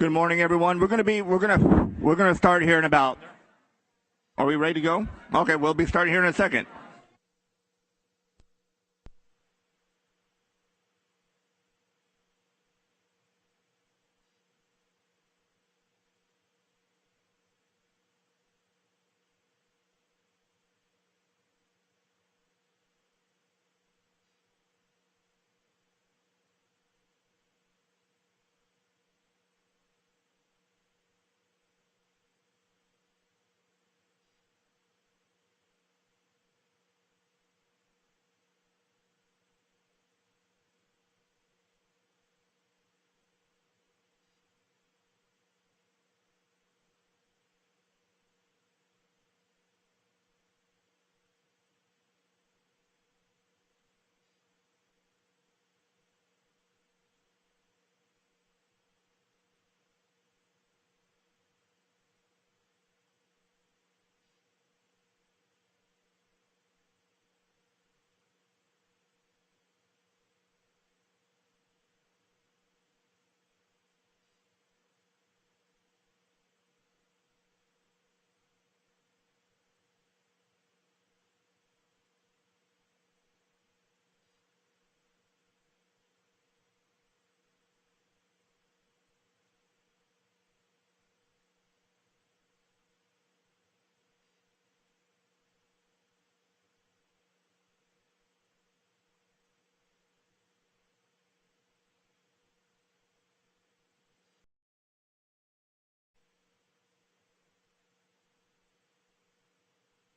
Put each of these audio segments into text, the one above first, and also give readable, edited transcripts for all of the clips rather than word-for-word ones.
Good morning, everyone. We're gonna start here in about. Are we ready to go? Okay, we'll be starting here in a second.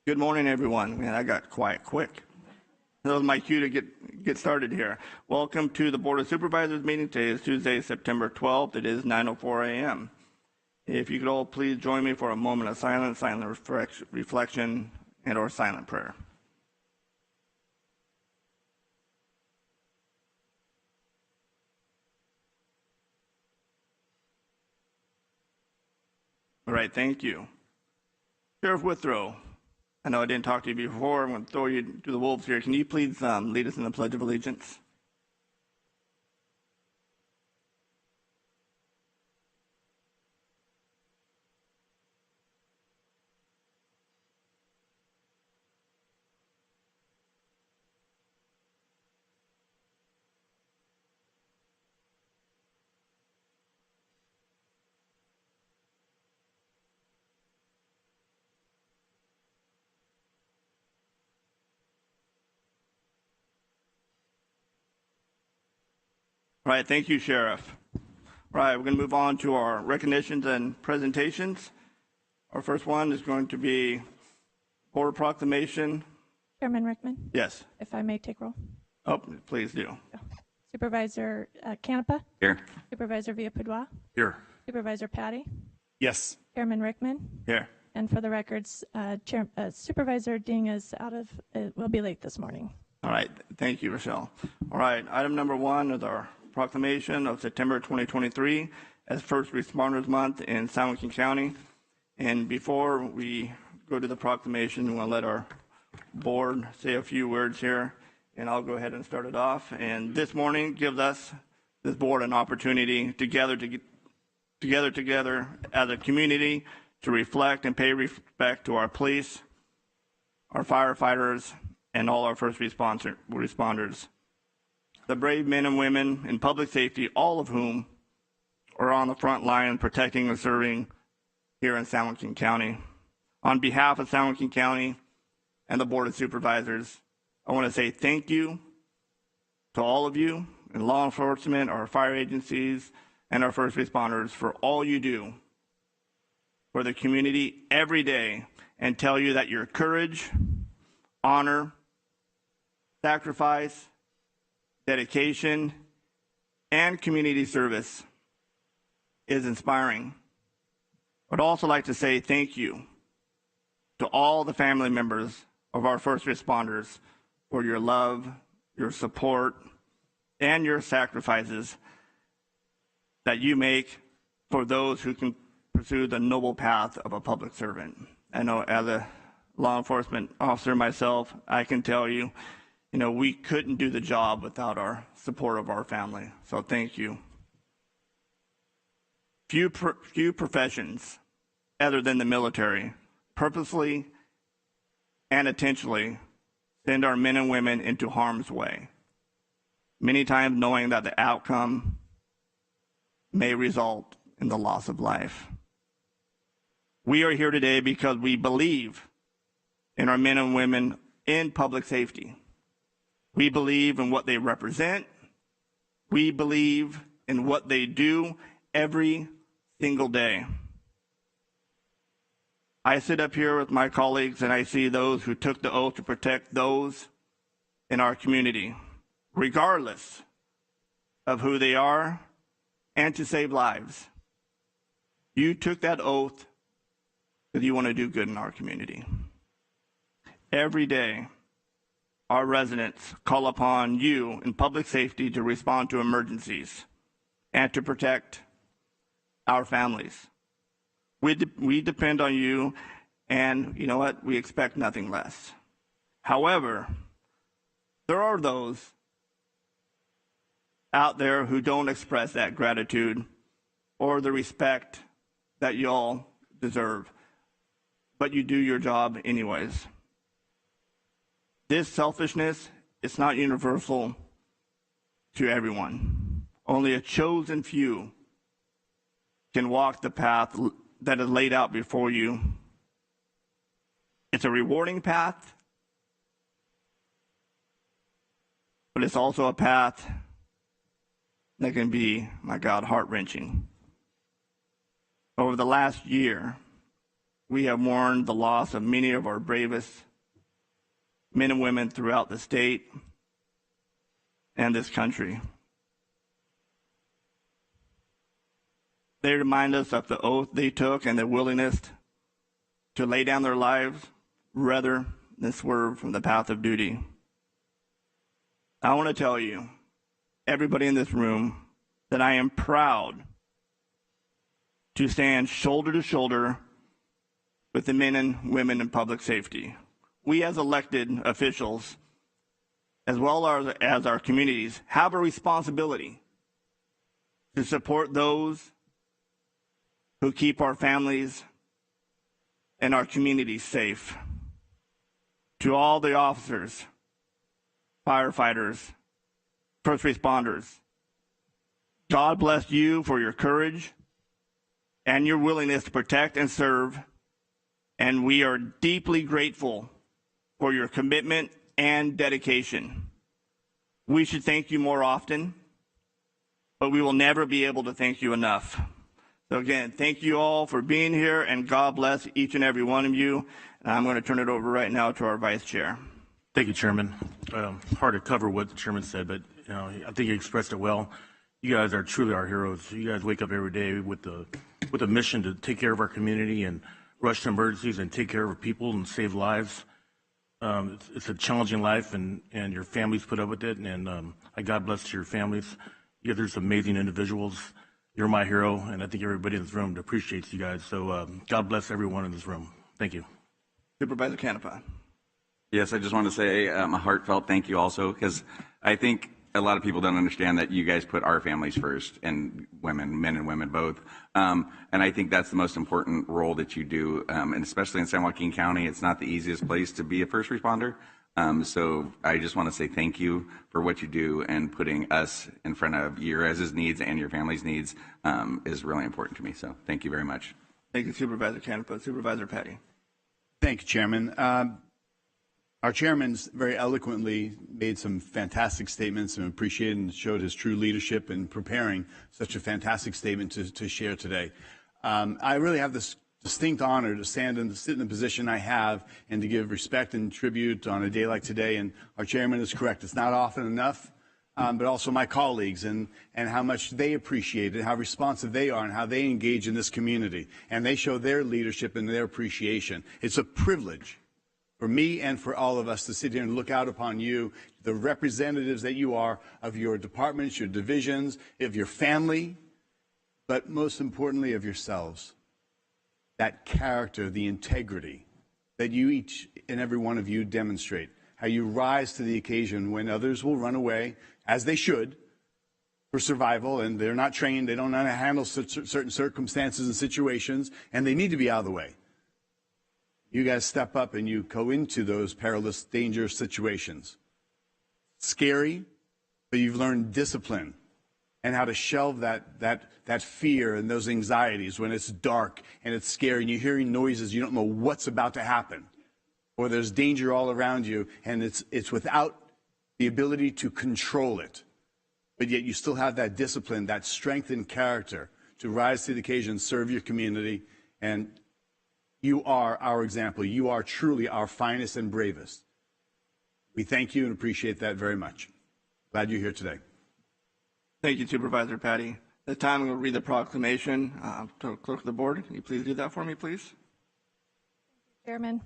Good morning, everyone. Man, I got quiet quick. That was my cue to get started here. Welcome to the Board of Supervisors meeting. Today is Tuesday, September 12th. It is 9:04 a.m. If you could all please join me for a moment of silence, silent reflection, and/or silent prayer. All right, thank you. Sheriff Withrow, I know I didn't talk to you before. I'm going to throw you to the wolves here. Can you please lead us in the Pledge of Allegiance? All right, thank you, Sheriff. All right, we're going to move on to our recognitions and presentations. Our first one is going to be Board Proclamation. Chairman Rickman, Yes. if I may take roll. Oh, please do. Supervisor Canepa. Here. Supervisor Villapadua. Here. Supervisor Patty. Yes. Chairman Rickman. Here. And for the records, Supervisor Ding is will be late this morning. All right, thank you, Rochelle. All right, item number one is our proclamation of September 2023 as First Responders Month in San Joaquin County. And before we go to the proclamation, we want to let our board say a few words here, and I'll go ahead and start it off. And this morning gives us, this board, an opportunity together as a community to reflect and pay respect to our police, our firefighters, and all our first responders. The brave men and women in public safety, all of whom are on the front line protecting and serving here in San Joaquin County. On behalf of San Joaquin County and the Board of Supervisors, I want to say thank you to all of you in law enforcement, our fire agencies, and our first responders for all you do for the community every day, and tell you that your courage, honor, sacrifice, dedication, and community service is inspiring. I'd also like to say thank you to all the family members of our first responders for your love, your support, and your sacrifices that you make for those who can pursue the noble path of a public servant. I know as a law enforcement officer myself, I can tell you, we couldn't do the job without our support of our family. So thank you. Few professions other than the military purposely and intentionally send our men and women into harm's way, many times knowing that the outcome may result in the loss of life. We are here today because we believe in our men and women in public safety. We believe in what they represent. We believe in what they do every single day. I sit up here with my colleagues and I see those who took the oath to protect those in our community, regardless of who they are, and to save lives. You took that oath because you want to do good in our community. Every day, our residents call upon you in public safety to respond to emergencies and to protect our families. We depend on you, and you know what? We expect nothing less. However, there are those out there who don't express that gratitude or the respect that y'all deserve, but you do your job anyways. This selfishness is not universal to everyone. Only a chosen few can walk the path that is laid out before you. It's a rewarding path, but it's also a path that can be, my God, heart-wrenching. Over the last year, we have mourned the loss of many of our bravest men and women throughout the state and this country. They remind us of the oath they took and their willingness to lay down their lives rather than swerve from the path of duty. I want to tell you, everybody in this room, that I am proud to stand shoulder to shoulder with the men and women in public safety. We as elected officials, as well as our communities, have a responsibility to support those who keep our families and our communities safe. To all the officers, firefighters, first responders, God bless you for your courage and your willingness to protect and serve, and we are deeply grateful for your commitment and dedication. We should thank you more often, but we will never be able to thank you enough. So again, thank you all for being here, and God bless each and every one of you. And I'm going to turn it over right now to our Vice Chair. Thank you, Chairman. Hard to cover what the Chairman said, but I think he expressed it well. You guys are truly our heroes. You guys wake up every day with a mission to take care of our community and rush to emergencies and take care of people and save lives. It's a challenging life, and your families put up with it, and God bless your families. You guys are some amazing individuals. You're my hero, and I think everybody in this room appreciates you guys. So God bless everyone in this room. Thank you. Supervisor Canepa. Yes, I just want to say a heartfelt thank you also, because I think a lot of people don't understand that you guys put our families first, and women, men and women both. And I think that's the most important role that you do, and especially in San Joaquin County, it's not the easiest place to be a first responder. So I just want to say thank you for what you do, and putting us in front of your guys' needs and your family's needs is really important to me. So thank you very much. Thank you, Supervisor Canepa. Supervisor Petty. Thank you, Chairman. Our chairman's very eloquently made some fantastic statements and appreciated and showed his true leadership in preparing such a fantastic statement to share today. I really have this distinct honor to stand and to sit in the position I have and to give respect and tribute on a day like today. And our chairman is correct. It's not often enough, but also my colleagues and how much they appreciate it, how responsive they are, and how they engage in this community. And they show their leadership and their appreciation. It's a privilege for me and for all of us to sit here and look out upon you, the representatives that you are of your departments, your divisions, of your family, but most importantly of yourselves. That character, the integrity that you each and every one of you demonstrate, how you rise to the occasion when others will run away, as they should, for survival, and they're not trained. They don't know how to handle certain circumstances and situations, and they need to be out of the way. You guys step up and you go into those perilous, dangerous situations. Scary, but you've learned discipline and how to shelve that fear and those anxieties when it's dark and it's scary and you're hearing noises, you don't know what's about to happen, or there's danger all around you, and it's without the ability to control it. But yet you still have that discipline, that strength and character to rise to the occasion, serve your community, and you are our example. You are truly our finest and bravest. We thank you and appreciate that very much. Glad you're here today. Thank you, Supervisor Patty. At this time, I'm going to read the proclamation to the clerk of the board. Can you please do that for me, please? Chairman,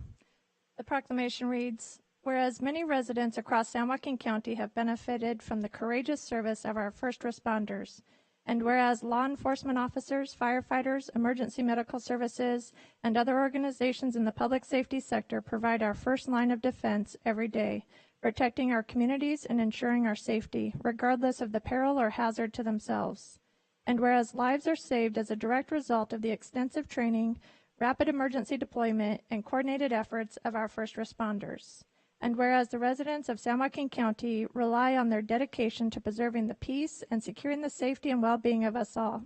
the proclamation reads, whereas many residents across San Joaquin County have benefited from the courageous service of our first responders, and whereas law enforcement officers, firefighters, emergency medical services, and other organizations in the public safety sector provide our first line of defense every day, protecting our communities and ensuring our safety, regardless of the peril or hazard to themselves. And whereas lives are saved as a direct result of the extensive training, rapid emergency deployment, and coordinated efforts of our first responders. And whereas the residents of San Joaquin County rely on their dedication to preserving the peace and securing the safety and well-being of us all.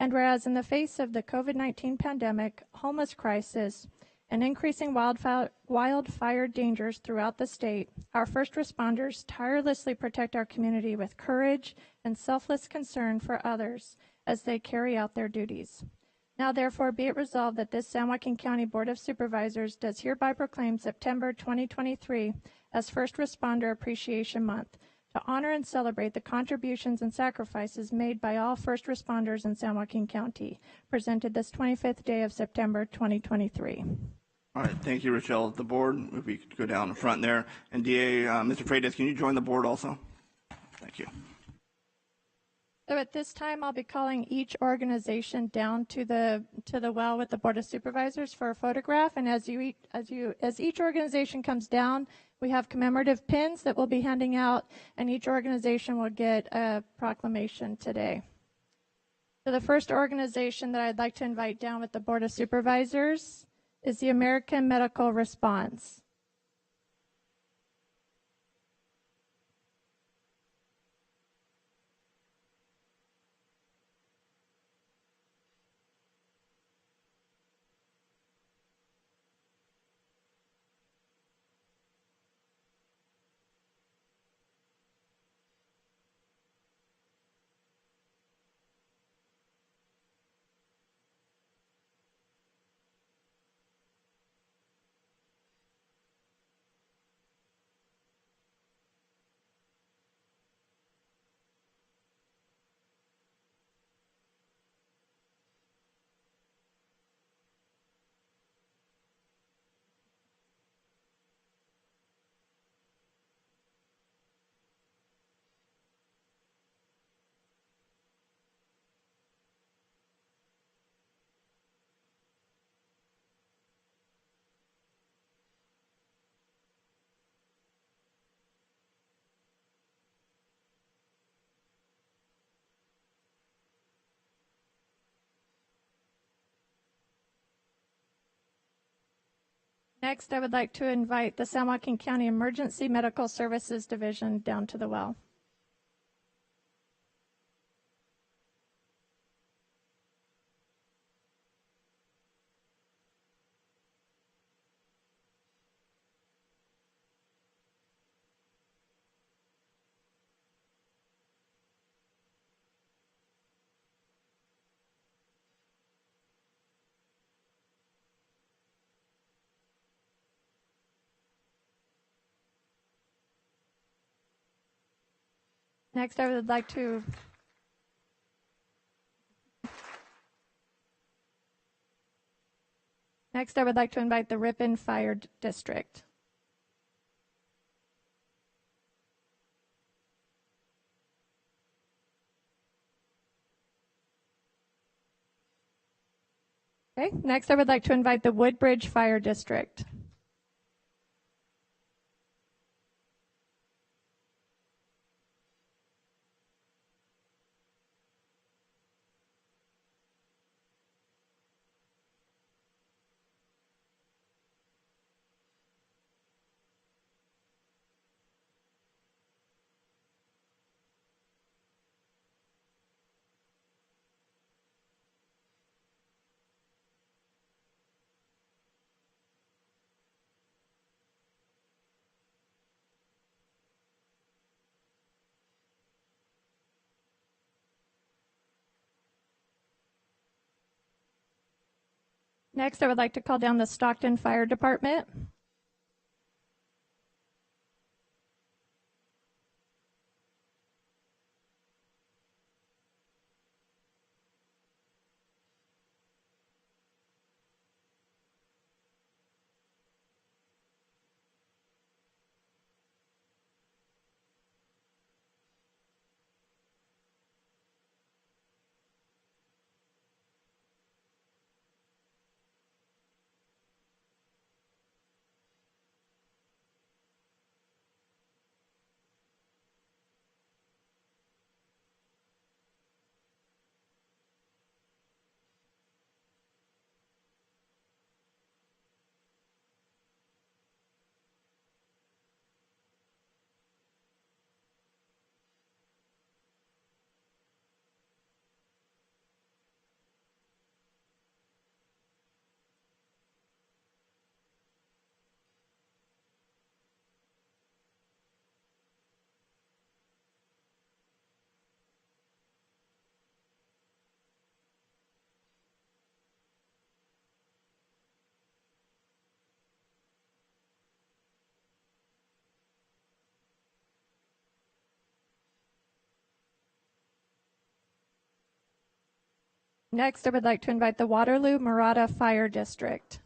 And whereas in the face of the COVID-19 pandemic, homeless crisis, and increasing wildfire dangers throughout the state, our first responders tirelessly protect our community with courage and selfless concern for others as they carry out their duties. Now, therefore, be it resolved that this San Joaquin County Board of Supervisors does hereby proclaim September 2023 as First Responder Appreciation Month to honor and celebrate the contributions and sacrifices made by all first responders in San Joaquin County, presented this 25th day of September 2023. All right, thank you, Rochelle. The board, if we could go down in front there. And DA, Mr. Freitas, can you join the board also? Thank you. So at this time, I'll be calling each organization down to the well with the Board of Supervisors for a photograph. And as each organization comes down, we have commemorative pins that we'll be handing out, and each organization will get a proclamation today. So the first organization that I'd like to invite down with the Board of Supervisors is the American Medical Response. Next, I would like to invite the San Joaquin County Emergency Medical Services Division down to the well. Next, I would like to invite the Ripon Fire District. Okay, next I would like to invite the Woodbridge Fire District. Next, I would like to call down the Stockton Fire Department. Next, I would like to invite the Waterloo Murata Fire District.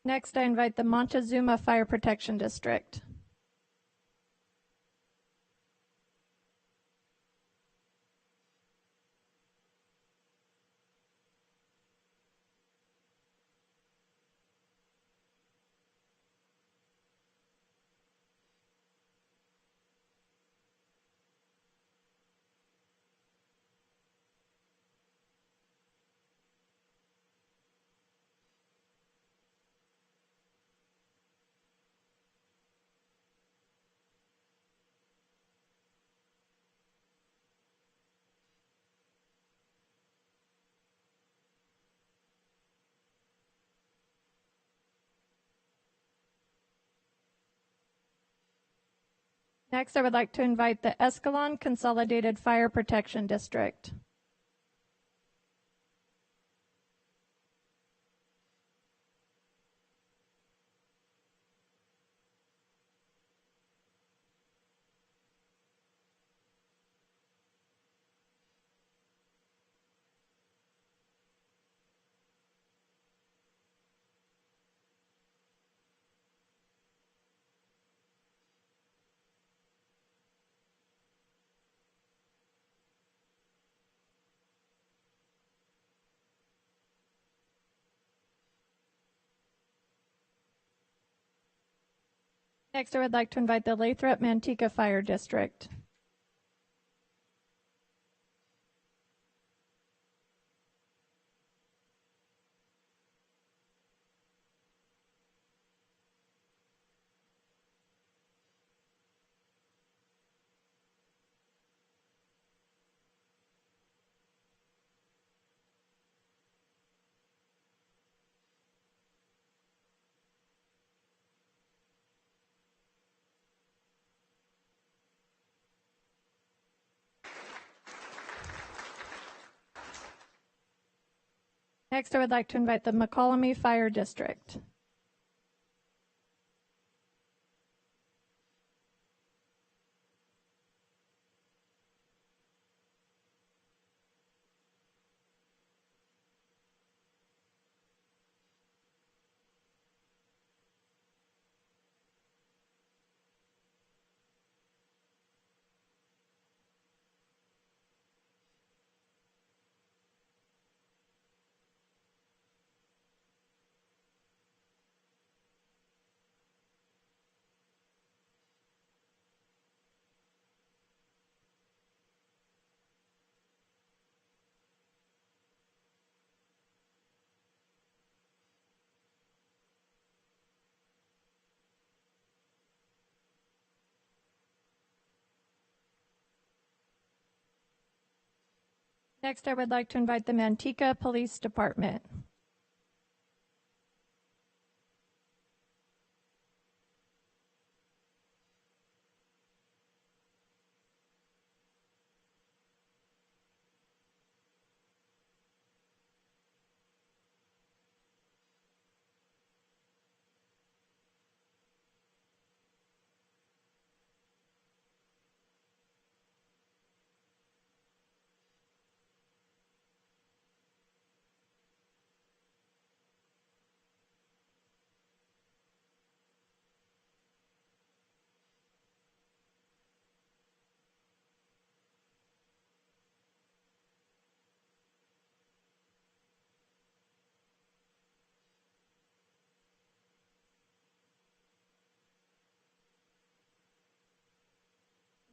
Next, I invite the Montezuma Fire Protection District. Next, I would like to invite the Escalon Consolidated Fire Protection District. Next, I would like to invite the Lathrop Manteca Fire District. Next, I would like to invite the McCollum Fire District. Next, I would like to invite the Manteca Police Department.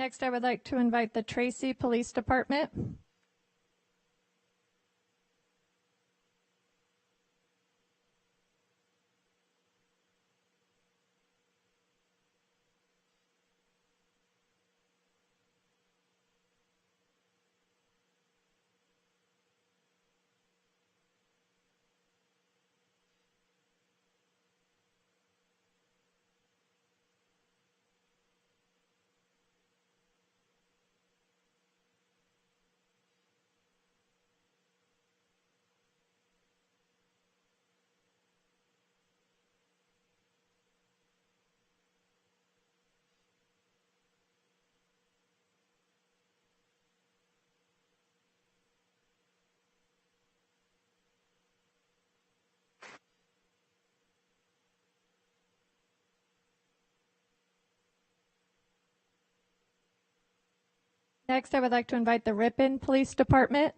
Next, I would like to invite the Tracy Police Department. Next, I would like to invite the Ripon Police Department.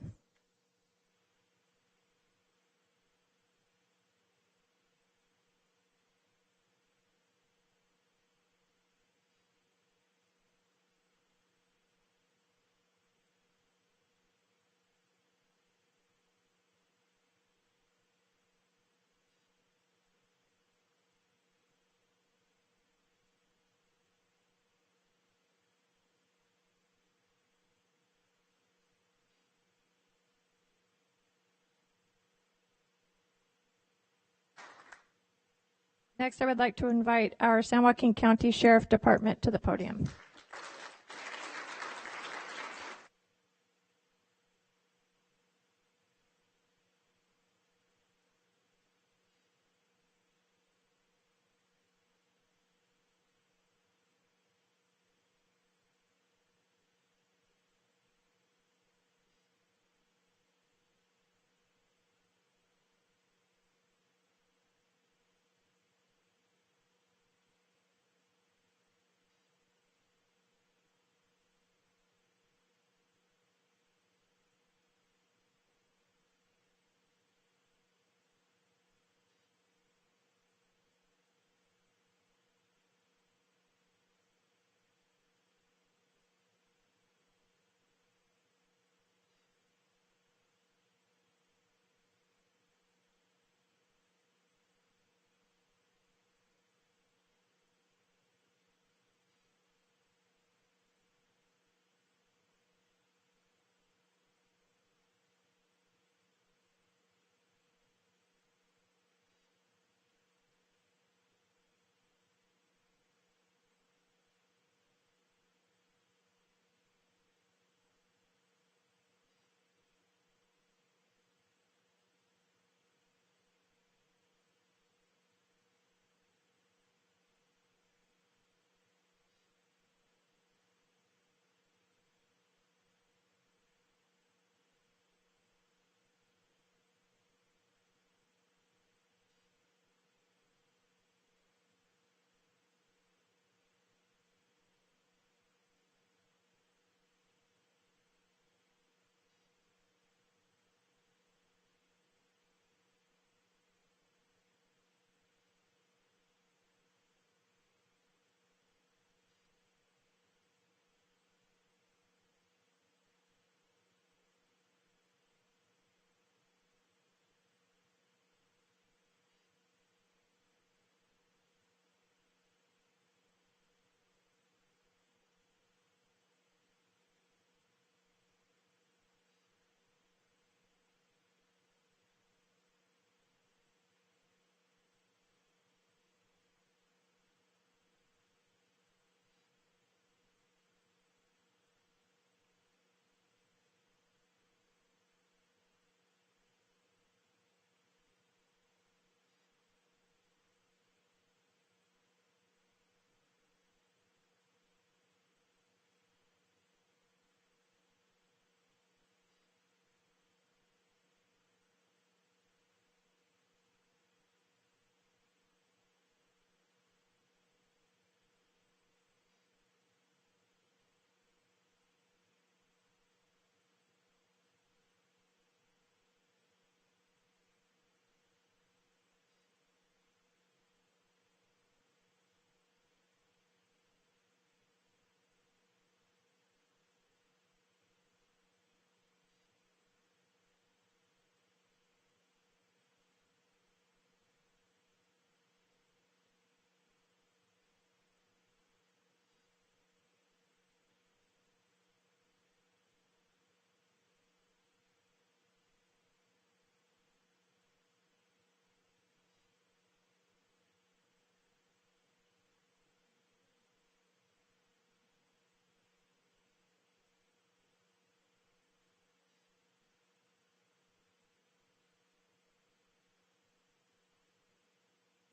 Next, I would like to invite our San Joaquin County Sheriff Department to the podium.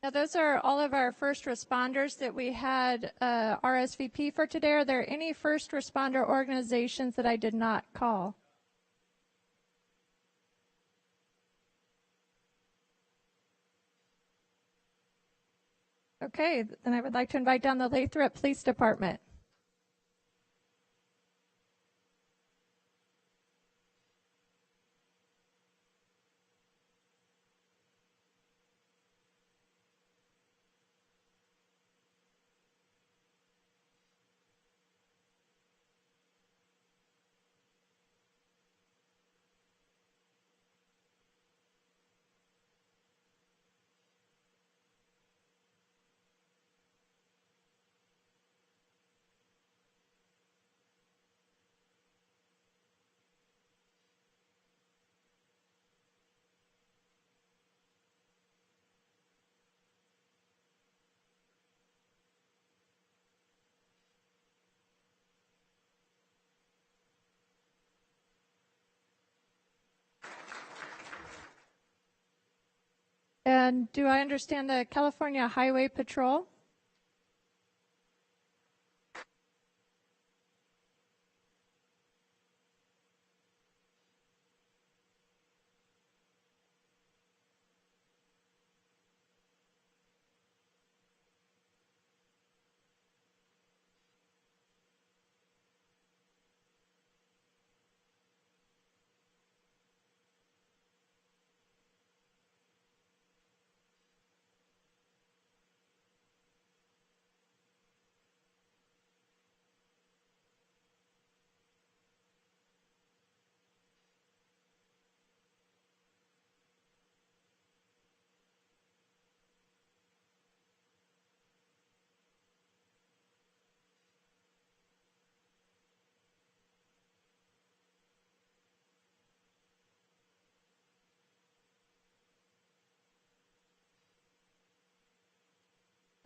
Now, those are all of our first responders that we had RSVP for today. Are there any first responder organizations that I did not call? Okay, then I would like to invite down the Lathrop Police Department. And do I understand the California Highway Patrol?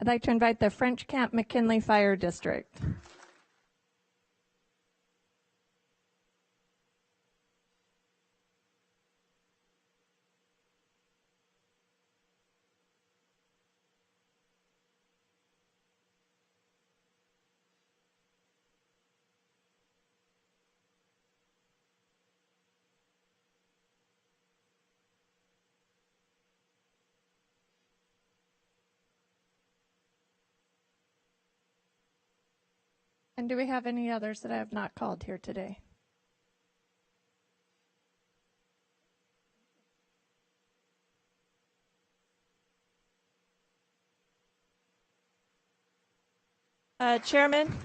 I'd like to invite the French Camp McKinley Fire District. And do we have any others that I have not called here today? Chairman?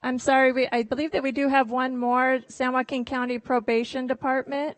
I'm sorry, I believe that we do have one more, San Joaquin County Probation Department.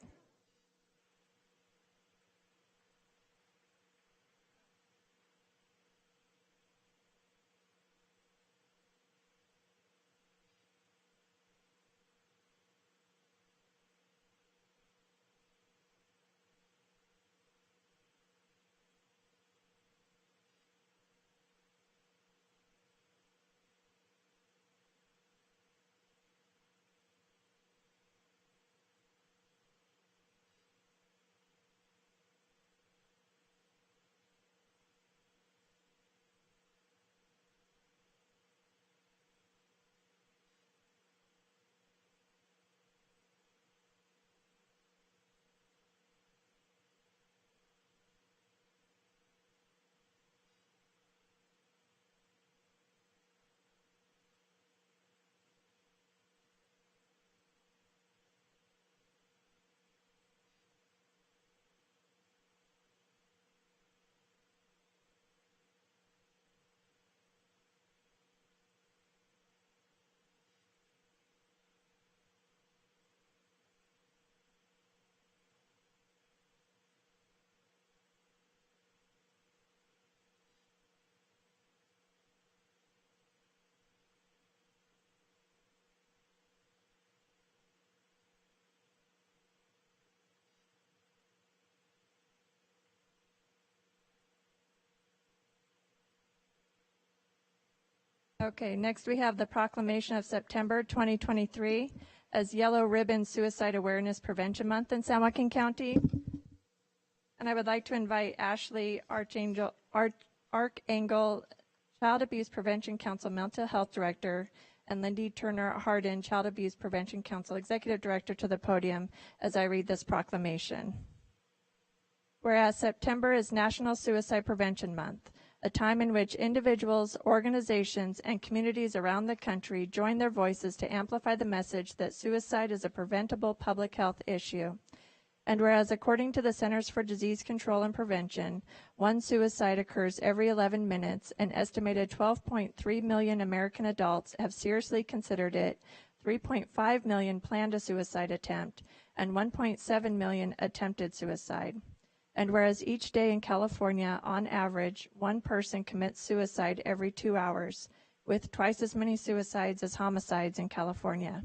Okay, next we have the proclamation of September 2023 as Yellow Ribbon Suicide Awareness Prevention Month in San Joaquin County. And I would like to invite Ashley Archangel, Child Abuse Prevention Council Mental Health Director, and Lindy Turner Hardin, Child Abuse Prevention Council Executive Director, to the podium as I read this proclamation. Whereas September is National Suicide Prevention Month, a time in which individuals, organizations, and communities around the country join their voices to amplify the message that suicide is a preventable public health issue. And whereas according to the Centers for Disease Control and Prevention, one suicide occurs every 11 minutes, an estimated 12.3 million American adults have seriously considered it, 3.5 million planned a suicide attempt, and 1.7 million attempted suicide. And whereas each day in California, on average, one person commits suicide every 2 hours, with twice as many suicides as homicides in California.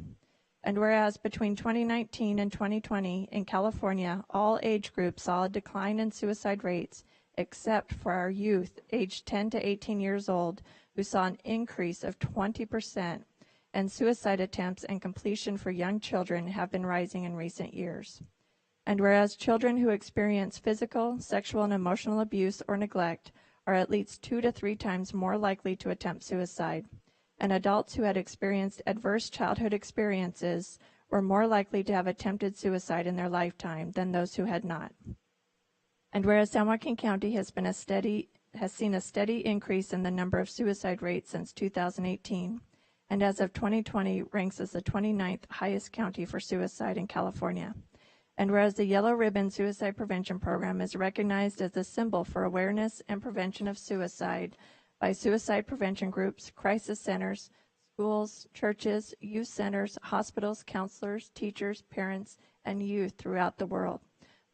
And whereas between 2019 and 2020 in California, all age groups saw a decline in suicide rates, except for our youth aged 10 to 18 years old, who saw an increase of 20%, and suicide attempts and completion for young children have been rising in recent years. And whereas children who experience physical, sexual, and emotional abuse or neglect are at least 2 to 3 times more likely to attempt suicide, and adults who had experienced adverse childhood experiences were more likely to have attempted suicide in their lifetime than those who had not. And whereas San Joaquin County has seen a steady increase in the number of suicide rates since 2018, and as of 2020 ranks as the 29th highest county for suicide in California. And whereas the Yellow Ribbon Suicide Prevention Program is recognized as a symbol for awareness and prevention of suicide by suicide prevention groups, crisis centers, schools, churches, youth centers, hospitals, counselors, teachers, parents, and youth throughout the world.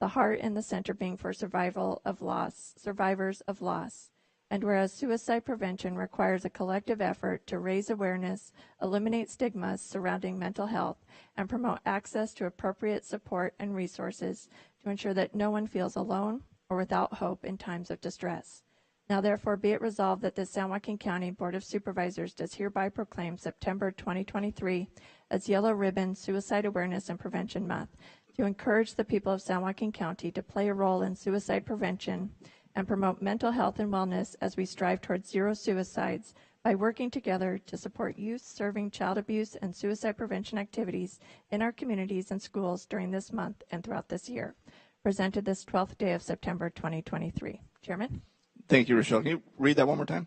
The heart and the center being for survivors of loss. And whereas suicide prevention requires a collective effort to raise awareness, eliminate stigmas surrounding mental health, and promote access to appropriate support and resources to ensure that no one feels alone or without hope in times of distress. Now therefore be it resolved that the San Joaquin County Board of Supervisors does hereby proclaim September 2023 as Yellow Ribbon Suicide Awareness and Prevention Month to encourage the people of San Joaquin County to play a role in suicide prevention and promote mental health and wellness as we strive towards zero suicides by working together to support youth serving child abuse and suicide prevention activities in our communities and schools during this month and throughout this year. Presented this 12th day of September 2023. Chairman? Thank you, Rochelle. Can you read that one more time?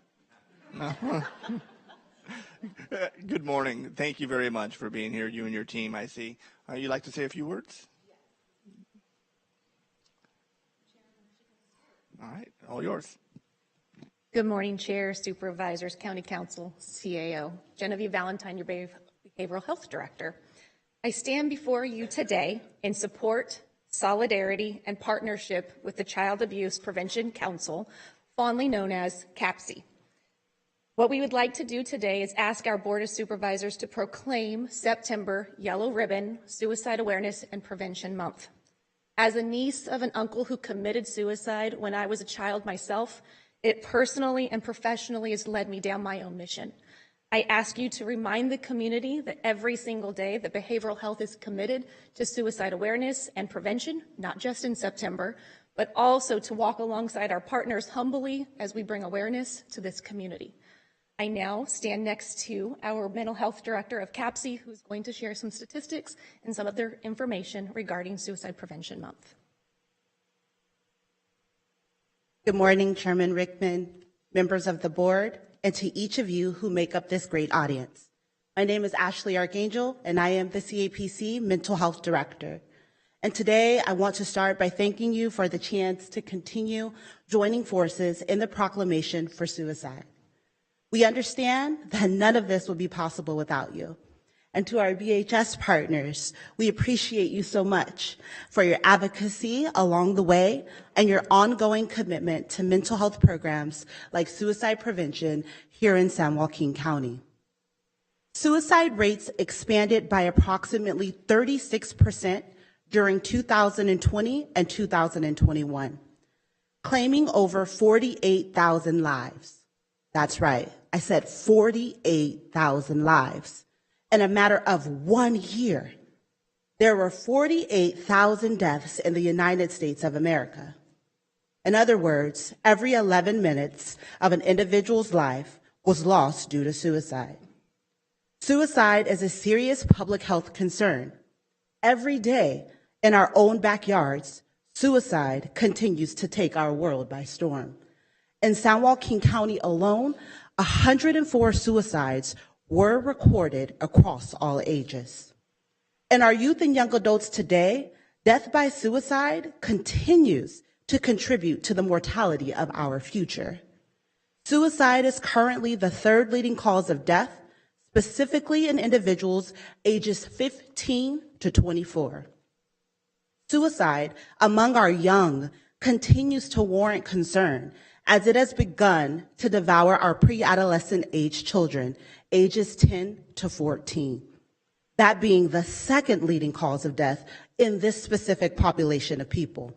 Good morning. Thank you very much for being here, you and your team, I see. You'd like to say a few words? All right, all yours. Good morning, Chair, Supervisors, County Council, CAO. Genevieve Valentine, your Behavioral Health Director. I stand before you today in support, solidarity, and partnership with the Child Abuse Prevention Council, fondly known as CAPC. What we would like to do today is ask our Board of Supervisors to proclaim September Yellow Ribbon Suicide Awareness and Prevention Month. As a niece of an uncle who committed suicide when I was a child myself, it personally and professionally has led me down my own mission. I ask you to remind the community that every single day that behavioral health is committed to suicide awareness and prevention, not just in September, but also to walk alongside our partners humbly as we bring awareness to this community. I now stand next to our Mental Health Director of CAPC, who's going to share some statistics and some other information regarding Suicide Prevention Month. Good morning, Chairman Rickman, members of the board, and to each of you who make up this great audience. My name is Ashley Archangel, and I am the CAPC Mental Health Director. And today, I want to start by thanking you for the chance to continue joining forces in the proclamation for suicide. We understand that none of this would be possible without you. And to our BHS partners, we appreciate you so much for your advocacy along the way and your ongoing commitment to mental health programs like suicide prevention here in San Joaquin County. Suicide rates expanded by approximately 36% during 2020 and 2021, claiming over 48,000 lives. That's right. I said 48,000 lives. In a matter of 1 year, there were 48,000 deaths in the United States of America. In other words, every 11 minutes of an individual's life was lost due to suicide. Suicide is a serious public health concern. Every day in our own backyards, suicide continues to take our world by storm. In San Joaquin County alone, 104 suicides were recorded across all ages. In our youth and young adults today, death by suicide continues to contribute to the mortality of our future. Suicide is currently the third leading cause of death, specifically in individuals ages 15 to 24. Suicide among our young continues to warrant concern as it has begun to devour our pre-adolescent age children, ages 10 to 14. That being the second leading cause of death in this specific population of people.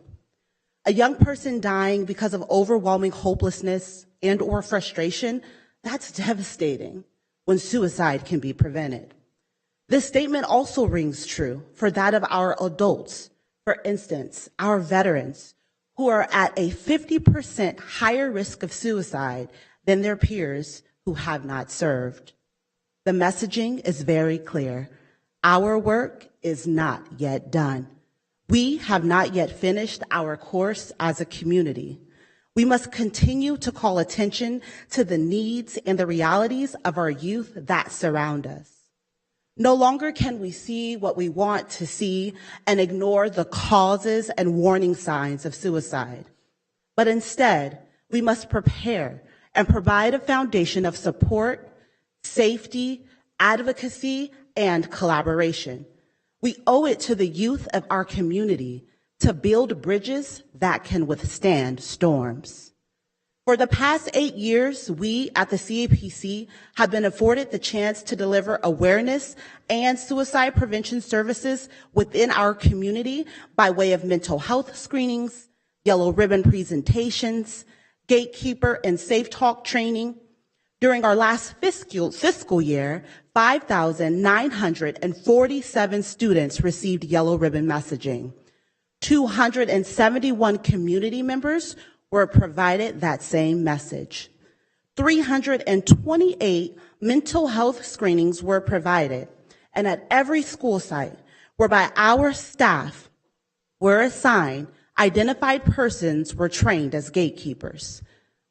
A young person dying because of overwhelming hopelessness and or frustration, that's devastating when suicide can be prevented. This statement also rings true for that of our adults. For instance, our veterans who are at a 50% higher risk of suicide than their peers who have not served. The messaging is very clear. Our work is not yet done. We have not yet finished our course as a community. We must continue to call attention to the needs and the realities of our youth that surround us. No longer can we see what we want to see and ignore the causes and warning signs of suicide. But instead, we must prepare and provide a foundation of support, safety, advocacy, and collaboration. We owe it to the youth of our community to build bridges that can withstand storms. For the past 8 years, we at the CAPC have been afforded the chance to deliver awareness and suicide prevention services within our community by way of mental health screenings, yellow ribbon presentations, gatekeeper and safe talk training. During our last fiscal year, 5,947 students received yellow ribbon messaging. 271 community members were provided that same message. 328 mental health screenings were provided, and at every school site whereby our staff were assigned, identified persons were trained as gatekeepers.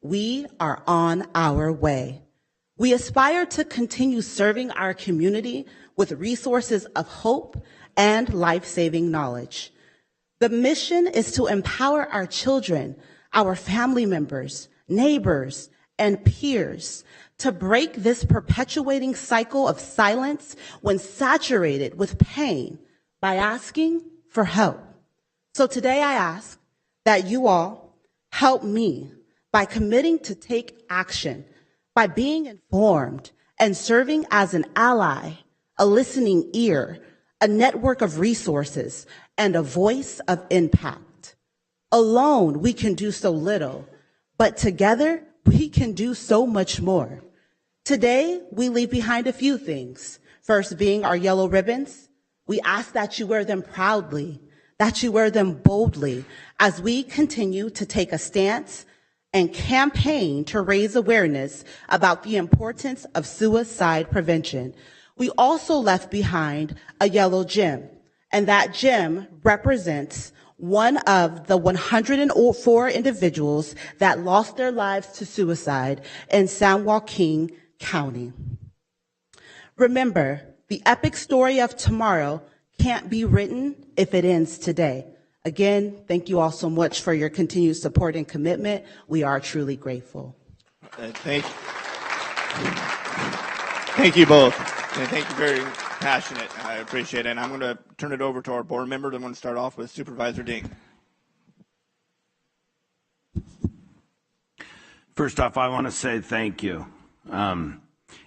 We are on our way. We aspire to continue serving our community with resources of hope and life-saving knowledge. The mission is to empower our children, our family members, neighbors, and peers to break this perpetuating cycle of silence when saturated with pain by asking for help. So today I ask that you all help me by committing to take action, by being informed and serving as an ally, a listening ear, a network of resources, and a voice of impact. Alone, we can do so little, but together, we can do so much more. Today, we leave behind a few things. First being our yellow ribbons. We ask that you wear them proudly, that you wear them boldly, as we continue to take a stance and campaign to raise awareness about the importance of suicide prevention. We also left behind a yellow gem, and that gem represents one of the 104 individuals that lost their lives to suicide in San Joaquin County. Remember, the epic story of tomorrow can't be written if it ends today. Again, thank you all so much for your continued support and commitment. We are truly grateful. Thank you both. And thank you, very passionate. I appreciate it. And I'm going to turn it over to our board members. I'm going to start off with Supervisor Ding. First off, I want to say thank you. And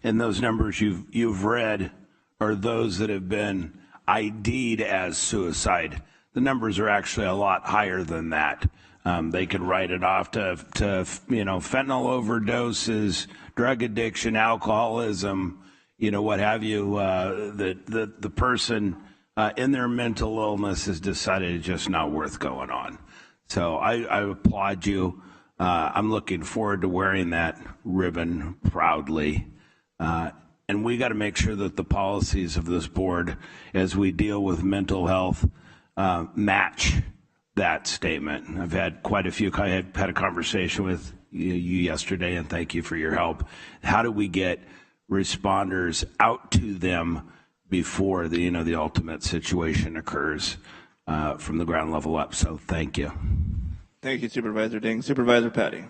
those numbers you've read are those that have been ID'd as suicide. the numbers are actually a lot higher than that. They could write it off to fentanyl overdoses, drug addiction, alcoholism, what have you. The person in their mental illness has decided it's just not worth going on. So I applaud you. I'm looking forward to wearing that ribbon proudly. And we got to make sure that the policies of this board, as we deal with mental health, match that statement. I've had quite a few. I had a conversation with you yesterday, and thank you for your help. How do we get responders out to them before the ultimate situation occurs from the ground level up? So thank you. Thank you, Supervisor Ding. Supervisor Patty.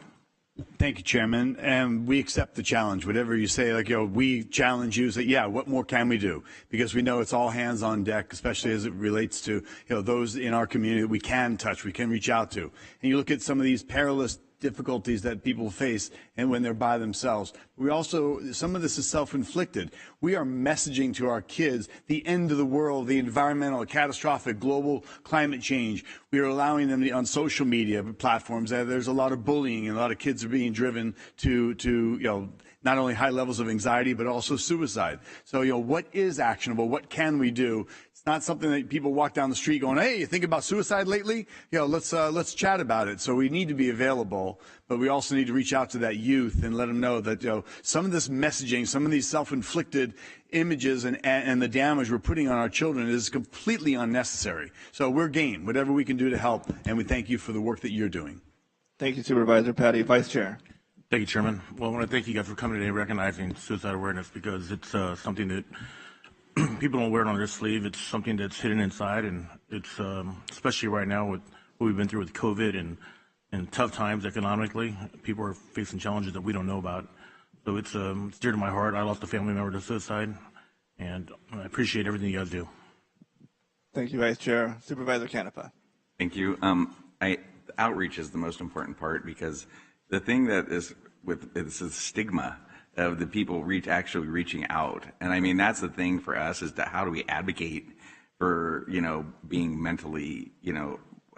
Thank you, Chairman. And we accept the challenge. Whatever you say, we challenge you. Say, yeah, what more can we do? Because we know it's all hands on deck, especially as it relates to those in our community that we can touch, we can reach out to. And you look at some of these perilous difficulties that people face and when they're by themselves. We also, some of this is self-inflicted. We are messaging to our kids the end of the world, the environmental, catastrophic, global climate change. We are allowing them on social media platforms. There's a lot of bullying and a lot of kids are being driven to not only high levels of anxiety, but also suicide. So, what is actionable? What can we do? It's not something that people walk down the street going, hey, you think about suicide lately? Let's chat about it. So we need to be available, but we also need to reach out to that youth and let them know that, some of this messaging, some of these self-inflicted images and the damage we're putting on our children is completely unnecessary. So we're game, whatever we can do to help, and we thank you for the work that you're doing. Thank you, Supervisor Patty. Vice Chair. Thank you, Chairman. Well, I want to thank you guys for coming today and recognizing suicide awareness, because it's something that people don't wear it on their sleeve. It's something that's hidden inside, and it's especially right now with what we've been through with COVID and tough times economically. People are facing challenges that we don't know about. So it's dear to my heart. I lost a family member to suicide, and I appreciate everything you guys do. Thank you, Vice Chair. Supervisor Canepa. Thank you. Outreach is the most important part, because the thing that is it's a stigma of the people actually reaching out. And I mean, that's the thing for us, is that how do we advocate for, being mentally,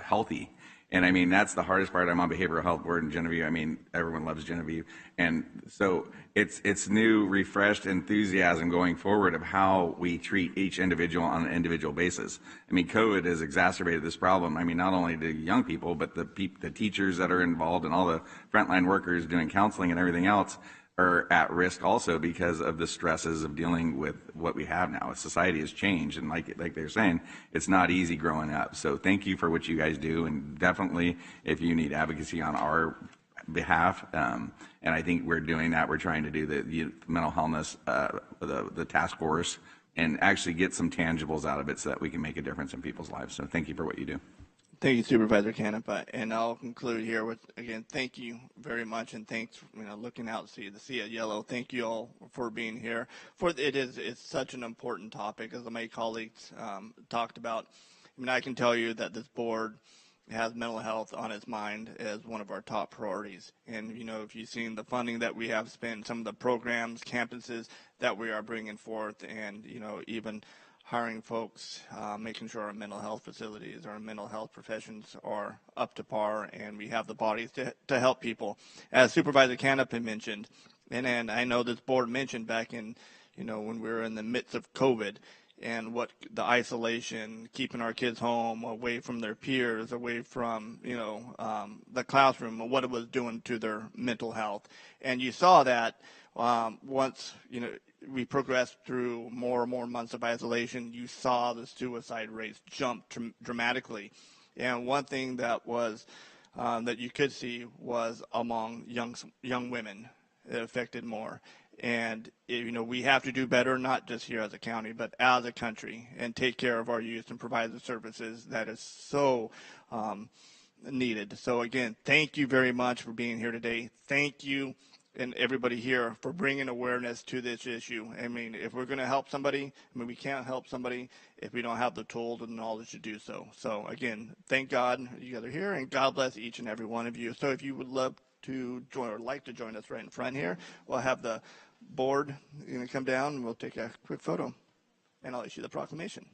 healthy? And I mean, that's the hardest part. I'm on behavioral health board in Genevieve. I mean, everyone loves Genevieve. And so it's new, refreshed enthusiasm going forward of how we treat each individual on an individual basis. I mean, COVID has exacerbated this problem. I mean, not only the young people, but the teachers that are involved and all the frontline workers doing counseling and everything else are at risk also because of the stresses of dealing with what we have now. Society has changed, and like they're saying, it's not easy growing up. So thank you for what you guys do, and definitely if you need advocacy on our behalf, and I think we're doing that. We're trying to do the mental wellness, the task force, and actually get some tangibles out of it so that we can make a difference in people's lives. So thank you for what you do. Thank you, Supervisor Canepa. And I'll conclude here with, again, thank you very much, and thanks, looking out to see it yellow. Thank you all for being here. It's such an important topic, as my colleagues talked about. I mean, I can tell you that this board has mental health on its mind as one of our top priorities. And, if you've seen the funding that we have spent, some of the programs, campuses that we are bringing forth, and, even hiring folks, making sure our mental health facilities, our mental health professions are up to par, and we have the bodies to help people. As Supervisor Canepa mentioned, and I know this board mentioned back in, when we were in the midst of COVID, and what the isolation, keeping our kids home, away from their peers, away from, the classroom, what it was doing to their mental health. And you saw that once, we progressed through more and more months of isolation, you saw the suicide rates jump dramatically. And one thing that was that you could see was among young women, it affected more. And we have to do better, not just here as a county, but as a country, and take care of our youth and provide the services that is so needed. So again, thank you very much for being here today. Thank you, and everybody here, for bringing awareness to this issue. I mean, if we're going to help somebody, we can't help somebody if we don't have the tools and knowledge to do so. So again, thank God you guys are here, and God bless each and every one of you. So if you would love to join or like to join us right in front here, we'll have the board come down, and we'll take a quick photo, and I'll issue the proclamation.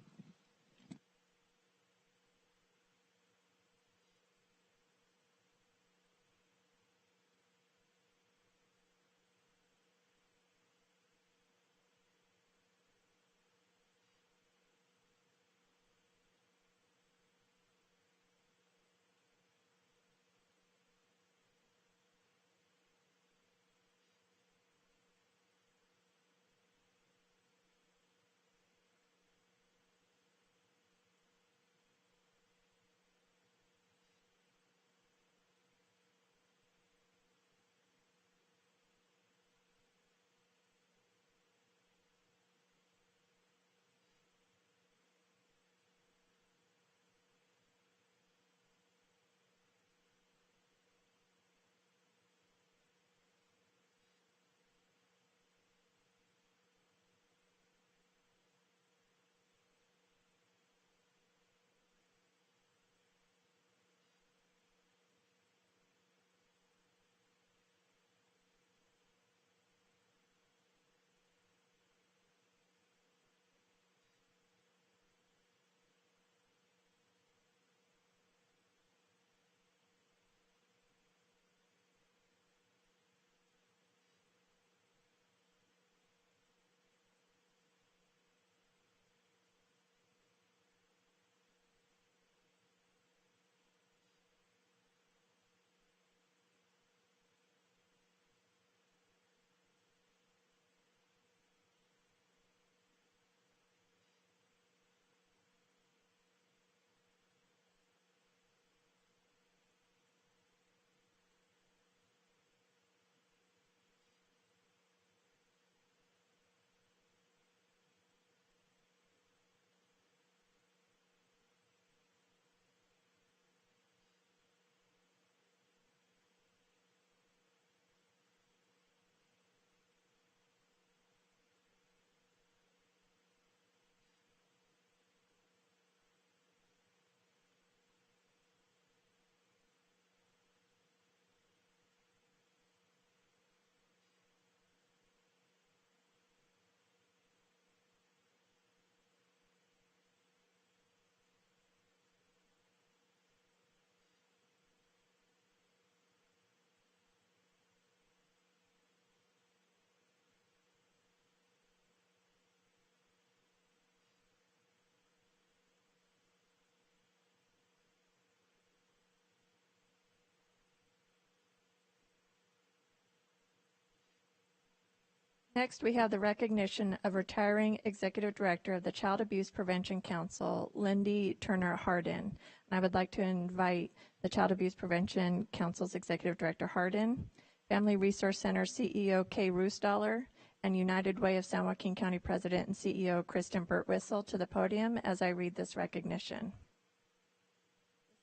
Next, we have the recognition of retiring Executive Director of the Child Abuse Prevention Council, Lindy Turner Hardin. And I would like to invite the Child Abuse Prevention Council's Executive Director Hardin, Family Resource Center CEO Kay Roostaller, and United Way of San Joaquin County President and CEO Kristen Birtwistle to the podium as I read this recognition.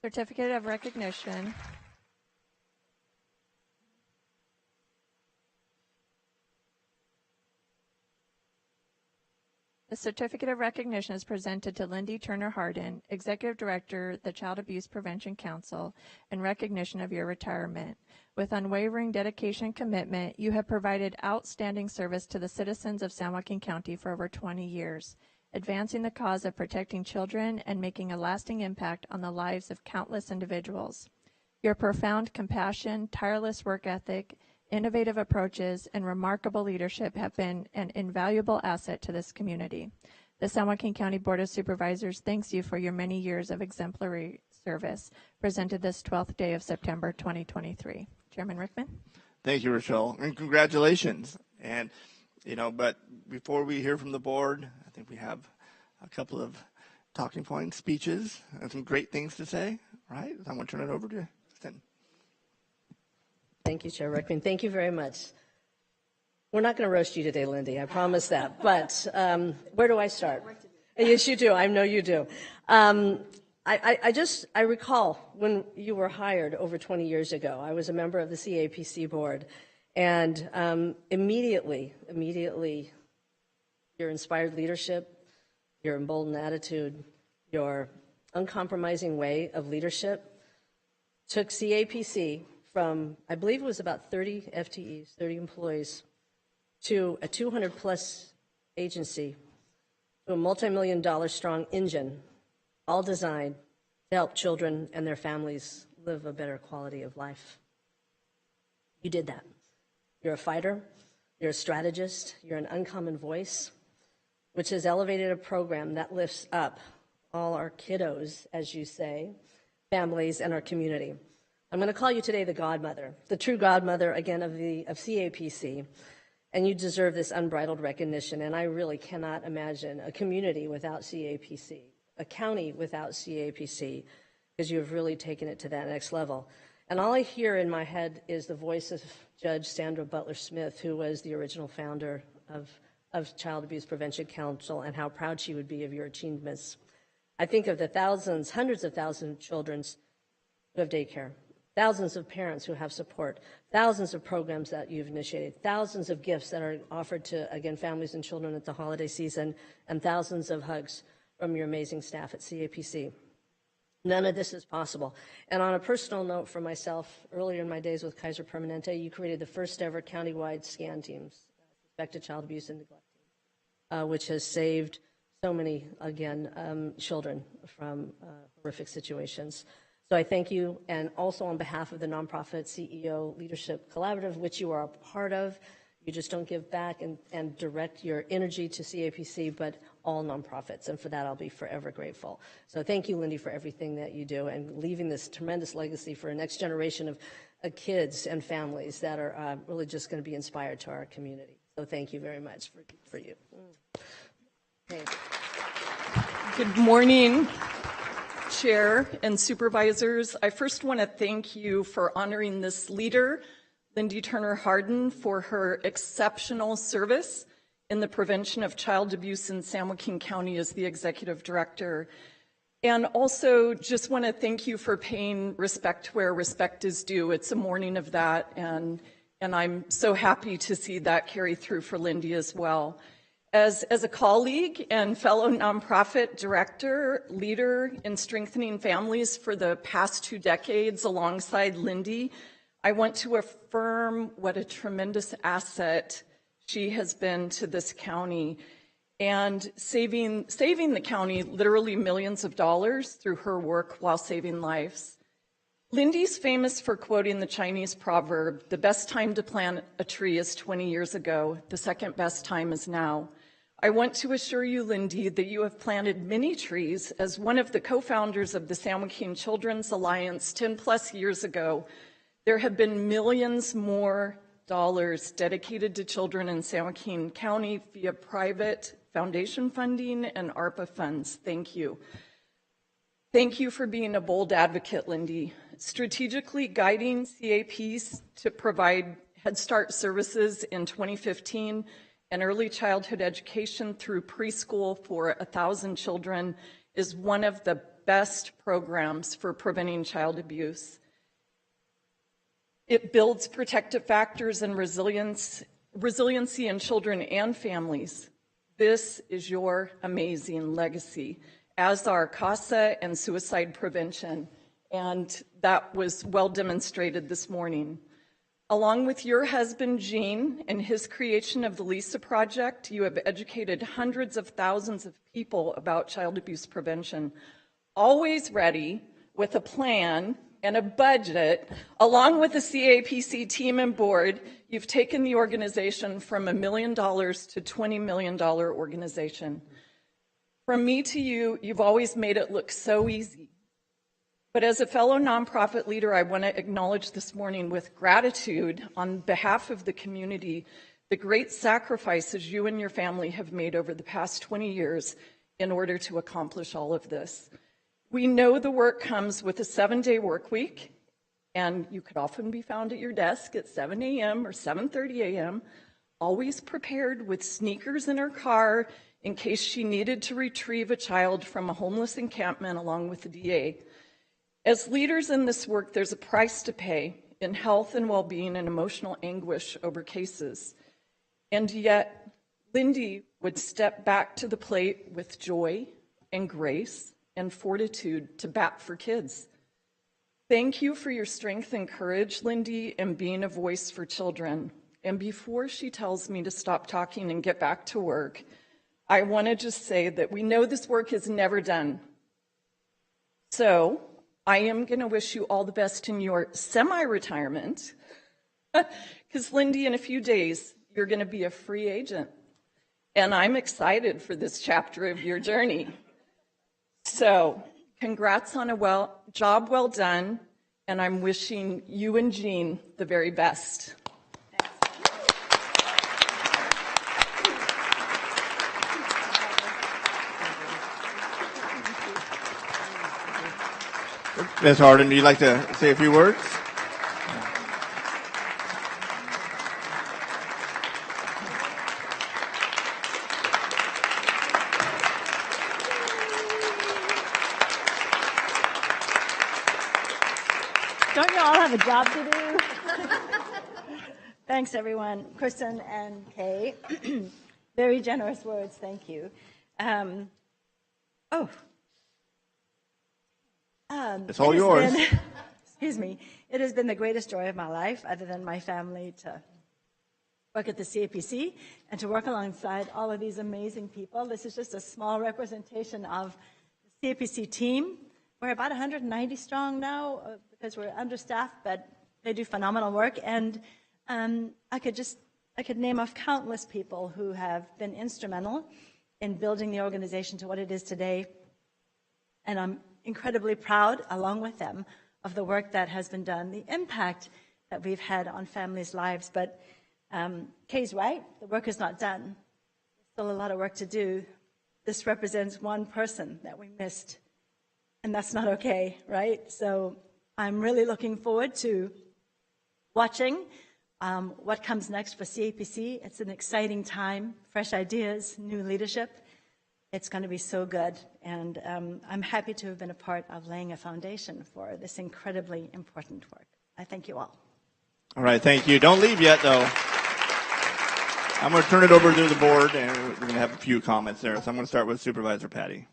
Certificate of recognition. The certificate of recognition is presented to Lindy Turner Hardin, Executive Director, the Child Abuse Prevention Council, in recognition of your retirement. With unwavering dedication and commitment, you have provided outstanding service to the citizens of San Joaquin County for over 20 years, advancing the cause of protecting children and making a lasting impact on the lives of countless individuals. Your profound compassion, tireless work ethic, innovative approaches, and remarkable leadership have been an invaluable asset to this community. The San Joaquin County Board of Supervisors thanks you for your many years of exemplary service, presented this 12th day of September 2023. Chairman Rickman. Thank you, Rochelle, and congratulations. And, but before we hear from the board, I think we have a couple of talking points, speeches, and some great things to say, right? I'm going to turn it over to Kristen. Thank you, Chair Rickman. Thank you very much. We're not going to roast you today, Lindy, I promise that. But where do I start? Yes, you do. I know you do. I recall when you were hired over 20 years ago. I was a member of the CAPC board, and immediately, your inspired leadership, your emboldened attitude, your uncompromising way of leadership took CAPC from, I believe it was about 30 FTEs, 30 employees, to a 200-plus agency, to a multi-million-dollar strong engine, all designed to help children and their families live a better quality of life. You did that. You're a fighter, you're a strategist, you're an uncommon voice, which has elevated a program that lifts up all our kiddos, as you say, families, and our community. I'm going to call you today the godmother, the true godmother, again, of CAPC, and you deserve this unbridled recognition, and I really cannot imagine a community without CAPC, a county without CAPC, because you have really taken it to that next level. And all I hear in my head is the voice of Judge Sandra Butler Smith, who was the original founder of Child Abuse Prevention Council, and how proud she would be of your achievements. I think of the thousands, hundreds of thousands of children who have daycare, thousands of parents who have support, thousands of programs that you've initiated, thousands of gifts that are offered to, again, families and children at the holiday season, and thousands of hugs from your amazing staff at CAPC. None of this is possible. And on a personal note for myself, earlier in my days with Kaiser Permanente, you created the first ever countywide SCAN teams, suspected child abuse and neglect teams, which has saved so many, again, children from horrific situations. So I thank you, and also on behalf of the nonprofit CEO Leadership Collaborative, which you are a part of. You just don't give back and direct your energy to CAPC, but all nonprofits, and for that I'll be forever grateful. So thank you, Lindy, for everything that you do and leaving this tremendous legacy for a next generation of kids and families that are really just going to be inspired to our community. So thank you very much for you. Okay. Good morning, Chair and Supervisors. I first want to thank you for honoring this leader, Lindy Turner Hardin, for her exceptional service in the prevention of child abuse in San Joaquin County as the Executive Director. And also just want to thank you for paying respect where respect is due. It's a morning of that, and I'm so happy to see that carry through for Lindy as well. As a colleague and fellow nonprofit director, leader in strengthening families for the past 2 decades alongside Lindy, I want to affirm what a tremendous asset she has been to this county and saving the county literally millions of dollars through her work while saving lives. Lindy's famous for quoting the Chinese proverb, "The best time to plant a tree is 20 years ago. The second best time is now." I want to assure you, Lindy, that you have planted many trees. As one of the co-founders of the San Joaquin Children's Alliance 10 plus years ago, there have been millions more dedicated to children in San Joaquin County via private foundation funding and ARPA funds. Thank you. Thank you for being a bold advocate, Lindy. Strategically guiding CAPs to provide Head Start services in 2015 and early childhood education through preschool for 1,000 children is one of the best programs for preventing child abuse. It builds protective factors and resiliency in children and families. This is your amazing legacy, as are CASA and suicide prevention, and that was well demonstrated this morning. Along with your husband, Gene, and his creation of the LISA Project, you have educated hundreds of thousands of people about child abuse prevention, always ready with a plan and a budget. Along with the CAPC team and board, you've taken the organization from $1 million to $20 million organization. From me to you, you've always made it look so easy. But as a fellow nonprofit leader, I want to acknowledge this morning with gratitude on behalf of the community the great sacrifices you and your family have made over the past 20 years in order to accomplish all of this. We know the work comes with a 7-day work week, and you could often be found at your desk at 7 a.m. or 7:30 a.m., always prepared with sneakers in her car in case she needed to retrieve a child from a homeless encampment along with the DA. As leaders in this work, there's a price to pay in health and well-being and emotional anguish over cases. And yet, Lindy would step back to the plate with joy and grace and fortitude to bat for kids. Thank you for your strength and courage, Lindy, and being a voice for children. And before she tells me to stop talking and get back to work, I want to just say that we know this work is never done. So I am going to wish you all the best in your semi-retirement, because Lindy, in a few days, you're going to be a free agent. And I'm excited for this chapter of your journey. So congrats on a job well done, and I'm wishing you and Jean the very best. Ms. Harden, would you like to say a few words? Don't you all have a job to do? Thanks, everyone. Kristen and Kay, very generous words. Thank you. It's all yours. Excuse me. It has been the greatest joy of my life, other than my family, to work at the CAPC and to work alongside all of these amazing people. This is just a small representation of the CAPC team. We're about 190 strong now because we're understaffed, but they do phenomenal work. And I could name off countless people who have been instrumental in building the organization to what it is today. And I'm incredibly proud, along with them, of the work that has been done, the impact that we've had on families' lives. But Kay's right, the work is not done. There's still a lot of work to do. This represents one person that we missed, and that's not okay, right? So I'm really looking forward to watching what comes next for CAPC. It's an exciting time, fresh ideas, new leadership. It's going to be so good, and I'm happy to have been a part of laying a foundation for this incredibly important work. I thank you all. All right, thank you. Don't leave yet, though. I'm going to turn it over to the board, and we're going to have a few comments there. So I'm going to start with Supervisor Patty.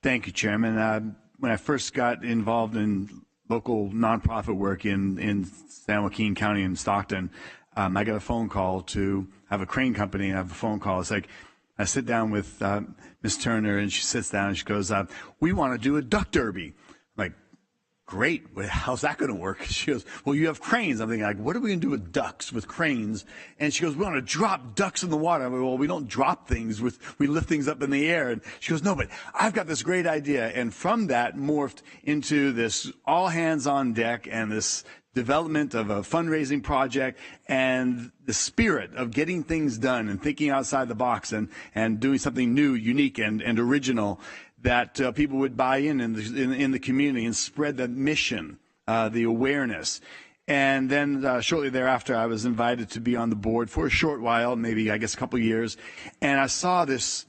Thank you, Chairman. When I first got involved in local nonprofit work in San Joaquin County in Stockton, I got a phone call to have a crane company, and I have a phone call. It's like, I sit down with Ms. Turner, and she sits down and she goes, we want to do a duck derby. I'm like, great. How's that going to work? She goes, well, you have cranes. I'm thinking, like, what are we going to do with ducks with cranes? And she goes, we want to drop ducks in the water. I'm like, well, we don't drop things. We lift things up in the air. And she goes, no, but I've got this great idea. And from that morphed into this all hands on deck and this development of a fundraising project and the spirit of getting things done and thinking outside the box and doing something new, unique, and original that people would buy in the community and spread the mission, the awareness. And then shortly thereafter, I was invited to be on the board for a short while, maybe, I guess, a couple of years. And I saw this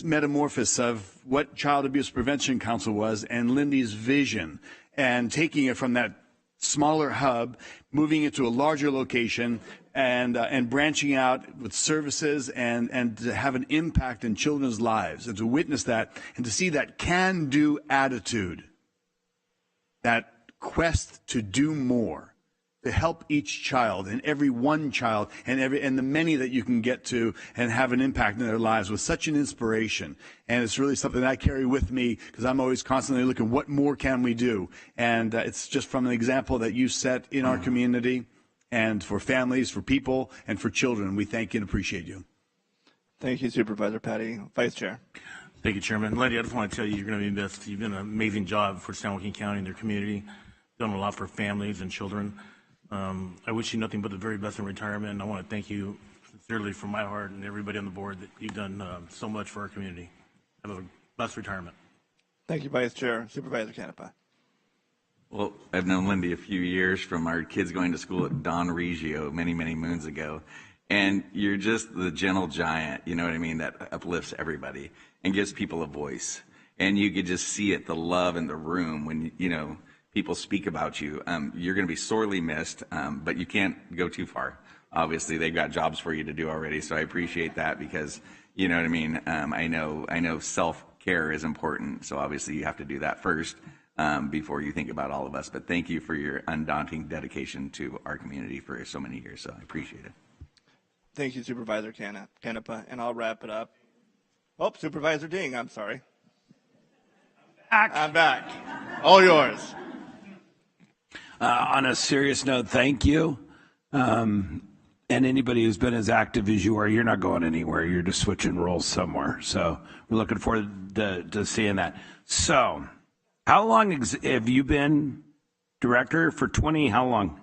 metamorphosis of what Child Abuse Prevention Council was and Lindy's vision, and taking it from that smaller hub, moving it to a larger location, and branching out with services and to have an impact in children's lives, and to witness that and to see that can-do attitude, that quest to do more, to help each child and every one child and the many that you can get to and have an impact in their lives was such an inspiration. And it's really something that I carry with me because I'm always constantly looking, what more can we do? And it's just from an example that you set in our community and for families, for people, and for children. We thank you and appreciate you. Thank you, Supervisor Patty. Vice Chair. Thank you, Chairman. Lindy, I just want to tell you, you're going to be missed. You've done an amazing job for San Joaquin County and their community, done a lot for families and children. I wish you nothing but the very best in retirement, and I want to thank you sincerely from my heart and everybody on the board that you've done so much for our community. Have a blessed retirement. Thank you, Vice Chair. Supervisor Canepa. Well, I've known Lindy a few years from our kids going to school at Don Regio many, many moons ago. And you're just the gentle giant, you know what I mean, that uplifts everybody and gives people a voice. And you could just see it, the love in the room when, you know, people speak about you. You're going to be sorely missed, but you can't go too far. Obviously, they've got jobs for you to do already, so I appreciate that because, you know what I mean, I know self-care is important, so obviously you have to do that first. Before you think about all of us. But thank you for your undaunting dedication to our community for so many years. So I appreciate it. Thank you, Supervisor Canepa. And I'll wrap it up. Oh, Supervisor Ding, I'm sorry. I'm back. All yours. On a serious note, thank you. And anybody who's been as active as you are, you're not going anywhere. You're just switching roles somewhere. So we're looking forward to seeing that. So how long have you been director? For 20, how long?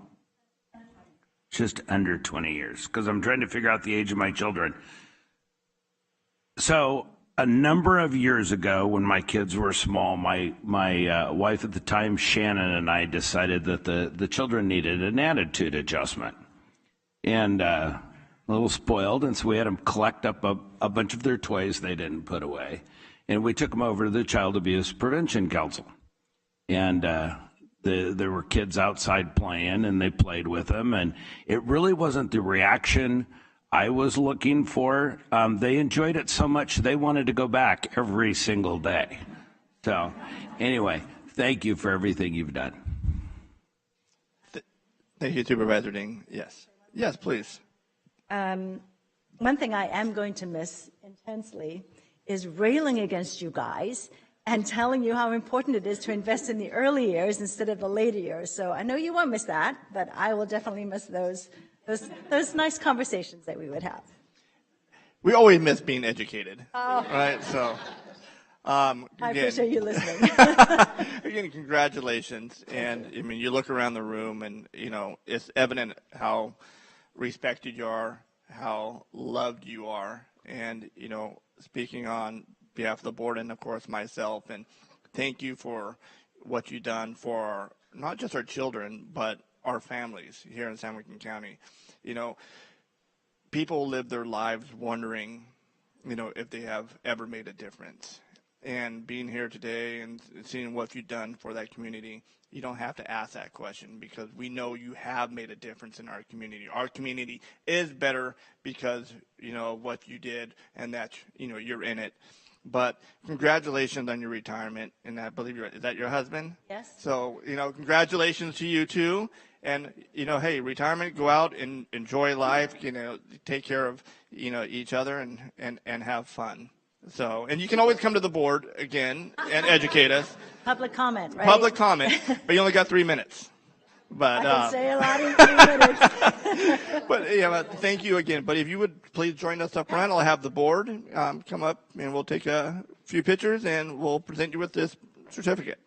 Just under 20 years, because I'm trying to figure out the age of my children. So a number of years ago, when my kids were small, my wife at the time, Shannon, and I decided that the children needed an attitude adjustment. And a little spoiled, and so we had them collect up a bunch of their toys they didn't put away. And we took them over to the Child Abuse Prevention Council. And there were kids outside playing, and they played with them. And it really wasn't the reaction I was looking for. They enjoyed it so much, they wanted to go back every single day. So anyway, thank you for everything you've done. Thank you, Supervisor Ding. Yes. Yes, please. One thing I am going to miss intensely is railing against you guys and telling you how important it is to invest in the early years instead of the later years. So I know you won't miss that, but I will definitely miss those nice conversations that we would have. We always miss being educated, right? So, I appreciate you listening. Again, congratulations. And I mean, you look around the room, and you know it's evident how respected you are, how loved you are, and you know, speaking on behalf of the board and of course myself, and thank you for what you've done for not just our children but our families here in San Joaquin County. You know, people live their lives wondering, you know, if they have ever made a difference. And being here today and seeing what you've done for that community, you don't have to ask that question because we know you have made a difference in our community. Our community is better because, you know, what you did and that, you know, you're in it. But congratulations on your retirement. And I believe is that your husband? Yes. So, you know, congratulations to you too. And, you know, hey, retirement, go out and enjoy life, you know, take care of, you know, each other and have fun. So, and you can always come to the board again and educate us. Public comment, right? Public comment, but you only got 3 minutes. But, I can say a lot in 3 minutes. but yeah, but thank you again. But if you would please join us up front, I'll have the board come up and we'll take a few pictures and we'll present you with this certificate.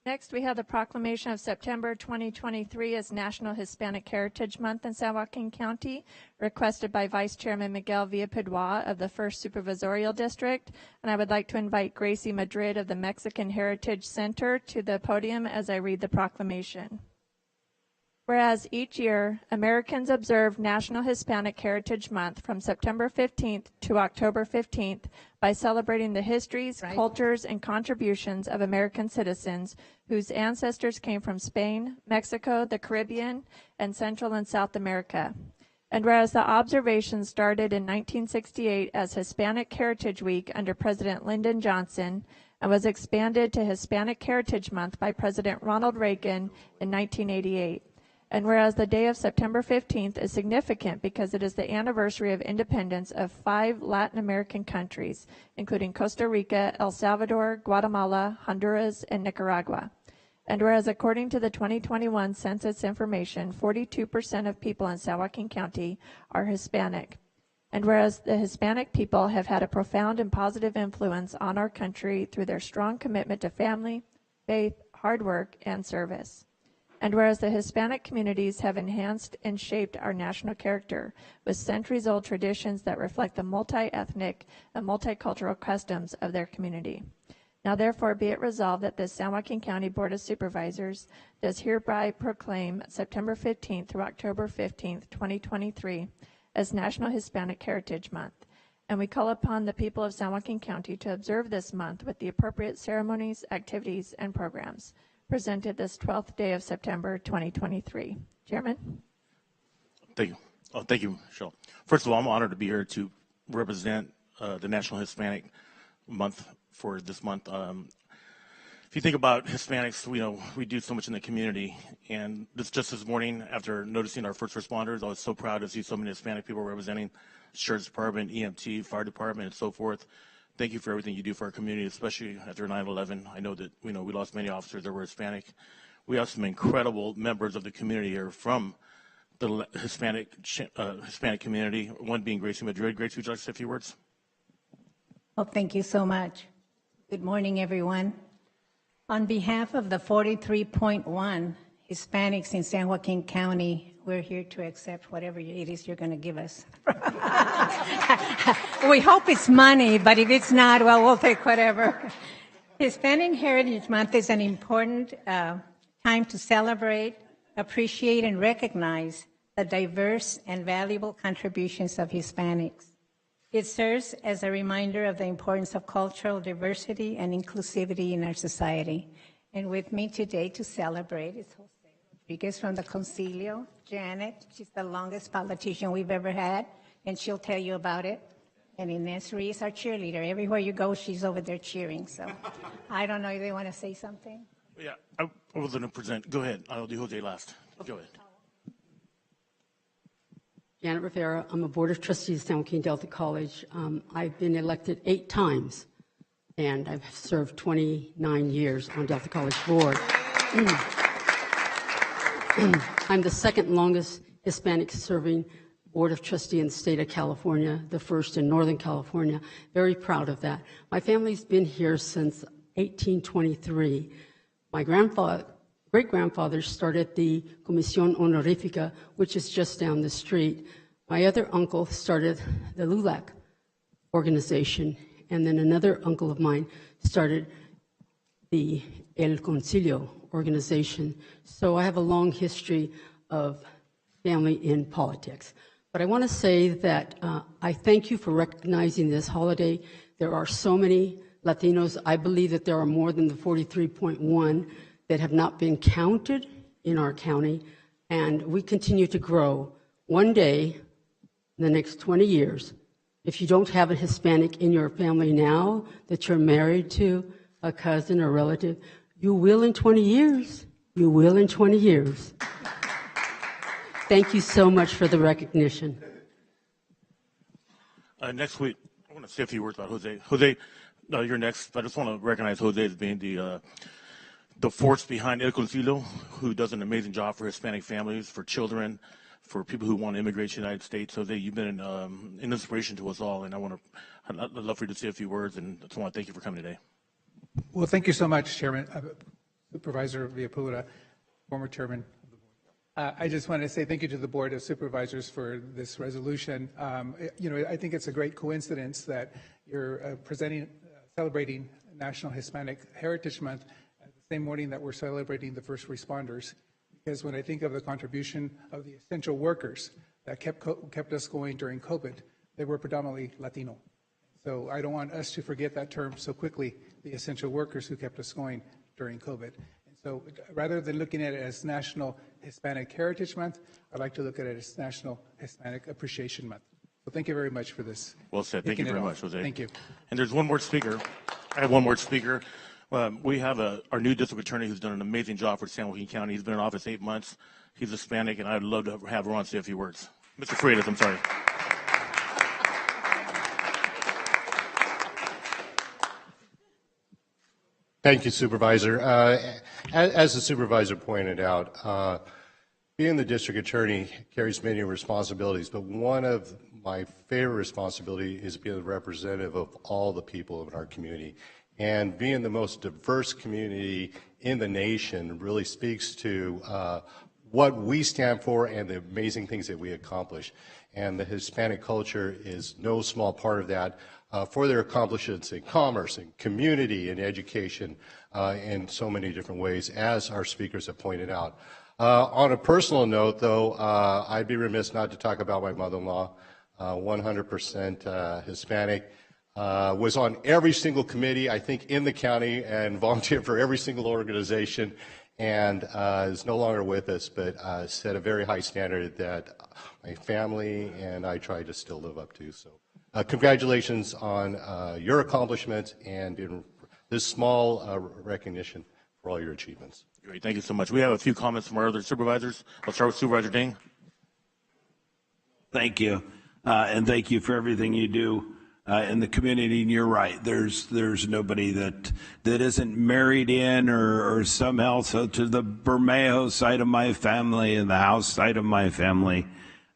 Next, we have the proclamation of September 2023 as National Hispanic Heritage Month in San Joaquin County, requested by Vice Chairman Miguel Villapaduá of the 1st Supervisorial District. And I would like to invite Gracie Madrid of the Mexican Heritage Center to the podium as I read the proclamation. Whereas each year, Americans observe National Hispanic Heritage Month from September 15th to October 15th by celebrating the histories, cultures, and contributions of American citizens whose ancestors came from Spain, Mexico, the Caribbean, and Central and South America. And whereas the observation started in 1968 as Hispanic Heritage Week under President Lyndon Johnson and was expanded to Hispanic Heritage Month by President Ronald Reagan in 1988. And whereas the day of September 15th is significant because it is the anniversary of independence of 5 Latin American countries, including Costa Rica, El Salvador, Guatemala, Honduras, and Nicaragua. And whereas according to the 2021 census information, 42% of people in San Joaquin County are Hispanic. And whereas the Hispanic people have had a profound and positive influence on our country through their strong commitment to family, faith, hard work, and service. And whereas the Hispanic communities have enhanced and shaped our national character with centuries-old traditions that reflect the multi-ethnic and multicultural customs of their community. Now therefore be it resolved that the San Joaquin County Board of Supervisors does hereby proclaim September 15th through October 15th, 2023 as National Hispanic Heritage Month. And we call upon the people of San Joaquin County to observe this month with the appropriate ceremonies, activities, and programs. Presented this 12th day of September 2023. Chairman? Thank you. Thank you, Michelle. First of all, I'm honored to be here to represent the National Hispanic Month for this month. If you think about Hispanics, we do so much in the community. And just this morning, after noticing our first responders, I was so proud to see so many Hispanic people representing Sheriff's Department, EMT, Fire Department, and so forth. Thank you for everything you do for our community, especially after 9/11. I know that we lost many officers that were Hispanic. We have some incredible members of the community here from the Hispanic community, one being Gracie Madrid. Gracie, would you like to say a few words? Well, thank you so much. Good morning, everyone. On behalf of the 43.1 Hispanics in San Joaquin County, we're here to accept whatever it is you're going to give us. We hope it's money, but if it's not, well, we'll take whatever. Hispanic Heritage Month is an important time to celebrate, appreciate, and recognize the diverse and valuable contributions of Hispanics. It serves as a reminder of the importance of cultural diversity and inclusivity in our society. And with me today to celebrate is Jose Rodriguez from the Concilio. Janet, she's the longest politician we've ever had, and she'll tell you about it. And Inez Ruiz, our cheerleader. Everywhere you go, she's over there cheering. So I don't know if they want to say something. Yeah, I was going to present. Go ahead. I'll do Jose last. Go ahead. Janet Rivera. I'm a Board of Trustees at San Joaquin Delta College. I've been elected 8 times, and I've served 29 years on Delta College Board. I'm the second longest Hispanic serving Board of Trustees in the state of California, the first in Northern California. Very proud of that. My family's been here since 1823. My great-grandfather started the Comisión Honorífica, which is just down the street. My other uncle started the LULAC organization, and then another uncle of mine started the El Concilio organization. So I have a long history of family in politics. But I want to say that I thank you for recognizing this holiday. There are so many Latinos. I believe that there are more than the 43.1 that have not been counted in our county, and we continue to grow. One day, in the next 20 years, if you don't have a Hispanic in your family now that you're married to, a cousin or relative, you will in 20 years. You will in 20 years. Thank you so much for the recognition. Next week, I want to say a few words about Jose. Jose, you're next. I just want to recognize Jose as being the force behind El Concilio, who does an amazing job for Hispanic families, for children, for people who want to immigrate to the United States. Jose, you've been an inspiration to us all, and I'd love for you to say a few words, and I just want to thank you for coming today. Well, thank you so much, Chairman, Supervisor Villapura, former Chairman. I just want to say thank you to the Board of Supervisors for this resolution. I think it's a great coincidence that you're celebrating National Hispanic Heritage Month at the same morning that we're celebrating the first responders. Because when I think of the contribution of the essential workers that kept us going during COVID, they were predominantly Latino. So I don't want us to forget that term so quickly, the essential workers who kept us going during COVID. So rather than looking at it as National Hispanic Heritage Month, I'd like to look at it as National Hispanic Appreciation Month. So thank you very much for this. Well said. Thank you very much, Jose. Thank you. And there's one more speaker. I have one more speaker. We have our new district attorney who's done an amazing job for San Joaquin County. He's been in office 8 months. He's Hispanic, and I'd love to have Ron say a few words. Mr. Freitas, I'm sorry. Thank you, Supervisor. As the Supervisor pointed out, being the district attorney carries many responsibilities, but one of my favorite responsibilities is being the representative of all the people in our community. And being the most diverse community in the nation really speaks to what we stand for and the amazing things that we accomplish. and the Hispanic culture is no small part of that, for their accomplishments in commerce and community and education in so many different ways, as our speakers have pointed out. On a personal note, though, I'd be remiss not to talk about my mother-in-law, 100% Hispanic, was on every single committee, I think, in the county and volunteered for every single organization, and is no longer with us, but set a very high standard that my family and I try to still live up to. So congratulations on your accomplishments and in this small recognition for all your achievements. Great, thank you so much. We have a few comments from our other supervisors. I'll start with Supervisor Ding. Thank you, and thank you for everything you do in the community. And you're right. There's nobody that isn't married in or somehow so to the Bermejo side of my family and the House side of my family.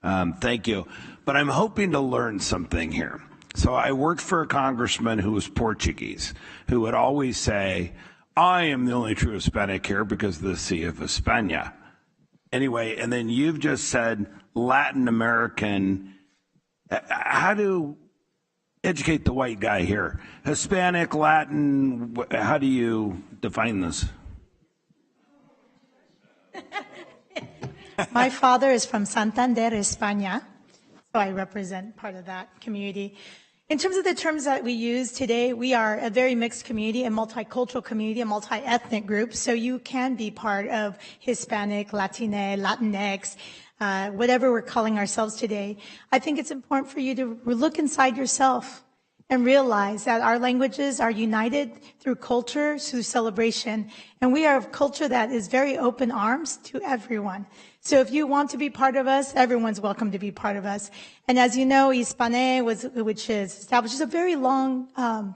Thank you. But I'm hoping to learn something here. So I worked for a congressman who was Portuguese, who would always say, "I am the only true Hispanic here because of the Sea of España." Anyway, and then you've just said Latin American. How do educate the white guy here? Hispanic, Latin, how do you define this? My father is from Santander, España, so I represent part of that community. In terms of the terms that we use today, we are a very mixed community, a multicultural community, a multi-ethnic group, so you can be part of Hispanic, Latine, Latinx, whatever we're calling ourselves today. I think it's important for you to look inside yourself and realize that our languages are united through culture, through celebration, and we are a culture that is very open arms to everyone. So if you want to be part of us, everyone's welcome to be part of us. And as you know, Hispane, which is established, is a very long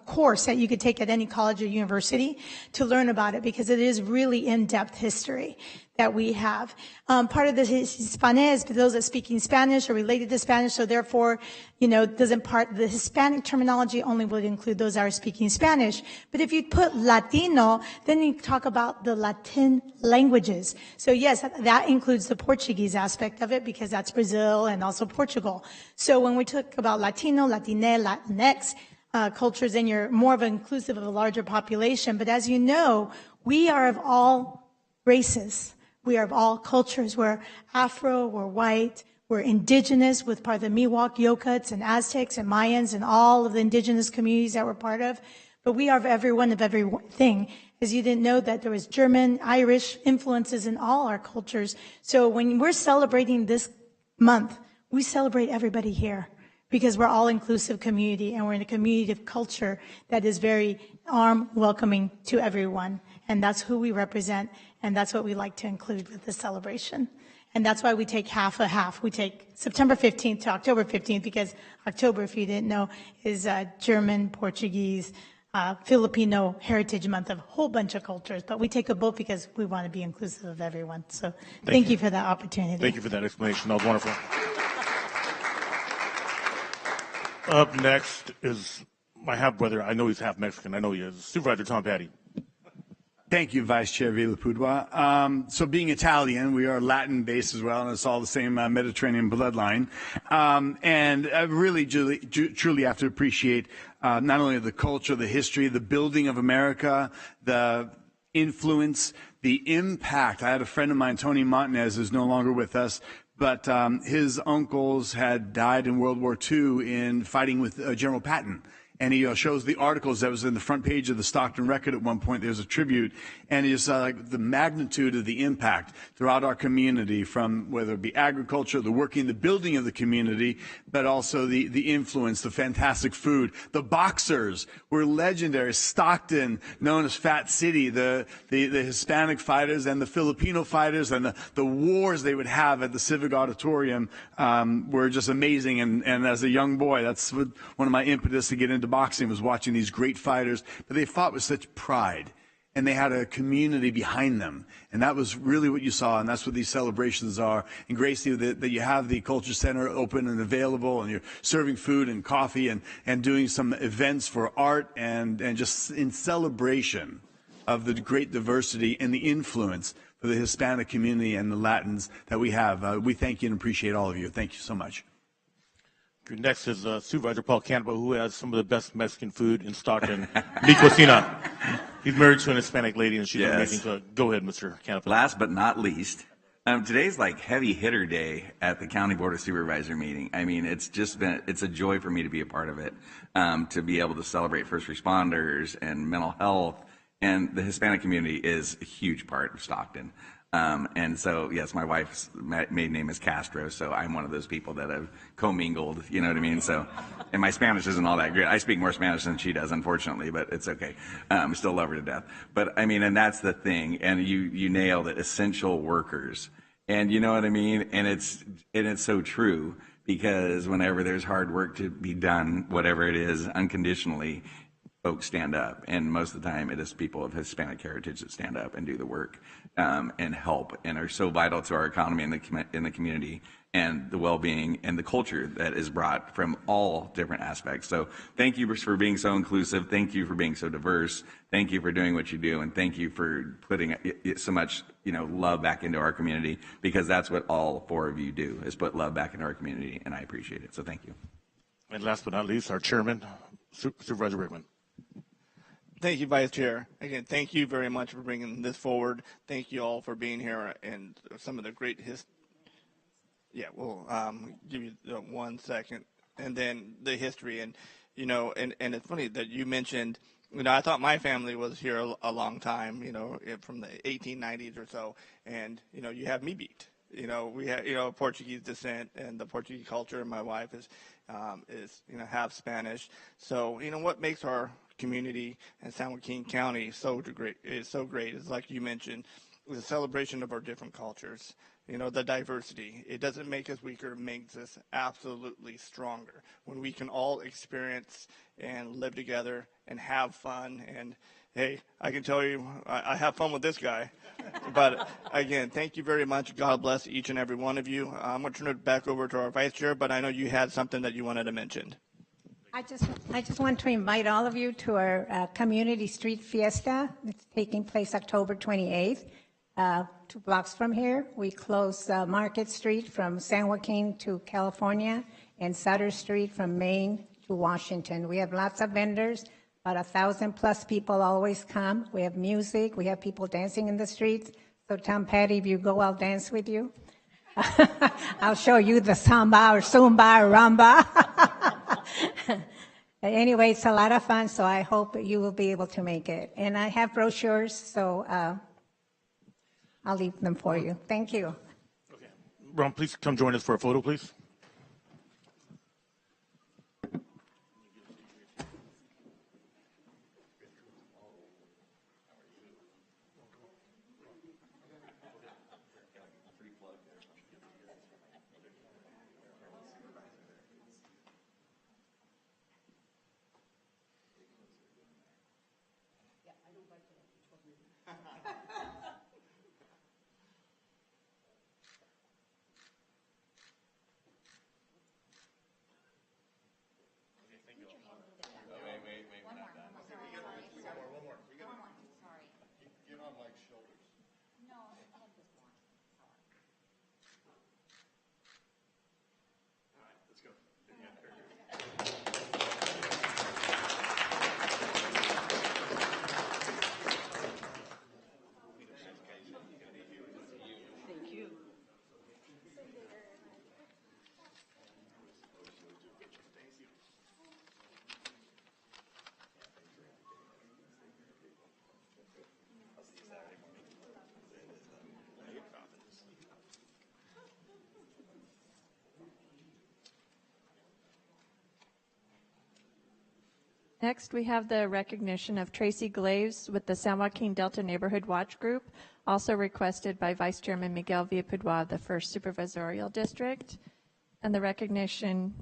course that you could take at any college or university to learn about it, because it is really in-depth history that we have. Part of the Hispane is those that speaking Spanish or related to Spanish, so therefore, the Hispanic terminology only would include those that are speaking Spanish. But if you put Latino, then you talk about the Latin languages. So yes, that includes the Portuguese aspect of it, because that's Brazil and also Portugal. So when we talk about Latino, Latine, Latinx cultures, then you're more of an inclusive of a larger population. But as you know, we are of all races. We are of all cultures. We're Afro, we're white, we're indigenous with part of the Miwok, Yokuts, and Aztecs, and Mayans, and all of the indigenous communities that we're part of. But we are of everyone, of everything. As you didn't know that there was German, Irish influences in all our cultures. So when we're celebrating this month, we celebrate everybody here, because we're all inclusive community, and we're in a community of culture that is very welcoming to everyone. And that's who we represent, and that's what we like to include with the celebration. And that's why we take half a half. We take September 15th to October 15th, because October, if you didn't know, is German, Portuguese, Filipino Heritage Month of a whole bunch of cultures. But we take a both because we want to be inclusive of everyone. So thank you for that opportunity. Thank you for that explanation. That was wonderful. Up next is my half-brother. I know he's half Mexican. I know he is. Supervisor Tom Patty. Thank you, Vice Chair Villapudua. So being Italian, we are Latin-based as well, and it's all the same Mediterranean bloodline. And I really, truly have to appreciate not only the culture, the history, the building of America, the influence, the impact. I had a friend of mine, Tony Montanez, who's no longer with us, but his uncles had died in World War II in fighting with General Patton. And he shows the articles that was in the front page of the Stockton Record at one point. There's a tribute, and it's like the magnitude of the impact throughout our community, from whether it be agriculture, the working, the building of the community, but also the influence, the fantastic food. The boxers were legendary. Stockton, known as Fat City, the Hispanic fighters and the Filipino fighters, and the wars they would have at the Civic Auditorium were just amazing. And as a young boy, that's one of my impetus to get into boxing, was watching these great fighters, but they fought with such pride, and they had a community behind them, and that was really what you saw, and that's what these celebrations are. And Gracie, that you have the Culture Center open and available, and you're serving food and coffee and doing some events for art and just in celebration of the great diversity and the influence for the Hispanic community and the Latins that we have. We thank you and appreciate all of you. Thank you so much. Next is Supervisor Paul Campbell, who has some of the best Mexican food in Stockton. Mi cocina. He's married to an Hispanic lady, and she's amazing. So go ahead, Mr. Campbell. Last but not least, today's like heavy hitter day at the County Board of Supervisor meeting. I mean, it's a joy for me to be a part of it, to be able to celebrate first responders and mental health. And the Hispanic community is a huge part of Stockton. And so, yes, my wife's maiden name is Castro, so I'm one of those people that have commingled, you know what I mean? So, and my Spanish isn't all that great. I speak more Spanish than she does, unfortunately, but it's okay. Still love her to death. But I mean, and that's the thing, and you nailed it, essential workers. And you know what I mean? And it's so true, because whenever there's hard work to be done, whatever it is, unconditionally, folks stand up, and most of the time it is people of Hispanic heritage that stand up and do the work and help, and are so vital to our economy and in the community, and the well-being and the culture that is brought from all different aspects. So thank you for being so inclusive. Thank you for being so diverse. Thank you for doing what you do, and thank you for putting so much love back into our community, because that's what all four of you do, is put love back into our community, and I appreciate it. So thank you. And last but not least, our chairman, Supervisor Rickman. Thank you, Vice Chair. Again, thank you very much for bringing this forward. Thank you all for being here, and some of the great Yeah, we'll give you 1 second, and then the history. And and it's funny that you mentioned, I thought my family was here a long time, from the 1890s or so, and you have me beat. We have Portuguese descent and the Portuguese culture. My wife is half Spanish. So what makes our community in San Joaquin County so great is like you mentioned, the celebration of our different cultures. The diversity. It doesn't make us weaker, it makes us absolutely stronger. When we can all experience and live together and have fun. And hey, I can tell you, I have fun with this guy. But again, thank you very much. God bless each and every one of you. I'm going to turn it back over to our Vice Chair, but I know you had something that you wanted to mention. I just want to invite all of you to our Community Street Fiesta. It's taking place October 28th. 2 blocks from here. We close Market Street from San Joaquin to California, and Sutter Street from Maine to Washington. We have lots of vendors. About 1,000+ people always come. We have music. We have people dancing in the streets. So Tom Petty, if you go, I'll dance with you. I'll show you the samba or zumba or rumba. Anyway, it's a lot of fun, so I hope you will be able to make it. And I have brochures, so I'll leave them for you. Thank you. Okay. Ron, please come join us for a photo, please. Next, we have the recognition of Tracy Glaves with the San Joaquin Delta Neighborhood Watch Group, also requested by Vice Chairman Miguel Villapadua of the 1st Supervisorial District. And the recognition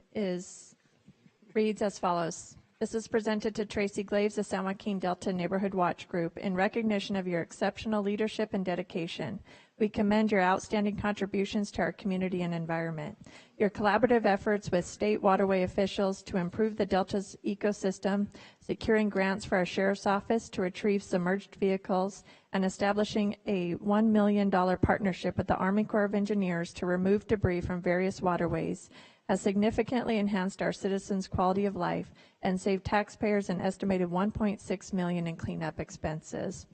reads as follows. This is presented to Tracy Glaves, the San Joaquin Delta Neighborhood Watch Group, in recognition of your exceptional leadership and dedication. We commend your outstanding contributions to our community and environment. Your collaborative efforts with state waterway officials to improve the Delta's ecosystem, securing grants for our Sheriff's Office to retrieve submerged vehicles, and establishing a $1 million partnership with the Army Corps of Engineers to remove debris from various waterways has significantly enhanced our citizens' quality of life and saved taxpayers an estimated $1.6 million in cleanup expenses.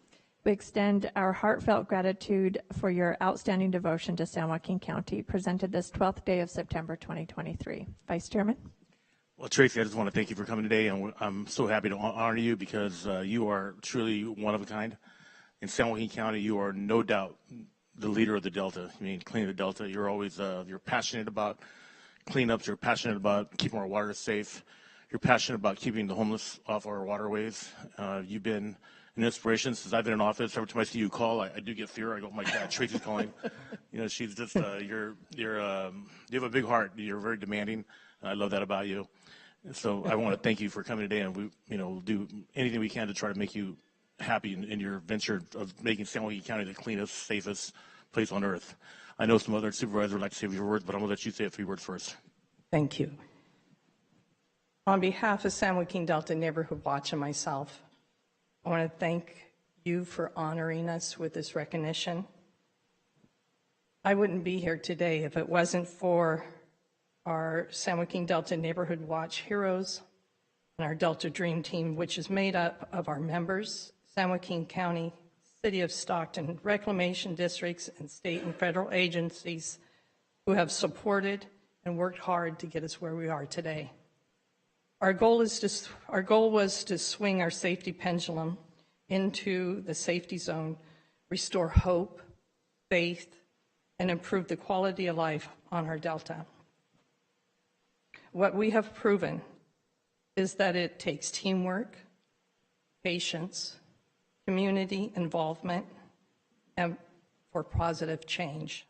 We extend our heartfelt gratitude for your outstanding devotion to San Joaquin County, presented this 12th day of September 2023. Vice Chairman. Well, Tracy, I just want to thank you for coming today, and I'm so happy to honor you because you are truly one of a kind. In San Joaquin County, you are no doubt the leader of the Delta. I mean, cleaning the Delta. You're always you're passionate about cleanups. You're passionate about keeping our water safe. You're passionate about keeping the homeless off our waterways. You've been an inspiration since I've been in office. Every time I see you call, I do get fear. I go, oh my God, Tracy's calling. You know, she's just you have a big heart. You're very demanding. I love that about you. So I want to thank you for coming today, and we, we'll do anything we can to try to make you happy in your venture of making San Joaquin County the cleanest, safest place on earth. I know some other supervisors would like to say a few words, but I'm going to let you say a few words first. Thank you. On behalf of San Joaquin Delta Neighborhood Watch and myself, I want to thank you for honoring us with this recognition. I wouldn't be here today if it wasn't for our San Joaquin Delta Neighborhood Watch heroes and our Delta Dream Team, which is made up of our members, San Joaquin County, City of Stockton, reclamation districts, and state and federal agencies who have supported and worked hard to get us where we are today. Our goal was to swing our safety pendulum into the safety zone, restore hope, faith, and improve the quality of life on our Delta. What we have proven is that it takes teamwork, patience, community involvement, and for positive change.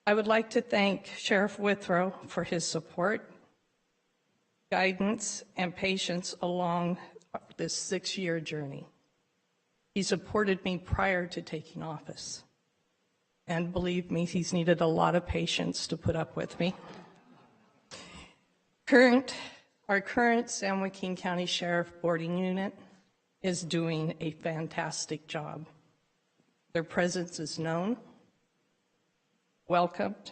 I would like to thank Sheriff Withrow for his support, guidance, and patience along this 6-year journey. He supported me prior to taking office. And believe me, he's needed a lot of patience to put up with me. Our current San Joaquin County Sheriff Boarding Unit is doing a fantastic job. Their presence is known, welcomed,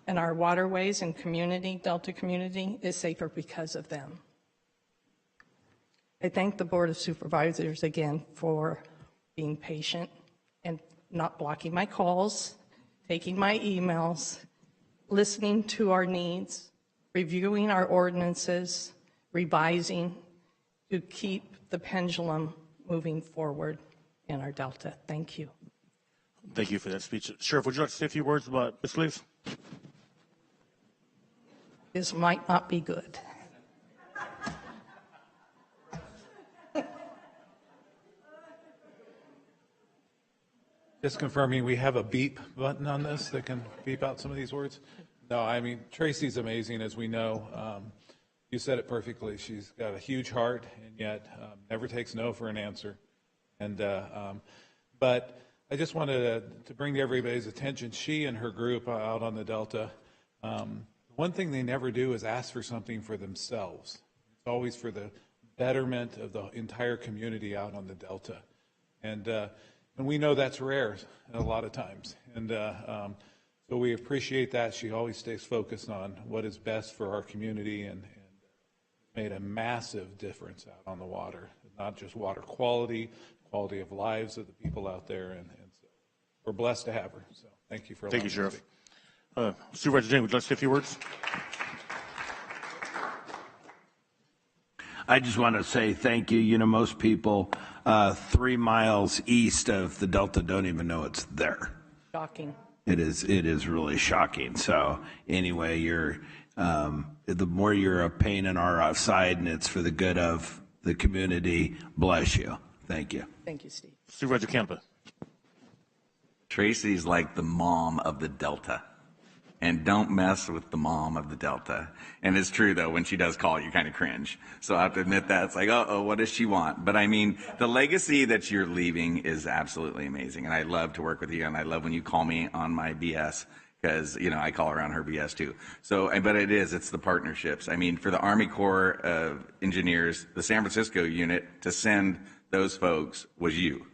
and our waterways and community, Delta community, is safer because of them. I thank the Board of Supervisors again for being patient and not blocking my calls, taking my emails, listening to our needs, reviewing our ordinances, revising to keep the pendulum moving forward in our Delta. Thank you. Thank you for that speech. Sheriff, would you like to say a few words about Ms. Lees? This might not be good. Just confirming, we have a beep button on this that can beep out some of these words. No, I mean, Tracy's amazing, as we know. You said it perfectly. She's got a huge heart and yet never takes no for an answer. And but I just wanted to bring to everybody's attention, she and her group out on the Delta, one thing they never do is ask for something for themselves. It's always for the betterment of the entire community out on the Delta. And we know that's rare a lot of times. And so we appreciate that. She always stays focused on what is best for our community and made a massive difference out on the water, not just water quality, quality of lives of the people out there. And so we're blessed to have her. So thank you for allowing me to speak. Supervisor James, would you like to say a few words? I just want to say thank you. You know, most people 3 miles east of the Delta don't even know it's there. Shocking. It is really shocking. So anyway, you're the more you're a pain in our side, and it's for the good of the community. Bless you. Thank you. Thank you, Steve. Supervisor Campa. Tracy's like the mom of the Delta. And don't mess with the mom of the Delta. And it's true, though, when she does call, you kind of cringe. So I have to admit that. It's like, uh-oh, what does she want? But I mean, the legacy that you're leaving is absolutely amazing. And I love to work with you. And I love when you call me on my BS. Because, you know, I call around her BS too. So, but it's the partnerships. I mean, for the Army Corps of Engineers, the San Francisco unit, to send those folks was you.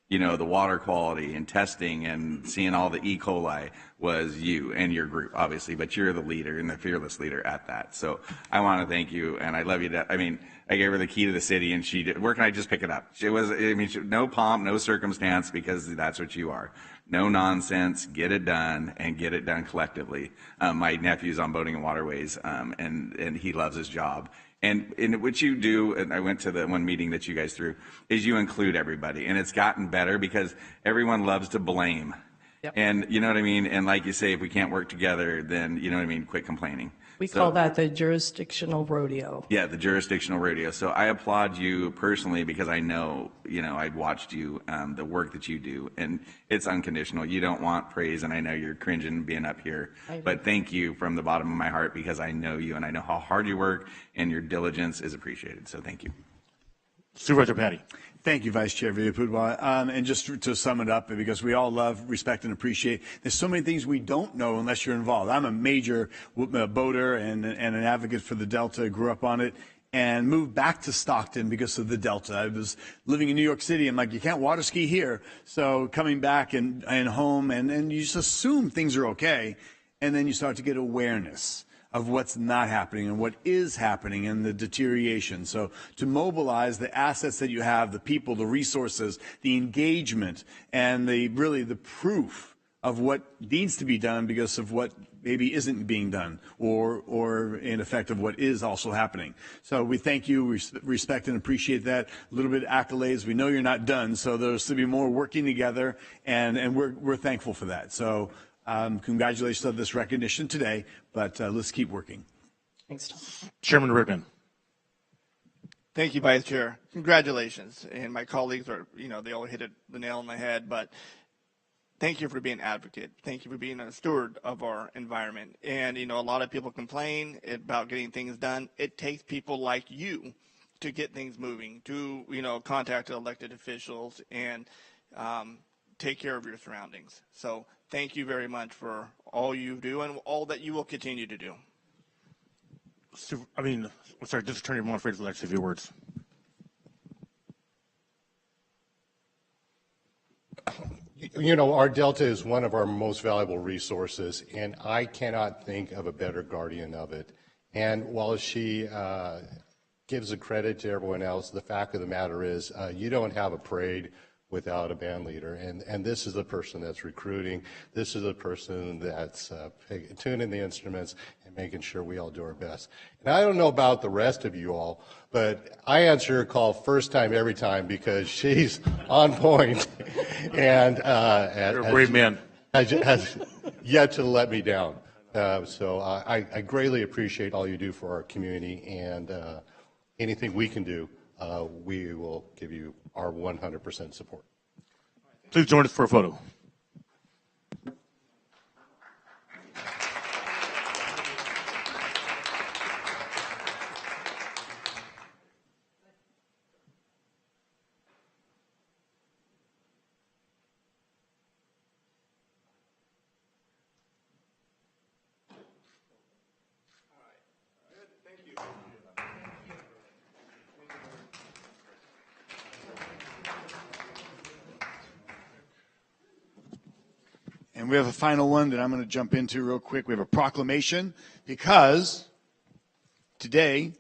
the water quality and testing and seeing all the E. coli was you and your group, obviously, but you're the leader and the fearless leader at that. So I want to thank you, and I love you. I gave her the key to the city, and she did. Where can I just pick it up? No pomp, no circumstance, because that's what you are. No nonsense, get it done, and get it done collectively. My nephew's on boating and waterways, and he loves his job. And what you do, and I went to the one meeting that you guys threw, is you include everybody. And it's gotten better because everyone loves to blame. Yep. And you know what I mean? And like you say, if we can't work together, then, you know what I mean, quit complaining. We call that the jurisdictional rodeo. Yeah, the jurisdictional rodeo. So I applaud you personally because I know, I watched you, the work that you do, and it's unconditional. You don't want praise, and I know you're cringing being up here. But thank you from the bottom of my heart because I know you, and I know how hard you work, and your diligence is appreciated. So thank you. Supervisor Patty. Thank you, Vice Chair Villapudua. And just to sum it up, because we all love, respect, and appreciate, there's so many things we don't know unless you're involved. I'm a major boater and an advocate for the Delta, grew up on it, and moved back to Stockton because of the Delta. I was living in New York City. I'm like, you can't water ski here. So coming back and home, and you just assume things are okay, and then you start to get awareness of what's not happening and what is happening and the deterioration. So to mobilize the assets that you have, the people, the resources, the engagement, and the proof of what needs to be done because of what maybe isn't being done, or in effect of what is also happening. So we thank you, we respect and appreciate that. A little bit of accolades. We know you're not done, so there's to be more working together, and we're thankful for that. So congratulations on this recognition today, but let's keep working. Thanks, Tom. Chairman Rickman. Thank you, Vice Chair. Congratulations. And my colleagues are, they all hit the nail on the head, but thank you for being an advocate. Thank you for being a steward of our environment. And, a lot of people complain about getting things done. It takes people like you to get things moving, to, contact elected officials and take care of your surroundings. So thank you very much for all you do and all that you will continue to do. District Attorney, I'm afraid to let you say a few words. Our Delta is one of our most valuable resources, and I cannot think of a better guardian of it. And while she gives the credit to everyone else, the fact of the matter is you don't have a parade without a band leader, and this is the person that's recruiting. This is the person that's tuning the instruments and making sure we all do our best. And I don't know about the rest of you all, but I answer her call first time every time because she's on point and you're a brave man. Has yet to let me down. So I greatly appreciate all you do for our community, and anything we can do, we will give you our 100% support. Please join us for a photo. And we have a final one that I'm going to jump into real quick. We have a proclamation because today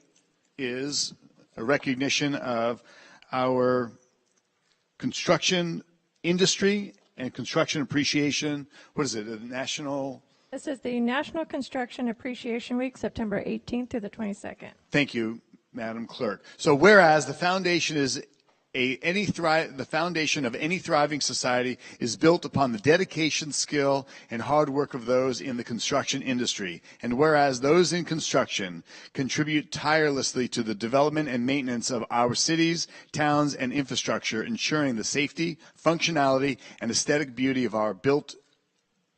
is a recognition of our construction industry and construction appreciation. What is it, a national? This is the National Construction Appreciation Week, September 18th through the 22nd. Thank you, Madam Clerk. So whereas the foundation is the foundation of any thriving society is built upon the dedication, skill, and hard work of those in the construction industry. And whereas those in construction contribute tirelessly to the development and maintenance of our cities, towns, and infrastructure, ensuring the safety, functionality, and aesthetic beauty of our built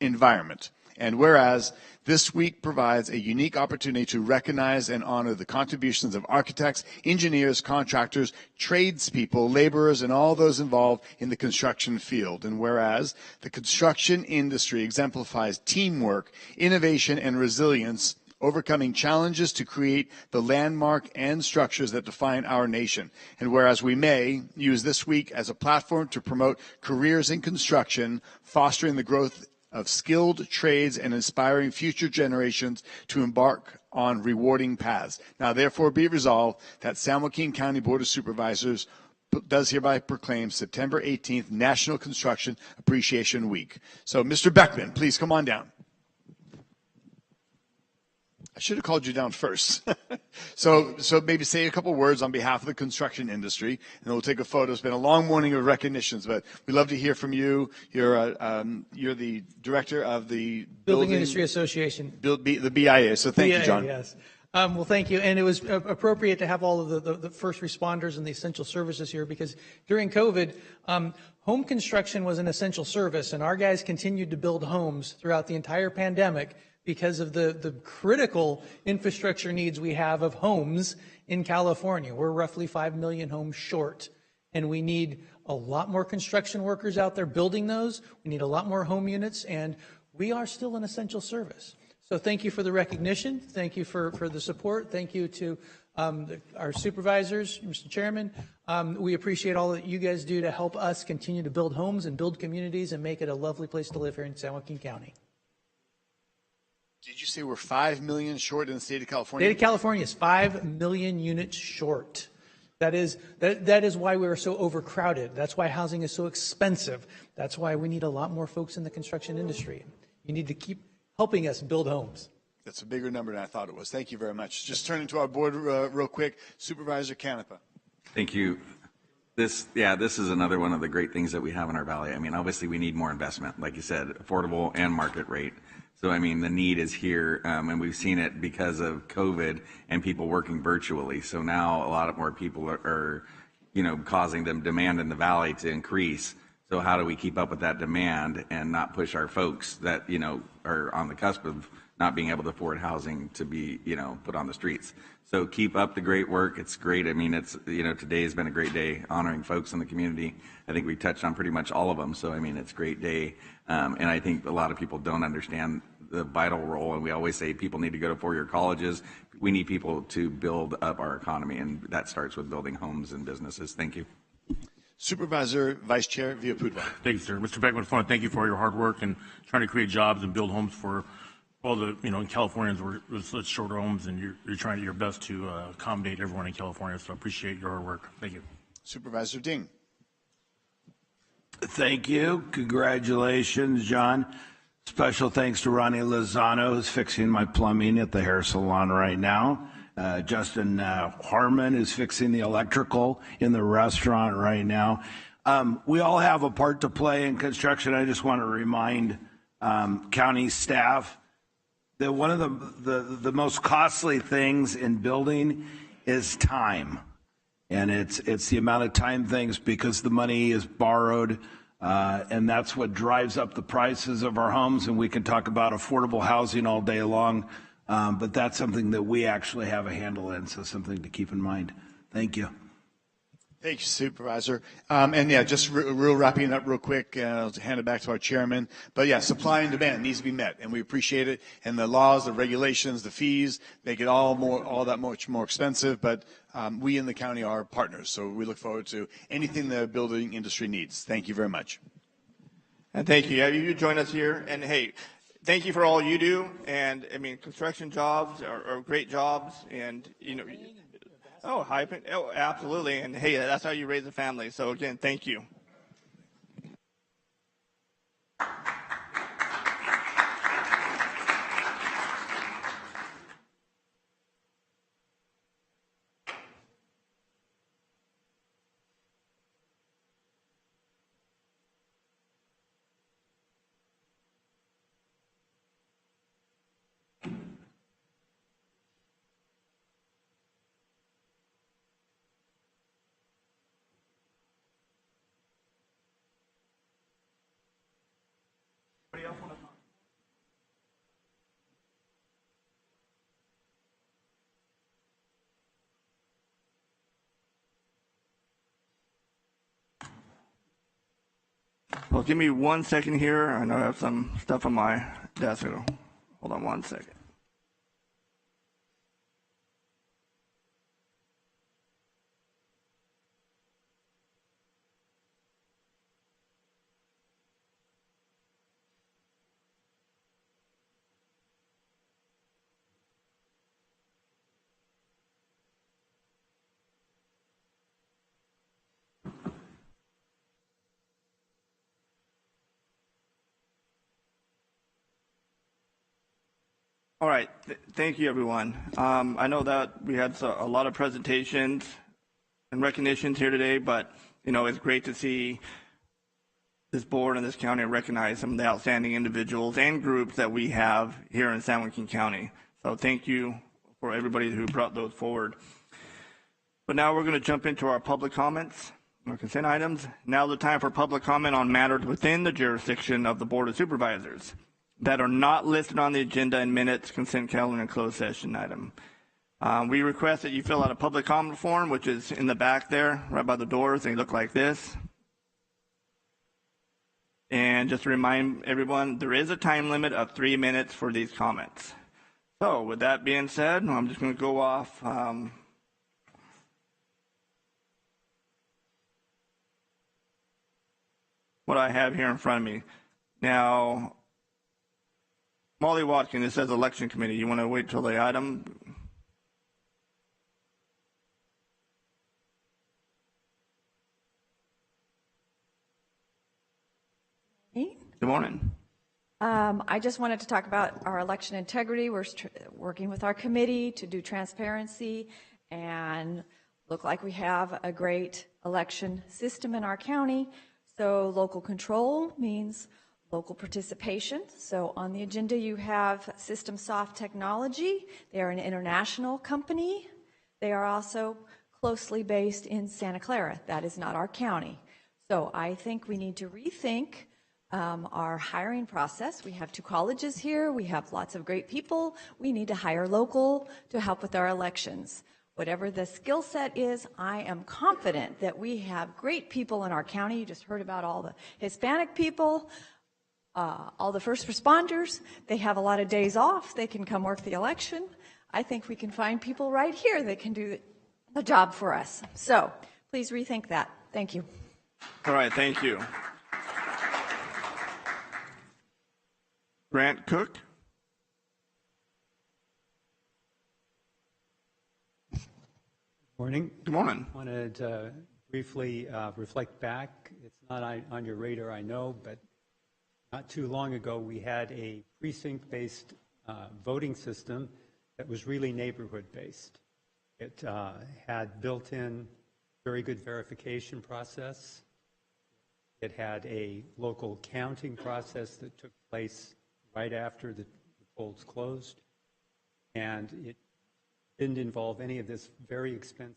environment. And whereas this week provides a unique opportunity to recognize and honor the contributions of architects, engineers, contractors, tradespeople, laborers, and all those involved in the construction field. And whereas the construction industry exemplifies teamwork, innovation, and resilience overcoming challenges to create the landmark and structures that define our nation. And whereas we may use this week as a platform to promote careers in construction, fostering the growth of skilled trades and inspiring future generations to embark on rewarding paths. Now, therefore, be it resolved that San Joaquin County Board of Supervisors does hereby proclaim September 18th National Construction Appreciation Week. So, Mr. Beckman, please come on down. I should have called you down first. So maybe say a couple words on behalf of the construction industry, and then we'll take a photo. It's been a long morning of recognitions, but we'd love to hear from you. You're the director of the Building Industry Association. The BIA. So thank you, John. Yes. Well, thank you. And it was appropriate to have all of the first responders and the essential services here because during COVID, home construction was an essential service, and our guys continued to build homes throughout the entire pandemic because of the critical infrastructure needs we have of homes in California. We're roughly 5 million homes short, and we need a lot more construction workers out there building those. We need a lot more home units, and we are still an essential service. So thank you for the recognition. Thank you for the support. Thank you to our supervisors, Mr. Chairman. We appreciate all that you guys do to help us continue to build homes and build communities and make it a lovely place to live here in San Joaquin County. Did you say we're 5 million short in the state of California? State of California is 5 million units short. That is why we're so overcrowded. That's why housing is so expensive. That's why we need a lot more folks in the construction industry. You need to keep helping us build homes. That's a bigger number than I thought it was. Thank you very much. Just turning to our board real quick. Supervisor Canepa. Thank you. This is another one of the great things that we have in our valley. I mean, obviously we need more investment, like you said, affordable and market rate. So, I mean, the need is here, and we've seen it because of COVID and people working virtually. So now a lot of more people are causing them demand in the valley to increase. So how do we keep up with that demand and not push our folks that, are on the cusp of not being able to afford housing to be, put on the streets? So keep up the great work. It's great. I mean, it's, today has been a great day honoring folks in the community. I think we touched on pretty much all of them. So, I mean, it's a great day. And I think a lot of people don't understand the vital role. And we always say people need to go to four-year colleges. We need people to build up our economy. And that starts with building homes and businesses. Thank you. Supervisor Vice Chair Villaputra. Thank you, sir. Mr. Beckman, I want to thank you for your hard work and trying to create jobs and build homes for all the, in Californians, we're such shorter homes, and you're trying your best to accommodate everyone in California. So I appreciate your hard work. Thank you. Supervisor Ding. Thank you. Congratulations, John. Special thanks to Ronnie Lozano, who's fixing my plumbing at the hair salon right now. Justin Harmon is fixing the electrical in the restaurant right now. We all have a part to play in construction. I just want to remind county staff that one of the most costly things in building is time. And it's the amount of time things, because the money is borrowed, and that's what drives up the prices of our homes. And we can talk about affordable housing all day long, but that's something that we actually have a handle in, so something to keep in mind. Thank you. Thank you, Supervisor. And yeah, just real wrapping up real quick, I'll hand it back to our chairman. But yeah, supply and demand needs to be met, and we appreciate it. And the laws, the regulations, the fees make it all that much more expensive. But we in the county are partners, so we look forward to anything the building industry needs. Thank you very much. And thank you. You join us here, and hey, thank you for all you do. And I mean, construction jobs are great jobs, and Oh, absolutely. And hey, that's how you raise a family. So again, thank you. Well, give me 1 second here. I know I have some stuff on my desk. Hold on 1 second. All right. Thank you, everyone. I know that we had a lot of presentations and recognitions here today, but it's great to see this board and this county recognize some of the outstanding individuals and groups that we have here in San Joaquin County. So thank you for everybody who brought those forward. But now we're going to jump into our public comments, our consent items. Now the time for public comment on matters within the jurisdiction of the Board of Supervisors that are not listed on the agenda and minutes, consent calendar, and closed session item. We request that you fill out a public comment form, which is in the back there, right by the doors. They look like this. And just to remind everyone, there is a time limit of 3 minutes for these comments. So with that being said, I'm just going to go off what I have here in front of me. Now, Molly Watkins, it says election committee. You want to wait till the item? Good morning. I just wanted to talk about our election integrity. We're working with our committee to do transparency and look like we have a great election system in our county. So local control means local participation. So on the agenda you have System Soft Technology. They are an international company. They are also closely based in Santa Clara. That is not our county. So I think we need to rethink our hiring process. We have 2 colleges here. We have lots of great people. We need to hire local to help with our elections. Whatever the skill set is, I am confident that we have great people in our county. You just heard about all the Hispanic people, all the first responders. They have a lot of days off. They can come work the election. I think we can find people right here that can do the job for us. So please rethink that. Thank you. All right, thank you. Grant Cook. Morning. Good morning. I wanted to briefly reflect back. It's not on your radar, I know, but not too long ago we had a precinct-based voting system that was really neighborhood-based. It had built-in very good verification process. It had a local counting process that took place right after the polls closed, and it didn't involve any of this very expensive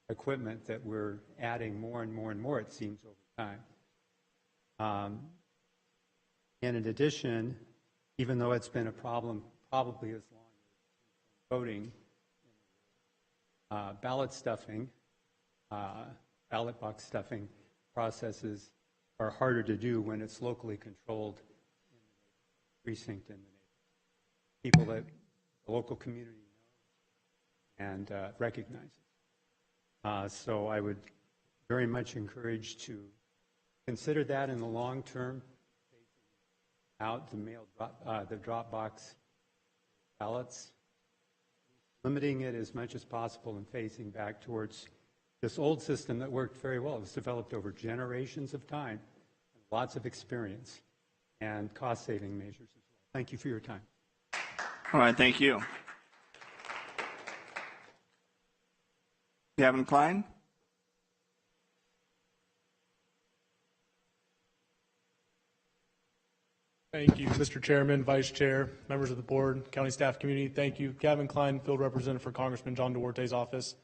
equipment that we're adding more and more and more, it seems, over time. And in addition, even though it's been a problem probably as long as voting, ballot stuffing, ballot box stuffing processes are harder to do when it's locally controlled in the precinct in the neighborhood. People that the local community knows and recognizes. So I would very much encourage to consider that in the long term, out the drop box ballots, limiting it as much as possible and phasing back towards this old system that worked very well. It was developed over generations of time, lots of experience, and cost-saving measures as well. Thank you for your time. All right, thank you. Gavin Klein. Thank you, Mr. Chairman, Vice Chair, members of the board, county staff community. Thank you. Gavin Klein, Field Representative for Congressman John Duarte's office.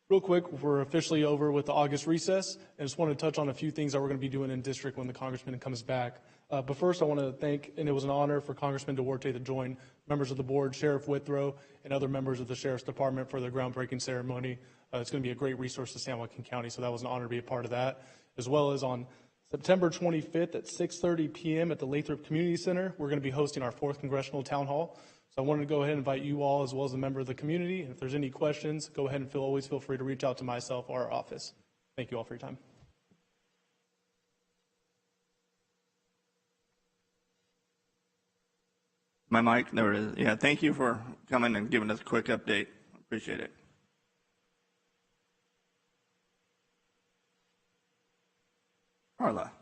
Real quick, we're officially over with the August recess. I just want to touch on a few things that we're going to be doing in district when the congressman comes back. But first, I want to thank, and it was an honor for Congressman Duarte to join members of the board, Sheriff Withrow, and other members of the Sheriff's Department for their groundbreaking ceremony. It's going to be a great resource to San Joaquin County, so that was an honor to be a part of that. As well as on September 25th at 6:30 p.m. at the Lathrop Community Center, we're going to be hosting our 4th Congressional Town Hall. So I wanted to go ahead and invite you all, as well as a member of the community. And if there's any questions, go ahead and always feel free to reach out to myself or our office. Thank you all for your time. My mic, there it is. Yeah, thank you for coming and giving us a quick update. Appreciate it. Carla.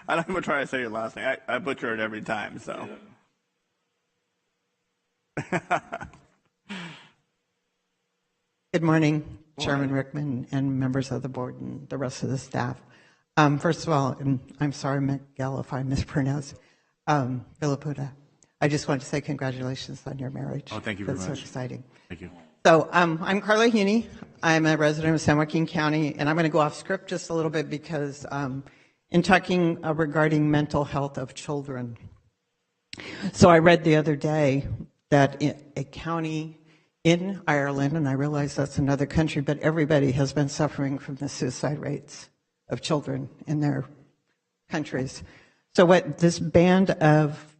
I'm going to try to say your last name. I butcher it every time, so. Good morning, Chairman Rickman and members of the board and the rest of the staff. First of all, and I'm sorry, Miguel, if I mispronounce, Villaputa. I just want to say congratulations on your marriage. Oh, thank you very much. That's so exciting. Thank you. So I'm Carla Huney. I'm a resident of San Joaquin County, and I'm going to go off script just a little bit because in talking regarding mental health of children. So I read the other day that in a county in Ireland, and I realize that's another country, but everybody has been suffering from the suicide rates of children in their countries. So what this band of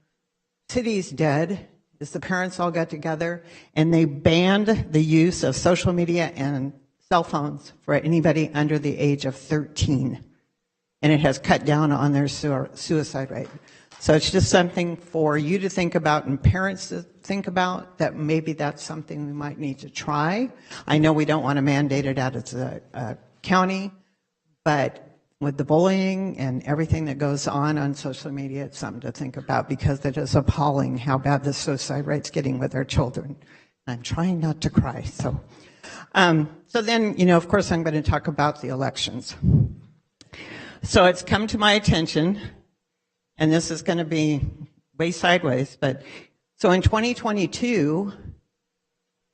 Cities Dead is the parents all got together and they banned the use of social media and cell phones for anybody under the age of 13. And it has cut down on their suicide rate. So it's just something for you to think about and parents to think about, that maybe that's something we might need to try. I know we don't want to mandate it out of the county, but with the bullying and everything that goes on social media, it's something to think about because it is appalling how bad the suicide rate's getting with our children. I'm trying not to cry. So then, of course, I'm going to talk about the elections. So it's come to my attention, and this is going to be way sideways, but so in 2022,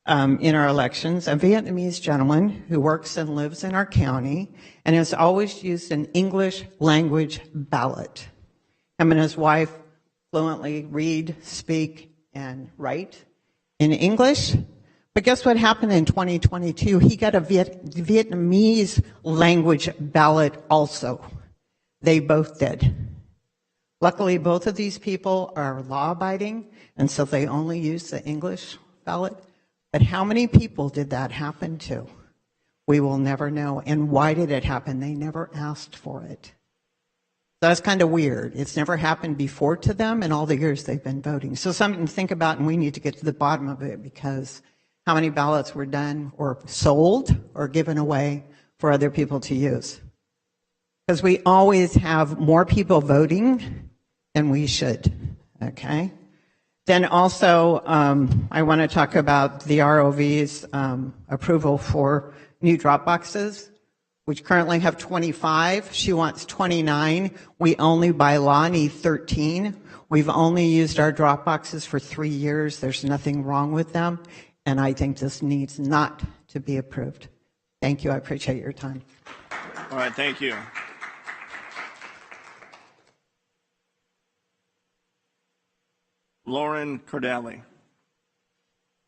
in our elections, a Vietnamese gentleman who works and lives in our county and has always used an English language ballot. Him and his wife fluently read, speak, and write in English. But guess what happened in 2022? He got a Vietnamese language ballot also. They both did. Luckily, both of these people are law-abiding, and so they only use the English ballot. But how many people did that happen to? We will never know. And why did it happen? They never asked for it. So that's kind of weird. It's never happened before to them in all the years they've been voting. So something to think about, and we need to get to the bottom of it, because how many ballots were done or sold or given away for other people to use? Because we always have more people voting than we should, okay? Then also, I want to talk about the ROV's approval for new drop boxes, which currently have 25. She wants 29. We only by law need 13. We've only used our drop boxes for 3 years. There's nothing wrong with them. And I think this needs not to be approved. Thank you. I appreciate your time. All right. Thank you. Lauren Cardinelli.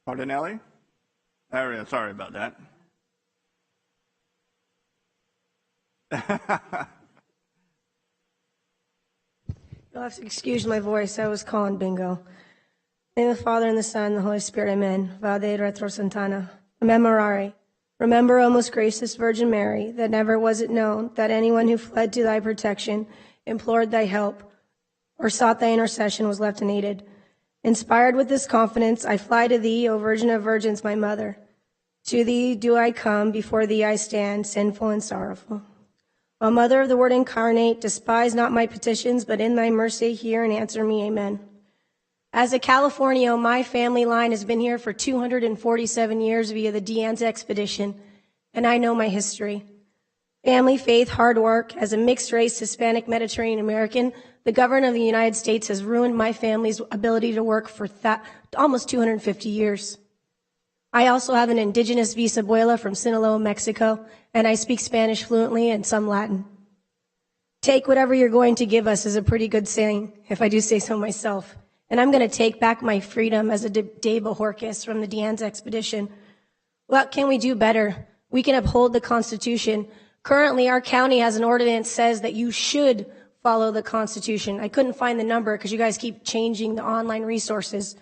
Cardinelli? Sorry about that. You'll have to excuse my voice. I was calling bingo. In the name of the Father, and the Son, and the Holy Spirit, amen. Vade retro santana. Memorare. Remember, O most gracious Virgin Mary, that never was it known that anyone who fled to thy protection, implored thy help, or sought thy intercession was left unaided. Inspired with this confidence, I fly to thee, O Virgin of Virgins, my mother. To thee do I come, before thee I stand, sinful and sorrowful. O Mother of the Word incarnate, despise not my petitions, but in thy mercy hear and answer me, amen. As a Californio, my family line has been here for 247 years via the Deanne's expedition, and I know my history. Family, faith, hard work. As a mixed-race Hispanic Mediterranean American, the government of the United States has ruined my family's ability to work for almost 250 years. I also have an indigenous bisabuela from Sinaloa, Mexico, and I speak Spanish fluently and some Latin. Take whatever you're going to give us is a pretty good saying, if I do say so myself. And I'm going to take back my freedom as a de Bojorquez from the Deanne's expedition. What can we do better? We can uphold the Constitution. Currently, our county has an ordinance that says that you should follow the Constitution. I couldn't find the number because you guys keep changing the online resources.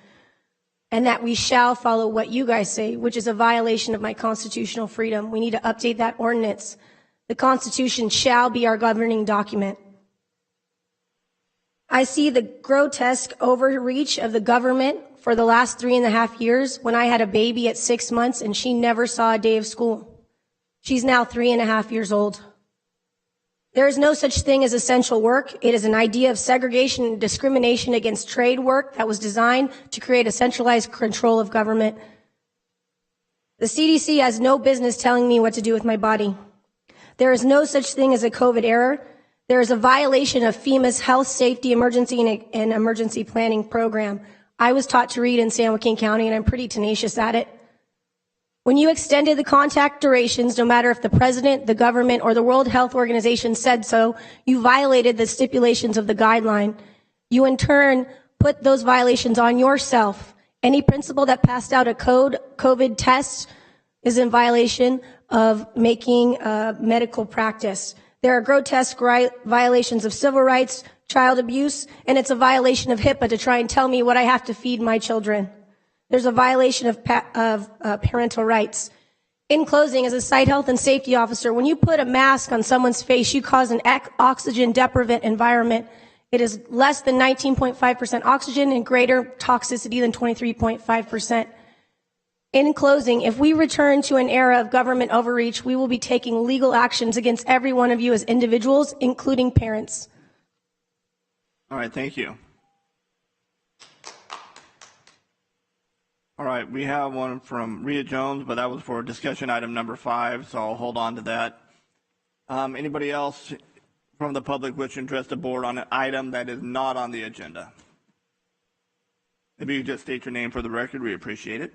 And that we shall follow what you guys say, which is a violation of my constitutional freedom. We need to update that ordinance. The Constitution shall be our governing document. I see the grotesque overreach of the government for the last 3.5 years when I had a baby at 6 months and she never saw a day of school. She's now 3.5 years old. There is no such thing as essential work. It is an idea of segregation and discrimination against trade work that was designed to create a centralized control of government. The CDC has no business telling me what to do with my body. There is no such thing as a COVID error. There is a violation of FEMA's health, safety, emergency, and emergency planning program. I was taught to read in San Joaquin County, and I'm pretty tenacious at it. When you extended the contact durations, no matter if the president, the government, or the World Health Organization said so, you violated the stipulations of the guideline. You, in turn, put those violations on yourself. Any principal that passed out a COVID test is in violation of making medical practice. There are grotesque violations of civil rights, child abuse, and it's a violation of HIPAA to try and tell me what I have to feed my children. There's a violation of parental rights. In closing, as a site health and safety officer, when you put a mask on someone's face, you cause an oxygen deprivant environment. It is less than 19.5% oxygen and greater toxicity than 23.5%. In closing, if we return to an era of government overreach, we will be taking legal actions against every one of you as individuals, including parents. All right, thank you. All right, we have one from Rhea Jones, but that was for discussion item number 5, so I'll hold on to that. Anybody else from the public wish to address the board on an item that is not on the agenda? If you just state your name for the record, we appreciate it.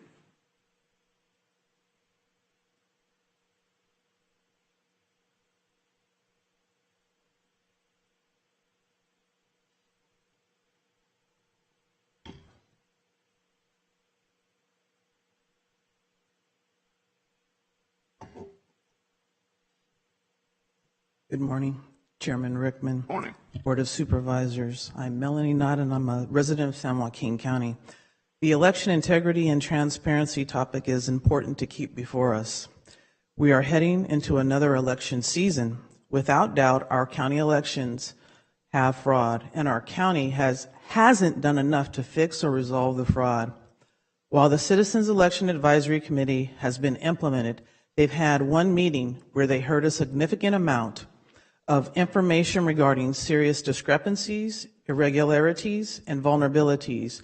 Good morning, Chairman Rickman. Morning. Board of Supervisors. I'm Melanie Knott, and I'm a resident of San Joaquin County. The election integrity and transparency topic is important to keep before us. We are heading into another election season. Without doubt, our county elections have fraud, and our county hasn't done enough to fix or resolve the fraud. While the Citizens Election Advisory Committee has been implemented, they've had one meeting where they heard a significant amount of information regarding serious discrepancies, irregularities, and vulnerabilities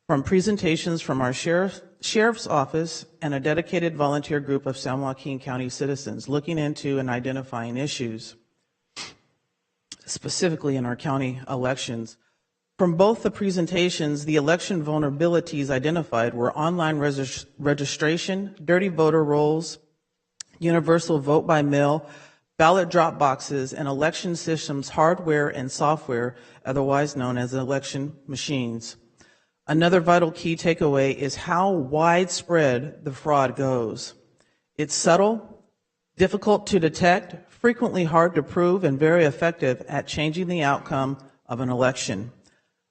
from presentations from our sheriff's office and a dedicated volunteer group of San Joaquin County citizens looking into and identifying issues, specifically in our county elections. From both the presentations, the election vulnerabilities identified were online registration, dirty voter rolls, universal vote by mail, ballot drop boxes, and election systems hardware and software, otherwise known as election machines. Another vital key takeaway is how widespread the fraud goes. It's subtle, difficult to detect, frequently hard to prove, and very effective at changing the outcome of an election.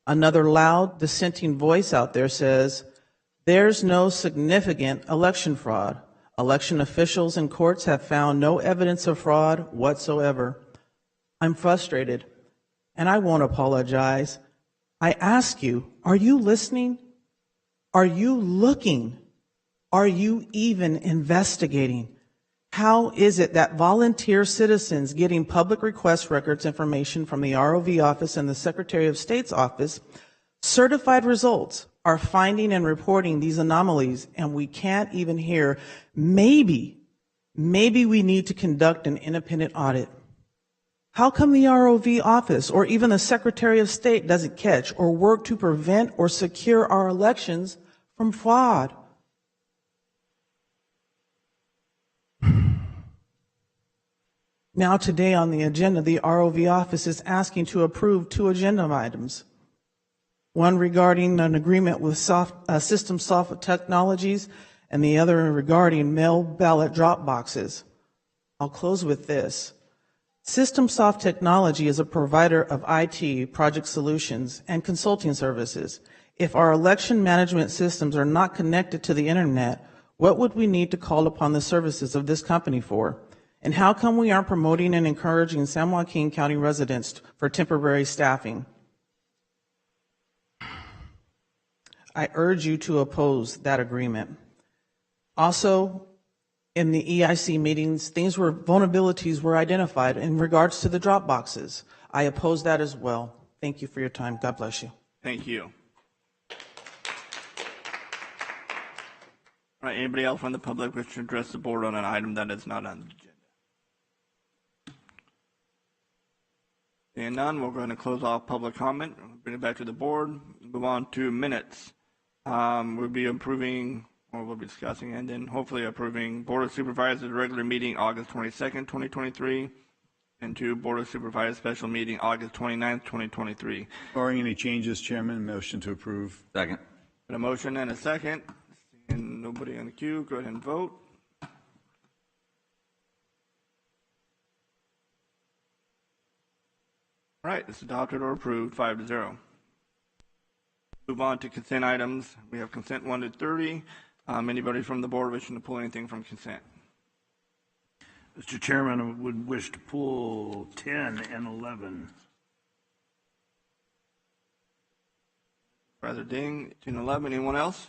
Another loud, dissenting voice out there says, there's no significant election fraud. Election officials and courts have found no evidence of fraud whatsoever. I'm frustrated, and I won't apologize. I ask you, are you listening? Are you looking? Are you even investigating? How is it that volunteer citizens getting public request records information from the ROV office and the Secretary of State's office, certified results, are finding and reporting these anomalies, and we can't even hear, maybe we need to conduct an independent audit? How come the ROV office or even the Secretary of State doesn't catch or work to prevent or secure our elections from fraud? Now today on the agenda, the ROV office is asking to approve 2 agenda items. One regarding an agreement with System Soft Technologies, and the other regarding mail ballot drop boxes. I'll close with this. System Soft Technology is a provider of IT, project solutions, and consulting services. If our election management systems are not connected to the internet, what would we need to call upon the services of this company for? And how come we aren't promoting and encouraging San Joaquin County residents for temporary staffing? I urge you to oppose that agreement. Also, in the EIC meetings, vulnerabilities were identified in regards to the drop boxes. I oppose that as well. Thank you for your time. God bless you. Thank you. All right, anybody else from the public wish to address the board on an item that is not on the agenda? Seeing none, we're going to close off public comment, bring it back to the board, move on to minutes. We'll be approving, or we'll be discussing, and then hopefully approving Board of Supervisors regular meeting August 22nd, 2023, and to Board of Supervisors special meeting August 29th, 2023. Barring any changes, Chairman, motion to approve. Second. Got a motion and a second. Seeing nobody on the queue, go ahead and vote. All right, it's adopted or approved, 5-0. Move on to consent items. We have consent 1 to 30. Anybody from the board wishing to pull anything from consent? Mr. Chairman, I would wish to pull 10 and 11. Supervisor Ding, 10 and 11. Anyone else?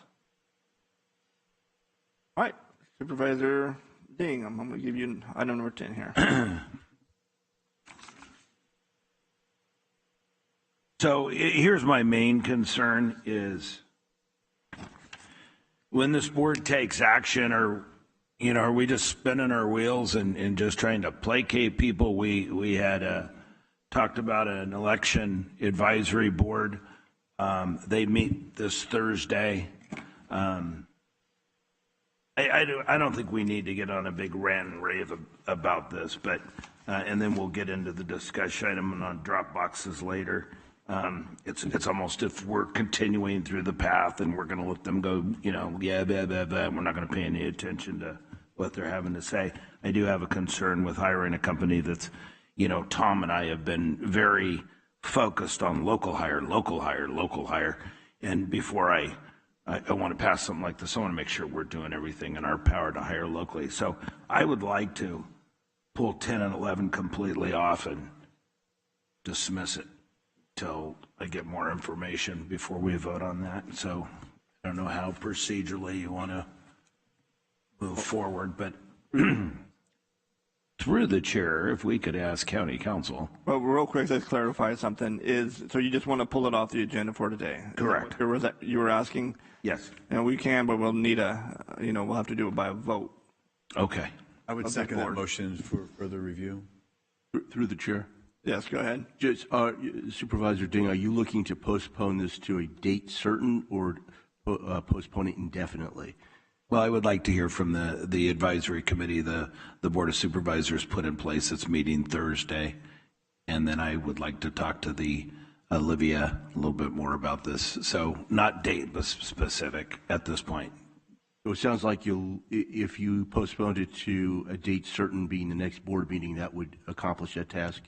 All right, Supervisor Ding, I'm going to give you item number 10 here. So here's my main concern is when this board takes action, or, you know, are we just spinning our wheels and just trying to placate people? We had talked about an election advisory board. They meet this Thursday. I don't think we need to get on a big rant and rave about this, but and then we'll get into the discussion item on drop boxes later. It's almost if we're continuing through the path and we're going to let them go, you know, yeah, blah, blah, blah, we're not going to pay any attention to what they're having to say. I do have a concern with hiring a company that's, you know, Tom and I have been very focused on local hire. And before I want to pass something like this, I want to make sure we're doing everything in our power to hire locally. So I would like to pull 10 and 11 completely off and dismiss it till I get more information before we vote on that. So I don't know how procedurally you want to move forward, but through the chair, if we could ask county council. Well, real quick, let's clarify something. So you just want to pull it off the agenda for today? Correct. You were asking? Yes. And we can, but we'll need we'll have to do it by a vote. Okay. I would second that motion for further review. Through the chair. Yes, go ahead. Just, Supervisor Ding, are you looking to postpone this to a date certain or postpone it indefinitely? Well, I would like to hear from the advisory committee, the Board of Supervisors put in place its meeting Thursday. And then I would like to talk to the Olivia a little bit more about this. So not date, but specific at this point. So it sounds like if you postponed it to a date certain being the next board meeting, that would accomplish that task?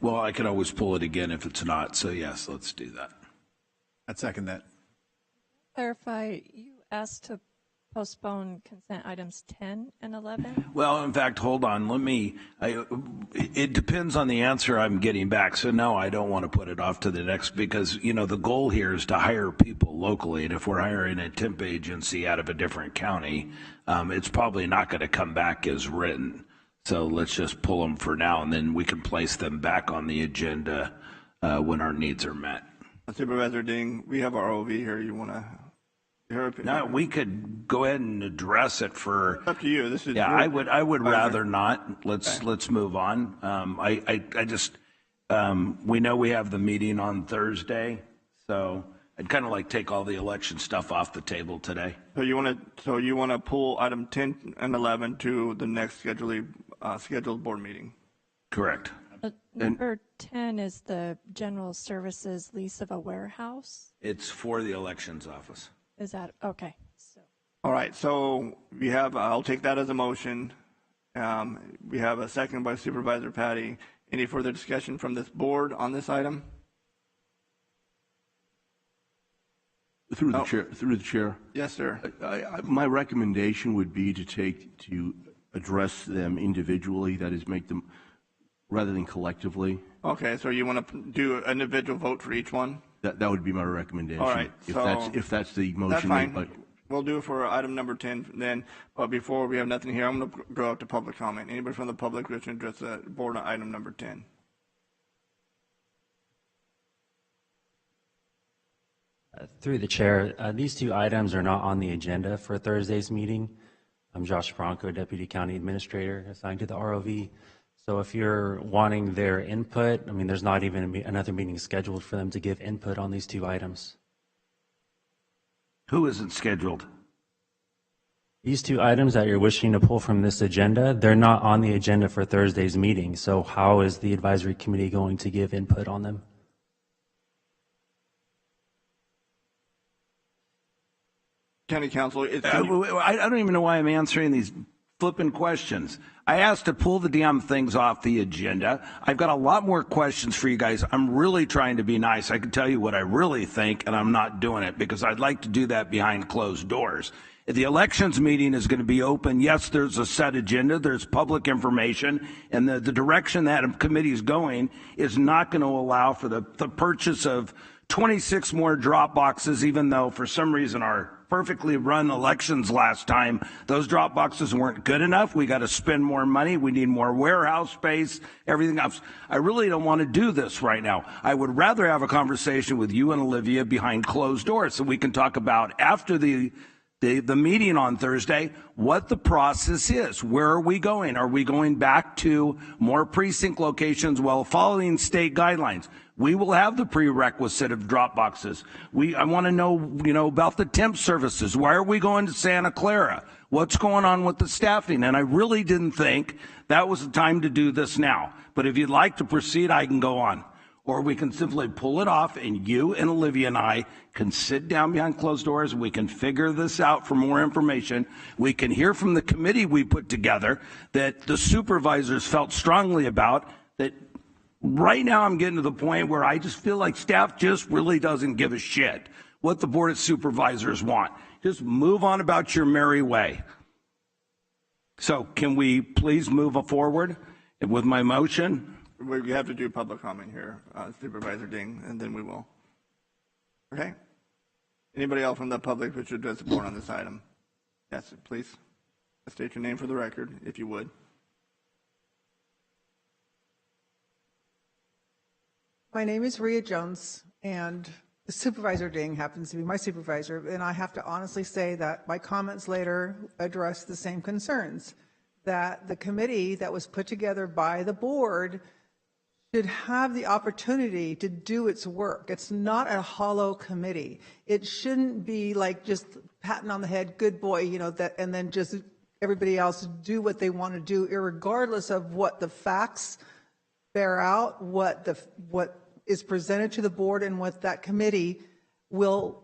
Well, I can always pull it again if it's not. So yes, let's do that. I'd second that. Clarify, you asked to postpone consent items 10 and 11? Well, in fact, hold on. It depends on the answer I'm getting back. So no, I don't want to put it off to the next because, you know, the goal here is to hire people locally. And if we're hiring a temp agency out of a different county, it's probably not going to come back as written. So let's just pull them for now, and then we can place them back on the agenda when our needs are met. Supervisor Ding, we have our OV here. You want to hear it? No, we could go ahead and address it for. It's up to you. This is. Yeah, I would rather not. Let's move on. I just we know we have the meeting on Thursday, so I'd kind of like take all the election stuff off the table today. So you want to pull item 10 and 11 to the next scheduled board meeting? Correct. Number 10 is the general services lease of a warehouse. It's for the elections office. Is that okay? All right. So we have. I'll take that as a motion. We have a second by Supervisor Patty. Any further discussion from this board on this item? Through the chair. Yes, sir. My recommendation would be to address them individually. That is, make them rather than collectively. Okay. So you want to do an individual vote for each one? That would be my recommendation. All right. If that's the motion. That's fine. We'll do it for item number 10 then, but before we have nothing here, I'm going to go up to public comment. Anybody from the public wish to address the board on item number 10? Through the chair, these two items are not on the agenda for Thursday's meeting. I'm Josh Bronco, Deputy County Administrator assigned to the ROV. So if you're wanting their input, I mean, there's not even another meeting scheduled for them to give input on these two items. Who isn't scheduled? These two items that you're wishing to pull from this agenda, they're not on the agenda for Thursday's meeting. So how is the advisory committee going to give input on them? County Council, I don't even know why I'm answering these flipping questions. I asked to pull the damn things off the agenda. I've got a lot more questions for you guys. I'm really trying to be nice. I can tell you what I really think, and I'm not doing it because I'd like to do that behind closed doors. The elections meeting is going to be open. Yes, there's a set agenda. There's public information. And the direction that committee is going is not going to allow for the purchase of 26 more drop boxes, even though for some reason our perfectly run elections last time, those drop boxes weren't good enough. We got to spend more money. We need more warehouse space, everything else. I really don't want to do this right now. I would rather have a conversation with you and Olivia behind closed doors so we can talk about after the meeting on Thursday, what the process is. Where are we going? Are we going back to more precinct locations while following state guidelines? We will have the prerequisite of drop boxes. I want to know, about the temp services. Why are we going to Santa Clara? What's going on with the staffing? And I really didn't think that was the time to do this now. But if you'd like to proceed, I can go on. Or we can simply pull it off and you and Olivia and I can sit down behind closed doors. We can figure this out for more information. We can hear from the committee we put together that the supervisors felt strongly about that. Right now I'm getting to the point where I just feel like staff just really doesn't give a shit what the Board of Supervisors want. Just move on about your merry way. So can we please move forward with my motion? We have to do public comment here, Supervisor Ding, and then we will. Okay? Anybody else from the public who should address the board on this item? Yes, please. State your name for the record, if you would. My name is Rhea Jones, and Supervisor Ding happens to be my supervisor, and I have to honestly say that my comments later address the same concerns, that the committee that was put together by the board should have the opportunity to do its work. It's not a hollow committee. It shouldn't be like just patting on the head, good boy, and then just everybody else do what they want to do, irregardless of what the facts bear out, what is presented to the board and what that committee will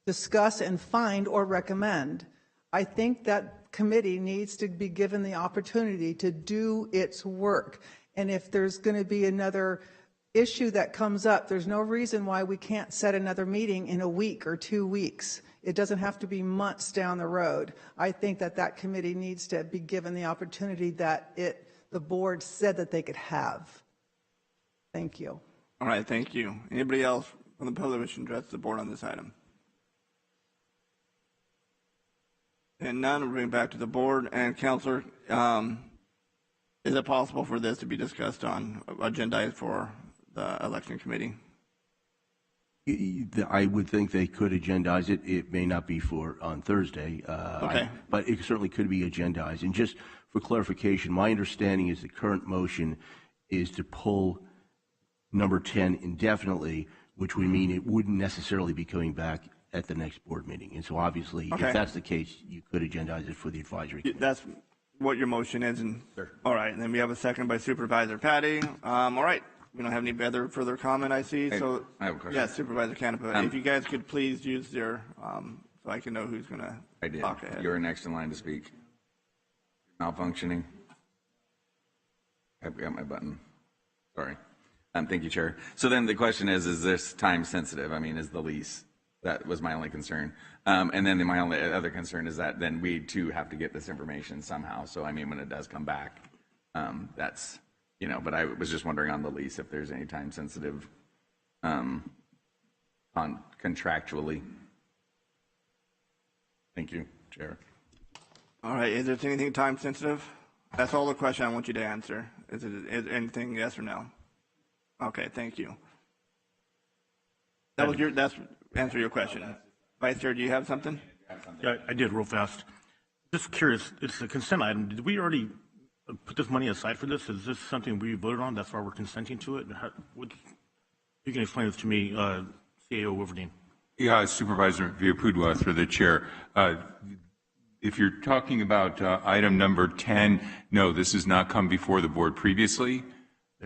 discuss and find or recommend. I think that committee needs to be given the opportunity to do its work. And if there's going to be another issue that comes up, there's no reason why we can't set another meeting in a week or 2 weeks. It doesn't have to be months down the road. I think that committee needs to be given the opportunity that the board said that they could have. Thank you. All right, thank you. Anybody else from the public wishing to address the board on this item? And none, we'll bring it back to the board. And Councilor, is it possible for this to be discussed on agenda for the election committee? I would think they could agendize it. It may not be on Thursday, okay. But it certainly could be agendized. And just for clarification, my understanding is the current motion is to pull number 10 indefinitely, which would mean it wouldn't necessarily be coming back at the next board meeting. And so obviously, okay, if that's the case, you could agendize it for the advisory committee. That's what your motion is. And sure. All right, and then we have a second by Supervisor Patty. All right, we don't have any further comment, I see. So I have a question. Yeah, Supervisor Canepa, if you guys could please use your, so I can know who's going to talk ahead. You're next in line to speak. Malfunctioning. I've got my button. Sorry. Thank you, Chair. So then the question is this time sensitive? I mean, is the lease? That was my only concern. And then my only other concern is that then we too have to get this information somehow. So I mean, when it does come back, that's, but I was just wondering on the lease if there's any time sensitive on contractually. Thank you, Chair. All right, is there anything time sensitive? That's all the question I want you to answer. Is anything yes or no? Okay, thank you. That's answer your question. Vice Chair, do you have something? Yeah, I did real fast. Just curious, it's a consent item. Did we already put this money aside for this? Is this something we voted on? That's why we're consenting to it? You can explain this to me, CAO Wolverine. Yeah, Supervisor Villaputua through the chair. If you're talking about item number 10, no, this has not come before the board previously.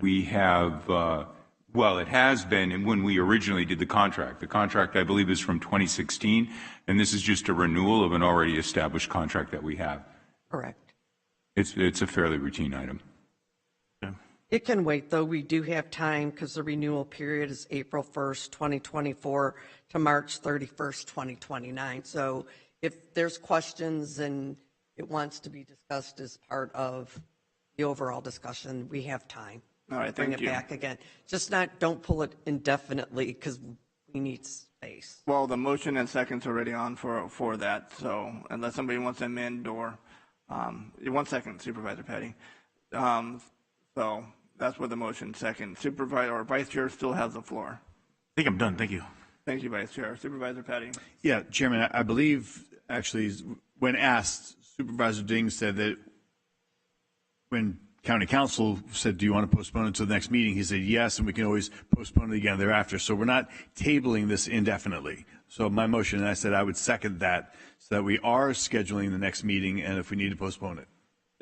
We have, well, it has been when we originally did the contract. The contract, I believe, is from 2016, and this is just a renewal of an already established contract that we have. Correct. It's a fairly routine item. It can wait, though. We do have time because the renewal period is April 1st, 2024 to March 31st, 2029. So if there's questions and it wants to be discussed as part of the overall discussion, we have time. All right, Bring thank it you. back again. Just don't pull it indefinitely because we need space. Well, the motion and second's already on for that, so unless somebody wants to amend or, 1 second, Supervisor Patty. So that's what the motion second. Supervisor or Vice Chair still has the floor. I think I'm done. Thank you. Thank you, Vice Chair. Supervisor Patty. Yeah, Chairman, I believe actually when asked, Supervisor Ding said that when County Council said, do you want to postpone it to the next meeting? He said yes, and we can always postpone it again thereafter. So we're not tabling this indefinitely. So my motion, and I said I would second that so that we are scheduling the next meeting and if we need to postpone it.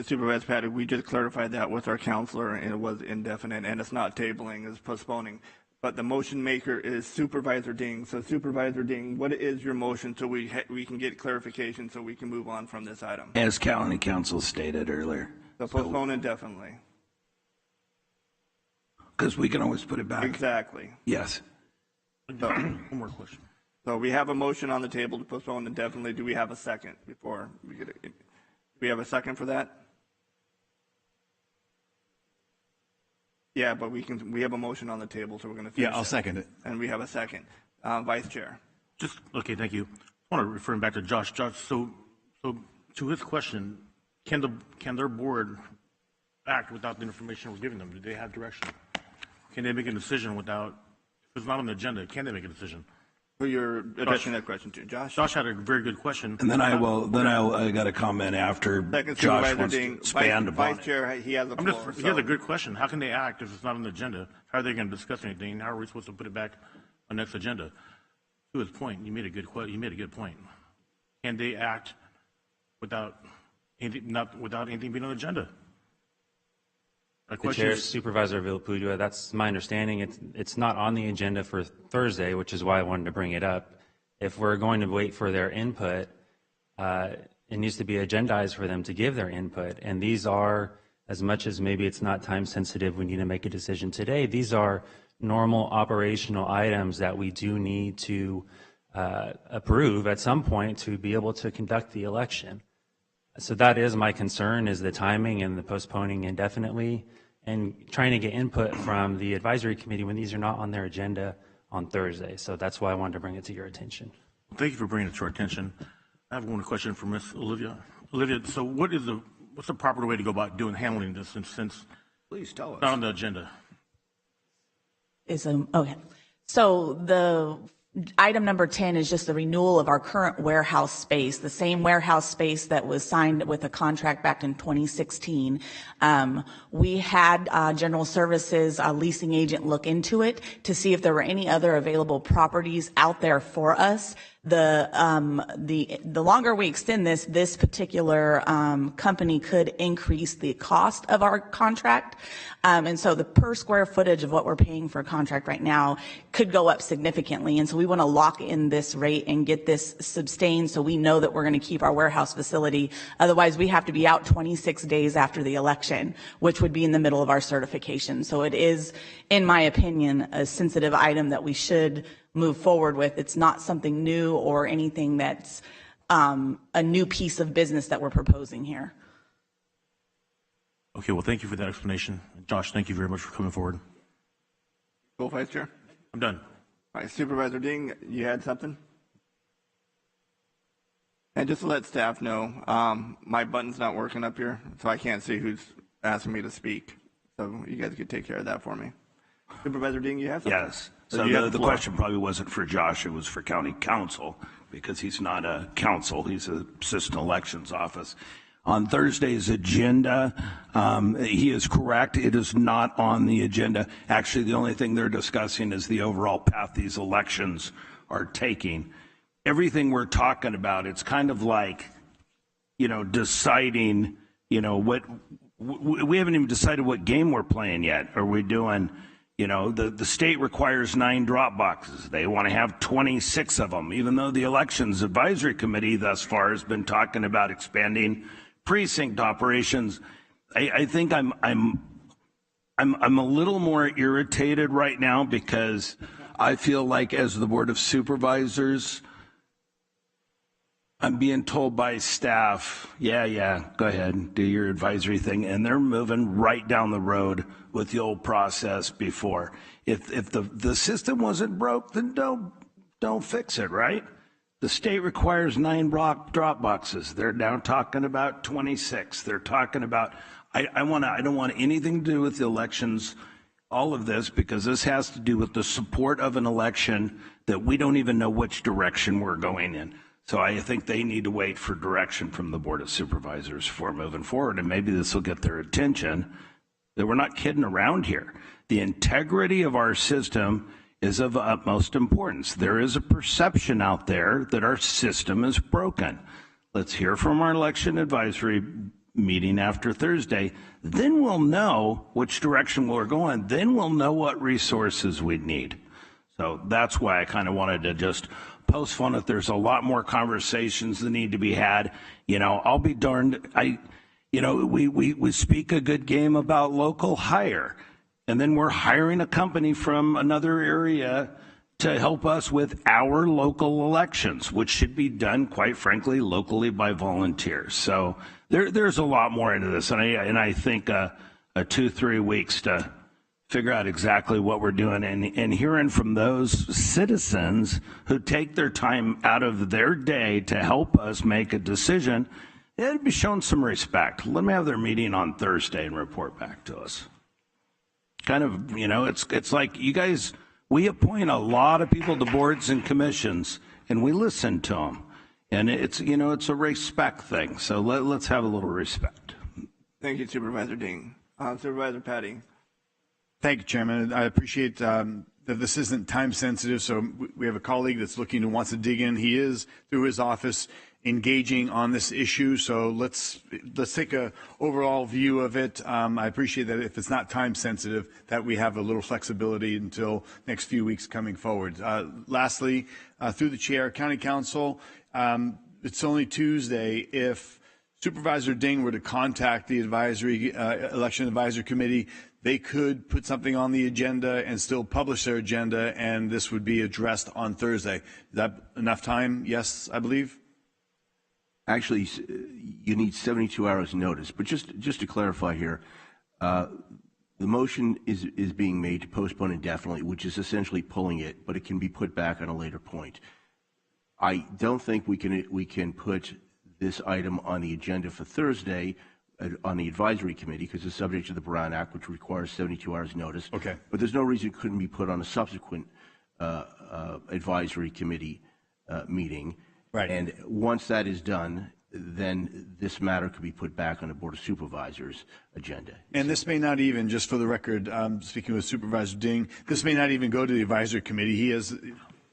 Supervisor Patty, we just clarified that with our counselor, and it was indefinite, and it's not tabling, it's postponing. But the motion maker is Supervisor Ding. So Supervisor Ding, what is your motion so we can get clarification so we can move on from this item? As County Council stated earlier. So postpone indefinitely. Because we can always put it back. Exactly. Yes. So, One more question. So we have a motion on the table to postpone indefinitely. Do we have a second before we get it? Do we have a second for that? Yeah, but we have a motion on the table, so we're going to finish. Yeah, I'll second it. And we have a second. Vice Chair. Okay, thank you. I want to refer back to Josh. Josh, so to his question, can their board act without the information we're giving them? Do they have direction? Can they make a decision without, if it's not on the agenda, can they make a decision? Who you're addressing that question to, Josh? Josh had a very good question. And then I got a comment after Second, Josh Supervisor wants Ding. to expand upon Vice Chair, he has the floor. He has a good question. How can they act if it's not on the agenda? How are they going to discuss anything? How are we supposed to put it back on the next agenda? To his point, you made a good point. Can they act without anything being on the agenda? The Chair, Supervisor Villaputua, that's my understanding. It's not on the agenda for Thursday, which is why I wanted to bring it up. If we're going to wait for their input, it needs to be agendized for them to give their input. And these are, as much as maybe it's not time sensitive, we need to make a decision today. These are normal operational items that we do need to approve at some point to be able to conduct the election. So that is my concern, is the timing and the postponing indefinitely and trying to get input from the advisory committee when these are not on their agenda on Thursday. So that's why I wanted to bring it to your attention. Thank you for bringing it to our attention. I have one question for Ms. Olivia. Olivia, so what's the proper way to go about handling this since Please tell us. It's not on the agenda? Okay. So the item number 10 is just the renewal of our current warehouse space, the same warehouse space that was signed with a contract back in 2016. We had General Services leasing agent look into it to see if there were any other available properties out there for us. The longer we extend this particular company could increase the cost of our contract. And so the per square footage of what we're paying for a contract right now could go up significantly. And so we want to lock in this rate and get this sustained so we know that we're going to keep our warehouse facility. Otherwise, we have to be out 26 days after the election, which would be in the middle of our certification. So it is, in my opinion, a sensitive item that we should move forward with. It's not something new or anything that's a new piece of business that we're proposing here. Okay, well, thank you for that explanation. Josh, thank you very much for coming forward. Go, Vice Chair. I'm done. All right, Supervisor Ding, you had something? And just to let staff know, my button's not working up here, so I can't see who's asking me to speak. So you guys could take care of that for me. Supervisor Ding, you have something? Yes. So the question probably wasn't for Josh, it was for county council, because he's not a council, he's a assistant elections office. On Thursday's agenda, he is correct, it is not on the agenda. Actually, the only thing they're discussing is the overall path these elections are taking. Everything we're talking about, it's kind of like, deciding, what, we haven't even decided what game we're playing yet. Are we doing, the state requires 9 drop boxes. They want to have 26 of them, even though the Elections Advisory Committee thus far has been talking about expanding precinct operations. I think I'm a little more irritated right now because I feel like as the Board of Supervisors, I'm being told by staff, yeah, go ahead, do your advisory thing, and they're moving right down the road with the old process before. If the system wasn't broke, then don't fix it, right? The state requires 9 drop boxes. They're now talking about 26. They're talking about, I don't want anything to do with the elections, all of this, because this has to do with the support of an election that we don't even know which direction we're going in. So I think they need to wait for direction from the Board of Supervisors for moving forward, and maybe this will get their attention that we're not kidding around here. The integrity of our system is of utmost importance. There is a perception out there that our system is broken. Let's hear from our election advisory meeting after Thursday. Then we'll know which direction we're going. Then we'll know what resources we need. So that's why I kind of wanted to just postpone it. There's a lot more conversations that need to be had. I'll be darned. We speak a good game about local hire, and then we're hiring a company from another area to help us with our local elections, which should be done, quite frankly, locally by volunteers. So there's a lot more into this, and I think 2-3 weeks to figure out exactly what we're doing, and hearing from those citizens who take their time out of their day to help us make a decision, they'd be shown some respect. Let them have their meeting on Thursday and report back to us. Kind of, it's like you guys, we appoint a lot of people to boards and commissions, and we listen to them. And it's a respect thing. So let's have a little respect. Thank you, Supervisor Ding. Supervisor Patty. Thank you, Chairman. I appreciate that this isn't time sensitive, so we have a colleague that's looking and wants to dig in. He is, through his office, engaging on this issue, so let's take a overall view of it. I appreciate that if it's not time sensitive, that we have a little flexibility until next few weeks coming forward. Lastly, through the chair, County Council, it's only Tuesday. If Supervisor Ding were to contact the Election Advisory Committee, they could put something on the agenda and still publish their agenda, and this would be addressed on Thursday. Is that enough time? Yes, I believe. Actually, you need 72 hours notice. But just to clarify here, the motion is being made to postpone indefinitely, which is essentially pulling it, but it can be put back on a later point. I don't think we can put this item on the agenda for Thursday on the advisory committee because it's subject to the Brown Act, which requires 72 hours notice. Okay. But there's no reason it couldn't be put on a subsequent advisory committee meeting. Right. And once that is done, then this matter could be put back on the Board of Supervisors agenda. And this may not even, just for the record, speaking with Supervisor Ding, this may not even go to the advisory committee. He has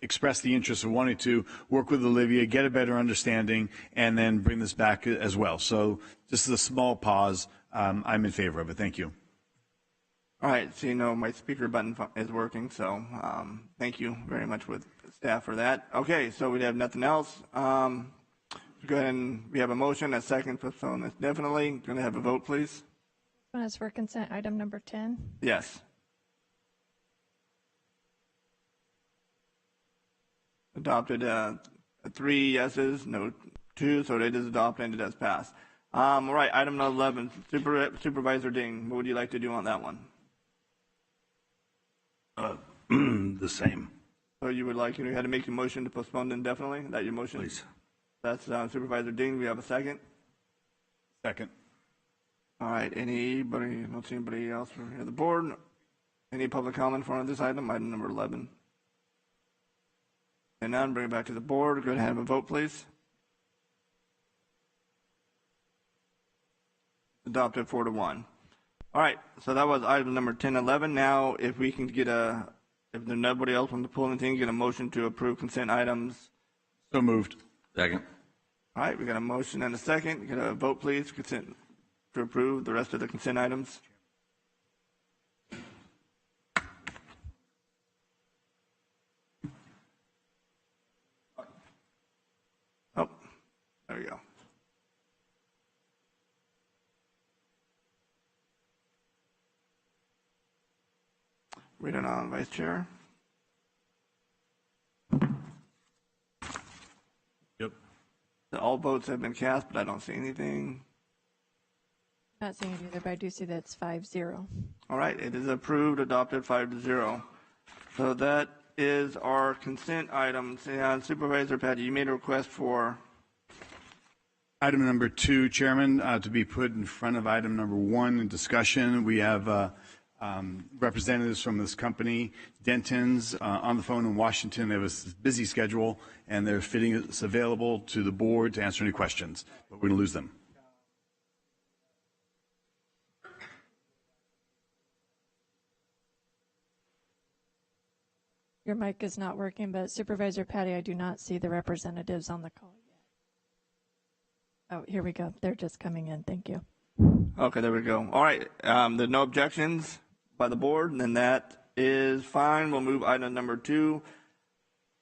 expressed the interest of wanting to work with Olivia, get a better understanding, and then bring this back as well. So just as a small pause, I'm in favor of it. Thank you. All right, so my speaker button is working, so thank you very much with staff for that. Okay, so we have nothing else. Go ahead and we have a motion, a second, postpone this definitely. Going to have a vote, please. This one is for consent item number 10. Yes. Adopted 3 yeses, no 2, so it is adopted and it does pass. All right, item 11, Supervisor Ding, what would you like to do on that one? The same. So you would like, you had to make a motion to postpone indefinitely? Is that your motion? Please. That's Supervisor Ding. We have a second. Second. All right. Anybody? Don't see anybody else from the board. Any public comment for this item number 11? And now bring it back to the board. Go ahead and have a vote, please. Adopted 4-1. All right. So that was item number 10, 11. Now, if we can get if there's nobody else wants to pull anything, get a motion to approve consent items. So moved. Second. All right. We got a motion and a second. Get a vote, please. Consent to approve the rest of the consent items. Oh, there we go. Read it on, Vice Chair. Yep. All votes have been cast, but I don't see anything. Not seeing it either, but I do see that it's 5-0. All right, it is approved, adopted 5-0. So that is our consent items. And Supervisor Patty, you made a request for item number 2, Chairman, to be put in front of item number 1 in discussion. We have representatives from this company, Denton's, on the phone in Washington. They have a busy schedule, and they're fitting us available to the board to answer any questions, but we're going to lose them. Your mic is not working, but Supervisor Patty, I do not see the representatives on the call yet. Oh, here we go. They're just coming in. Thank you. Okay, there we go. All right, there's no objections by the board, and then that is fine. We'll move item number 2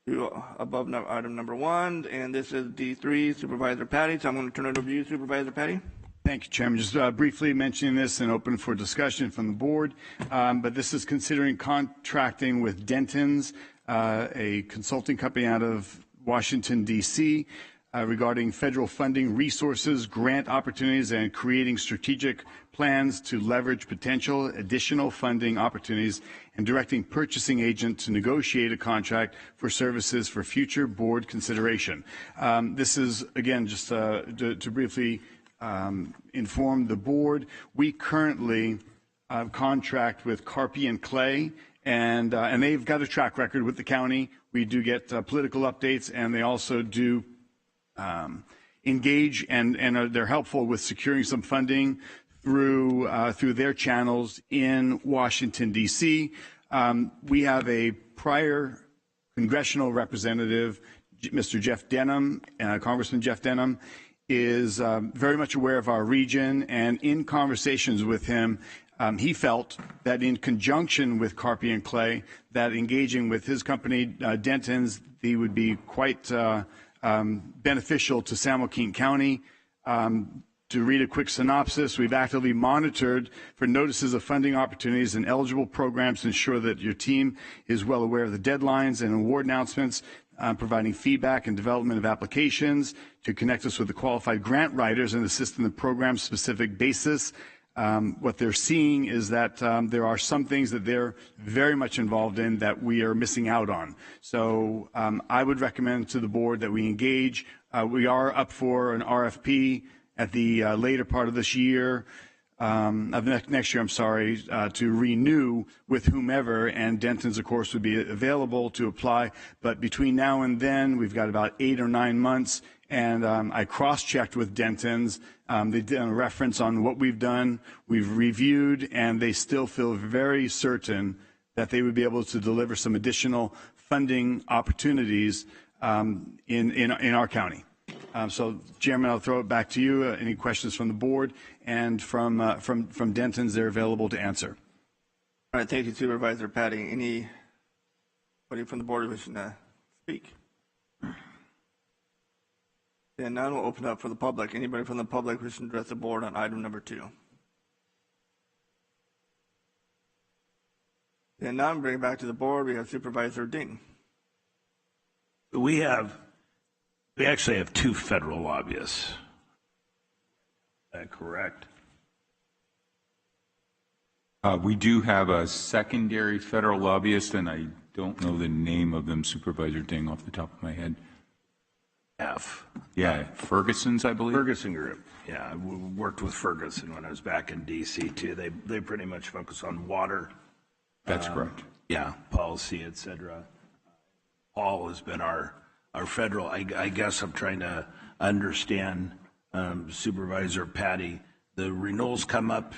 to above item number 1, and this is D3, Supervisor Patty. So I'm going to turn it over to you, Supervisor Patty. Thank you, Chairman. Just briefly mentioning this and open for discussion from the board, but this is considering contracting with Denton's, a consulting company out of Washington, D.C., regarding federal funding resources, grant opportunities, and creating strategic plans to leverage potential additional funding opportunities and directing purchasing agent to negotiate a contract for services for future board consideration. This is, again, just to briefly inform the board, we currently contract with Carpy and Clay, and they've got a track record with the county. We do get political updates, and they also do engage and they're helpful with securing some funding through their channels in Washington, D.C. We have a prior congressional representative, Mr. Jeff Denham, Congressman Jeff Denham, is very much aware of our region, and in conversations with him, he felt that in conjunction with Carpy and Clay, that engaging with his company, Denton's, they would be quite beneficial to San Joaquin County. To read a quick synopsis, we've actively monitored for notices of funding opportunities and eligible programs to ensure that your team is well aware of the deadlines and award announcements, providing feedback and development of applications, to connect us with the qualified grant writers and assist in the program-specific basis. What they're seeing is that there are some things that they're very much involved in that we are missing out on. So I would recommend to the board that we engage. We are up for an RFP at the later part of this year, of next year, I'm sorry, to renew with whomever, and Denton's, of course, would be available to apply. But between now and then, we've got about 8 or 9 months, and I cross-checked with Denton's. They did a reference on what we've done. We've reviewed, and they still feel very certain that they would be able to deliver some additional funding opportunities in our county. So, Chairman, I'll throw it back to you. Any questions from the board and from Denton's? They're available to answer. All right, thank you, Supervisor Patty. Anybody from the board wishing to speak? And now we'll open up for the public. Anybody from the public wishing to address the board on item number 2? And now I'm bringing it back to the board. We have Supervisor Ding. We actually have 2 federal lobbyists. Is that correct? We do have a secondary federal lobbyist, and I don't know the name of them, Supervisor Ding, off the top of my head. F. Yeah, Ferguson's, I believe. Ferguson Group. Yeah, I worked with Ferguson when I was back in D.C. too. They pretty much focus on water. That's correct. Yeah, policy, et cetera. Paul has been our federal. I guess I'm trying to understand, Supervisor Patty. The renewals come up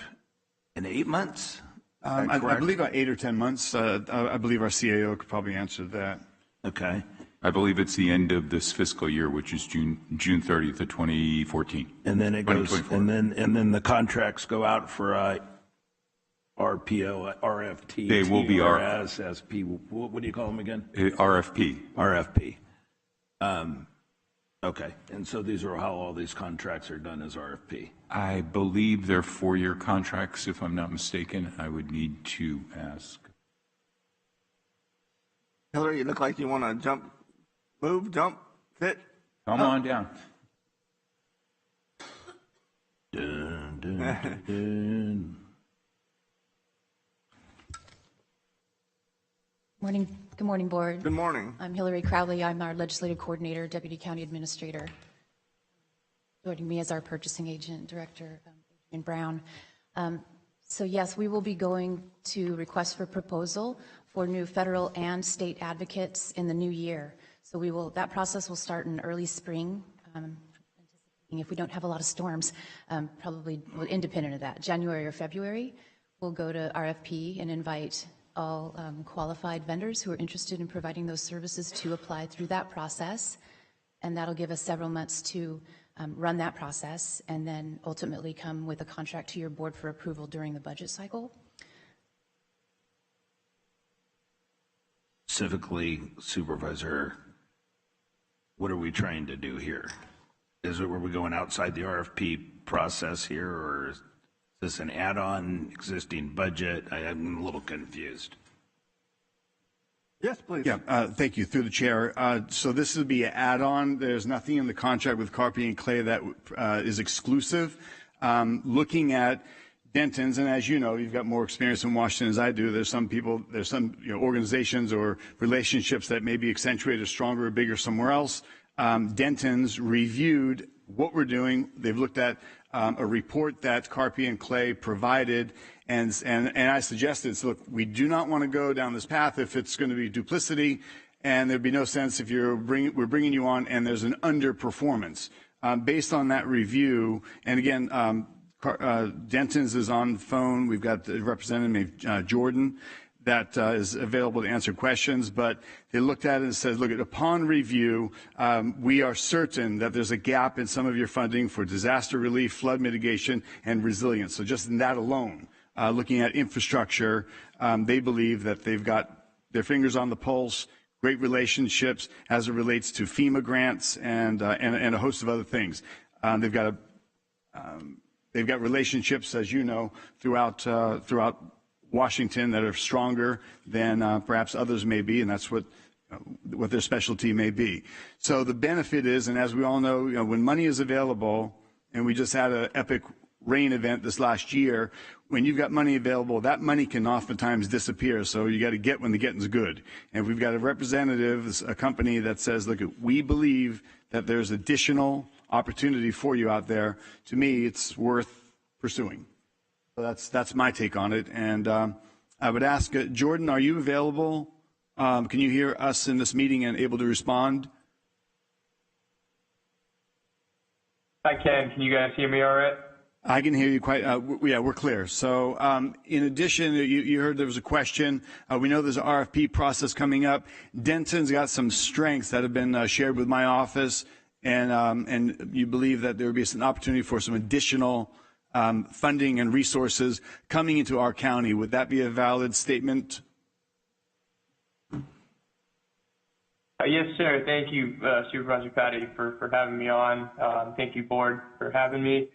in 8 months. I believe about 8 or 10 months. I believe our CAO could probably answer that. Okay. I believe it's the end of this fiscal year, which is June 30th of 2014. And then it goes, and then the contracts go out for RPO, RFT. They will be RSSP. What do you call them again? RFP. RFP. Okay. And so these are how all these contracts are done as RFP. I believe they're 4-year contracts, if I'm not mistaken. I would need to ask. Hillary, you look like you want to jump, sit. Come on down. Dun, dun, dun. Good morning, Board. Good morning. I'm Hillary Crowley. I'm our Legislative Coordinator, Deputy County Administrator. Joining me as our Purchasing Agent Director, Adrian Brown. So yes, we will be going to request for proposal for new federal and state advocates in the new year. So that process will start in early spring, if we don't have a lot of storms, probably independent of that, January or February. We'll go to RFP and invite all qualified vendors who are interested in providing those services to apply through that process. And that'll give us several months to run that process and then ultimately come with a contract to your board for approval during the budget cycle. Specifically, Supervisor, what are we trying to do here? Were we going outside the RFP process here, or is this an add-on existing budget? I'm a little confused. Yes, please. Yeah, thank you. Through the chair. So this would be an add-on. There's nothing in the contract with Carpy and Clay that is exclusive. Looking at Denton's, and as you know, you've got more experience in Washington as I do. There's some organizations or relationships that may be accentuated, stronger or bigger somewhere else. Denton's reviewed what we're doing. They've looked at a report that Carpy and Clay provided, and I suggested, so look, we do not want to go down this path if it's going to be duplicity, and there'd be no sense if we're bringing you on and there's an underperformance. Based on that review, and again, Denton's is on the phone. We've got the representative, Jordan, that is available to answer questions, but they looked at it and said, look, upon review, we are certain that there's a gap in some of your funding for disaster relief, flood mitigation, and resilience. So just in that alone, looking at infrastructure, they believe that they've got their fingers on the pulse, great relationships as it relates to FEMA grants and a host of other things. They've got relationships, as you know, throughout Washington that are stronger than perhaps others may be, and that's what their specialty may be. So the benefit is, and as we all know, when money is available, and we just had an epic rain event this last year, when you've got money available, that money can oftentimes disappear. So you got to get when the getting's good. And if we've got a representative, a company that says, look, we believe that there's additional opportunity for you out there, to me, it's worth pursuing. So that's my take on it. And I would ask, Jordan, are you available? Can you hear us in this meeting and able to respond? I can. Can you guys hear me all right? I can hear you quite, yeah, we're clear. So in addition, you heard there was a question. We know there's an RFP process coming up. Denton's got some strengths that have been shared with my office, and you believe that there would be an opportunity for some additional funding and resources coming into our county. Would that be a valid statement? Yes, sir. Thank you, Supervisor Patty, for having me on. Thank you, Board, for having me.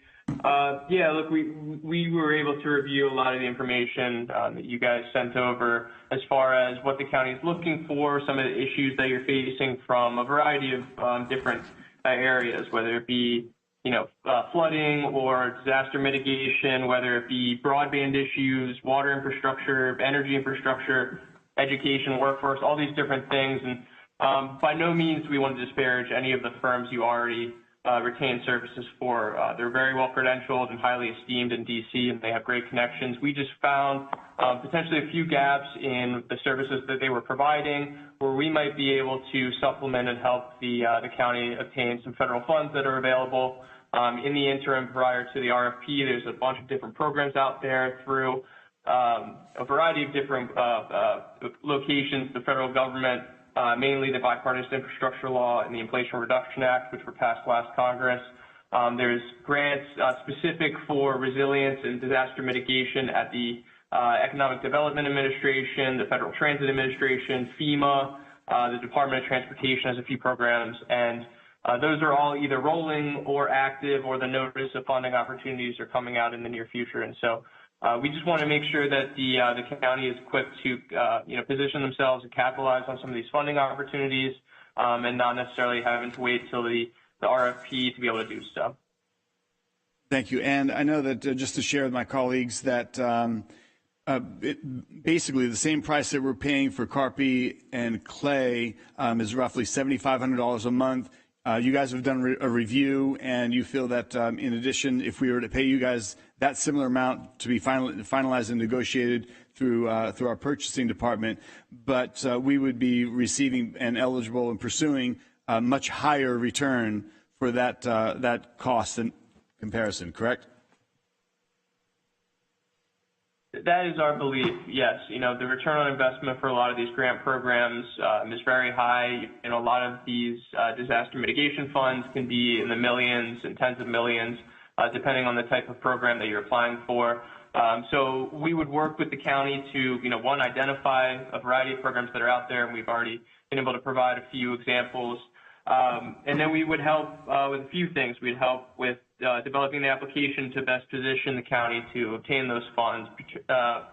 Yeah, look, we were able to review a lot of the information that you guys sent over as far as what the county is looking for, some of the issues that you're facing from a variety of different areas, whether it be flooding or disaster mitigation, whether it be broadband issues, water infrastructure, energy infrastructure, education, workforce, all these different things. And By no means do we want to disparage any of the firms you already retain services for. They're very well credentialed and highly esteemed in DC, and they have great connections. We just found potentially a few gaps in the services that they were providing where we might be able to supplement and help the county obtain some federal funds that are available. In the interim, prior to the RFP, there's a bunch of different programs out there through a variety of different locations, the federal government, mainly the Bipartisan Infrastructure Law and the Inflation Reduction Act, which were passed last Congress. There's grants specific for resilience and disaster mitigation at the Economic Development Administration, the Federal Transit Administration, FEMA, the Department of Transportation has a few programs, and those are all either rolling or active, or the notice of funding opportunities are coming out in the near future. And so we just want to make sure that the county is equipped to position themselves and capitalize on some of these funding opportunities, and not necessarily having to wait till the RFP to be able to do so. Thank you. And I know that just to share with my colleagues that basically the same price that we're paying for Carpi and Clay is roughly $7,500 a month. You guys have done a review, and you feel that in addition, if we were to pay you guys that similar amount to be finalized and negotiated through our purchasing department, but we would be receiving and eligible and pursuing a much higher return for that cost and comparison, correct? That is our belief, yes. The return on investment for a lot of these grant programs is very high. A lot of these disaster mitigation funds can be in the millions and tens of millions, depending on the type of program that you're applying for. So we would work with the county to, one, identify a variety of programs that are out there, and we've already been able to provide a few examples. And then we would help with a few things. We'd help with developing the application to best position the county to obtain those funds,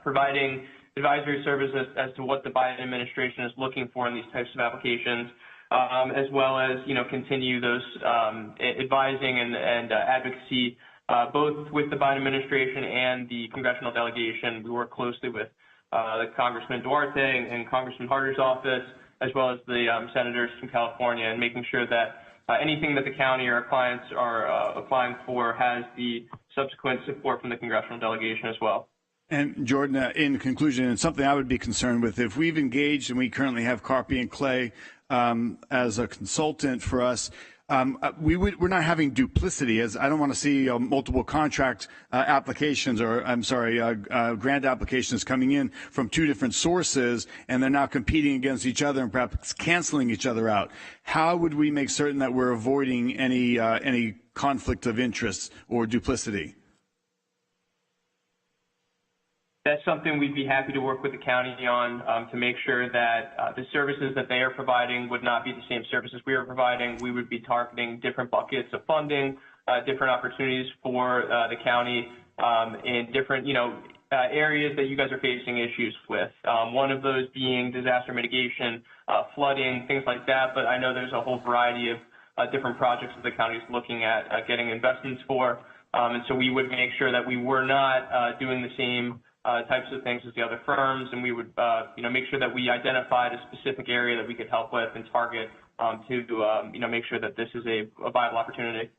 providing advisory services as to what the Biden administration is looking for in these types of applications, as well as, continue those advising and advocacy, both with the Biden administration and the congressional delegation. We work closely with the Congressman Duarte and Congressman Harder's office, as well as the senators from California, and making sure that anything that the county or our clients are applying for has the subsequent support from the congressional delegation as well. And Jordan, in conclusion, and something I would be concerned with, if we've engaged and we currently have Carpi and Clay as a consultant for us, we're not having duplicity, as I don't want to see multiple contract applications, or grant applications coming in from two different sources, and they're now competing against each other and perhaps canceling each other out. How would we make certain that we're avoiding any conflict of interest or duplicity? That's something we'd be happy to work with the county on to make sure that the services that they are providing would not be the same services we are providing. We would be targeting different buckets of funding, different opportunities for the county in different, areas that you guys are facing issues with. One of those being disaster mitigation, flooding, things like that. But I know there's a whole variety of different projects that the county is looking at getting investments for. And so we would make sure that we were not doing the same types of things as the other firms, and we would, make sure that we identified a specific area that we could help with and target to, make sure that this is a viable opportunity.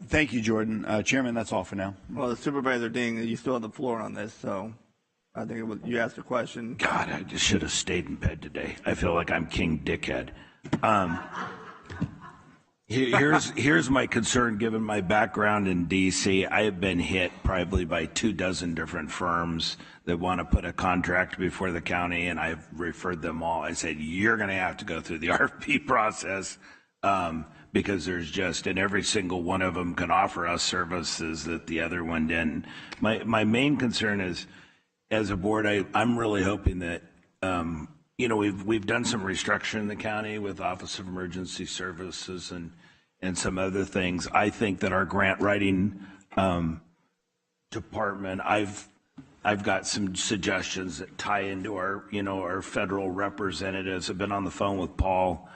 Thank you, Jordan. Chairman, that's all for now. Well, Supervisor Ding, you still have the floor on this, so I think you asked a question. God, I just should have stayed in bed today. I feel like I'm King Dickhead. Here's my concern, given my background in D.C. I have been hit probably by 24 different firms that want to put a contract before the county, and I've referred them all. I said, you're going to have to go through the RFP process because and every single one of them can offer us services that the other one didn't. My main concern is, as a board, I'm really hoping that we've done some restructuring in the county with Office of Emergency Services and some other things. I think that our grant writing department, I've got some suggestions that tie into our federal representatives. I've been on the phone with Paul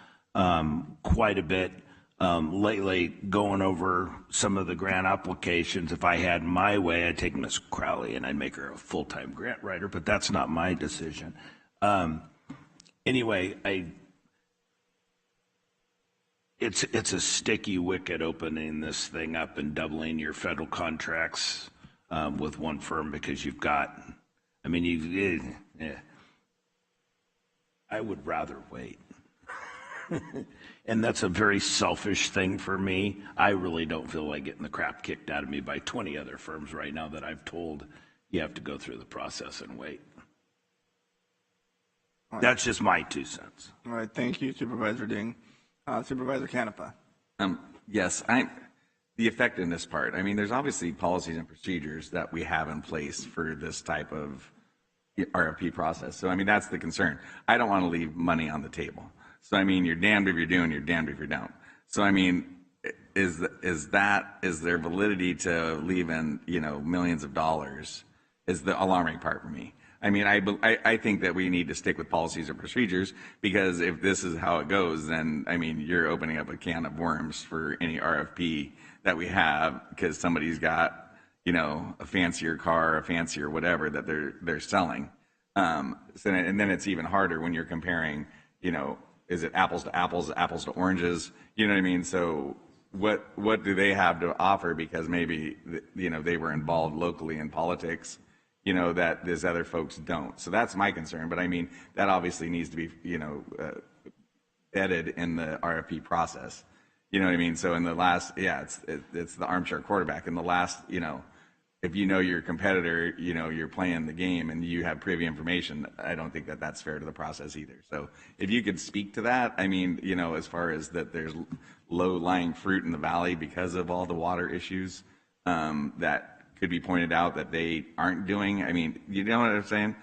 quite a bit lately, going over some of the grant applications. If I had my way, I'd take Miss Crowley and I'd make her a full-time grant writer, but that's not my decision. Anyway, it's a sticky wicket opening this thing up and doubling your federal contracts with one firm because you've got, I mean, I would rather wait. And that's a very selfish thing for me. I really don't feel like getting the crap kicked out of me by 20 other firms right now that I've told you have to go through the process and wait. That's just my 2 cents. All right, thank you, Supervisor Ding. Supervisor Canepa. Yes, the effectiveness part. I mean, there's obviously policies and procedures that we have in place for this type of RFP process. So, I mean, that's the concern. I don't want to leave money on the table. So, I mean, you're damned if you're doing, you're damned if you don't. So, I mean, is there validity to leave in, millions of dollars is the alarming part for me. I mean, I think that we need to stick with policies and procedures, because if this is how it goes, then, I mean, you're opening up a can of worms for any RFP that we have, because somebody's got, a fancier car, a fancier whatever that they're selling. And then it's even harder when you're comparing, is it apples to apples, apples to oranges? You know what I mean? So what do they have to offer? Because maybe, they were involved locally in politics, that these other folks don't. So that's my concern. But I mean, that obviously needs to be, vetted in the RFP process. You know what I mean? So in the last, it's the armchair quarterback. In the last, if your competitor, you're playing the game and you have privy information, I don't think that that's fair to the process either. So if you could speak to that, I mean, as far as that there's low-lying fruit in the valley because of all the water issues that could be pointed out that they aren't doing. I mean, you know what I'm saying?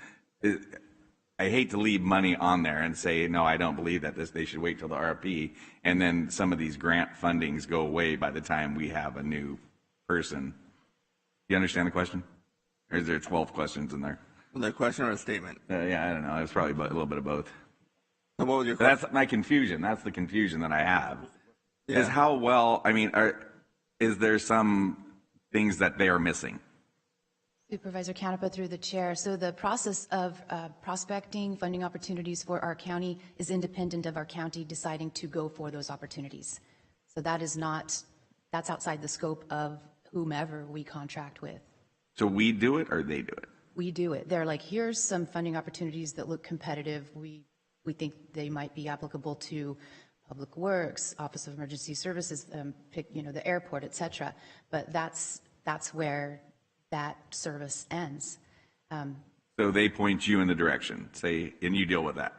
I hate to leave money on there and say, no, I don't believe that they should wait till the RFP, and then some of these grant fundings go away by the time we have a new person. You understand the question? Or is there 12 questions in there? The question or a statement? Yeah, I don't know. It's probably a little bit of both. So what was your question? That's my confusion. That's the confusion that I have. Yeah. Is how well, I mean, is there some things that they are missing? Supervisor Canepa, through the chair. So the process of prospecting funding opportunities for our county is independent of our county deciding to go for those opportunities. So that's outside the scope of whomever we contract with. So we do it or they do it? We do it. They're like, here's some funding opportunities that look competitive. We think they might be applicable to Public Works, Office of Emergency Services, the airport, et cetera. But that's where that service ends. So they point you in the direction, say, and you deal with that.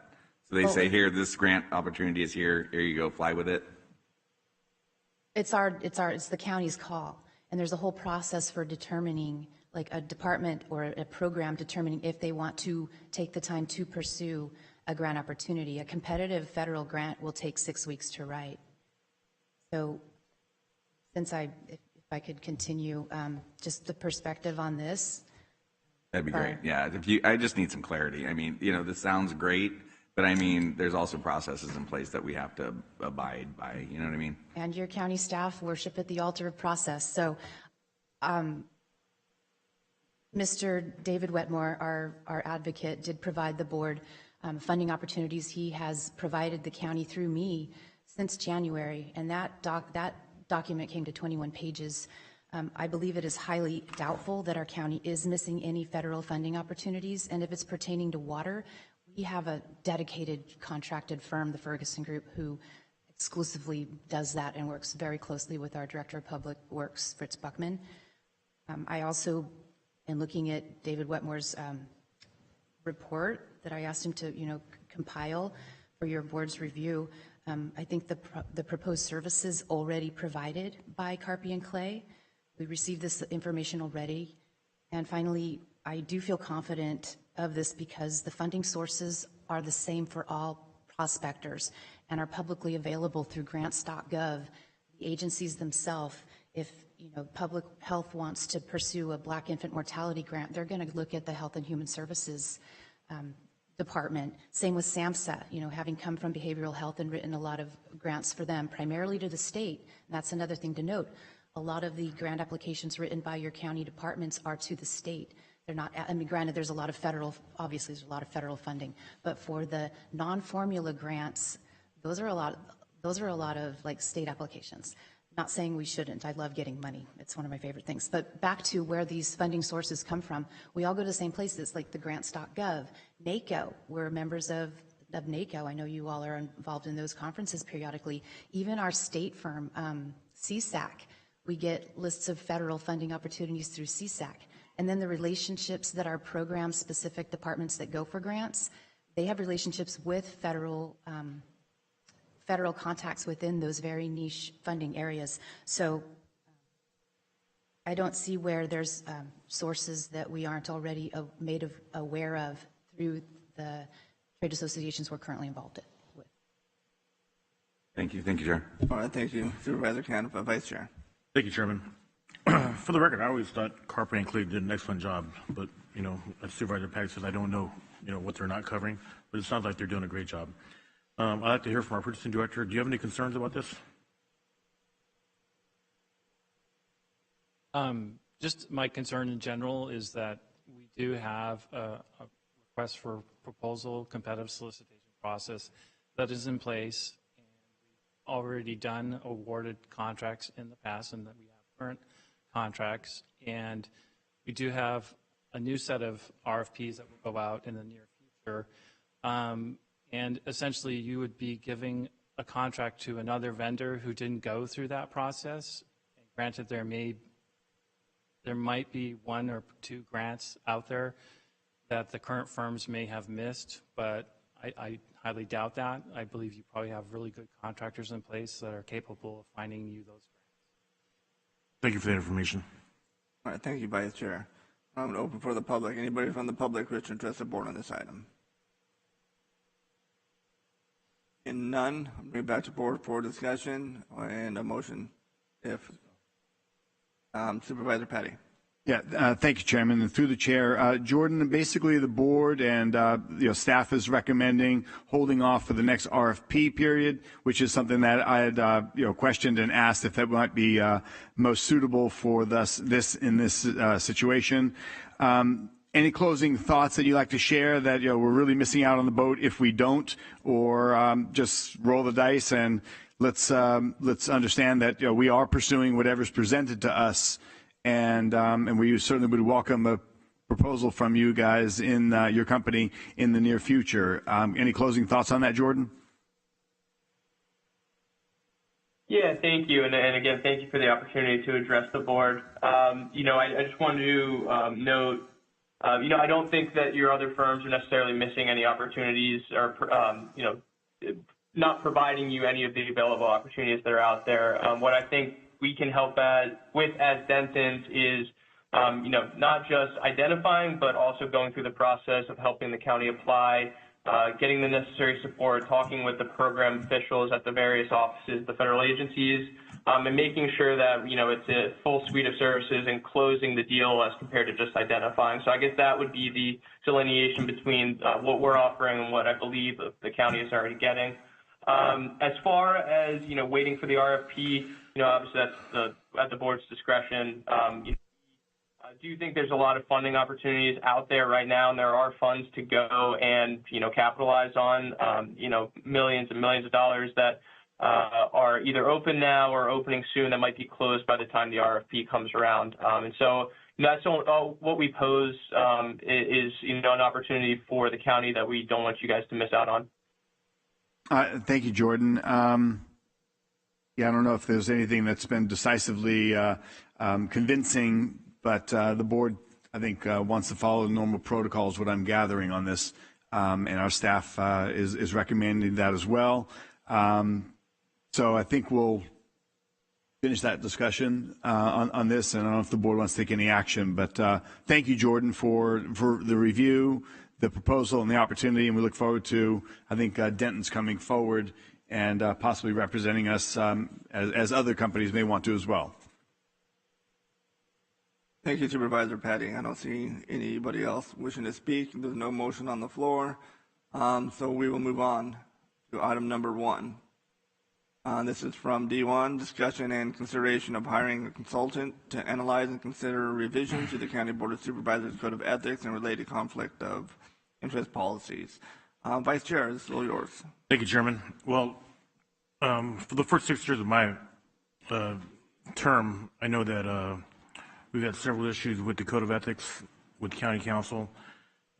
So they say, here, this grant opportunity is here. Here you go, fly with it. It's the county's call. And there's a whole process for determining, like a department or a program determining if they want to take the time to pursue a grant opportunity. A competitive federal grant will take 6 weeks to write. So if I could continue, just the perspective on this. That'd be great. Yeah, I just need some clarity. I mean, this sounds great, but I mean, there's also processes in place that we have to abide by. You know what I mean? And your county staff worship at the altar of process. So, Mr. David Wetmore, our advocate, did provide the board funding opportunities. He has provided the county through me since January, and that document came to 21 pages. I believe it is highly doubtful that our county is missing any federal funding opportunities, and if it's pertaining to water, we have a dedicated contracted firm, the Ferguson Group, who exclusively does that and works very closely with our Director of Public Works, Fritz Buckman. I also am looking at David Wetmore's report that I asked him to, compile for your board's review. I think the proposed services already provided by Carpy and Clay. We received this information already. And finally, I do feel confident of this because the funding sources are the same for all prospectors and are publicly available through grants.gov. The agencies themselves, if public health wants to pursue a Black infant mortality grant, they're going to look at the Health and Human Services Department. Same with SAMHSA, having come from behavioral health and written a lot of grants for them, primarily to the state. And that's another thing to note. A lot of the grant applications written by your county departments are to the state. They're not, granted, there's a lot of federal funding, but for the non-formula grants, those are those are a lot of like state applications. Not saying we shouldn't. I love getting money. It's one of my favorite things. But back to where these funding sources come from, we all go to the same places, like the grants.gov, NACO. We're members of NACO. I know you all are involved in those conferences periodically. Even our state firm, CSAC, we get lists of federal funding opportunities through CSAC. And then the relationships that our program-specific departments that go for grants, they have relationships with federal contacts within those very niche funding areas. So I don't see where there's sources that we aren't already made aware of through the trade associations we're currently involved with. Thank you, Chair. All right, thank you, Supervisor Caniff, Vice Chair. Thank you, Chairman. For the record, I always thought Carpenter and Cleveland did an excellent job, but, as Supervisor Patty says, I don't know, what they're not covering, but it sounds like they're doing a great job. I'd like to hear from our purchasing director. Do you have any concerns about this? Just my concern in general is that we do have a request for proposal competitive solicitation process that is in place, and we've already done awarded contracts in the past, and that we have current contracts, and we do have a new set of RFPs that will go out in the near future. And essentially, you would be giving a contract to another vendor who didn't go through that process. And granted, there might be one or two grants out there that the current firms may have missed, but I highly doubt that. I believe you probably have really good contractors in place that are capable of finding you those grants. Thank you for that information. All right, thank you, Vice Chair. I'm going to open for the public. Anybody from the public wish to address the board on this item? And none, I'm bringing back to board for discussion and a motion. If Supervisor Patty. Yeah, thank you, Chairman. And through the chair, Jordan, basically the board and staff is recommending holding off for the next RFP period, which is something that I had questioned and asked if that might be most suitable for this situation. Any closing thoughts that you'd like to share that we're really missing out on the boat if we don't, or just roll the dice and let's understand that we are pursuing whatever's presented to us, and we certainly would welcome a proposal from you guys in your company in the near future. Any closing thoughts on that, Jordan? Yeah, thank you, and again, thank you for the opportunity to address the board. I just wanted to note. I don't think that your other firms are necessarily missing any opportunities or, not providing you any of the available opportunities that are out there. What I think we can help with as Dentons is, not just identifying, but also going through the process of helping the county apply, getting the necessary support, talking with the program officials at the various offices, the federal agencies, and making sure that, it's a full suite of services and closing the deal as compared to just identifying. So I guess that would be the delineation between what we're offering and what I believe the county is already getting. As far as, waiting for the RFP, obviously that's at the board's discretion. I do think there's a lot of funding opportunities out there right now, and there are funds to go and, capitalize on, millions and millions of dollars that are either open now or opening soon that might be closed by the time the RFP comes around. And so that's all what we pose is, an opportunity for the county that we don't want you guys to miss out on. Thank you, Jordan. I don't know if there's anything that's been decisively convincing, but the board, I think, wants to follow the normal protocols, what I'm gathering on this, and our staff is recommending that as well. So I think we'll finish that discussion on this, and I don't know if the board wants to take any action, but thank you, Jordan, for the review, the proposal, and the opportunity, and we look forward to, I think, Denton's coming forward and possibly representing us as other companies may want to as well. Thank you, Supervisor Patty. I don't see anybody else wishing to speak. There's no motion on the floor, so we will move on to item number 1. This is from D1, discussion and consideration of hiring a consultant to analyze and consider revisions to the County Board of Supervisors Code of Ethics and related conflict of interest policies. Vice Chair, this is all yours. Thank you, Chairman. Well, For the first 6 years of my term, I know that we've had several issues with the Code of Ethics with County Council,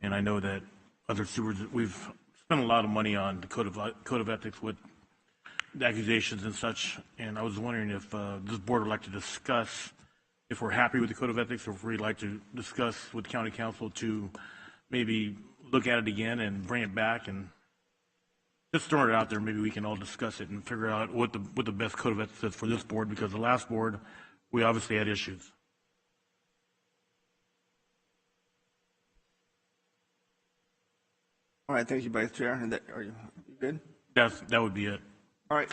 and I know that other supervisors, we've spent a lot of money on the Code of Ethics with the accusations and such, and I was wondering if this board would like to discuss if we're happy with the Code of Ethics, or if we'd like to discuss with County Council to maybe look at it again and bring it back, and just throwing it out there. Maybe we can all discuss it and figure out what the best Code of Ethics is for this board, because the last board, we obviously had issues. All right, thank you, Vice Chair. And are you good? That would be it. All right.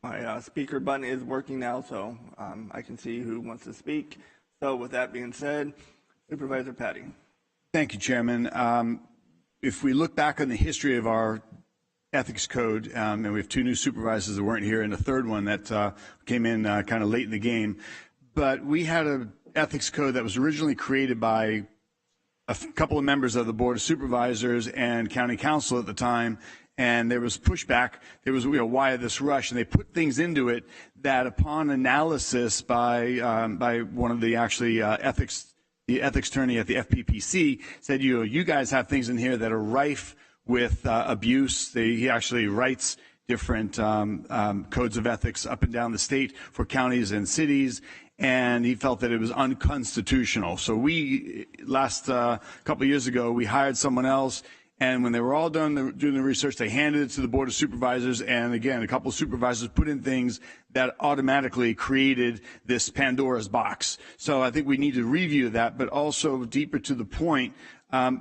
My speaker button is working now, so I can see who wants to speak. So with that being said, Supervisor Patty. Thank you, Chairman. If we look back on the history of our ethics code, and we have 2 new supervisors that weren't here and a third one that came in kind of late in the game, but we had an ethics code that was originally created by a couple of members of the Board of Supervisors and County Council at the time, and there was pushback. There was, why this rush? And they put things into it that, upon analysis by one of the the ethics attorney at the FPPC, said, you guys have things in here that are rife with abuse. He actually writes different codes of ethics up and down the state for counties and cities, and he felt that it was unconstitutional. So we, last couple of years ago, we hired someone else, and when they were all done doing the research, they handed it to the Board of Supervisors, and again, a couple of supervisors put in things that automatically created this Pandora's box. So I think we need to review that, but also deeper to the point,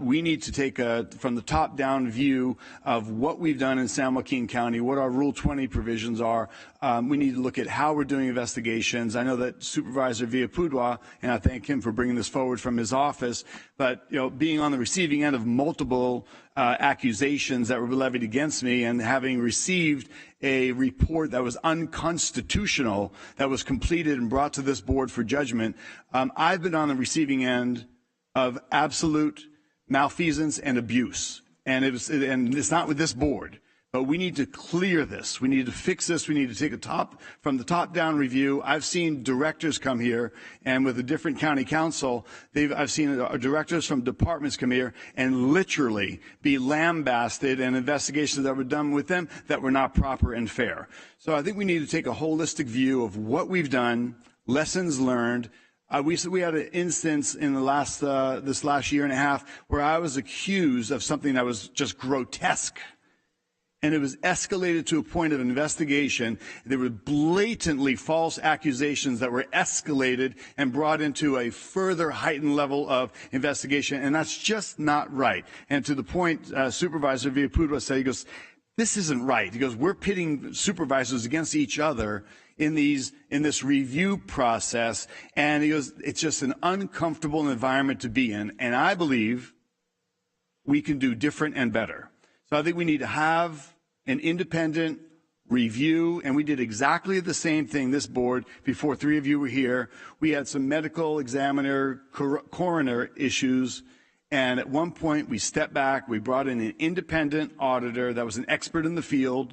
we need to take from the top-down view of what we've done in San Joaquin County, what our Rule 20 provisions are. We need to look at how we're doing investigations. I know that Supervisor Villapudua, and I thank him for bringing this forward from his office, but being on the receiving end of multiple accusations that were levied against me, and having received a report that was unconstitutional, that was completed and brought to this board for judgment, I've been on the receiving end of absolute malfeasance and abuse, and it's not with this board. But we need to clear this. We need to fix this. We need to take from the top-down review. I've seen directors come here, and with a different county council, I've seen directors from departments come here and literally be lambasted, and investigations that were done with them that were not proper and fair. So I think we need to take a holistic view of what we've done, lessons learned. We had an instance in the this last year and a half where I was accused of something that was just grotesque. And it was escalated to a point of investigation. There were blatantly false accusations that were escalated and brought into a further heightened level of investigation. And that's just not right. And to the point Supervisor Villapudua said, he goes, this isn't right. He goes, we're pitting supervisors against each other in this review process. And he goes, it's just an uncomfortable environment to be in. And I believe we can do different and better. So I think we need to have an independent review, and we did exactly the same thing, this board, before 3 of you were here. We had some medical examiner, coroner issues, and at one point we stepped back, we brought in an independent auditor that was an expert in the field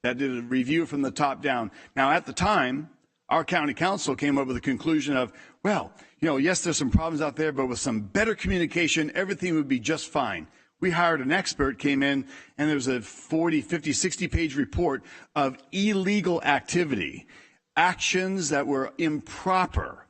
that did a review from the top down. Now, at the time, our county council came up with the conclusion of, well, yes, there's some problems out there, but with some better communication, everything would be just fine. We hired an expert, came in, and there was a 40, 50, 60-page report of illegal activity, actions that were improper,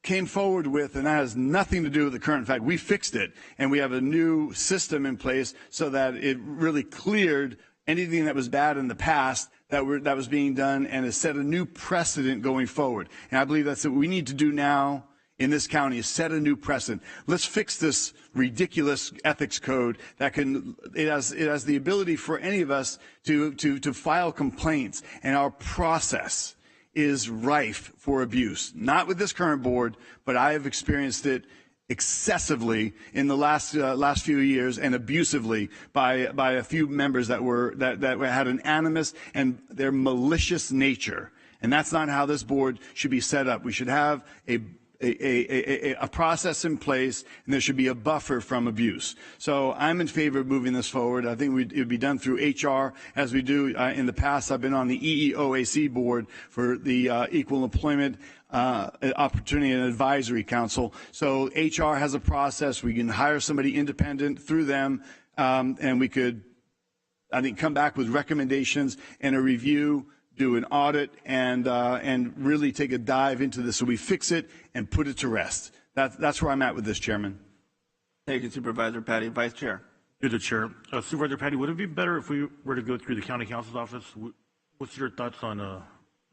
came forward with, and that has nothing to do with the current. In fact, we fixed it, and we have a new system in place so that it really cleared anything that was bad in the past that was being done, and has set a new precedent going forward. And I believe that's what we need to do now in this county, is set a new precedent. Let's fix this ridiculous ethics code that it has the ability for any of us to file complaints, and our process is rife for abuse. Not with this current board, but I have experienced it excessively in the last few years, and abusively by a few members that had an animus and their malicious nature. And that's not how this board should be set up. We should have a a process in place, and there should be a buffer from abuse. So I'm in favor of moving this forward. I think it would be done through HR, as we do in the past. I've been on the EEOAC board for the Equal Employment Opportunity and Advisory Council. So HR has a process. We can hire somebody independent through them, and we could, I think, come back with recommendations and a review, do an audit, and really take a dive into this so we fix it and put it to rest. That's where I'm at with this, Chairman. Thank you, Supervisor Patty. Vice Chair. Through the chair. Supervisor Patty, would it be better if we were to go through the county council's office? What's your thoughts on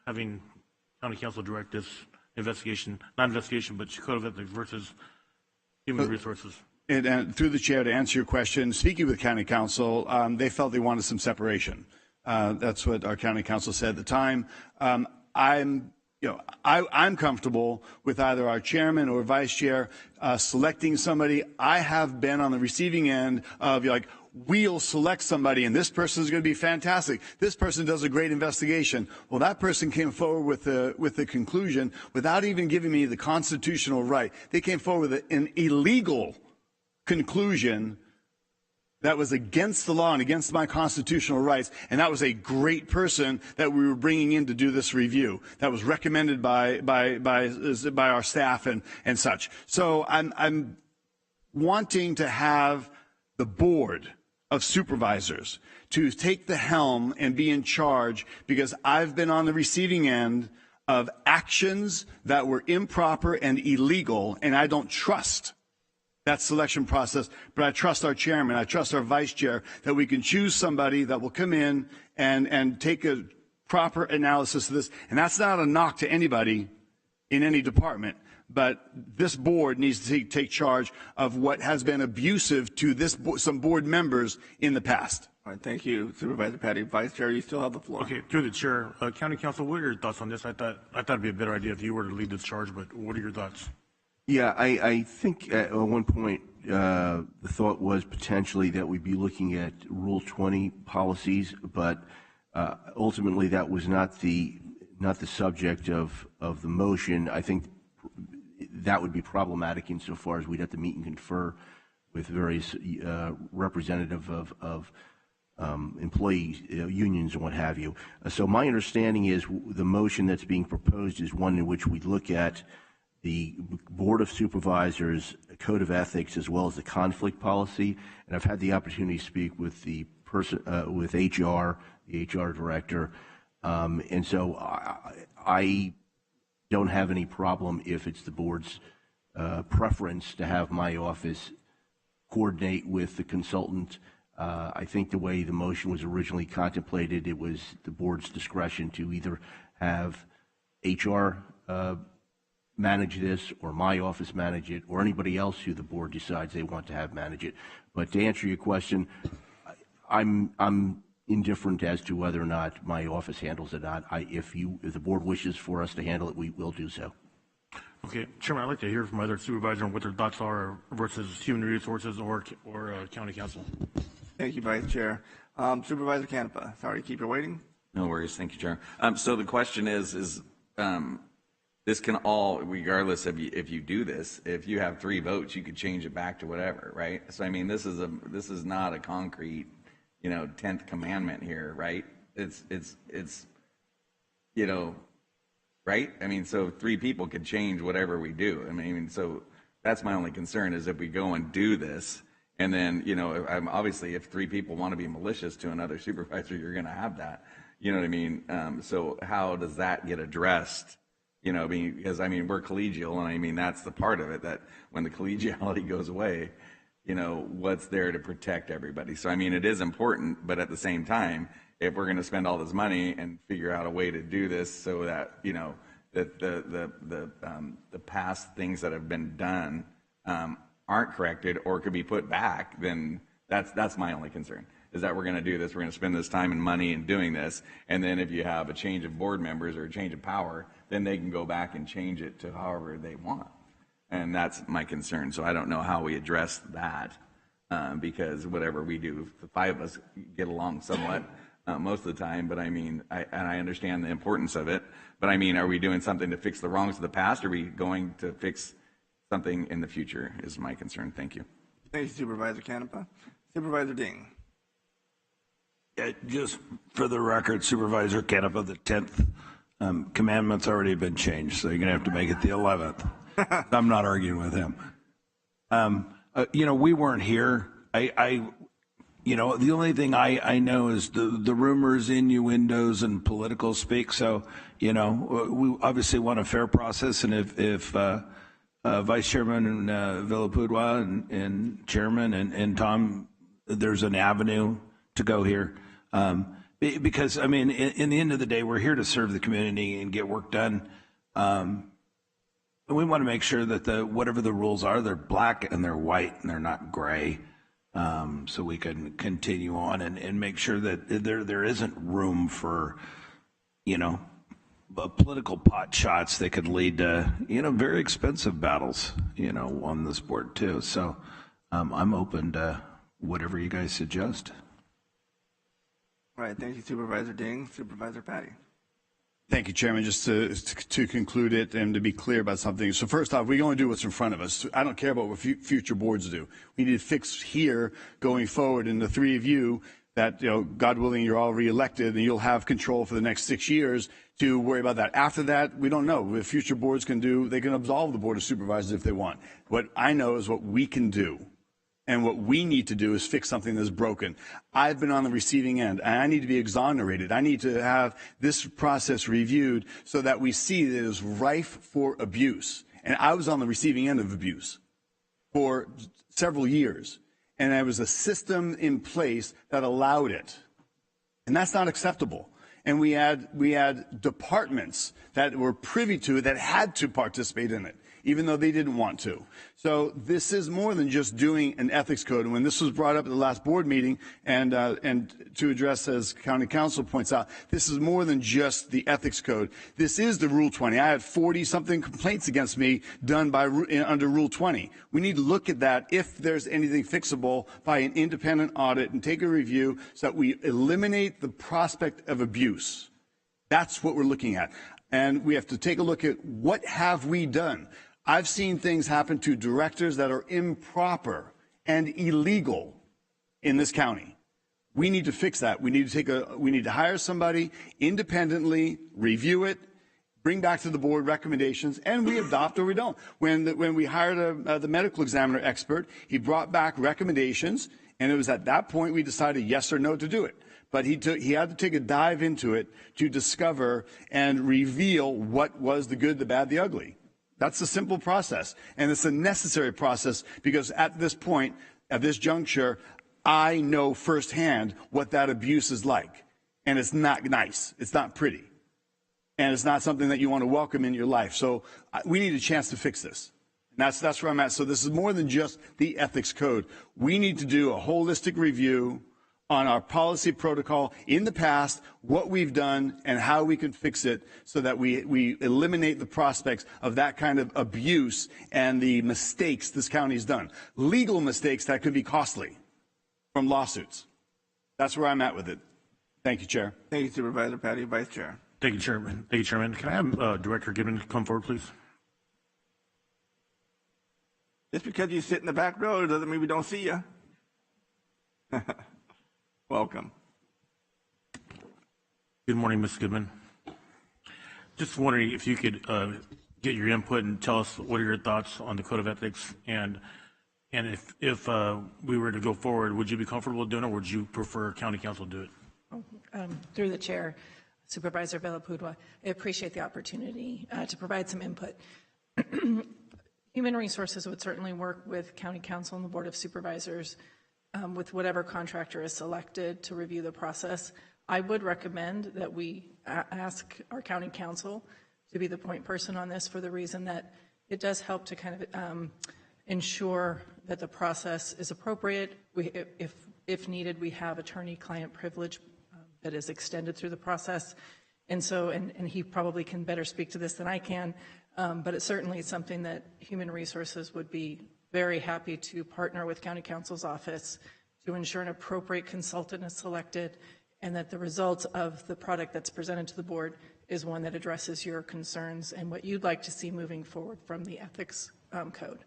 having county council direct this investigation, not investigation, but code of ethics versus human resources? And through the chair, to answer your question, speaking with county council, they felt they wanted some separation. That's what our county council said at the time. I'm comfortable with either our chairman or vice chair selecting somebody. I have been on the receiving end of we'll select somebody, and this person is going to be fantastic. This person does a great investigation. Well, that person came forward with the conclusion without even giving me the constitutional right. They came forward with an illegal conclusion that was against the law and against my constitutional rights, and that was a great person that we were bringing in to do this review. That was recommended by our staff and such. So I'm wanting to have the board of supervisors to take the helm and be in charge, because I've been on the receiving end of actions that were improper and illegal, and I don't trust that selection process, but I trust our chairman, I trust our vice chair, that we can choose somebody that will come in and take a proper analysis of this. And that's not a knock to anybody in any department, but this board needs to take charge of what has been abusive to some board members in the past. All right, thank you, Supervisor Patty. Vice Chair, you still have the floor. Okay, through the chair, county council, what are your thoughts on this? I thought it'd be a better idea if you were to lead this charge, but what are your thoughts? Yeah, I think at one point the thought was potentially that we'd be looking at Rule 20 policies, but ultimately that was not the subject of the motion. I think that would be problematic insofar as we'd have to meet and confer with various representative of employee unions and what have you. So my understanding is the motion that's being proposed is one in which we look at the Board of Supervisors Code of Ethics as well as the conflict policy. And I've had the opportunity to speak with the person, with HR, the HR director. And so I don't have any problem if it's the board's preference to have my office coordinate with the consultant. I think the way the motion was originally contemplated, it was the board's discretion to either have HR manage this, or my office manage it, or anybody else who the board decides they want to have manage it. But to answer your question, I'm indifferent as to whether or not my office handles it or not. If the board wishes for us to handle it, we will do so. Okay, Chairman, I'd like to hear from other supervisors on what their thoughts are versus human resources or county council. Thank you, Vice Chair. Supervisor Canepa, sorry to keep you waiting. No worries, thank you, Chair. So the question is this can all, regardless of if you do this, if you have 3 votes, you could change it back to whatever, right? So I mean, this is not a concrete, 10th commandment here, right? It's right? I mean, so 3 people could change whatever we do. I mean, so that's my only concern is if we go and do this, and then, obviously if 3 people want to be malicious to another supervisor, you're going to have that. You know what I mean? So how does that get addressed? Because we're collegial, and I mean, that's the part of it, that when the collegiality goes away, what's there to protect everybody? So, I mean, it is important, but at the same time, if we're going to spend all this money and figure out a way to do this so that, that the past things that have been done aren't corrected or could be put back, then that's my only concern. Is that we're going to do this, we're going to spend this time and money in doing this, and then if you have a change of board members or a change of power, then they can go back and change it to however they want. And that's my concern. So I don't know how we address that, because whatever we do, if the 5 of us get along somewhat, most of the time, but I mean, I understand the importance of it, but I mean, are we doing something to fix the wrongs of the past? Or are we going to fix something in the future is my concern. Thank you. Thank you, Supervisor Canepa. Supervisor Ding. Yeah, just for the record, Supervisor Canepa, the 10th commandment's already been changed, so you're going to have to make it the 11th. I'm not arguing with him. We weren't here. The only thing I know is the rumors, innuendos, and political speak. So, we obviously want a fair process. And if Vice Chairman Villapudua and Chairman and Tom, there's an avenue to go here. Because, I mean, in the end of the day, we're here to serve the community and get work done. And we want to make sure that whatever the rules are, they're black and they're white and they're not gray. So we can continue on and make sure that there isn't room for, political pot shots that could lead to, very expensive battles, on this board too. So I'm open to whatever you guys suggest. All right, thank you, Supervisor Ding. Supervisor Patty. Thank you, Chairman. Just to conclude it and to be clear about something. So first off, we only do what's in front of us. I don't care about what future boards do. We need to fix here going forward. And the three of you that, God willing, you're all reelected and you'll have control for the next 6 years to worry about that. After that, we don't know. What future boards can do, they can absolve the Board of Supervisors if they want. What I know is what we can do. And what we need to do is fix something that's broken. I've been on the receiving end, and I need to be exonerated. I need to have this process reviewed so that we see that it is rife for abuse. And I was on the receiving end of abuse for several years. And there was a system in place that allowed it. And that's not acceptable. And we had departments that were privy to it that had to participate in it, even though they didn't want to. So this is more than just doing an ethics code. And when this was brought up at the last board meeting, and to address, as County Council points out, this is more than just the ethics code. This is the Rule 20. I had 40-something complaints against me done under Rule 20. We need to look at that if there's anything fixable by an independent audit and take a review so that we eliminate the prospect of abuse. That's what we're looking at. And we have to take a look at what have we done. I've seen things happen to directors that are improper and illegal in this county. We need to fix that. We need to hire somebody independently, review it, bring back to the board recommendations, and we adopt or we don't. When we hired the medical examiner expert, he brought back recommendations, and it was at that point we decided yes or no to do it. But he had to take a dive into it to discover and reveal what was the good, the bad, the ugly. That's a simple process, and it's a necessary process because at this point, at this juncture, I know firsthand what that abuse is like, and it's not nice. It's not pretty, and it's not something that you want to welcome in your life. So we need a chance to fix this, and that's where I'm at. So this is more than just the ethics code. We need to do a holistic review on our policy protocol in the past, what we've done, and how we can fix it so that we eliminate the prospects of that kind of abuse and the mistakes this county's done. Legal mistakes that could be costly from lawsuits. That's where I'm at with it. Thank you, Chair. Thank you, Supervisor Patty. Vice Chair. Thank you, Chairman. Thank you, Chairman. Can I have Director Gibbon come forward, please? Just because you sit in the back row doesn't mean we don't see you. Welcome. Good morning, Ms. Goodman. Just wondering if you could get your input and tell us what are your thoughts on the Code of Ethics, and if we were to go forward, would you be comfortable doing it, or would you prefer County Council do it? Through the chair, Supervisor Villapudua, I appreciate the opportunity to provide some input. Human Resources would certainly work with County Council and the Board of Supervisors with whatever contractor is selected to review the process. I would recommend that we ask our County Council to be the point person on this for the reason that it does help to kind of ensure that the process is appropriate. If needed, we have attorney-client privilege that is extended through the process. And so, and he probably can better speak to this than I can, but it certainly is something that Human Resources would be very happy to partner with County Council's office to ensure an appropriate consultant is selected and that the results of the product that's presented to the board is one that addresses your concerns and what you'd like to see moving forward from the ethics code.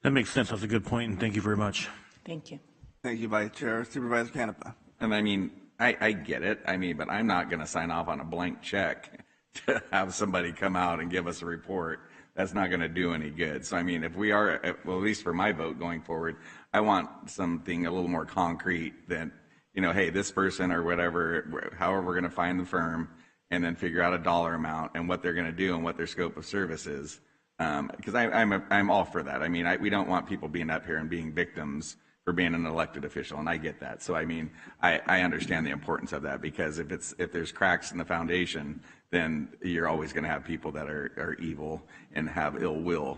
That makes sense. That's a good point, and thank you very much. Thank you. Thank you, Vice Chair. Supervisor Canepa. And I mean, I get it. I mean, but I'm not going to sign off on a blank check to have somebody come out and give us a report. That's not going to do any good. So, I mean, if we are, well, at least for my vote going forward, I want something a little more concrete than, you know, hey, this person or whatever, however we're going to find the firm, and then figure out a dollar amount and what they're going to do and what their scope of service is. Because I'm all for that. I mean, we don't want people being up here and being victims for being an elected official, and I get that. So I mean, I understand the importance of that, because if there's cracks in the foundation, then you're always going to have people that are evil and have ill will,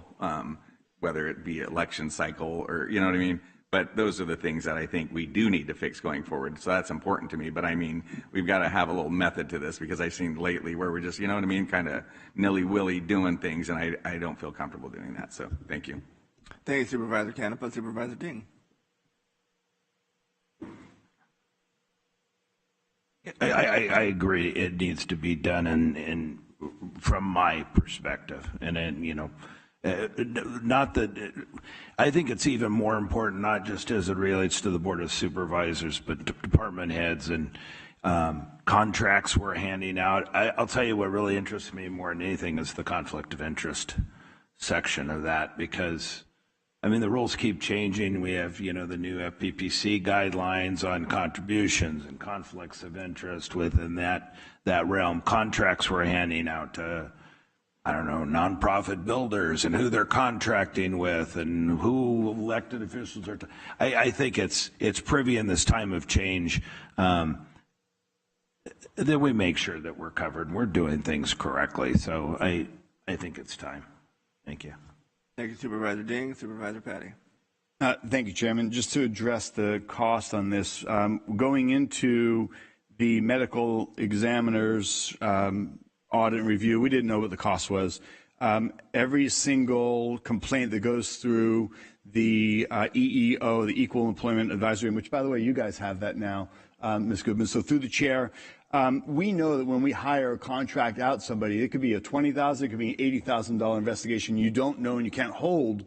whether it be election cycle or, you know what I mean? But those are the things that I think we do need to fix going forward. So that's important to me. But I mean, we've got to have a little method to this, because I've seen lately where we're just, you know what I mean, kind of nilly-willy doing things, and I don't feel comfortable doing that. So thank you. Thank you, Supervisor Canepa. Supervisor Ding. I agree. It needs to be done in from my perspective, and then, you know, not that I think it's even more important, not just as it relates to the Board of Supervisors, but department heads and contracts we're handing out. I'll tell you what really interests me more than anything is the conflict of interest section of that, because I mean, the rules keep changing. We have, you know, the new FPPC guidelines on contributions and conflicts of interest within that realm. Contracts we're handing out to, I don't know, nonprofit builders and who they're contracting with and who elected officials are. I think it's privy in this time of change that we make sure that we're covered and we're doing things correctly. So I think it's time. Thank you. Thank you, Supervisor Ding. Supervisor Patty. Thank you, Chairman. Just to address the cost on this, going into the medical examiner's audit and review, we didn't know what the cost was. Every single complaint that goes through the EEO, the Equal Employment Advisory, which, by the way, you guys have that now, Ms. Goodman. So through the chair, we know that when we hire or contract out somebody, it could be a $20,000, it could be an $80,000 investigation. You don't know, and you can't hold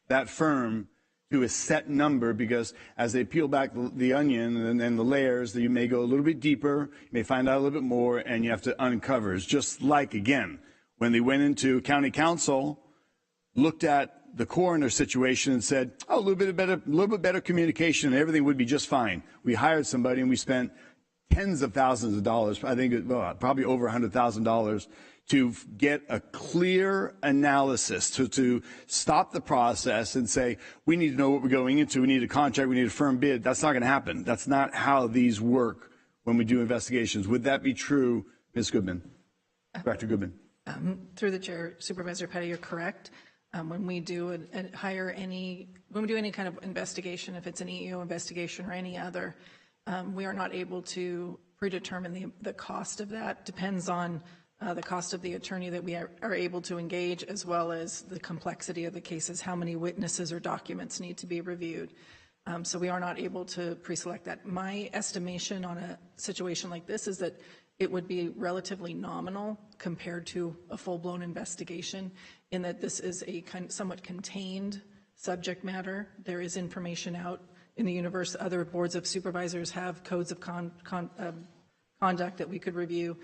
that firm to a set number, because as they peel back the onion and then the layers, you may go a little bit deeper, you may find out a little bit more, and you have to uncover. It's just like, again, when they went into county council, looked at the coroner situation and said, oh, a little bit better communication and everything would be just fine. We hired somebody and we spent tens of thousands of dollars, I think probably over $100,000, to get a clear analysis, to stop the process and say, we need to know what we're going into, we need a contract, we need a firm bid. That's not going to happen. That's not how these work when we do investigations. Would that be true, Ms. Goodman? Director Goodman. Through the chair, Supervisor Petty, you're correct. When we do when we do any kind of investigation, if it's an EEO investigation or any other, we are not able to predetermine the cost of that. Depends on the cost of the attorney that we are able to engage, as well as the complexity of the cases, how many witnesses or documents need to be reviewed. So we are not able to pre-select that. My estimation on a situation like this is that it would be relatively nominal compared to a full-blown investigation, in that this is a somewhat contained subject matter. There is information out in the universe. Other boards of supervisors have codes of conduct that we could review.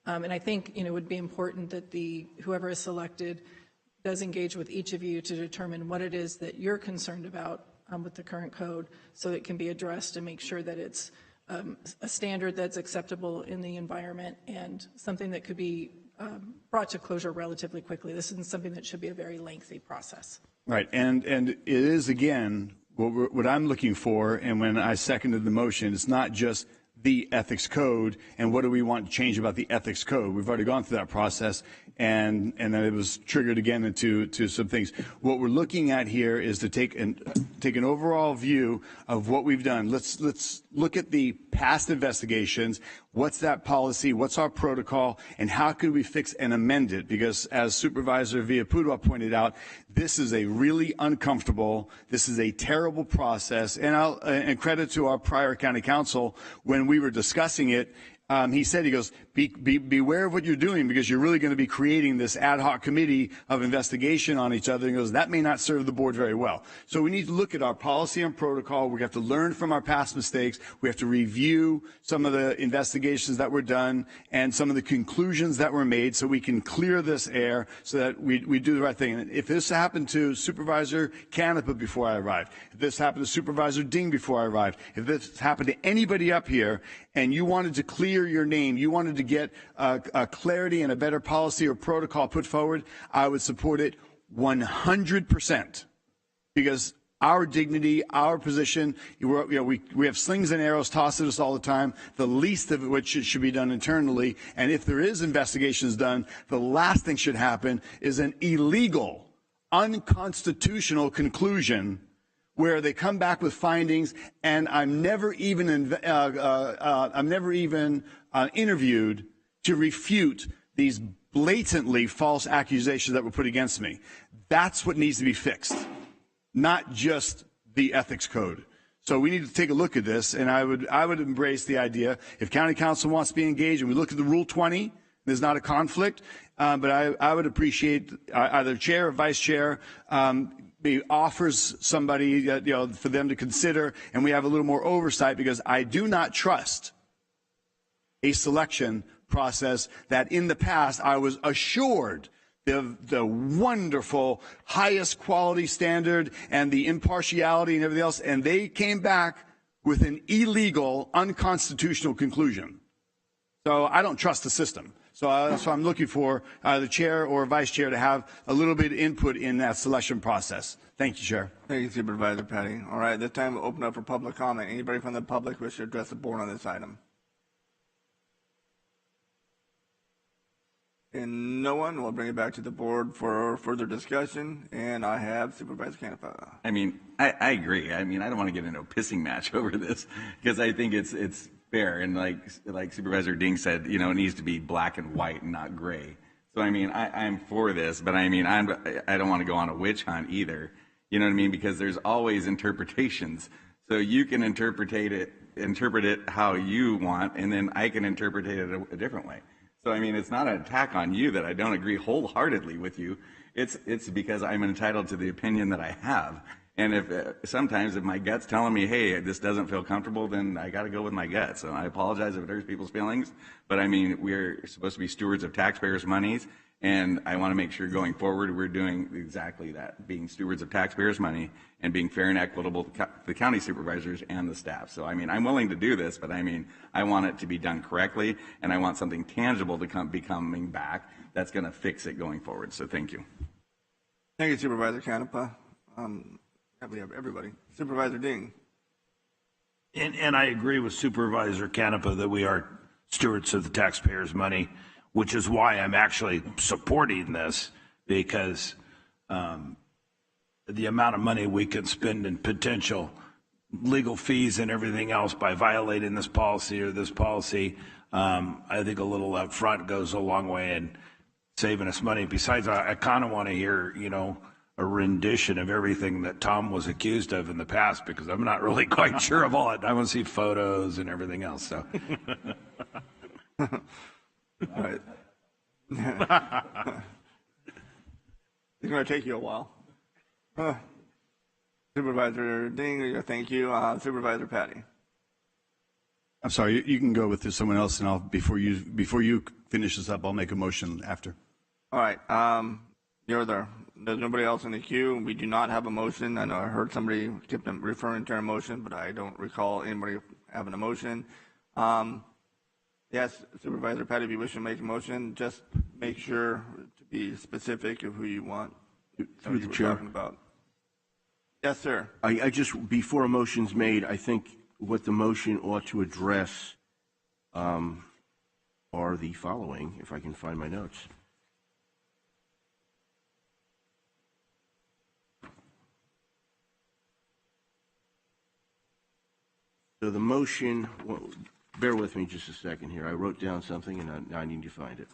And I think, you know, it would be important that whoever is selected does engage with each of you to determine what it is that you're concerned about with the current code, so it can be addressed and make sure that it's a standard that's acceptable in the environment and something that could be brought to closure relatively quickly. This isn't something that should be a very lengthy process. Right, and it is, again, what I'm looking for, and when I seconded the motion, it's not just the ethics code and what do we want to change about the ethics code. We've already gone through that process, and then it was triggered again into some things. What we're looking at here is to take an overall view of what we've done. Let's look at the past investigations. What's that policy? What's our protocol? And how could we fix and amend it? Because as Supervisor Villapudua pointed out, this is a really uncomfortable, this is a terrible process. And credit to our prior county council, when we were discussing it, he said, he goes, beware of what you're doing because you're really going to be creating this ad hoc committee of investigation on each other. And he goes, that may not serve the board very well. So we need to look at our policy and protocol. We have to learn from our past mistakes. We have to review some of the investigations that were done and some of the conclusions that were made so we can clear this air so that we do the right thing. And if this happened to Supervisor Canepa before I arrived, if this happened to Supervisor Ding before I arrived, if this happened to anybody up here and you wanted to clear your name, you wanted to get a clarity and a better policy or protocol put forward, I would support it 100%. Because our dignity, our position, we have slings and arrows tossed at us all the time, the least of which should be done internally. And if there is investigations done, the last thing should happen is an illegal, unconstitutional conclusion where they come back with findings, and I'm never even interviewed to refute these blatantly false accusations that were put against me. That's what needs to be fixed, not just the ethics code. So we need to take a look at this, and I would embrace the idea if county council wants to be engaged, and we look at the Rule 20, there's not a conflict, but I would appreciate either chair or vice chair offers somebody for them to consider, and we have a little more oversight, because I do not trust a selection process that in the past I was assured the wonderful highest quality standard and the impartiality and everything else, and they came back with an illegal, unconstitutional conclusion. So I don't trust the system. So that's why I'm looking for the chair or vice chair to have a little bit of input in that selection process. Thank you, Chair. Thank you, Supervisor Petty. All right, this time we'll open up for public comment. Anybody from the public wish to address the board on this item? And no one, we'll bring it back to the board for further discussion. And I have Supervisor Canepa. I mean, I agree. I mean, I don't want to get into a pissing match over this because I think it's fair. And like Supervisor Ding said, it needs to be black and white and not gray. So, I mean, I'm for this, but I mean, I don't want to go on a witch hunt either. You know what I mean? Because there's always interpretations. So you can interpret it how you want, and then I can interpret it a different way. So, I mean, it's not an attack on you that I don't agree wholeheartedly with you. It's because I'm entitled to the opinion that I have. And sometimes if my gut's telling me, hey, this doesn't feel comfortable, then I got to go with my gut. So I apologize if it hurts people's feelings. But I mean, we're supposed to be stewards of taxpayers' monies. And I want to make sure going forward, we're doing exactly that, being stewards of taxpayers' money and being fair and equitable to the county supervisors and the staff. So, I mean, I'm willing to do this, but I mean, I want it to be done correctly, and I want something tangible to be coming back that's going to fix it going forward. So thank you. Thank you, Supervisor Canepa. We have everybody. Supervisor Ding. And I agree with Supervisor Canepa that we are stewards of the taxpayers' money, which is why I'm actually supporting this, because the amount of money we can spend in potential legal fees and everything else by violating this policy or this policy, I think a little up front goes a long way in saving us money. Besides, I kind of want to hear, a rendition of everything that Tom was accused of in the past, because I'm not really quite sure of all it. I want to see photos and everything else. So. All right. It's going to take you a while. Supervisor Ding, thank you. Supervisor Patty. I'm sorry, you can go with someone else, and before you finish this up, I'll make a motion after. All right. You're there. There's nobody else in the queue. We do not have a motion. I know I heard somebody kept referring to a motion, but I don't recall anybody having a motion. Yes, Supervisor Patty, if you wish to make a motion, just make sure to be specific of who you want. Through the chair. Talking about. Yes, sir. I just, before a motion's made, I think what the motion ought to address are the following, if I can find my notes. So the motion, well, bear with me just a second here. I wrote down something and I need to find it.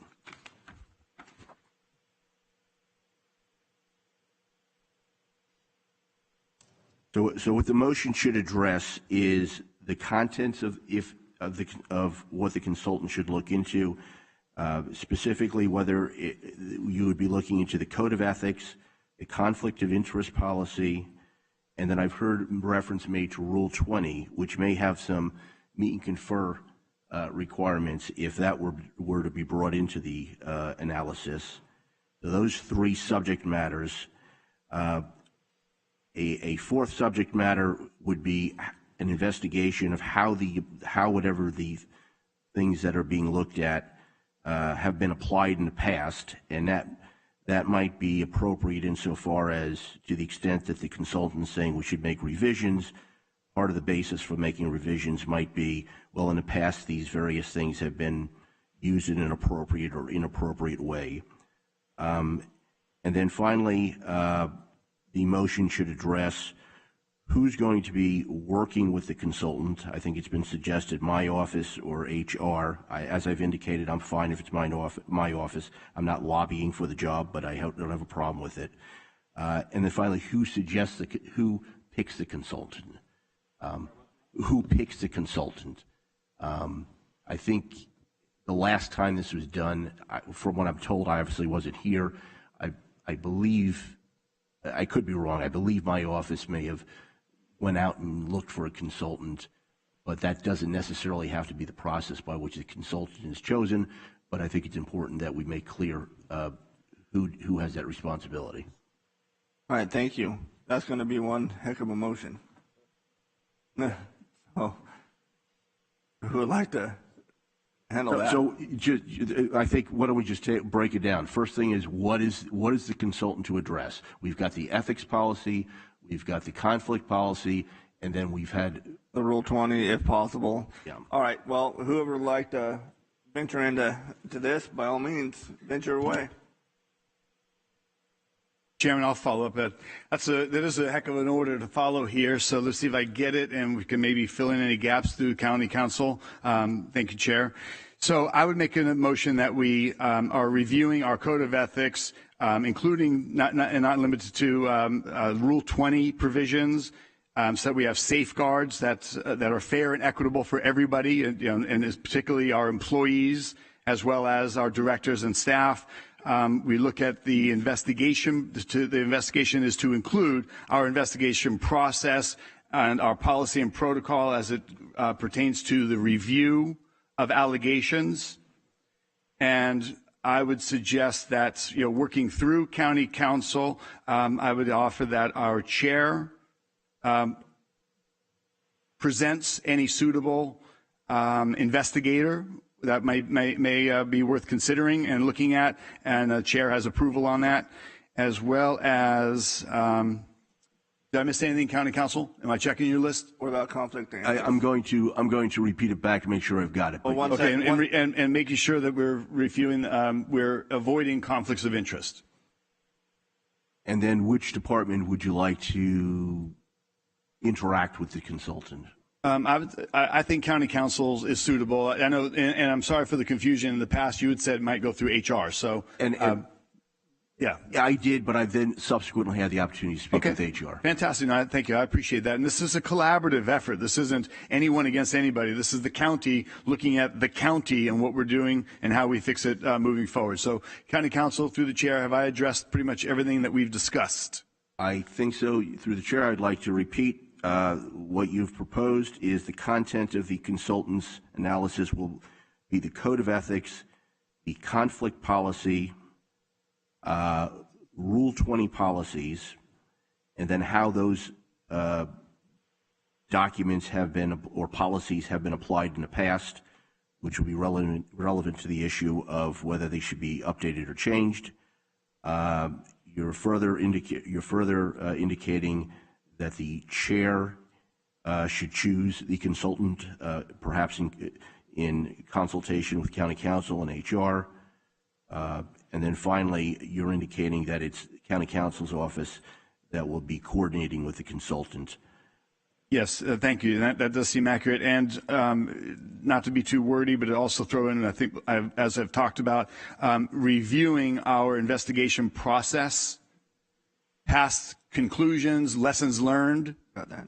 So what the motion should address is the contents of what the consultant should look into, specifically whether you would be looking into the code of ethics, the conflict of interest policy, and then I've heard reference made to Rule 20, which may have some meet and confer requirements if that were to be brought into the analysis. So those three subject matters. A fourth subject matter would be an investigation of how whatever the things that are being looked at have been applied in the past, and that might be appropriate insofar as to the extent that the consultant is saying we should make revisions. Part of the basis for making revisions might be, well, in the past these various things have been used in an appropriate or inappropriate way. And then finally, the motion should address who's going to be working with the consultant. I think it's been suggested my office or HR. As I've indicated, I'm fine if it's my office. I'm not lobbying for the job, but I don't have a problem with it. And then finally, who picks the consultant? Who picks the consultant? I think the last time this was done, from what I'm told, I obviously wasn't here. I believe, I could be wrong, I believe my office may have went out and looked for a consultant, but that doesn't necessarily have to be the process by which the consultant is chosen, but I think it's important that we make clear who has that responsibility. All right, thank you. That's going to be one heck of a motion. So, who would like to handle that? So I think, why don't we just break it down? First thing is, what is the consultant to address? We've got the ethics policy, we've got the conflict policy, and then we've had the Rule 20, if possible. Yeah. All right, well, whoever would like to venture into this, by all means, venture away. Chairman, I'll follow up. That is a heck of an order to follow here, so let's see if I get it, and we can maybe fill in any gaps through County Council. Thank you, Chair. So I would make a motion that we are reviewing our code of ethics, including not limited to Rule 20 provisions, so that we have safeguards that are fair and equitable for everybody, and particularly our employees, as well as our directors and staff. We look at the investigation. The investigation is to include our investigation process and our policy and protocol as it pertains to the review of allegations. And I would suggest that, working through County Council, I would offer that our chair presents any suitable investigator that may be worth considering and looking at, and the chair has approval on that, as well as, did I miss anything, County Council? Am I checking your list? What about conflict? I'm going to repeat it back to make sure I've got it. Okay, and making sure that we're reviewing, we're avoiding conflicts of interest. And then which department would you like to interact with the consultant? I think County Council is suitable. I know, and I'm sorry for the confusion. In the past, you had said it might go through HR. So, yeah, I did, but I then subsequently had the opportunity to speak with HR. Fantastic. No, thank you. I appreciate that. And this is a collaborative effort. This isn't anyone against anybody. This is the county looking at the county and what we're doing and how we fix it moving forward. So, County Council, through the chair, have I addressed pretty much everything that we've discussed? I think so. Through the chair, I'd like to repeat. What you've proposed is the content of the consultant's analysis will be the code of ethics, the conflict policy, Rule 20 policies, and then how those documents have been or policies have been applied in the past, which will be relevant to the issue of whether they should be updated or changed. You're further indicating that the chair should choose the consultant, perhaps in consultation with county council and HR. And then finally, you're indicating that it's county council's office that will be coordinating with the consultant. Yes, thank you. That does seem accurate. And not to be too wordy, but also throw in, I think, as I've talked about, reviewing our investigation process, past conclusions, lessons learned. About that.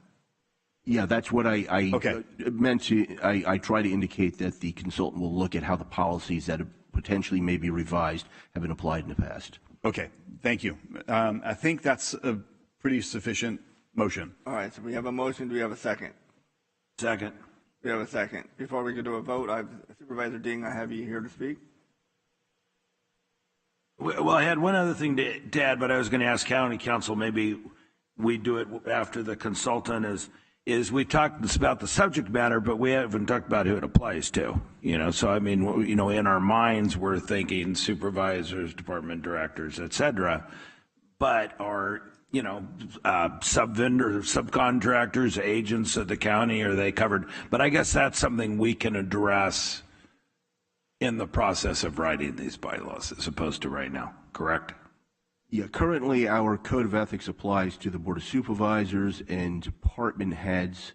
Yeah, that's what I Okay. meant to. I try to indicate that the consultant will look at how the policies that have potentially may be revised have been applied in the past. Okay, thank you. I think that's a pretty sufficient motion. All right, so we have a motion. Do we have a second? Second. We have a second. Before we can do a vote, Supervisor Ding, I have you here to speak. Well, I had one other thing to add, but I was going to ask county council, maybe we do it after the consultant is we talked about the subject matter, but we haven't talked about who it applies to, so I mean, in our minds, we're thinking supervisors, department directors, et cetera, but our, sub-vendors, subcontractors, agents of the county, are they covered? But I guess that's something we can address in the process of writing these bylaws as opposed to right now, correct? Yeah, currently our code of ethics applies to the Board of Supervisors and department heads.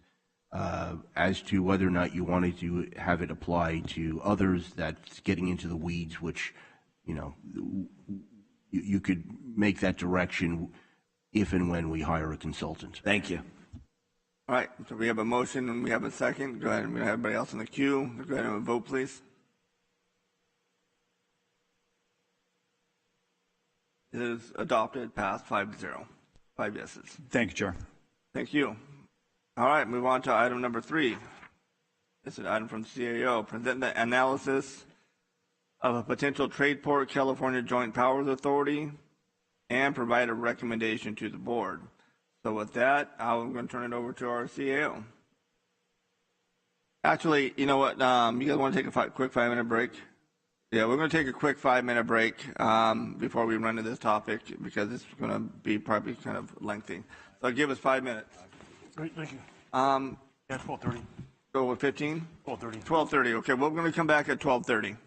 As to whether or not you wanted to have it apply to others, that's getting into the weeds, which, you could make that direction if and when we hire a consultant. Thank you. All right, so we have a motion and we have a second. Go ahead and we have everybody else in the queue. Go ahead and vote, please. It is adopted, passed 5-0. 5 yeses. Thank you, Chair. Thank you. All right, move on to item number 3. This is an item from CAO. Present the analysis of a potential trade port California Joint Powers Authority and provide a recommendation to the board. So with that, I'm going to turn it over to our CAO. Actually, you know what? You guys want to take a quick 5-minute break? Yeah, we're going to take a quick 5-minute break before we run to this topic because it's going to be probably kind of lengthy. So give us 5 minutes. Great, thank you. Yeah, 12:30. Go with 15? 12:30. 12:30. Okay, we're going to come back at 12:30.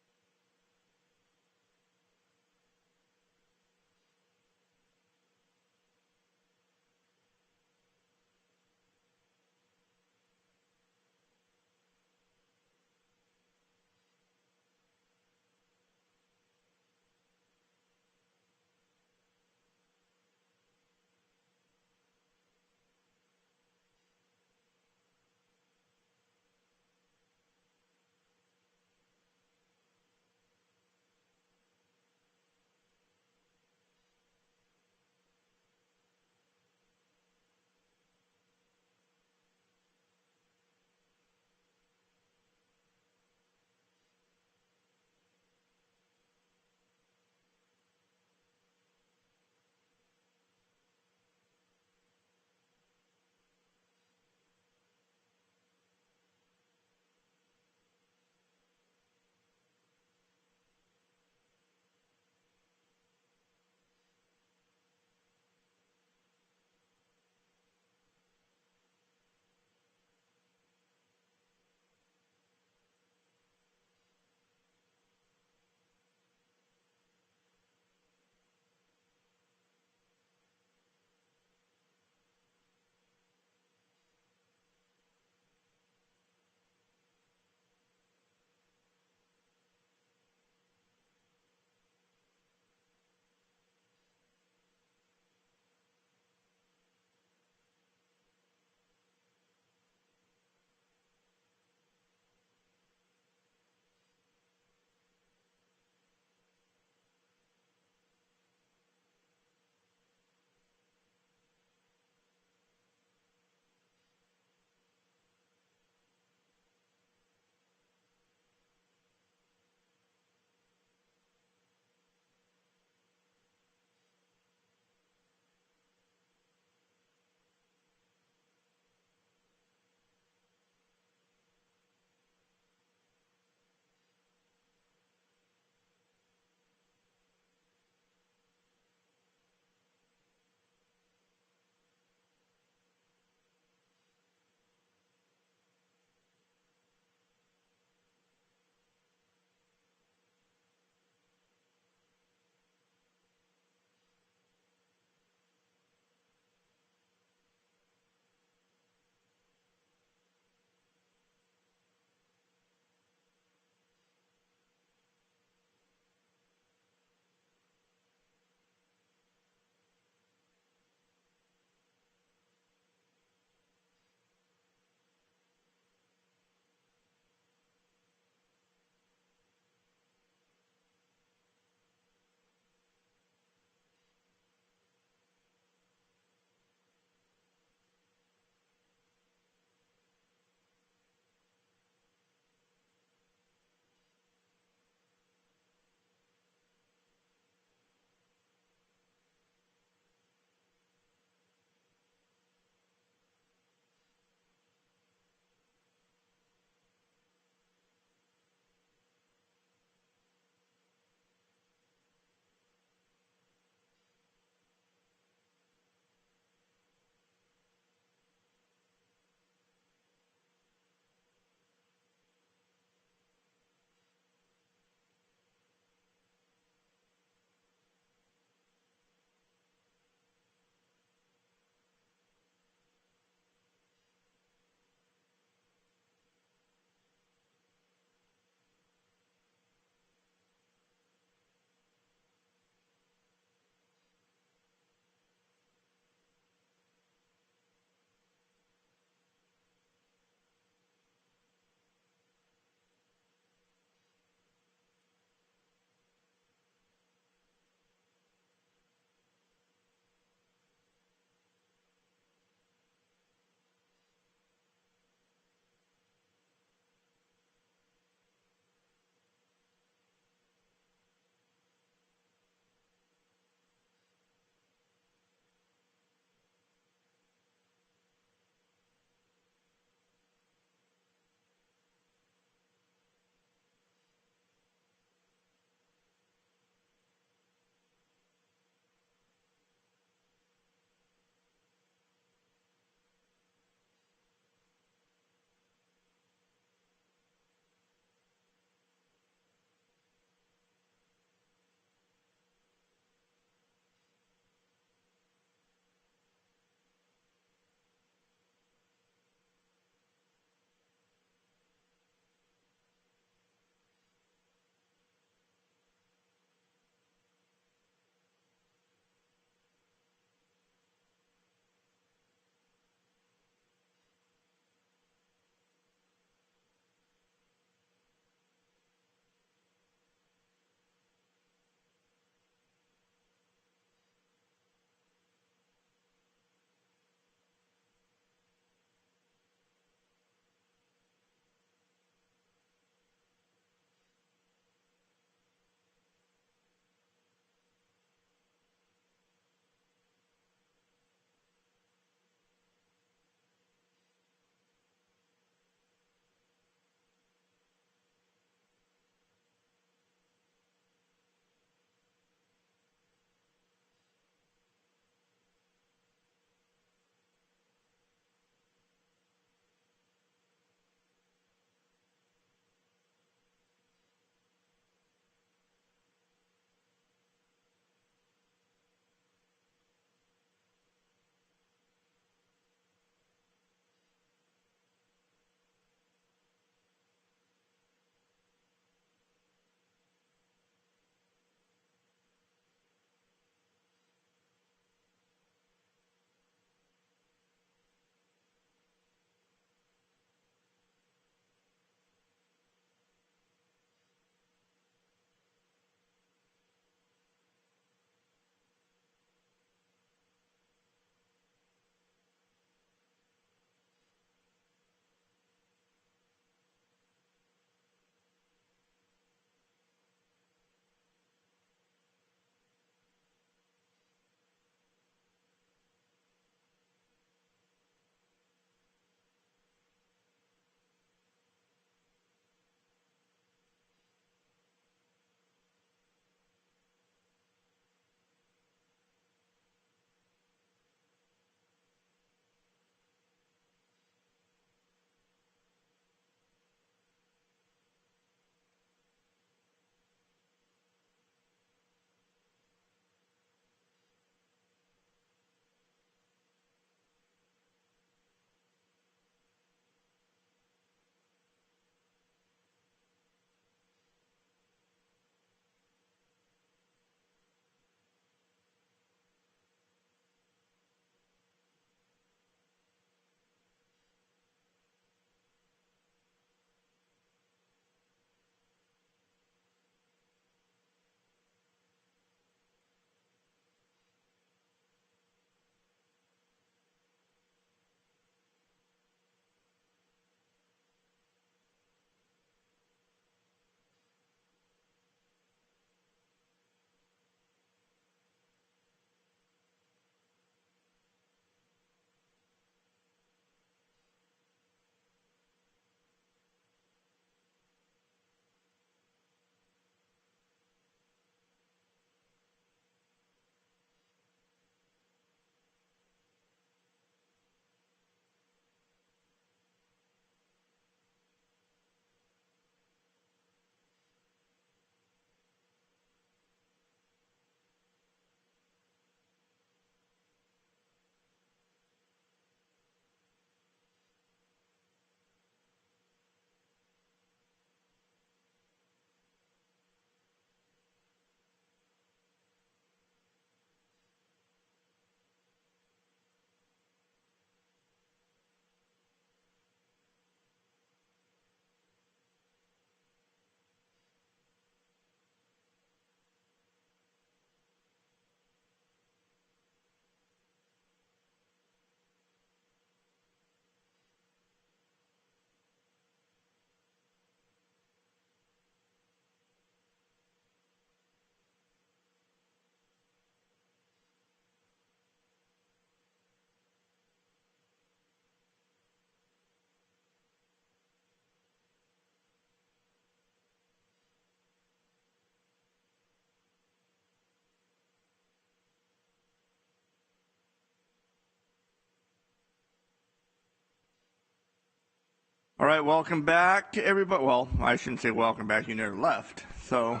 right, welcome back, everybody. Well, I shouldn't say welcome back. You never left. So,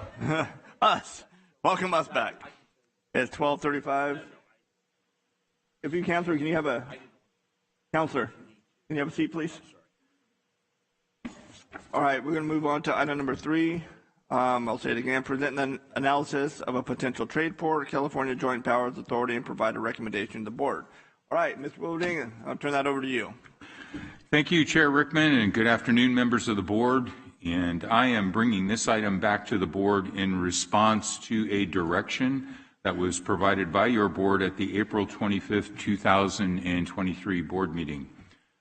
welcome us back. It's 12:35. If you, Counselor, can you have a seat, please? All right, we're going to move on to item number 3. I'll say it again. Present an analysis of a potential trade port, California Joint Powers Authority, and provide a recommendation to the board. All right, Mr. Woding, I'll turn that over to you. Thank you, Chair Rickman, and good afternoon, members of the board. And I am bringing this item back to the board in response to a direction that was provided by your board at the April 25th, 2023 board meeting.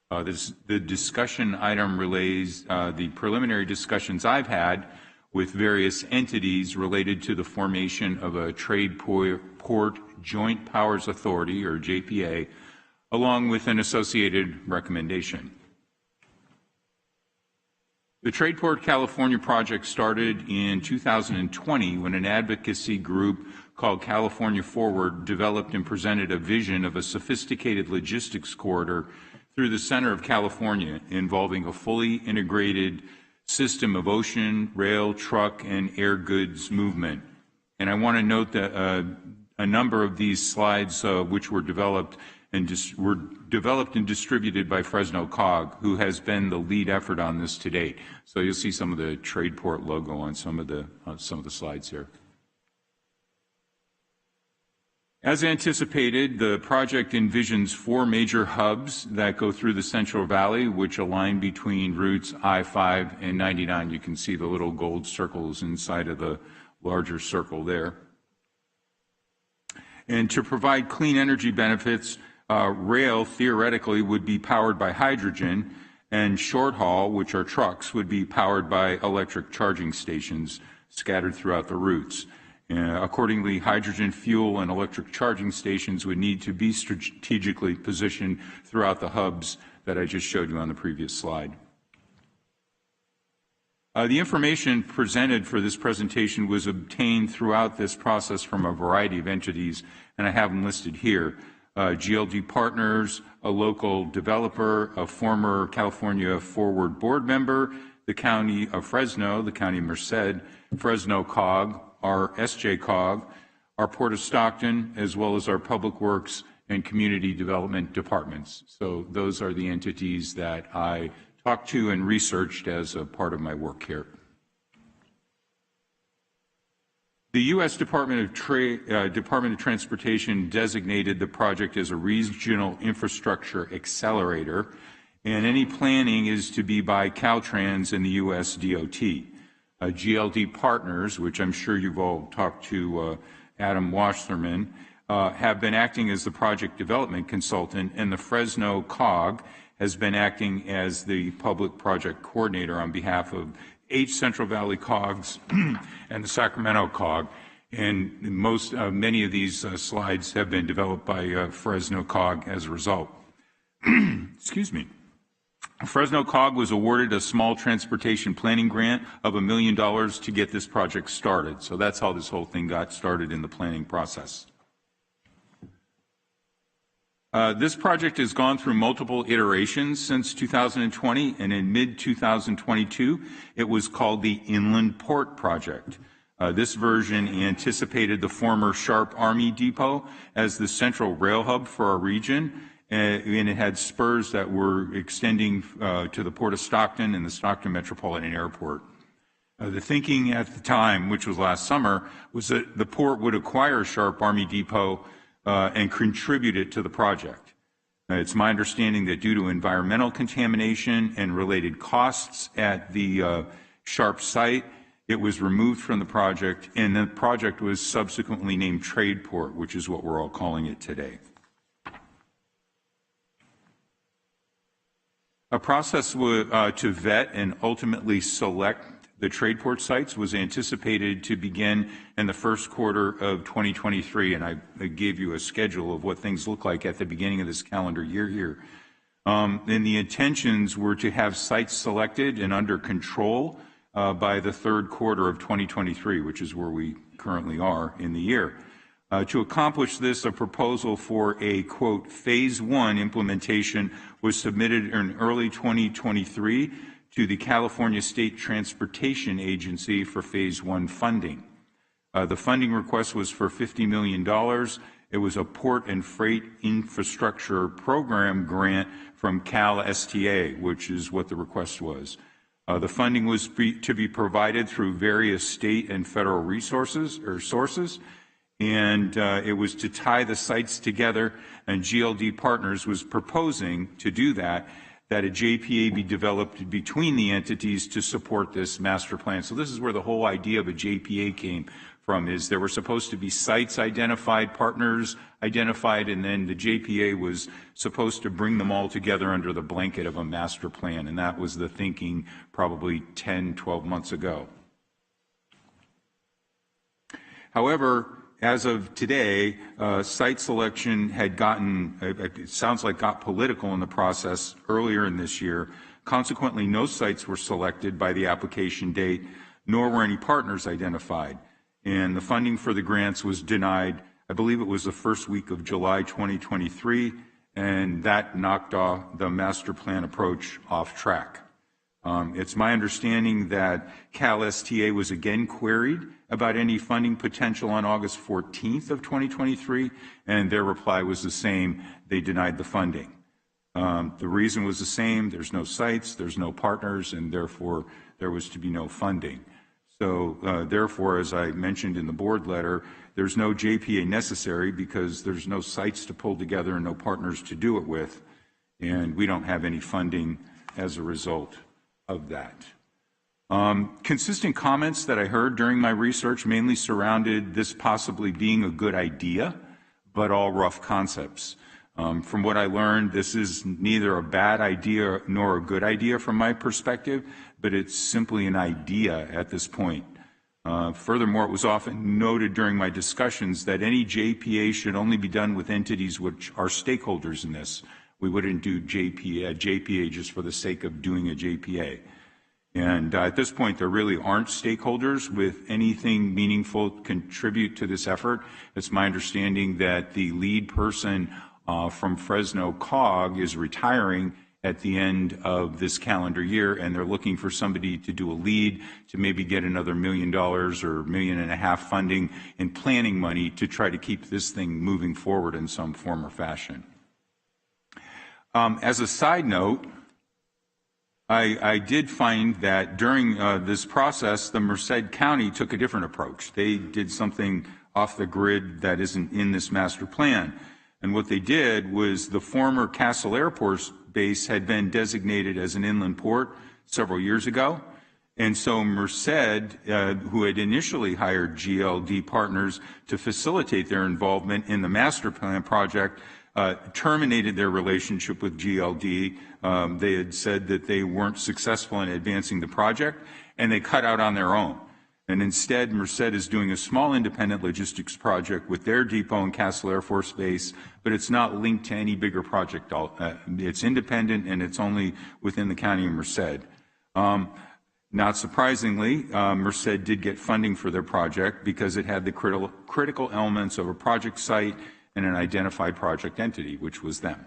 The discussion item relays the preliminary discussions I've had with various entities related to the formation of a Trade Port Joint Powers Authority, or JPA, along with an associated recommendation. The Tradeport California project started in 2020 when an advocacy group called California Forward developed and presented a vision of a sophisticated logistics corridor through the center of California involving a fully integrated system of ocean, rail, truck, and air goods movement. And I want to note that a number of these slides which were developed and distributed by Fresno COG, who has been the lead effort on this to date. So you'll see some of the Tradeport logo on some of the slides here. As anticipated, the project envisions 4 major hubs that go through the Central Valley, which align between routes I-5 and 99. You can see the little gold circles inside of the larger circle there. And to provide clean energy benefits, rail theoretically would be powered by hydrogen, and short haul, which are trucks, would be powered by electric charging stations scattered throughout the routes. Accordingly, hydrogen fuel and electric charging stations would need to be strategically positioned throughout the hubs that I just showed you on the previous slide. The information presented for this presentation was obtained throughout this process from a variety of entities, and I have them listed here. GLD Partners, a local developer, a former California Forward board member, the County of Fresno, the County of Merced, Fresno COG, our SJ COG, our Port of Stockton, as well as our Public Works and Community Development departments. So those are the entities that I talked to and researched as a part of my work here. The U.S. Department of Transportation designated the project as a regional infrastructure accelerator, and any planning is to be by Caltrans and the U.S. DOT. GLD Partners, which I'm sure you've all talked to Adam Wasserman, have been acting as the project development consultant, and the Fresno COG has been acting as the public project coordinator on behalf of 8 Central Valley COGs and the Sacramento COG, and many of these slides have been developed by Fresno COG as a result. Excuse me. Fresno COG was awarded a small transportation planning grant of $1 million to get this project started. So that's how this whole thing got started in the planning process. This project has gone through multiple iterations since 2020, and in mid-2022, it was called the Inland Port Project. This version anticipated the former Sharp Army Depot as the central rail hub for our region, and it had spurs that were extending to the Port of Stockton and the Stockton Metropolitan Airport. The thinking at the time, which was last summer, was that the port would acquire Sharp Army Depot and contribute it to the project. It's my understanding that due to environmental contamination and related costs at the Sharp site, it was removed from the project, and the project was subsequently named Tradeport, which is what we're all calling it today. A process to vet and ultimately select the Tradeport sites was anticipated to begin in the first quarter of 2023, and I gave you a schedule of what things look like at the beginning of this calendar year here. And the intentions were to have sites selected and under control by the third quarter of 2023, which is where we currently are in the year. To accomplish this, a proposal for a, quote, phase 1 implementation was submitted in early 2023 to the California State Transportation Agency for Phase 1 funding. The funding request was for $50 million. It was a Port and Freight Infrastructure Program grant from Cal STA, which is what the request was. The funding was to be provided through various state and federal resources or sources, and it was to tie the sites together, and GLD Partners was proposing to do that a JPA be developed between the entities to support this master plan. So this is where the whole idea of a JPA came from, is there were supposed to be sites identified, partners identified, and then the JPA was supposed to bring them all together under the blanket of a master plan, and that was the thinking probably 10, 12 months ago. However, as of today, site selection had gotten, it sounds like got political in the process earlier in this year. Consequently, no sites were selected by the application date, nor were any partners identified. And the funding for the grants was denied, I believe it was the first week of July 2023, and that knocked off the master plan approach off track. It's my understanding that Cal STA was again queried about any funding potential on August 14th of 2023, and their reply was the same. They denied the funding. The reason was the same. There's no sites, there's no partners, and therefore there was to be no funding. So therefore, as I mentioned in the board letter, there's no JPA necessary because there's no sites to pull together and no partners to do it with, and we don't have any funding as a result of that. Consistent comments that I heard during my research mainly surrounded this possibly being a good idea, but all rough concepts. From what I learned, this is neither a bad idea nor a good idea from my perspective, but it's simply an idea at this point. Furthermore, it was often noted during my discussions that any JPA should only be done with entities which are stakeholders in this. We wouldn't do JPA just for the sake of doing a JPA. And at this point, there really aren't stakeholders with anything meaningful to contribute to this effort. It's my understanding that the lead person from Fresno COG is retiring at the end of this calendar year, and they're looking for somebody to do a lead to maybe get another $1 million or $1.5 million funding and planning money to try to keep this thing moving forward in some form or fashion. As a side note, I did find that during this process, the Merced County took a different approach. They did something off the grid that isn't in this master plan. And what they did was the former Castle Air Force Base had been designated as an inland port several years ago. And so Merced, who had initially hired GLD Partners to facilitate their involvement in the master plan project, terminated their relationship with GLD. They had said that they weren't successful in advancing the project, and they cut out on their own. And instead, Merced is doing a small independent logistics project with their depot in Castle Air Force Base, but it's not linked to any bigger project. It's independent, and it's only within the county of Merced. Not surprisingly, Merced did get funding for their project because it had the critical elements of a project site and an identified project entity, which was them.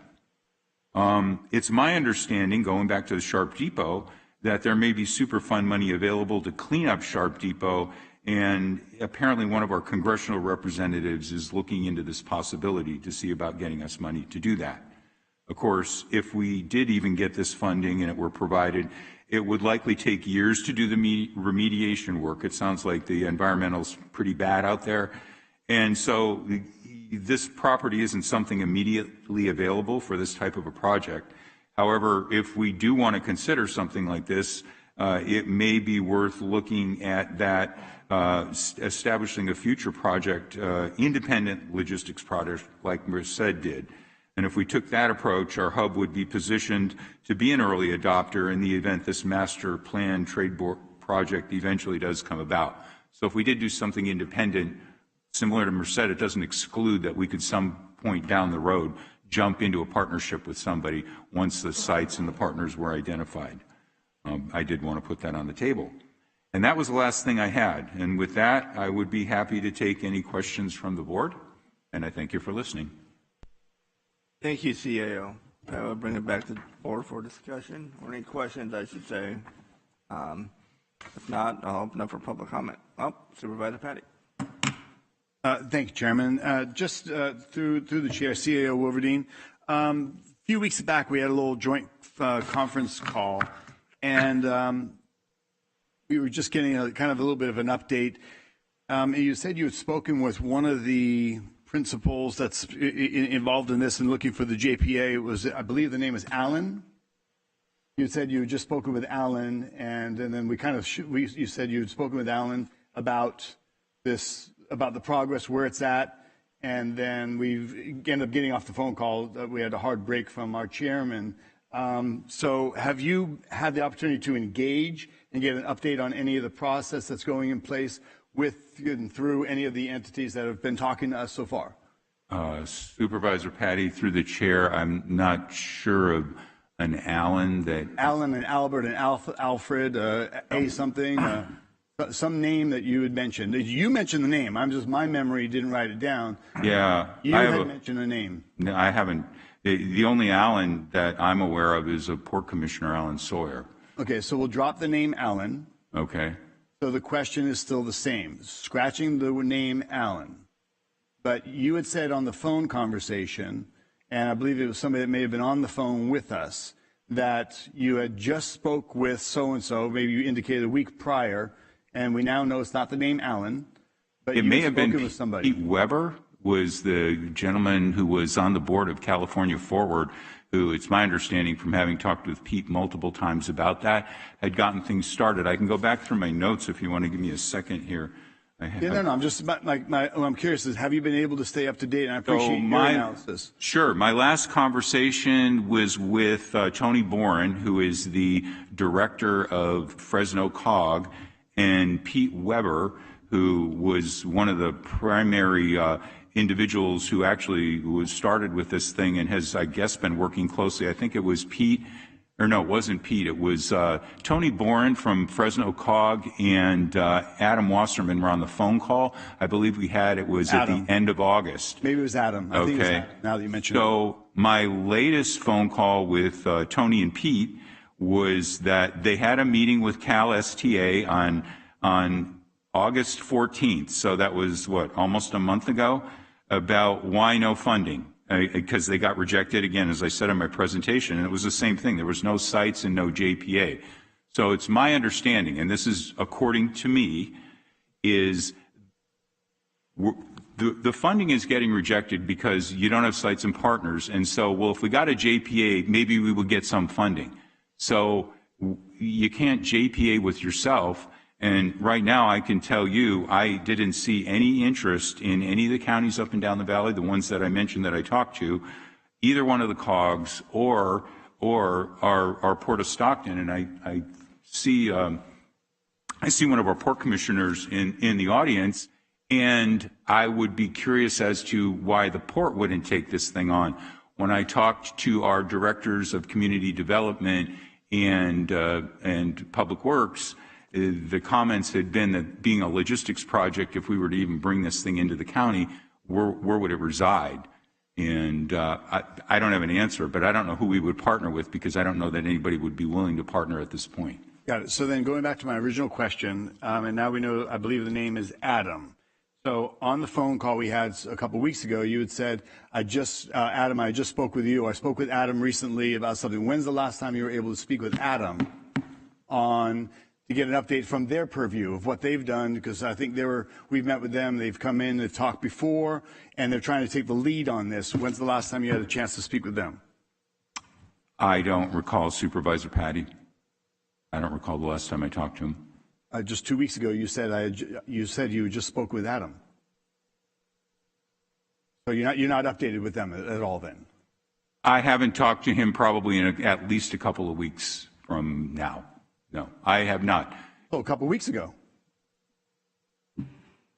It's my understanding, going back to the Sharp Depot, that there may be Superfund money available to clean up Sharp Depot, and apparently one of our congressional representatives is looking into this possibility to see about getting us money to do that. Of course, if we did even get this funding and it were provided, it would likely take years to do the remediation work. It sounds like the environmental's pretty bad out there. And so this property isn't something immediately available for this type of a project. However, if we do want to consider something like this, it may be worth looking at that, establishing a future project, independent logistics project like Merced did. And if we took that approach, our hub would be positioned to be an early adopter in the event this master plan trade project eventually does come about. So if we did do something independent, similar to Merced, it doesn't exclude that we could some point down the road jump into a partnership with somebody once the sites and the partners were identified. I did want to put that on the table. And that was the last thing I had. And with that, I would be happy to take any questions from the board. And I thank you for listening. Thank you, CAO. I will bring it back to the board for discussion, or any questions, I should say. If not, I'll open up for public comment. Oh, Supervisor Patty. Thank you, Chairman. Just through the chair, CAO Wolverine. A few weeks back, we had a little joint conference call, and we were just getting a little bit of an update. You said you had spoken with one of the principals that's involved in this and looking for the JPA. It was, I believe the name is Alan. You said you had just spoken with Alan, and then you said you had spoken with Alan about this, about the progress, where it's at, and then we ended up getting off the phone call. We had a hard break from our chairman. So have you had the opportunity to engage and get an update on any of the process that's going in place with and through any of the entities that have been talking to us so far? Supervisor Patty, through the chair, I'm not sure of an Alan that... Alan and Albert and Alfred, A something, some name that you had mentioned. You mentioned the name. My memory didn't write it down. Yeah. You had mentioned the name. No, I haven't. The only Alan that I'm aware of is a Port Commissioner, Alan Sawyer. Okay, so we'll drop the name Alan. Okay. So the question is still the same, scratching the name Alan. But you had said on the phone conversation, and I believe it was somebody that may have been on the phone with us, that you had just spoke with so-and-so, maybe you indicated a week prior, and we now know it's not the name Alan, but it you may had have been spoken with somebody. Pete Weber was the gentleman who was on the board of California Forward, who, it's my understanding from having talked with Pete multiple times about that, had gotten things started. I can go back through my notes if you want to give me a second here. No, I'm just, I'm curious, is have you been able to stay up to date? And I appreciate your analysis. Sure. My last conversation was with Tony Boren, who is the director of Fresno COG, and Pete Weber, who was one of the primary individuals who actually was started with this thing and has, I guess, been working closely. I think it was Pete, or no, it wasn't Pete. It was Tony Boren from Fresno COG and Adam Wasserman were on the phone call. I believe it was Adam. At the end of August. Maybe it was Adam. I think it was Adam, now that you mentioned it. So my latest phone call with Tony and Pete was that they had a meeting with Cal STA on August 14th. So that was, almost a month ago, about why no funding. Because they got rejected again, as I said in my presentation, and it was the same thing. There was no sites and no JPA. So it's my understanding, and this is according to me, is the funding is getting rejected because you don't have sites and partners. And so, if we got a JPA, maybe we would get some funding. So you can't JPA with yourself. And right now, I can tell you, I didn't see any interest in any of the counties up and down the valley, the ones that I mentioned that I talked to, either one of the COGs or our Port of Stockton. And I see one of our port commissioners in the audience, and I would be curious as to why the port wouldn't take this thing on. When I talked to our directors of community development and public works, the comments had been that being a logistics project, if we were to even bring this thing into the county, where would it reside? And I don't have an answer, but I don't know who we would partner with because I don't know that anybody would be willing to partner at this point. Got it. So then going back to my original question, and now we know, I believe the name is Adam. So on the phone call we had a couple of weeks ago, you had said, Adam, I just spoke with you. I spoke with Adam recently about something. When's the last time you were able to speak with Adam to get an update from their purview of what they've done? Because I think we've met with them, they've come in, they've talked before, and they're trying to take the lead on this. When's the last time you had a chance to speak with them? I don't recall, Supervisor Patty. I don't recall the last time I talked to him. Just 2 weeks ago, you said you just spoke with Adam. So you're not updated with them at all then? I haven't talked to him probably in at least a couple of weeks from now. No, I have not. Oh, a couple of weeks ago?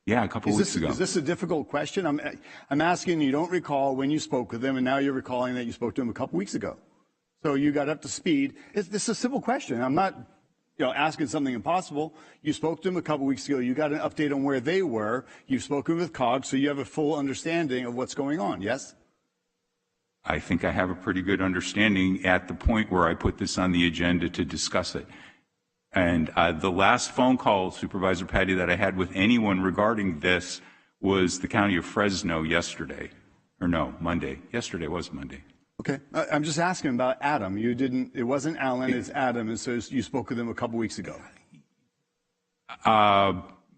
Yeah, a couple of weeks ago. Is this a difficult question? I'm asking, you don't recall when you spoke with them, and now you're recalling that you spoke to him a couple of weeks ago. So you got up to speed. This is a simple question. I'm not asking something impossible. You spoke to them a couple of weeks ago. You got an update on where they were. You've spoken with COG, so you have a full understanding of what's going on, yes? I think I have a pretty good understanding at the point where I put this on the agenda to discuss it. And the last phone call, Supervisor Patty, that I had with anyone regarding this was the County of Fresno yesterday. Or no, Monday. Yesterday was Monday. Okay. I'm just asking about Adam. You didn't, it wasn't Alan, it's Adam. And so you spoke with him a couple weeks ago.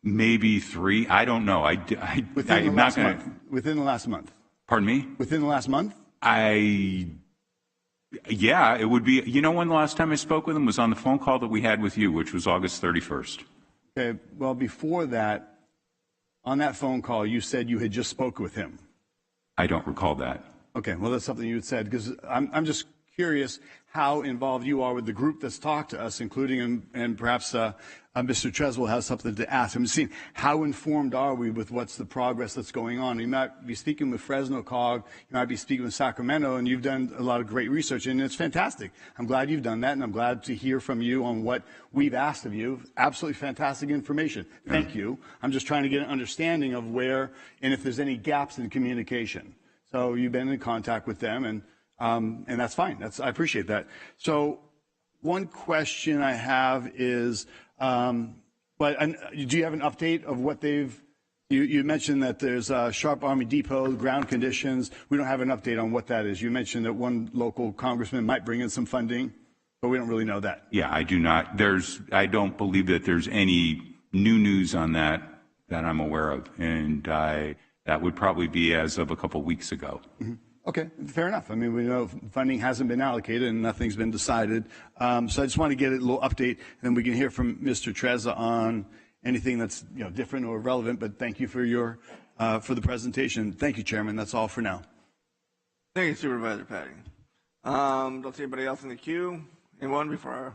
Maybe 3. I don't know. Within the last month. Pardon me? Within the last month? Yeah, it would be. You know when the last time I spoke with him was on the phone call that we had with you, which was August 31st. Okay. Well, before that, on that phone call, you said you had just spoke with him. I don't recall that. Okay. Well, that's something you had said, because I'm just curious how involved you are with the group that's talked to us, including, and perhaps Mr. Treswell has something to ask. I'm seeing how informed are we with what's the progress that's going on. You might be speaking with Fresno COG, you might be speaking with Sacramento, and you've done a lot of great research, and it's fantastic. I'm glad you've done that, and I'm glad to hear from you on what we've asked of you. Absolutely fantastic information. Thank you. I'm just trying to get an understanding of where and if there's any gaps in communication. So you've been in contact with them, and that's fine. I appreciate that. So one question I have is, do you have an update of what you mentioned that there's a Sharp Army Depot, ground conditions. We don't have an update on what that is. You mentioned that one local congressman might bring in some funding, but we don't really know that. Yeah, I do not. I don't believe that there's any new news on that I'm aware of. And that would probably be as of a couple weeks ago. Mm-hmm. Okay, fair enough. I mean, we know funding hasn't been allocated and nothing's been decided. So I just want to get a little update, and then we can hear from Mr. Trezza on anything that's different or relevant. But thank you for for the presentation. Thank you, Chairman. That's all for now. Thank you, Supervisor Patty. Don't see anybody else in the queue. Anyone before?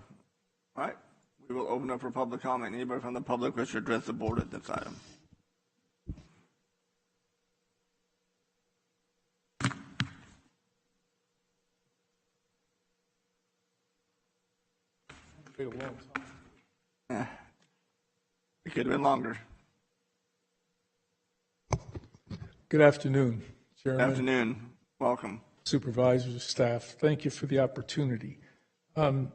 All right, we will open up for public comment. Anybody from the public wish to address the board at this item? A long time. Yeah. It could have been longer. Good afternoon, Chairman. Good afternoon. Welcome. Supervisors, staff, thank you for the opportunity. It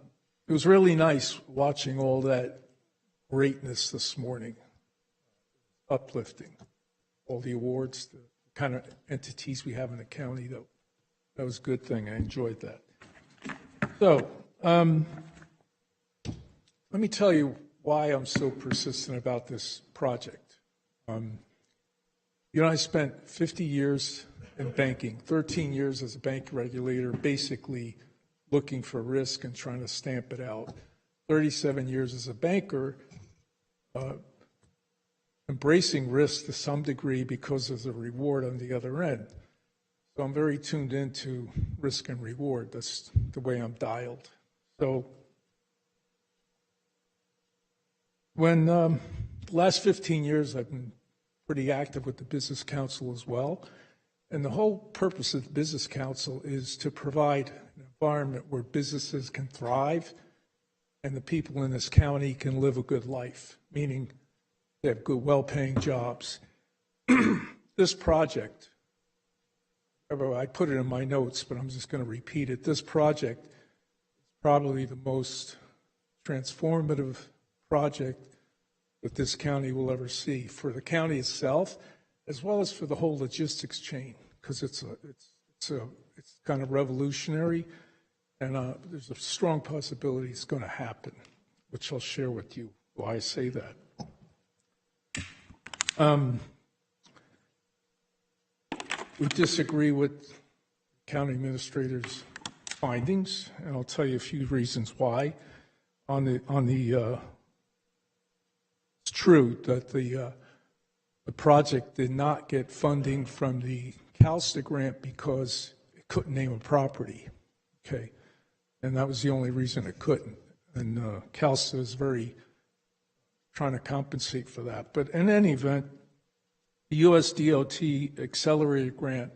was really nice watching all that greatness this morning. Uplifting. All the awards, the kind of entities we have in the county. That was a good thing. I enjoyed that. So, let me tell you why I'm so persistent about this project. I spent 50 years in banking, 13 years as a bank regulator, basically looking for risk and trying to stamp it out. 37 years as a banker, embracing risk to some degree because there's a reward on the other end. So I'm very tuned into risk and reward. That's the way I'm dialed. So when the last 15 years, I've been pretty active with the Business Council as well. And the whole purpose of the Business Council is to provide an environment where businesses can thrive and the people in this county can live a good life, meaning they have good, well-paying jobs. This project, I put it in my notes, but I'm just going to repeat it. This project is probably the most transformative project that this county will ever see for the county itself, as well as for the whole logistics chain, because it's kind of revolutionary, and there's a strong possibility it's going to happen, which I'll share with you why I say that. We disagree with county administrator's findings, and I'll tell you a few reasons why. It's true that the project did not get funding from the CalSTA grant because it couldn't name a property, okay? And that was the only reason it couldn't. And CalSTA is trying to compensate for that. But in any event, the USDOT accelerated grant,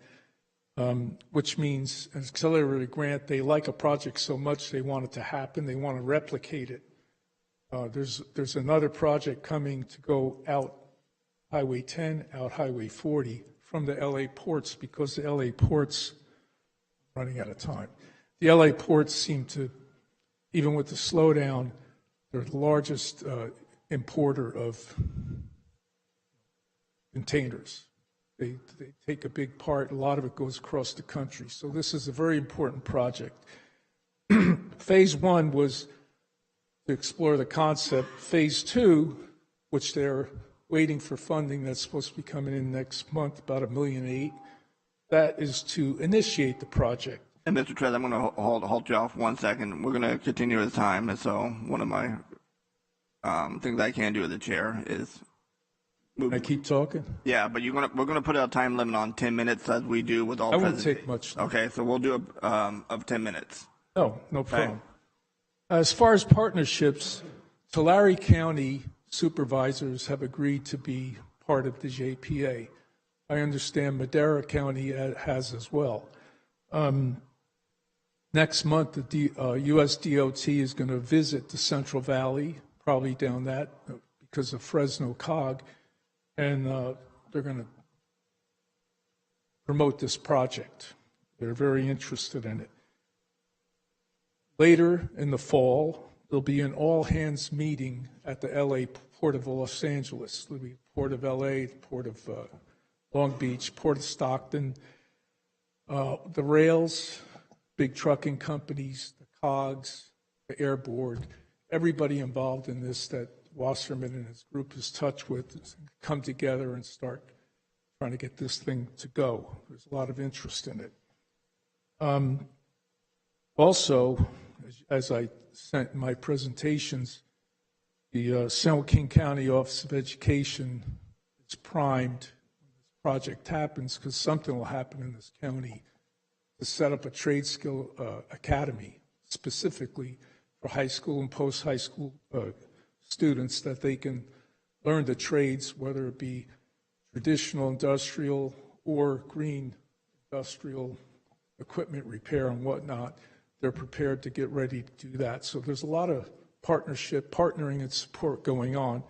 which means an accelerated grant, they like a project so much they want it to happen, they want to replicate it. There's another project coming to go out Highway 10, out Highway 40 from the LA ports, because the LA ports running out of time. The LA ports seem to, even with the slowdown, they're the largest importer of containers. They take a big part. A lot of it goes across the country. So this is a very important project. Phase one was to explore the concept. Phase two, which they're waiting for funding that's supposed to be coming in next month, about $1.8 million, that is to initiate the project. And Mr. Trez, I'm going to hold you off 1 second. We're going to continue with time, and so one of my things I can do as the chair is move. I keep talking? Yeah, but we're going to put a time limit on 10 minutes as we do with all. I won't take much. Okay, so we'll do of 10 minutes. No problem. As far as partnerships, Tulare County supervisors have agreed to be part of the JPA. I understand Madera County has as well. Next month, the U.S. DOT is going to visit the Central Valley, probably down that because of Fresno COG, and they're going to promote this project. They're very interested in it. Later in the fall, there'll be an all-hands meeting at the LA Port of Los Angeles. There'll be Port of LA, the Port of Long Beach, Port of Stockton, the rails, big trucking companies, the COGs, the Air Board, everybody involved in this that Wasserman and his group is touched with come together and start trying to get this thing to go. There's a lot of interest in it. Also, as I sent in my presentations, the San Joaquin County Office of Education is primed when this project happens, because something will happen in this county, to set up a trade skill academy specifically for high school and post-high school students, that they can learn the trades, whether it be traditional industrial or green industrial equipment repair and whatnot. They're prepared to get ready to do that. So there's a lot of partnering and support going on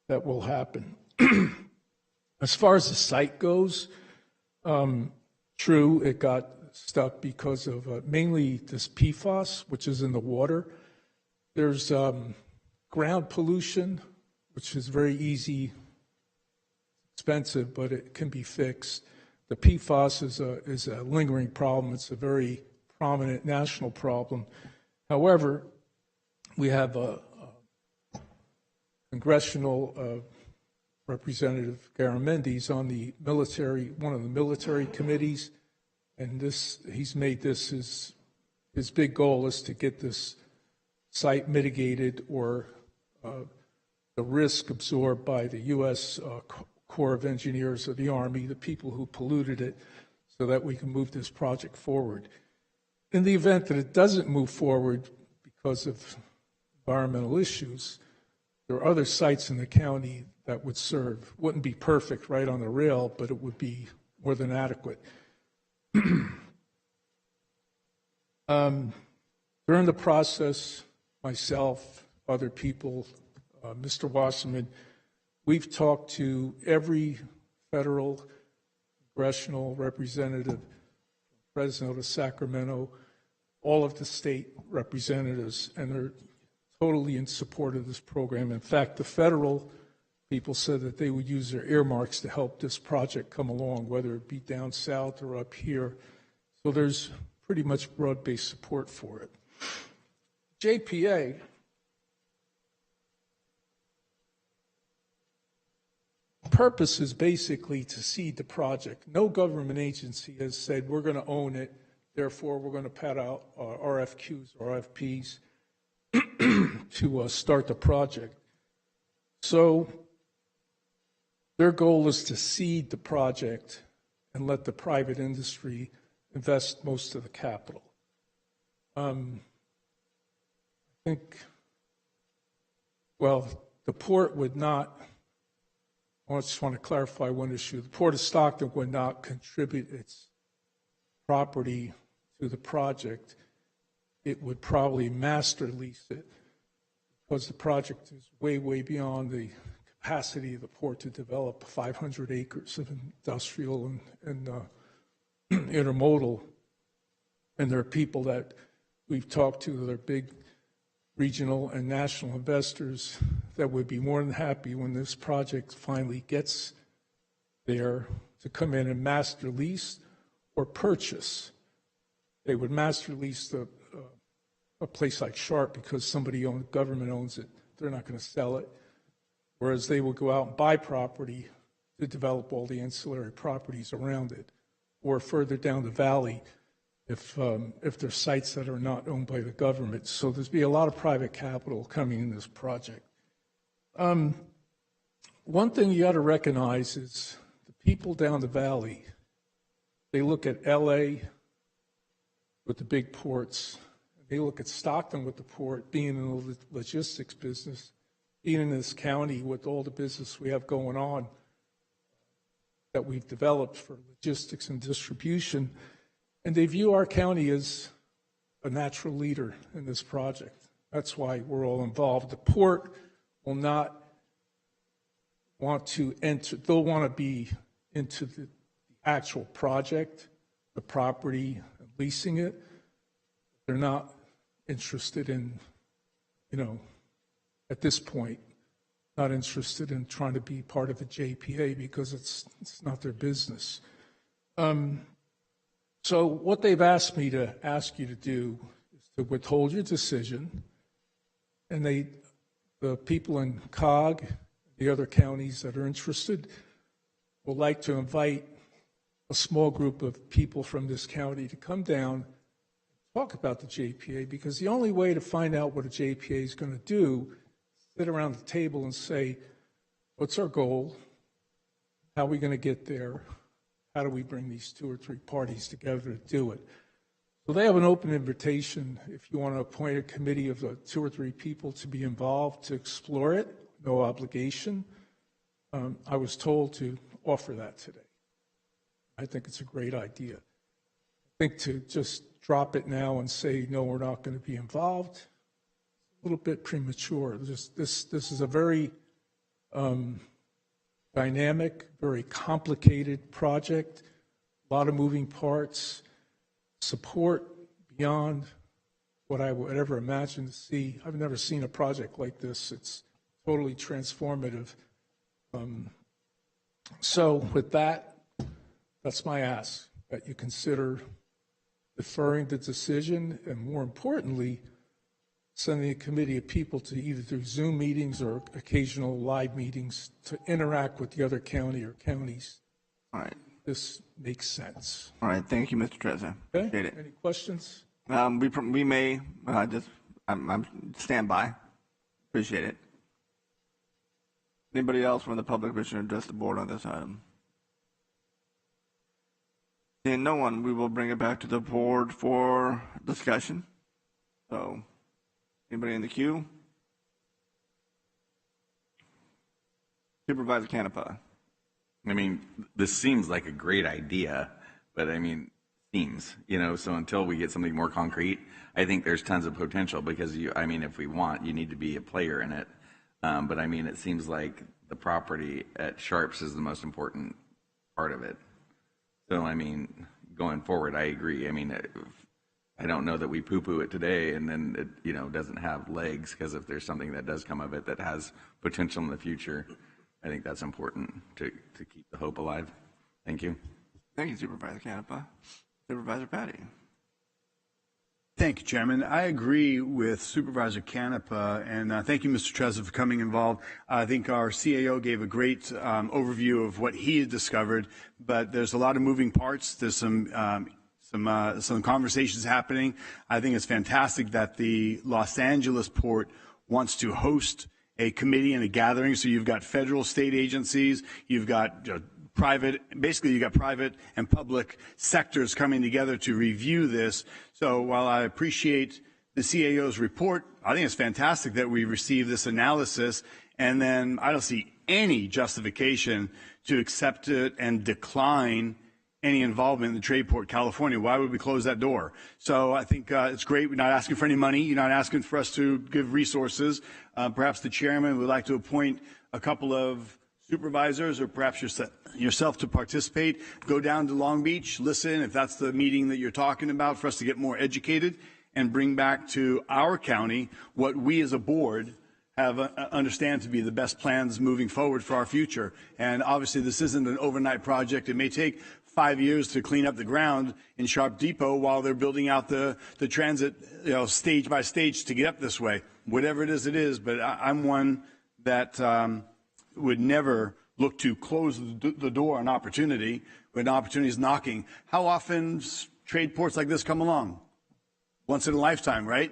that will happen. As far as the site goes, true, it got stuck because of mainly this PFAS, which is in the water. There's ground pollution, which is very easy, expensive, but it can be fixed. The PFAS is a lingering problem. It's a very prominent national problem. However, we have a congressional representative, Garamendi's, on the one of the military committees, and he's made this his big goal is to get this site mitigated, or the risk absorbed by the U.S. Corps of Engineers of the Army, the people who polluted it, so that we can move this project forward. In the event that it doesn't move forward because of environmental issues, there are other sites in the county that would serve. Wouldn't be perfect right on the rail, but it would be more than adequate. During the process, myself, other people, Mr. Wasserman, we've talked to every federal congressional representative, from Fresno to Sacramento, all of the state representatives, and they're totally in support of this program. In fact, the federal people said that they would use their earmarks to help this project come along, whether it be down south or up here. So there's pretty much broad-based support for it. JPA, purpose is basically to seed the project. No government agency has said we're going to own it, therefore we're going to put out RFQs or RFPs to start the project. So their goal is to seed the project and let the private industry invest most of the capital. I think, well, the port would not, I just want to clarify one issue. The Port of Stockton would not contribute its property to the project. It would probably master lease it, because the project is way, way beyond the capacity of the port to develop 500 acres of industrial and intermodal And there are people that we've talked to that are big regional and national investors that would be more than happy when this project finally gets there to come in and master lease or purchase. They would master lease a place like Sharp because government owns it. They're not going to sell it. Whereas they will go out and buy property to develop all the ancillary properties around it, or further down the valley if there's sites that are not owned by the government. So there's be a lot of private capital coming in this project. One thing you got to recognize is the people down the valley, they look at LA with the big ports. They look at Stockton with the port, being in the logistics business, being in this county with all the business we have going on that we've developed for logistics and distribution. And they view our county as a natural leader in this project. That's why we're all involved. The port will not want to enter, they'll want to be into the actual project, the property, leasing it. They're not interested in, at this point, not interested in trying to be part of the JPA because it's not their business. So what they've asked me to ask you to do is to withhold your decision, and the people in COG, the other counties that are interested, would like to invite a small group of people from this county to come down and talk about the JPA, because the only way to find out what a JPA is going to do is sit around the table and say, what's our goal? How are we going to get there? How do we bring these 2 or 3 parties together to do it? So they have an open invitation if you want to appoint a committee of 2 or 3 people to be involved to explore it, no obligation. I was told to offer that today. I think it's a great idea. I think to just drop it now and say, no, we're not going to be involved, a little bit premature. This is a very dynamic, very complicated project, a lot of moving parts, support beyond what I would ever imagine to see. I've never seen a project like this. It's totally transformative. So with that, that's my ask, that you consider deferring the decision and, more importantly, sending a committee of people to either through Zoom meetings or occasional live meetings to interact with the other county or counties. All right. This makes sense. All right. Thank you, Mr. Trezza. Okay. Appreciate it. Any questions? We may I'm stand by. Appreciate it. Anybody else from the public wish to address the board on this item? Seeing no one, we will bring it back to the board for discussion. So, anybody in the queue? Supervisor Canepa. I mean, this seems like a great idea, but I mean, seems, so until we get something more concrete, I think there's tons of potential because if we want, you need to be a player in it. But I mean, it seems like the property at Sharps is the most important part of it. So, I mean, going forward, I agree. I mean, I don't know that we poo-poo it today and then it, doesn't have legs, because if there's something that does come of it that has potential in the future, I think that's important to keep the hope alive. Thank you. Thank you, Supervisor Canepa. Supervisor Patty. Thank you, Chairman. I agree with Supervisor Canepa, and thank you, Mr. Trezza, for coming involved. I think our CAO gave a great overview of what he had discovered, but there's a lot of moving parts. There's some conversations happening. I think it's fantastic that the Los Angeles port wants to host a committee and a gathering. So you've got federal, state agencies, you've got private and public sectors coming together to review this. So while I appreciate the CAO's report, I think it's fantastic that we receive this analysis, and then I don't see any justification to accept it and decline any involvement in the trade port California. Why would we close that door? So I think it's great. We're not asking for any money. You're not asking for us to give resources. Perhaps the chairman would like to appoint a couple of supervisors or perhaps yourself to participate, go down to Long Beach, listen if that's the meeting that you're talking about, for us to get more educated and bring back to our county what we as a board have understand to be the best plans moving forward for our future. And obviously this isn't an overnight project. It may take 5 years to clean up the ground in Sharp Depot while they're building out the transit, stage by stage to get up this way. Whatever it is, but I'm one that would never look to close the door on opportunity when opportunity is knocking. How often trade ports like this come along? Once in a lifetime, right?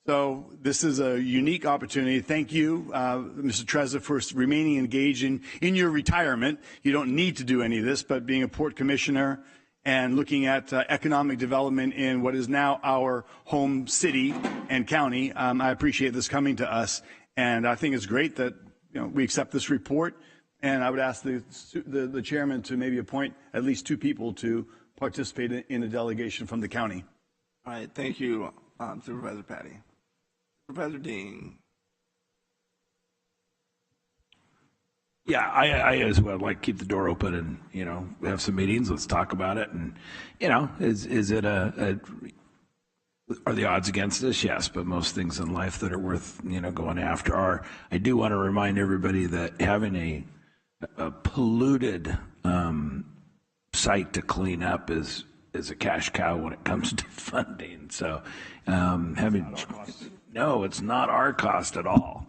So this is a unique opportunity. Thank you, Mr. Trezza, for remaining engaged in your retirement. You don't need to do any of this, but being a port commissioner and looking at economic development in what is now our home city and county, I appreciate this coming to us. And I think it's great that we accept this report. And I would ask the chairman to maybe appoint at least 2 people to participate in a delegation from the county. All right, thank you, Supervisor Patty. Supervisor Dean. Yeah, I as well like keep the door open and, have some meetings. Let's talk about it. And, is it are the odds against us? Yes, but most things in life that are worth, going after are. I do want to remind everybody that having a polluted site to clean up is a cash cow when it comes to funding. So no, it's not our cost at all.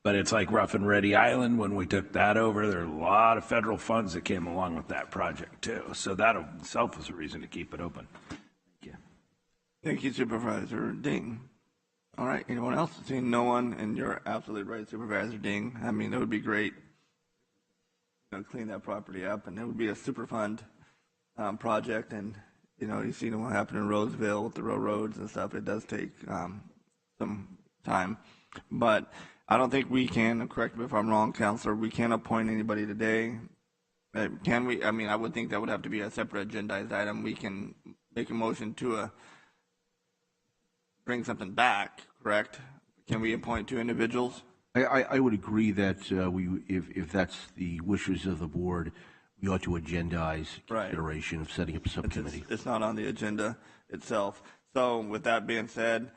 But it's like Rough and Ready Island. When we took that over, there are a lot of federal funds that came along with that project too. So that itself is a reason to keep it open. Thank you. Thank you, Supervisor Ding. All right, anyone else? Seeing no one, and you're absolutely right, Supervisor Ding. I mean, it would be great to clean that property up, and it would be a super fund project. And you've seen what happened in Roseville with the railroads and stuff. It does take some time, but I don't think we can, correct me if I'm wrong, Counselor, we can't appoint anybody today. Can we? I mean, I would think that would have to be a separate agendized item. We can make a motion to bring something back, correct? Can we appoint 2 individuals? I would agree that if that's the wishes of the board, we ought to agendize consideration of setting up a subcommittee. It's not on the agenda itself. So with that being said,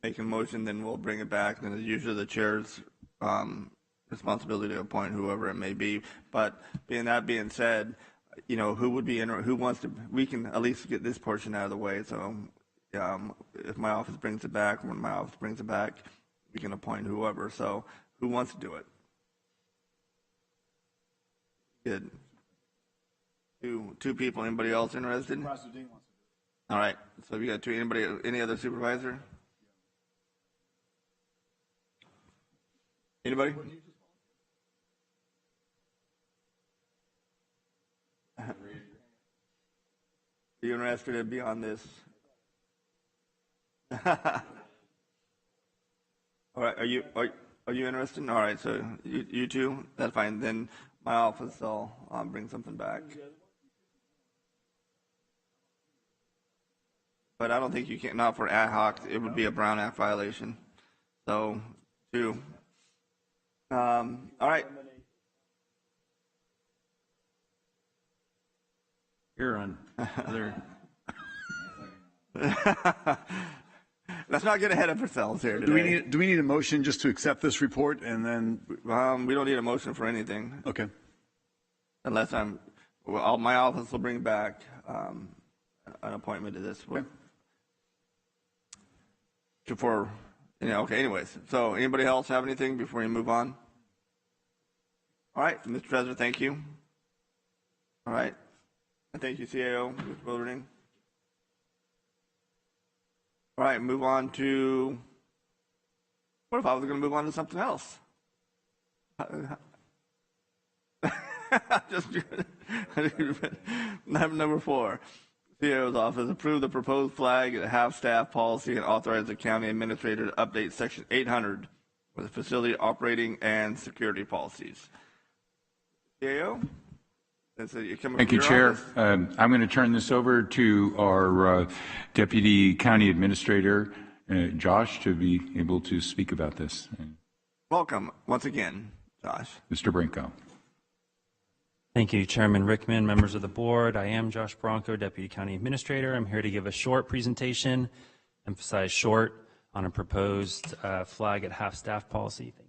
make a motion, then we'll bring it back. Then it's usually the chair's responsibility to appoint whoever it may be. But being said, who would be who wants to? We can at least get this portion out of the way. So if my office brings it back, when my office brings it back, we can appoint whoever. So who wants to do it? Good. Two people. Anybody else interested? All right. So we got 2. Any other supervisor? Anybody? Are you interested in beyond this? All right. Are you interested? All right. So you 2. That's fine. Then my office, I'll bring something back. But I don't think you can. Not for ad hoc. It would be a Brown Act violation. So 2. All right. You're on. Let's not get ahead of ourselves here today. Do we need a motion just to accept this report and then? We don't need a motion for anything. Okay. Unless my office will bring back an appointment to this. Okay. Okay, anyways. So anybody else have anything before you move on? All right, Mr. Trezza, thank you. All right. Thank you, CAO, Mr. Bilderding. All right, move on to, what if I was going to move on to something else? Just number 4. CAO's office approved the proposed flag and half-staff policy and authorized the county administrator to update Section 800 for the facility operating and security policies. CAO? Thank you, Chair. I'm going to turn this over to our Deputy County Administrator, Josh, to be able to speak about this. Welcome once again, Josh. Mr. Brinko. Thank you, Chairman Rickman, members of the board. I am Josh Bronco, Deputy County Administrator. I'm here to give a short presentation, emphasize short, on a proposed flag at half-staff policy. Thank you.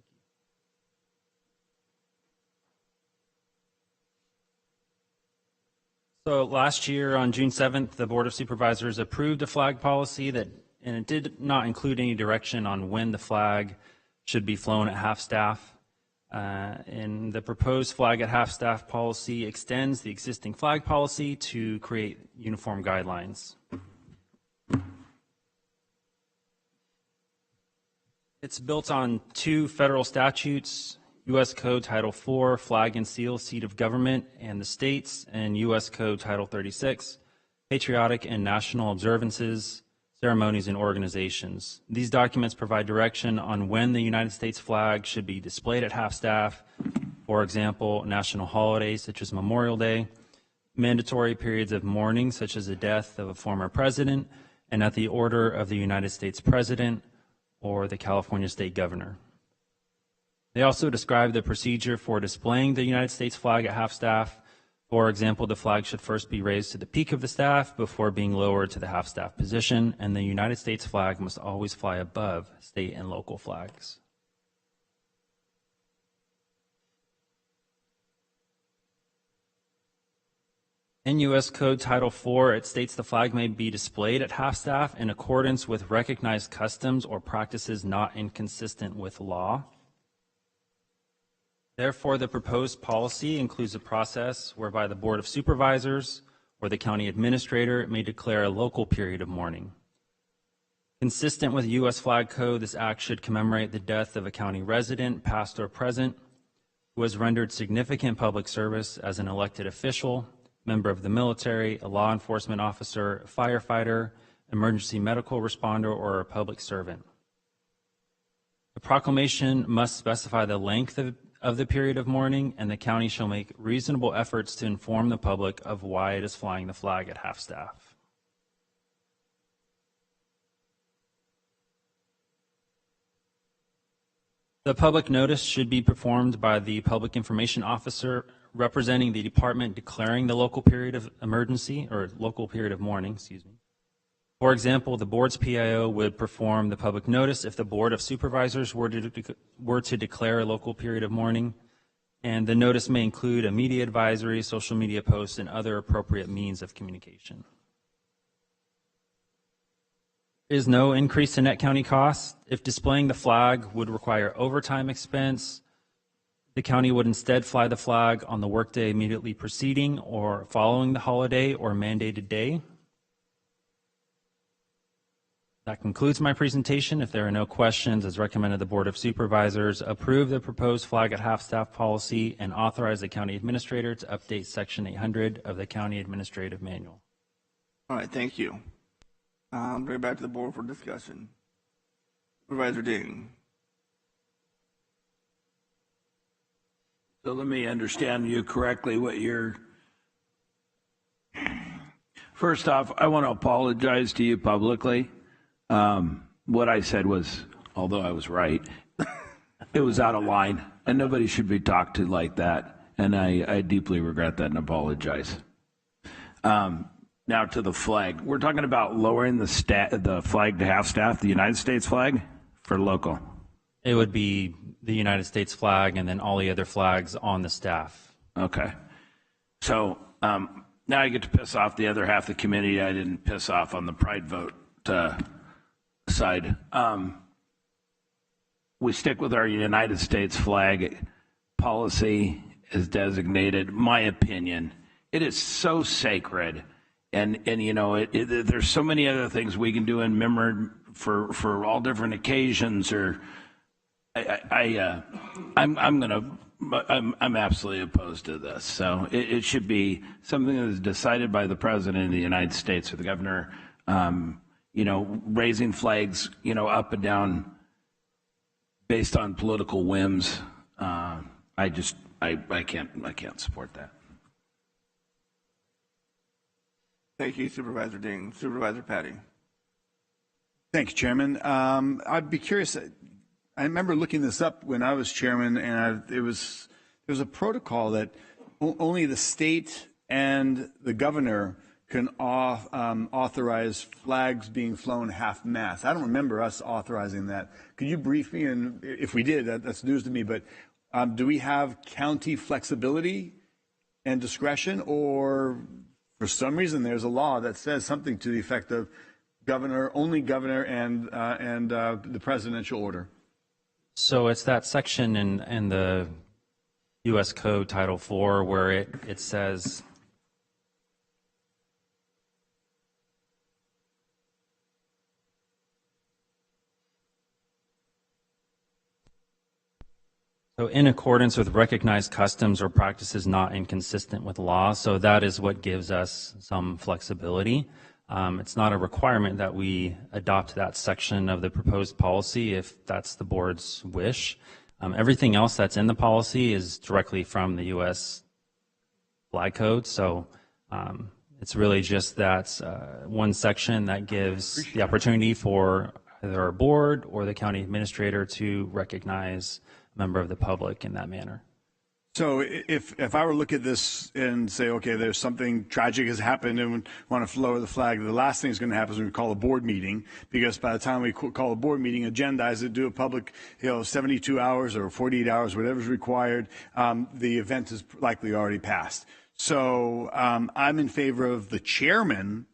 So last year on June 7th, the Board of Supervisors approved a flag policy and it did not include any direction on when the flag should be flown at half-staff. And the proposed flag at half-staff policy extends the existing flag policy to create uniform guidelines. It's built on two federal statutes, U.S. Code Title IV, Flag and Seal, Seat of Government, and the states, and U.S. Code Title 36, Patriotic and National Observances, Ceremonies, and Organizations. These documents provide direction on when the United States flag should be displayed at half-staff, for example, national holidays such as Memorial Day, mandatory periods of mourning such as the death of a former president, and at the order of the United States President or the California State Governor. They also describe the procedure for displaying the United States flag at half-staff. For example, the flag should first be raised to the peak of the staff before being lowered to the half-staff position, and the United States flag must always fly above state and local flags. In U.S. Code Title IV, it states the flag may be displayed at half-staff in accordance with recognized customs or practices not inconsistent with law. Therefore, the proposed policy includes a process whereby the Board of Supervisors or the county administrator may declare a local period of mourning. Consistent with U.S. Flag Code, this act should commemorate the death of a county resident, past or present, who has rendered significant public service as an elected official, member of the military, a law enforcement officer, firefighter, emergency medical responder, or a public servant. The proclamation must specify the length of the period of mourning, and the county shall make reasonable efforts to inform the public of why it is flying the flag at half-staff. The public notice should be performed by the public information officer representing the department declaring the local period of emergency or local period of mourning, For example, the board's PIO would perform the public notice if the Board of Supervisors were to declare a local period of mourning, and the notice may include a media advisory, social media posts, and other appropriate means of communication. There is no increase in net county costs. If displaying the flag would require overtime expense, the county would instead fly the flag on the workday immediately preceding or following the holiday or mandated day. That concludes my presentation. If there are no questions, as recommended, the Board of Supervisors approve the proposed flag at half-staff policy and authorize the county administrator to update Section 800 of the County Administrative Manual. All right, thank you. I'll bring it back to the board for discussion. Supervisor Ding. So let me understand you correctly what you're... First off, I want to apologize to you publicly. What I said was, although I was right, it was out of line, and nobody should be talked to like that, and I deeply regret that and apologize. Now to the flag. We're talking about lowering the flag to half-staff, the United States flag, for local. It would be the United States flag and then all the other flags on the staff. Okay. So now I get to piss off the other half of the committee I didn't piss off on the pride vote side. We stick with our United States flag policy as designated. My opinion, it is so sacred, and you know there's so many other things we can do in memory for all different occasions. Or I'm absolutely opposed to this. So it should be something that is decided by the President of the United States or the Governor. You know, raising flags, you know, up and down based on political whims. I can't support that. Thank you, Supervisor Ding. Supervisor Patty. Thank you, Chairman. I'd be curious. I remember looking this up when I was chairman, and there was a protocol that only the state and the governor can authorize flags being flown half-mast. I don't remember us authorizing that. Could you brief me? And if we did, that's news to me. But do we have county flexibility and discretion, or for some reason there's a law that says something to the effect of only governor and the presidential order? So it's that section in the U.S. Code Title IV where it says, so in accordance with recognized customs or practices not inconsistent with law. So that is what gives us some flexibility. It's not a requirement that we adopt that section of the proposed policy if that's the board's wish. Everything else that's in the policy is directly from the U.S. Flag Code. So it's really just that one section that gives the opportunity for either our board or the county administrator to recognize a member of the public in that manner. So if I were to look at this and say, okay, there's something tragic has happened and we want to lower the flag, the last thing that's going to happen is we call a board meeting, because by the time we call a board meeting, agendize it, do a public, 72 hours or 48 hours, whatever's required, the event is likely already passed. So I'm in favor of the chairman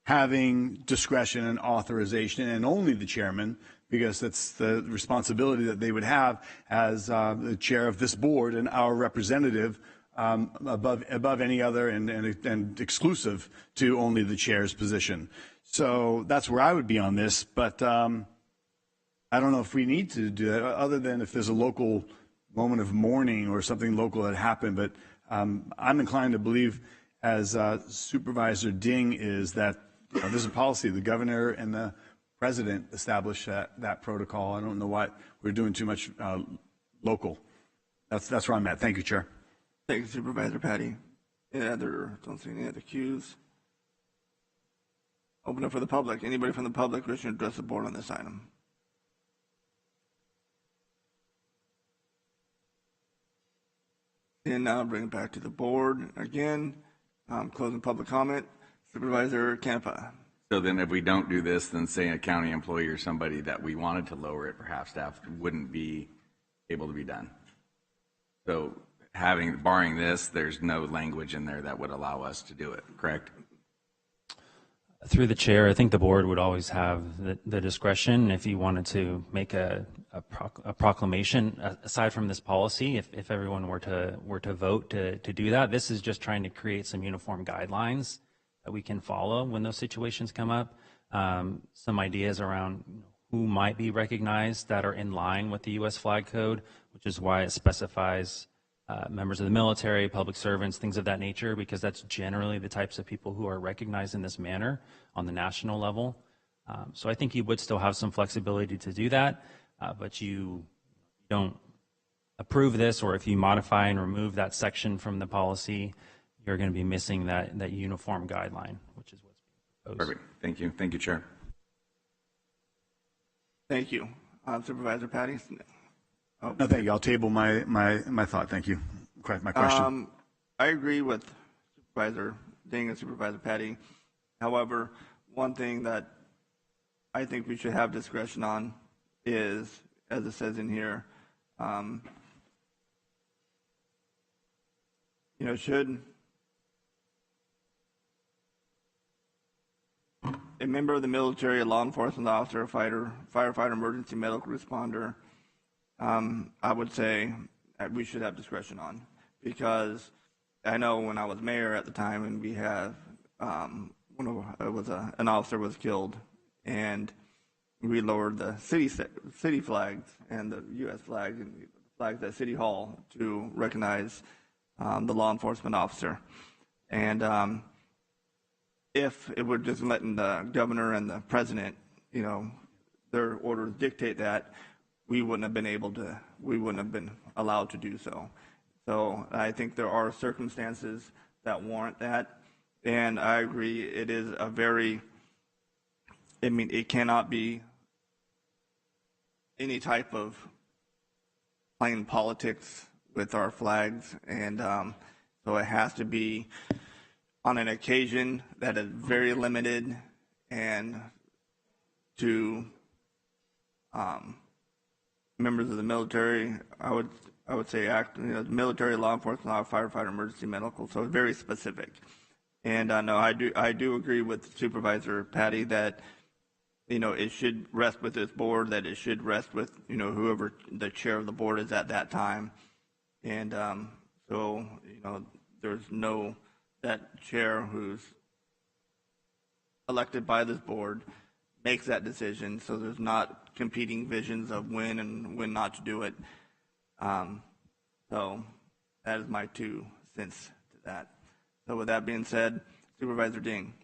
having discretion and authorization, and only the chairman, because that's the responsibility that they would have as the chair of this board and our representative above any other and exclusive to only the chair's position. So that's where I would be on this, but I don't know if we need to do that, other than if there's a local moment of mourning or something local that happened. But I'm inclined to believe, as Supervisor Ding is, that there's a policy, the governor and the president established that protocol. I don't know why we're doing too much local. That's where I'm at. Thank you, Chair. Thank you, Supervisor Patty. Don't see any other cues. Open up for the public. Anybody from the public wishing to address the board on this item? And now bring it back to the board again. Closing public comment. Supervisor Canepa. So then if we don't do this, then say a county employee or somebody that we wanted to lower it for half-staff wouldn't be able to be done. So barring this, there's no language in there that would allow us to do it, correct? Through the chair, I think the board would always have the discretion if you wanted to make a proclamation aside from this policy. If everyone were to vote to do that, this is just trying to create some uniform guidelines that we can follow when those situations come up. Some ideas around who might be recognized that are in line with the U.S. Flag Code, which is why it specifies members of the military, public servants, things of that nature, because that's generally the types of people who are recognized in this manner on the national level. So I think you would still have some flexibility to do that, but you don't approve this, or if you modify and remove that section from the policy, you're going to be missing that uniform guideline, which is what's being proposed. Perfect. Thank you. Thank you, Chair. Thank you. Supervisor Patty? No, thank you. I'll table my thought. Thank you. My question. I agree with Supervisor Ding and Supervisor Patty. However, one thing that I think we should have discretion on is, as it says in here, should a member of the military, a law enforcement officer, a firefighter, emergency medical responder, I would say that we should have discretion on, because I know when I was mayor at the time, and we have an officer was killed, and we lowered the city flags and the U.S. flag and the flags at City Hall to recognize the law enforcement officer. And if it were just letting the governor and the president, their orders dictate that, we wouldn't have been allowed to do so. So I think there are circumstances that warrant that. And I agree, it is it cannot be any type of playing politics with our flags, and so it has to be on an occasion that is very limited, and to members of the military, I would say military, law enforcement, firefighter, emergency medical, so it's very specific. And no, I do agree with Supervisor Patty that it should rest with this board, that it should rest with whoever the chair of the board is at that time, and so there's no that chair who's elected by this board makes that decision, so there's not competing visions of when and when not to do it. So that is my 2 cents to that. So with that being said, Supervisor Ding.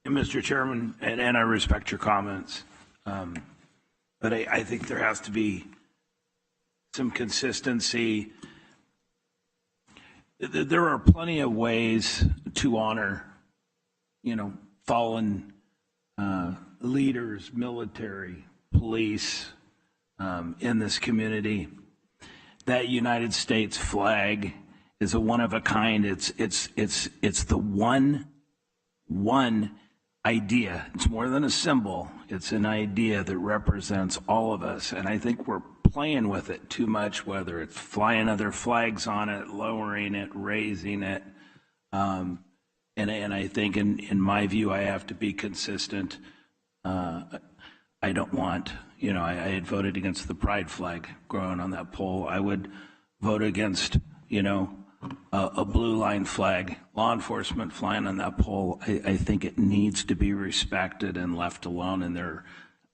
Mr. Chairman, and I respect your comments, but I think there has to be some consistency. There are plenty of ways to honor, fallen leaders, military, police in this community. That United States flag is a one of a kind. It's the one idea. It's more than a symbol. It's an idea that represents all of us, and I think we're playing with it too much, whether it's flying other flags on it, lowering it, raising it. And I think in my view, I have to be consistent. I don't want, I had voted against the pride flag growing on that pole. I would vote against, a blue line flag, law enforcement flying on that pole. I think it needs to be respected and left alone, and there are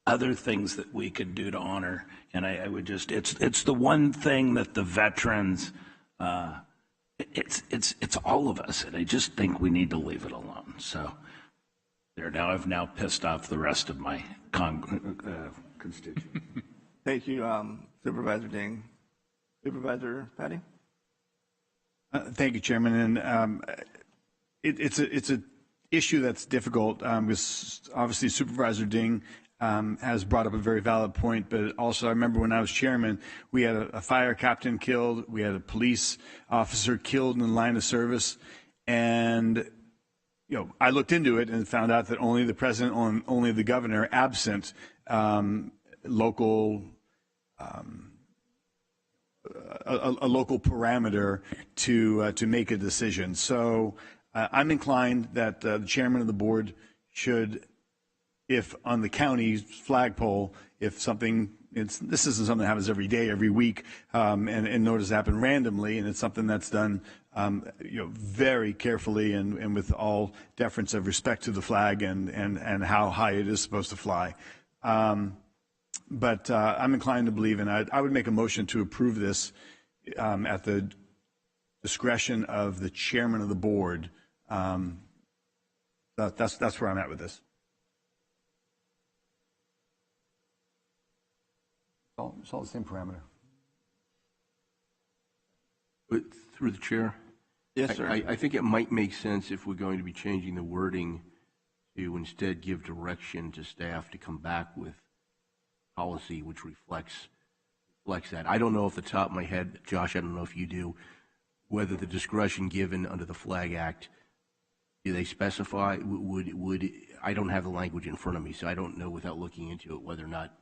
other things that we could do to honor. And I would just, it's the one thing that the veterans, it's all of us, and I just think we need to leave it alone. So I've now pissed off the rest of my constituents. Thank you, Supervisor Ding. Supervisor Patty? Thank you, Chairman. And it's an issue that's difficult because obviously Supervisor Ding has brought up a very valid point, but also I remember when I was chairman, we had a fire captain killed, we had a police officer killed in the line of service, and I looked into it and found out that only the president, only the governor, absent local a local parameter to make a decision. So I'm inclined that the chairman of the board should, if on the county's flagpole, if something, this isn't something that happens every day, every week, and nor does it happen randomly, and it's something that's done very carefully and with all deference of respect to the flag and how high it is supposed to fly. But I'm inclined to believe, and I would make a motion to approve this at the discretion of the chairman of the board. That's where I'm at with this. It's all the same parameter. Through the chair? Yes, sir. I think it might make sense if we're going to be changing the wording to instead give direction to staff to come back with policy which reflects that. I don't know off the top of my head, Josh, I don't know if you do, whether the discretion given under the Flag Act, do they specify, I don't have the language in front of me, so I don't know without looking into it whether or not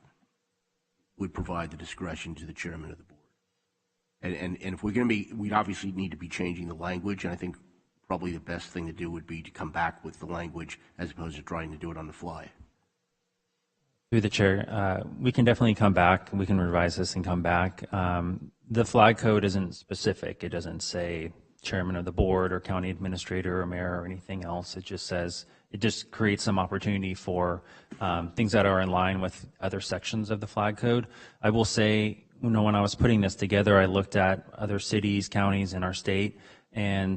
would provide the discretion to the chairman of the board. And if we're going to be, we'd obviously need to be changing the language, and I think probably the best thing to do would be to come back with the language as opposed to trying to do it on the fly. Through the chair, we can definitely come back. We can revise this and come back. The flag code isn't specific. It doesn't say chairman of the board or county administrator or mayor or anything else. It just says, it just creates some opportunity for things that are in line with other sections of the flag code. I will say, when I was putting this together, I looked at other cities, counties in our state, and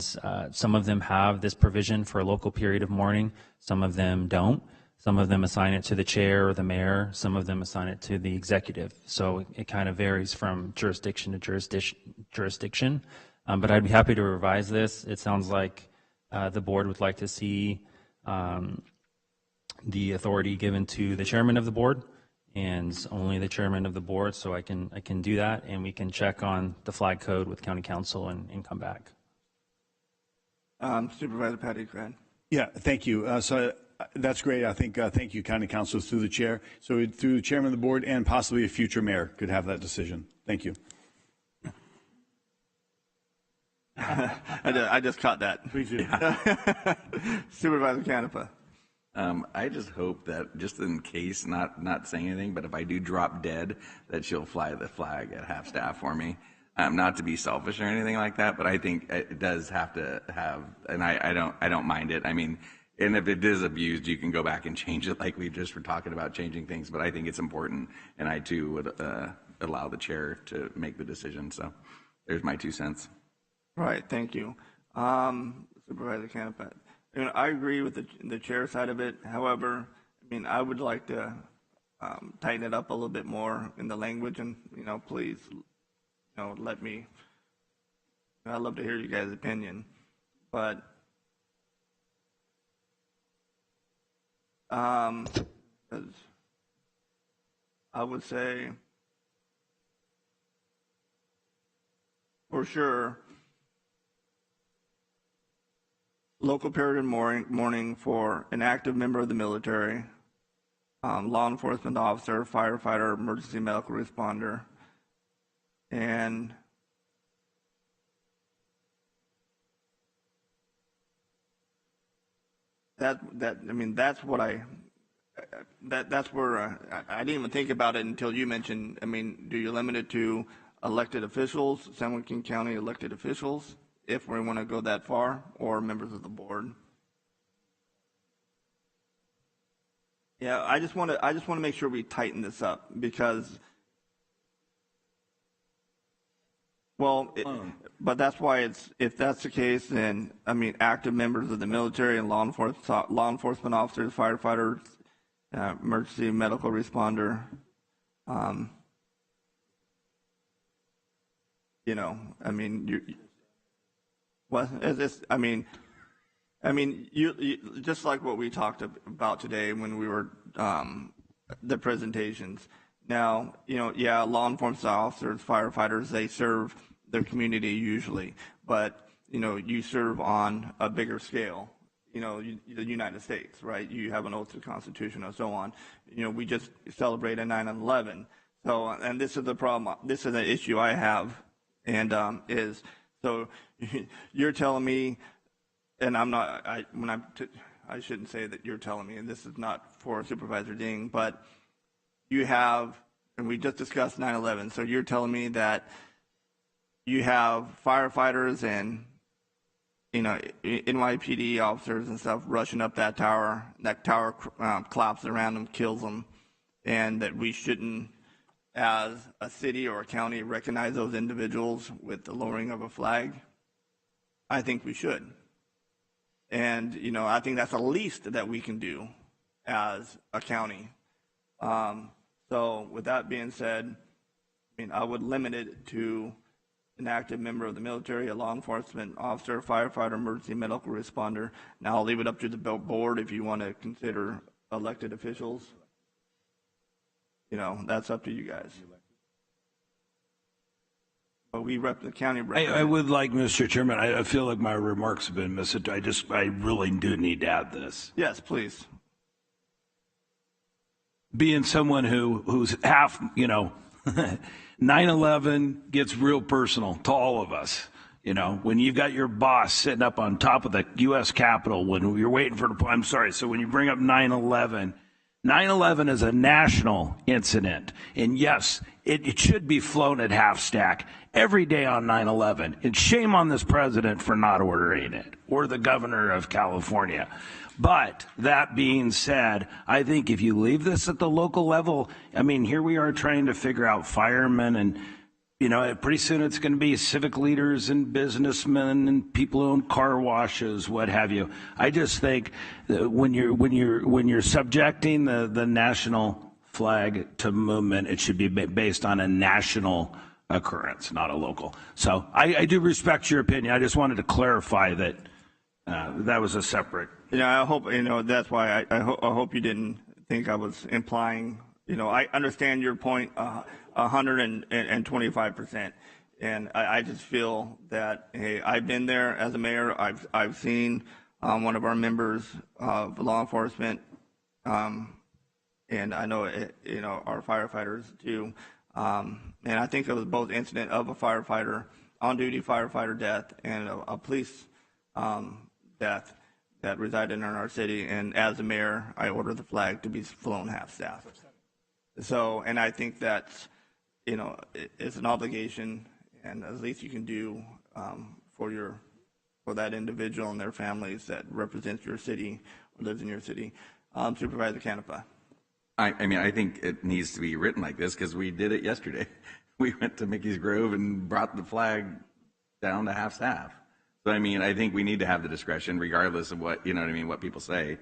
some of them have this provision for a local period of mourning. Some of them don't. Some of them assign it to the chair or the mayor. Some of them assign it to the executive. So it kind of varies from jurisdiction to jurisdiction. But I'd be happy to revise this. It sounds like the board would like to see the authority given to the chairman of the board, and only the chairman of the board, so I can do that, and we can check on the flag code with county council and come back. Supervisor Patty, go ahead. Yeah, thank you. So that's great. I think, thank you, County Council, through the chair. So through the chairman of the board and possibly a future mayor could have that decision. Thank you. I just caught that. Please do. Supervisor Canepa. I just hope that, just in case, not saying anything, but if I do drop dead, that she'll fly the flag at half staff for me. Not to be selfish or anything like that, but I think it does have to have, and I don't mind it. I mean, and if it is abused, you can go back and change it, like we just were talking about changing things. But I think it's important, and I too would allow the chair to make the decision. So there's my 2 cents. Right, thank you. Supervisor Canepa. I agree with the chair side of it. However, I mean, I would like to tighten it up a little bit more in the language, and please, let me. I'd love to hear you guys' opinion, but I would say for sure. Local period of mourning for an active member of the military, law enforcement officer, firefighter, emergency medical responder, and that's what that's where I didn't even think about it until you mentioned. I mean, do you limit it to elected officials, San Joaquin County elected officials, if we want to go that far, or members of the board? Yeah, I just want to make sure we tighten this up, because, but that's why if that's the case, then I mean, active members of the military and law enforcement officers, firefighters, emergency medical responder. I mean, well, you just like what we talked about today when we were the presentations. Now, law enforcement officers, firefighters, they serve their community usually, but you serve on a bigger scale. The United States, right? You have an oath to the Constitution and so on. We just celebrated 9/11. So, and this is the problem. This is the issue I have, and is. So you're telling me, and I'm not, I shouldn't say that you're telling me, and this is not for Supervisor Ding, but you have, and we just discussed 9/11, so you're telling me that you have firefighters and, NYPD officers and stuff rushing up that tower collapses around them, kills them, and that we shouldn't, as a city or a county, recognize those individuals with the lowering of a flag? I think we should. And, I think that's the least that we can do as a county. So with that being said, I would limit it to an active member of the military, a law enforcement officer, firefighter, emergency medical responder. Now I'll leave it up to the board if you want to consider elected officials. That's up to you guys. But we rep the county. I would like, Mr. Chairman, I feel like my remarks have been missed. I really do need to add this. Yes, please. Being someone who's half, 9/11 gets real personal to all of us. When you've got your boss sitting up on top of the U.S. Capitol, when you're waiting for the, I'm sorry, so when you bring up 9/11, 9/11 is a national incident, and yes, it should be flown at half stack every day on 9/11. And shame on this president for not ordering it, or the governor of California. But that being said, I think if you leave this at the local level, here we are trying to figure out firemen, and pretty soon it's going to be civic leaders and businessmen and people who own car washes, what have you. I just think that when you're subjecting the national flag to movement, it should be based on a national occurrence, not a local. So I do respect your opinion. I just wanted to clarify that that was a separate. I hope that's why I hope you didn't think I was implying I understand your point 125%. And I just feel that, hey, I've been there as a mayor. I've seen one of our members of law enforcement, and I know our firefighters too. And I think it was both incident of a firefighter, on-duty firefighter death, and a police death that resided in our city. And as a mayor, I ordered the flag to be flown half-staff. So, and I think that's, it's an obligation, and at least you can do for that individual and their families that represents your city or lives in your city. Supervisor Canepa. I mean, I think it needs to be written like this because we did it yesterday. We went to Mickey's Grove and brought the flag down to half-staff. So, I mean, I think we need to have the discretion regardless of what, what people say.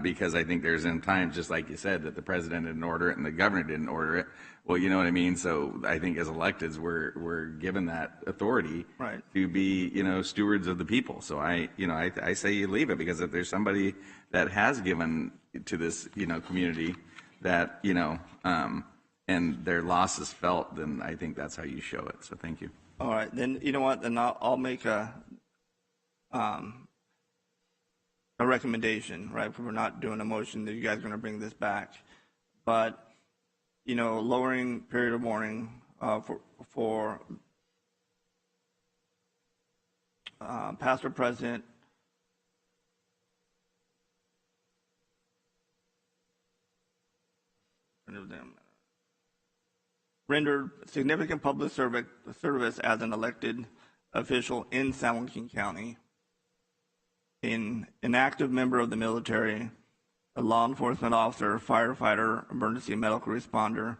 Because I think there's in times, just like you said, that the president didn't order it and the governor didn't order it. Well, you know what I mean? So I think as electeds, we're given that authority to be, stewards of the people. So I say you leave it, because if there's somebody that has given to this, community that, and their loss is felt, then I think that's how you show it. So thank you. All right, then you know what? Then I'll make a recommendation, right? If we're not doing a motion, that you guys are going to bring this back, but lowering period of warning for past or present rendered significant public service as an elected official in San Joaquin County, an active member of the military, a law enforcement officer, firefighter, emergency medical responder.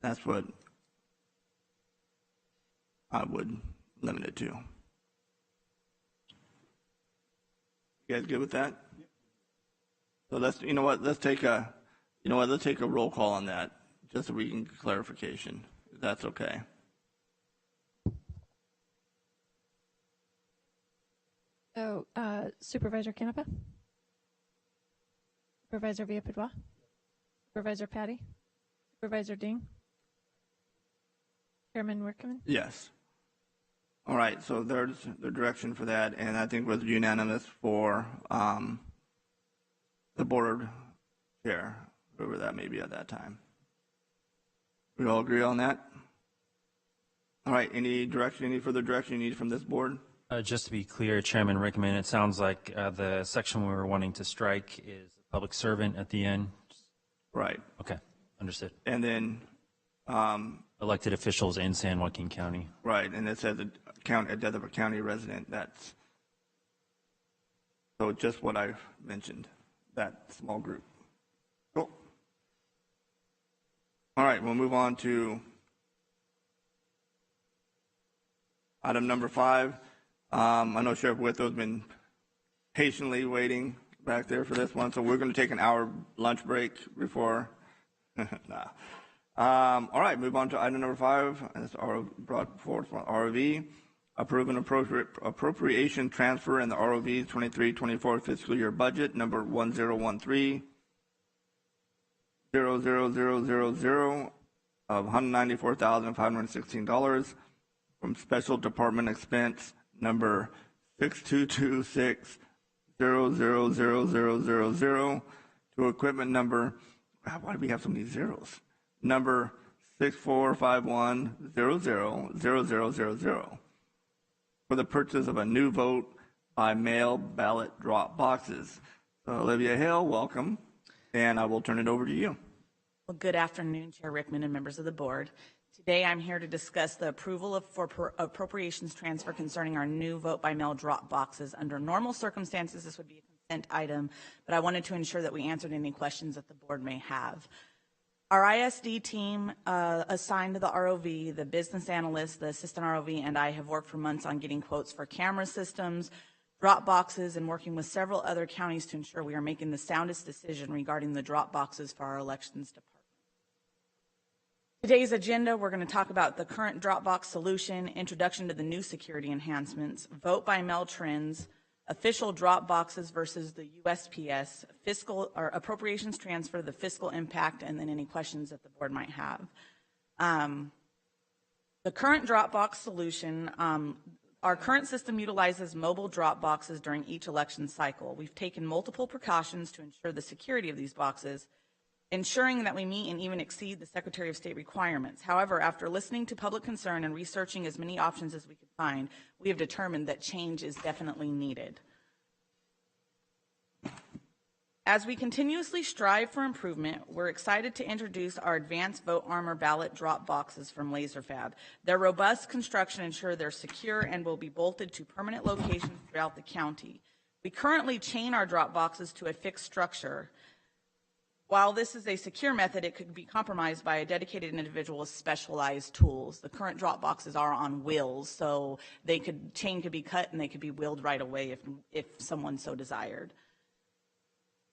That's what I would limit it to. You guys good with that? So let's take a roll call on that, just so we can get clarification, if that's okay. So, Supervisor Canepa? Supervisor Villapadua? Supervisor Patty? Supervisor Ding? Chairman Workman? Yes. All right, so there's the direction for that, and I think it was unanimous for the board chair, whoever that may be at that time. We all agree on that? All right, any further direction you need from this board? Just to be clear, Chairman Rickman, it sounds like the section we were wanting to strike is public servant at the end. Right. Okay, understood. And then elected officials in San Joaquin County. Right, and it says a death of a county resident. That's so just what I've mentioned, that small group. Cool. All right, we'll move on to item number 5. I know Sheriff Withow's been patiently waiting back there for this one, so we're going to take an hour lunch break before. Nah. All right, move on to item number 5. It's brought forward from ROV. Approve an appropriation transfer in the ROV 23-24 fiscal year budget number 1013 00000 of $194,516 from special department expense number 6226 0000000 to equipment number, why do we have so many zeros? Number 6451000000 for the purchase of a new vote by mail ballot drop boxes. So Olivia Hale, welcome, and I will turn it over to you. Well, good afternoon, Chair Rickman and members of the board. Today I'm here to discuss the approval for appropriations transfer concerning our new vote by mail drop boxes. Under normal circumstances, this would be a consent item, but I wanted to ensure that we answered any questions that the board may have. Our ISD team assigned to the ROV, the business analyst, the assistant ROV, and I have worked for months on getting quotes for camera systems, drop boxes, and working with several other counties to ensure we are making the soundest decision regarding the drop boxes for our elections department. Today's agenda, we're going to talk about the current drop box solution, introduction to the new security enhancements, vote by mail trends, official drop boxes versus the USPS, fiscal or appropriations transfer, the fiscal impact, and then any questions that the board might have. The current drop box solution, our current system utilizes mobile drop boxes during each election cycle. We've taken multiple precautions to ensure the security of these boxes, ensuring that we meet and even exceed the Secretary of State requirements. However, after listening to public concern and researching as many options as we could find, we have determined that change is definitely needed. As we continuously strive for improvement, we're excited to introduce our advanced Vote Armor ballot drop boxes from LaserFab. Their robust construction ensure they're secure and will be bolted to permanent locations throughout the county. We currently chain our drop boxes to a fixed structure. While this is a secure method, it could be compromised by a dedicated individual with specialized tools. The current drop boxes are on wheels, so chain could be cut and they could be wheeled right away if someone so desired.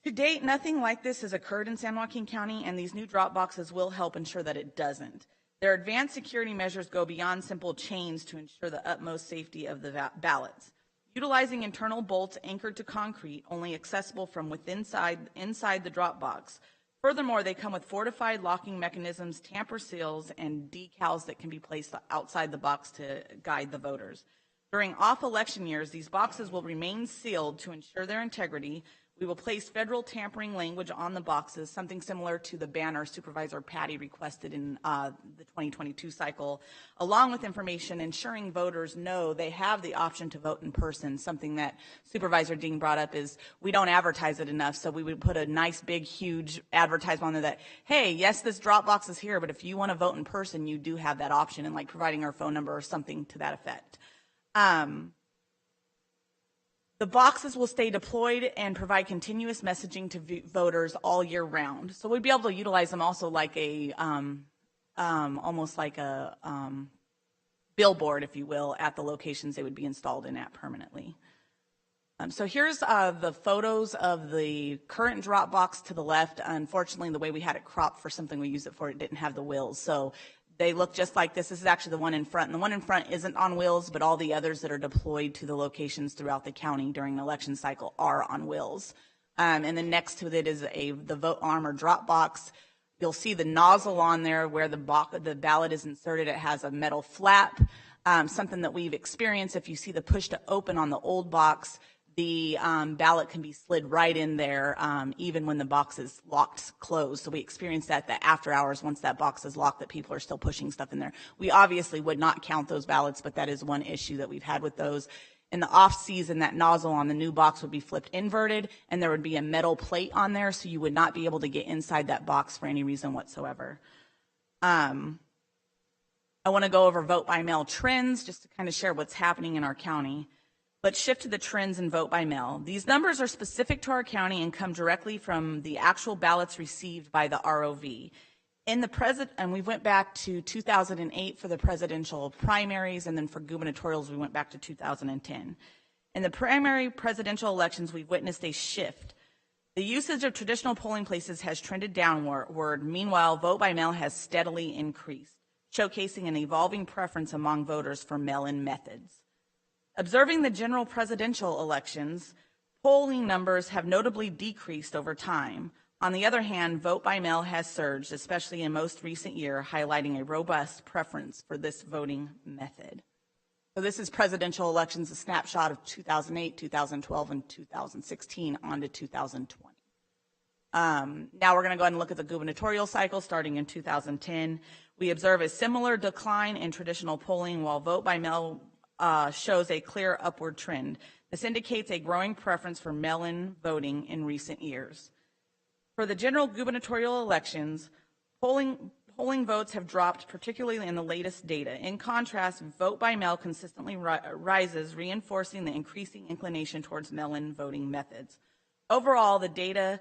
To date, nothing like this has occurred in San Joaquin County, and these new drop boxes will help ensure that it doesn't. Their advanced security measures go beyond simple chains to ensure the utmost safety of the ballots. Utilizing internal bolts anchored to concrete, only accessible from inside the drop box. Furthermore, they come with fortified locking mechanisms, tamper seals, and decals that can be placed outside the box to guide the voters. During off-election years, these boxes will remain sealed to ensure their integrity. We will place federal tampering language on the boxes, something similar to the banner Supervisor Patty requested in the 2022 cycle, along with information ensuring voters know they have the option to vote in person. Something that Supervisor Dean brought up is we don't advertise it enough, so we would put a nice, big, huge advertisement on there that, hey, yes, this drop box is here, but if you want to vote in person, you do have that option, and like providing our phone number or something to that effect. The boxes will stay deployed and provide continuous messaging to voters all year round. So we'd be able to utilize them also like a, almost like a billboard, if you will, at the locations they would be installed in at permanently. So here's the photos of the current drop box to the left. Unfortunately, the way we had it cropped for something we used it for, it didn't have the wheels. So they look just like this. This is actually the one in front. And the one in front isn't on wheels, but all the others that are deployed to the locations throughout the county during the election cycle are on wheels. And then next to it is the Vote Armor drop box. You'll see the nozzle on there where the ballot is inserted. It has a metal flap, something that we've experienced. If you see the push to open on the old box, the ballot can be slid right in there, even when the box is locked closed. So we experienced that after hours, once that box is locked, that people are still pushing stuff in there. We obviously would not count those ballots, but that is one issue that we've had with those. In the off season, that nozzle on the new box would be flipped inverted, and there would be a metal plate on there, so you would not be able to get inside that box for any reason whatsoever. I want to go over vote by mail trends, just to kind of share what's happening in our county. Let's shift to the trends in vote by mail. These numbers are specific to our county and come directly from the actual ballots received by the ROV. And we went back to 2008 for the presidential primaries, and then for gubernatorials, we went back to 2010. In the primary presidential elections, we've witnessed a shift. The usage of traditional polling places has trended downward. Meanwhile, vote by mail has steadily increased, showcasing an evolving preference among voters for mail-in methods. Observing the general presidential elections, polling numbers have notably decreased over time. On the other hand, vote by mail has surged, especially in most recent year, highlighting a robust preference for this voting method. So this is presidential elections, a snapshot of 2008, 2012, and 2016 on to 2020. Now we're going to go ahead and look at the gubernatorial cycle starting in 2010. We observe a similar decline in traditional polling, while vote by mail shows a clear upward trend. This indicates a growing preference for mail-in voting in recent years. For the general gubernatorial elections, polling votes have dropped, particularly in the latest data. In contrast, vote by mail consistently rises, reinforcing the increasing inclination towards mail-in voting methods. Overall, the data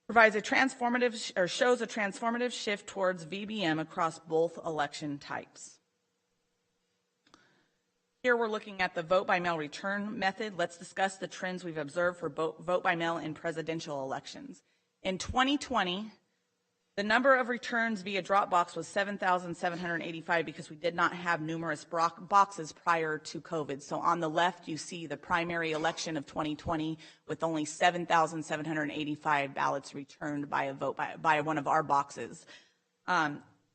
provides shows a transformative shift towards VBM across both election types. Here we're looking at the vote by mail return method. Let's discuss the trends we've observed for vote by mail in presidential elections. In 2020, The number of returns via Dropbox was 7,785 because we did not have numerous boxes prior to COVID. So on the left, you see the primary election of 2020 with only 7,785 ballots returned by a vote by one of our boxes.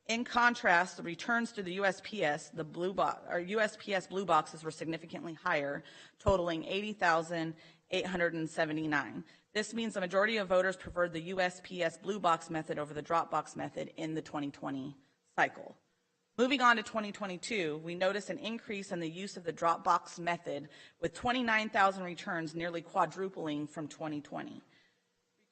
In contrast, the returns to the USPS, USPS blue boxes were significantly higher, totaling 80,879. This means the majority of voters preferred the USPS blue box method over the Dropbox method in the 2020 cycle. Moving on to 2022, we notice an increase in the use of the Dropbox method with 29,000 returns, nearly quadrupling from 2020.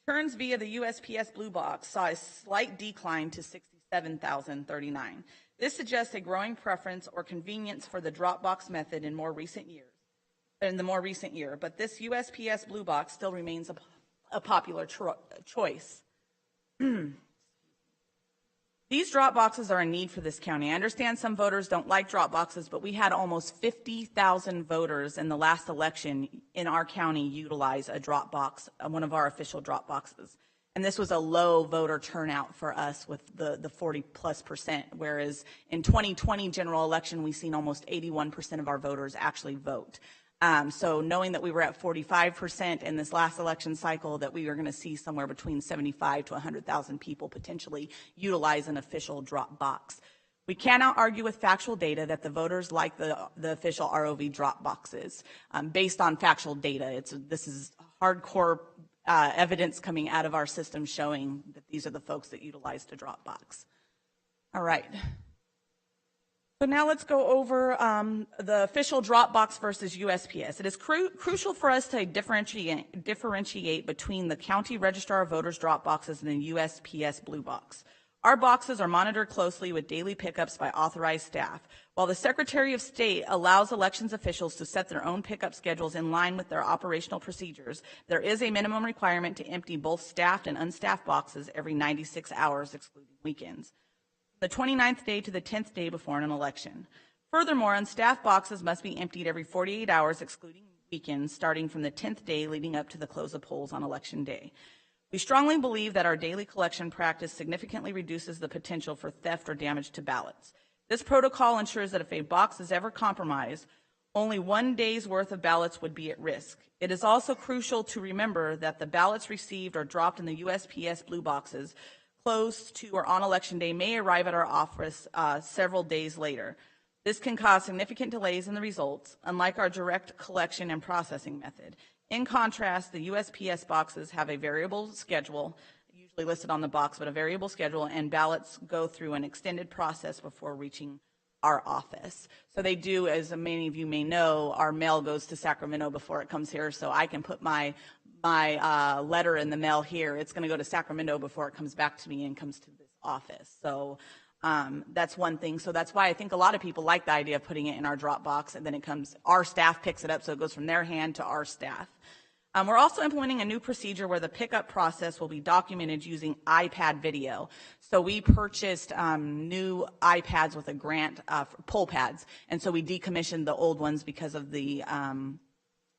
Returns via the USPS blue box saw a slight decline to 67,039. This suggests a growing preference or convenience for the Dropbox method in the more recent year, but this USPS blue box still remains a popular choice. These drop boxes are a need for this county. I understand some voters don't like drop boxes, but we had almost 50,000 voters in the last election in our county utilize a drop box, one of our official drop boxes. And this was a low voter turnout for us with the 40+%, whereas in 2020 general election, we've seen almost 81% of our voters actually vote. So knowing that we were at 45% in this last election cycle, that we were going to see somewhere between 75 to 100,000 people potentially utilize an official drop box. We cannot argue with factual data that the voters like the official ROV drop boxes based on factual data. This is hardcore evidence coming out of our system showing that these are the folks that utilize the drop box. All right. So now let's go over the official Dropbox versus USPS. It is crucial for us to differentiate between the county registrar of voters drop boxes and the USPS blue box. Our boxes are monitored closely with daily pickups by authorized staff. While the Secretary of State allows elections officials to set their own pickup schedules in line with their operational procedures, there is a minimum requirement to empty both staffed and unstaffed boxes every 96 hours, excluding weekends, the 29th day to the 10th day before an election. Furthermore, unstaffed boxes must be emptied every 48 hours, excluding weekends, starting from the 10th day leading up to the close of polls on Election Day. We strongly believe that our daily collection practice significantly reduces the potential for theft or damage to ballots. This protocol ensures that if a box is ever compromised, only 1 day's worth of ballots would be at risk. It is also crucial to remember that the ballots received or dropped in the USPS blue boxes close to or on Election Day may arrive at our office several days later. This can cause significant delays in the results, unlike our direct collection and processing method. In contrast, the USPS boxes have a variable schedule, usually listed on the box, but a variable schedule, and ballots go through an extended process before reaching our office. So they do, as many of you may know, our mail goes to Sacramento before it comes here, so I can put my letter in the mail here. It's going to go to Sacramento before it comes back to me and comes to this office. So that's one thing. So that's why I think a lot of people like the idea of putting it in our Dropbox, and then it comes, our staff picks it up, so it goes from their hand to our staff. We're also implementing a new procedure where the pickup process will be documented using iPad video. So we purchased new iPads with a grant for poll pads, and so we decommissioned the old ones because of the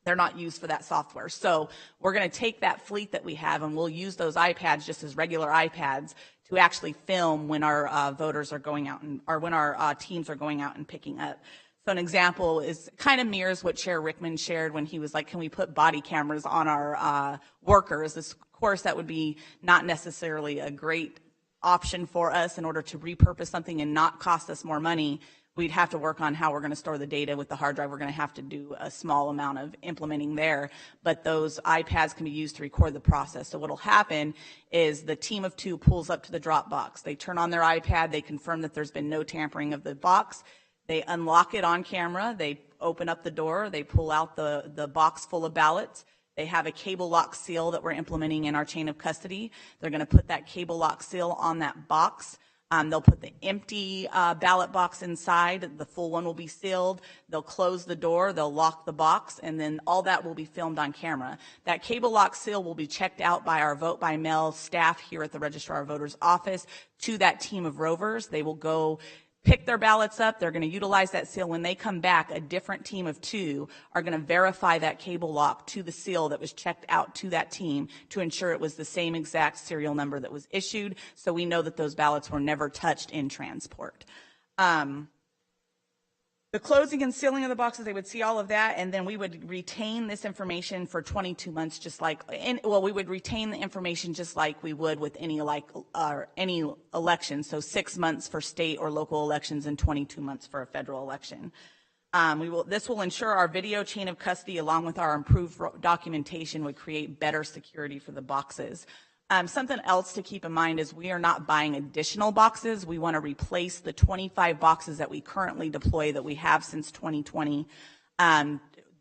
they're not used for that software. So we're going to take that fleet that we have, and we'll use those iPads just as regular iPads to actually film when our voters are going out or when our teams are going out and picking up. So an example is kind of mirrors what Chair Rickman shared when he was like, can we put body cameras on our workers? Of course, that would be not necessarily a great option for us in order to repurpose something and not cost us more money. We'd have to work on how we're going to store the data with the hard drive. We're going to have to do a small amount of implementing there, but those iPads can be used to record the process. So what'll happen is the team of two pulls up to the Dropbox. They turn on their iPad. They confirm that there's been no tampering of the box. They unlock it on camera. They open up the door. They pull out the box full of ballots. They have a cable lock seal that we're implementing in our chain of custody. They're going to put that cable lock seal on that box. They'll put the empty ballot box inside. The full one will be sealed. They'll close the door. They'll lock the box, and then all that will be filmed on camera. That cable lock seal will be checked out by our vote by mail staff here at the Registrar of Voters office to that team of rovers. They will go pick their ballots up. They're going to utilize that seal. When they come back, a different team of 2 are going to verify that cable lock to the seal that was checked out to that team to ensure it was the same exact serial number that was issued, so we know that those ballots were never touched in transport. The closing and sealing of the boxes, they would see all of that, and then we would retain this information for 22 months, just like, we would retain the information just like we would with any election. So 6 months for state or local elections and 22 months for a federal election. This will ensure our video chain of custody, along with our improved documentation, would create better security for the boxes. Something else to keep in mind is we are not buying additional boxes. We want to replace the 25 boxes that we currently deploy that we have since 2020.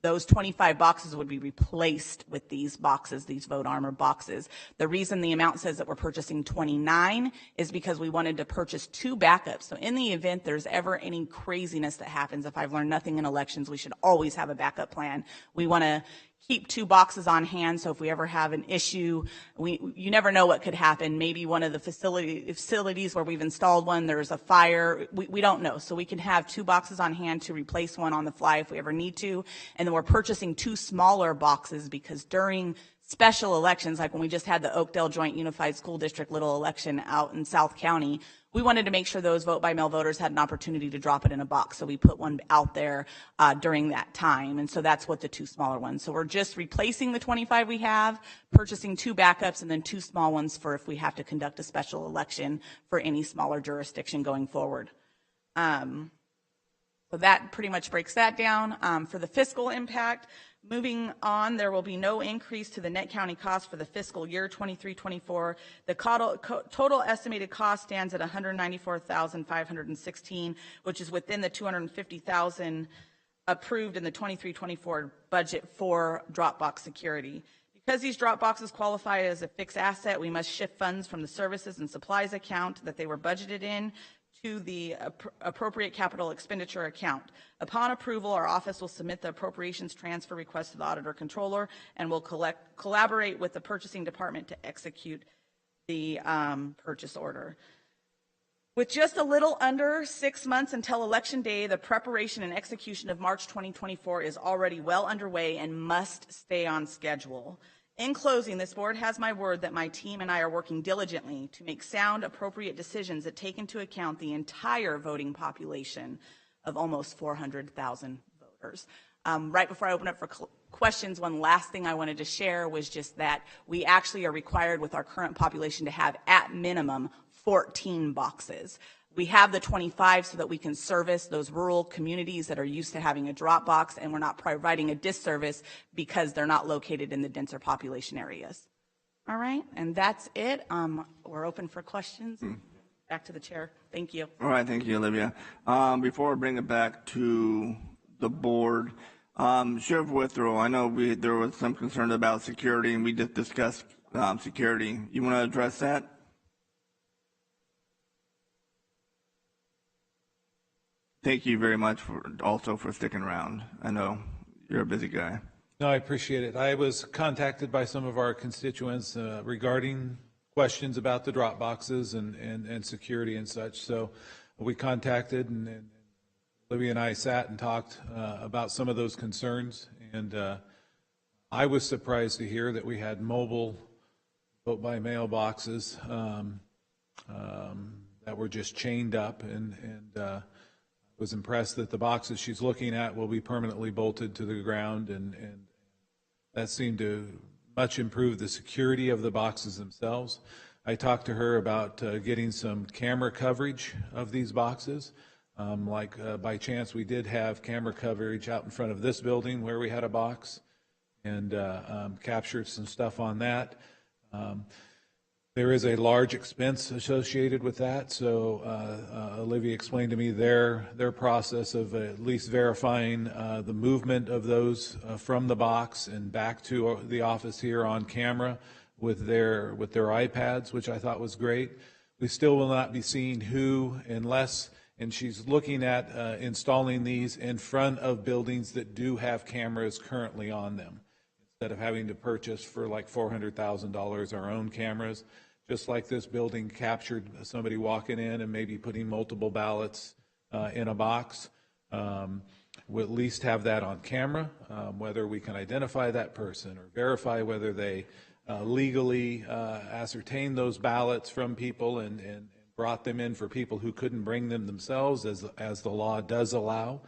Those 25 boxes would be replaced with these boxes, these vote armor boxes. The reason the amount says that we're purchasing 29 is because we wanted to purchase 2 backups. So in the event there's ever any craziness that happens, if I've learned nothing in elections, we should always have a backup plan. We want to keep 2 boxes on hand, so if we ever have an issue, you never know what could happen. Maybe one of the facilities where we've installed one, there's a fire. We don't know. So we can have 2 boxes on hand to replace one on the fly if we ever need to. And then we're purchasing 2 smaller boxes because during special elections, like when we just had the Oakdale Joint Unified School District little election out in South County, we wanted to make sure those vote-by-mail voters had an opportunity to drop it in a box. So we put one out there during that time. And so that's what the 2 smaller ones. So we're just replacing the 25 we have, purchasing 2 backups, and then 2 small ones for if we have to conduct a special election for any smaller jurisdiction going forward. So that pretty much breaks that down. For the fiscal impact, moving on, there will be no increase to the net county cost for the fiscal year 23-24. The total estimated cost stands at $194,516, which is within the $250,000 approved in the 23-24 budget for Dropbox security. Because these drop boxes qualify as a fixed asset, we must shift funds from the services and supplies account that they were budgeted in to the appropriate capital expenditure account. Upon approval, our office will submit the appropriations transfer request to the auditor controller and will collaborate with the purchasing department to execute the purchase order. With just a little under 6 months until Election Day, the preparation and execution of March 2024 is already well underway and must stay on schedule. In closing, this board has my word that my team and I are working diligently to make sound, appropriate decisions that take into account the entire voting population of almost 400,000 voters. Right before I open up for questions, one last thing I wanted to share was just that we actually are required with our current population to have at minimum 14 boxes. We have the 25 so that we can service those rural communities that are used to having a drop box, and we're not providing a disservice because they're not located in the denser population areas. All right, and that's it. We're open for questions. Back to the chair. Thank you. All right, thank you, Olivia. Before I bring it back to the board, Sheriff Withrow, I know there was some concern about security, and we just discussed security. You want to address that? Thank you very much for sticking around. I know you're a busy guy. No, I appreciate it. I was contacted by some of our constituents regarding questions about the drop boxes and security and such. So we contacted, and Olivia and I sat and talked about some of those concerns. And I was surprised to hear that we had mobile vote-by-mail boxes that were just chained up, and was impressed that the boxes she's looking at will be permanently bolted to the ground, and that seemed to much improve the security of the boxes themselves. I talked to her about getting some camera coverage of these boxes. By chance, we did have camera coverage out in front of this building where we had a box, and captured some stuff on that. There is a large expense associated with that, so Olivia explained to me their process of at least verifying the movement of those from the box and back to the office here on camera with their iPads, which I thought was great. We still will not be seeing who unless, and she's looking at installing these in front of buildings that do have cameras currently on them, instead of having to purchase for like $400,000 our own cameras. Just like this building captured somebody walking in and maybe putting multiple ballots in a box. We'll at least have that on camera, whether we can identify that person or verify whether they legally ascertained those ballots from people and brought them in for people who couldn't bring them themselves, as the law does allow.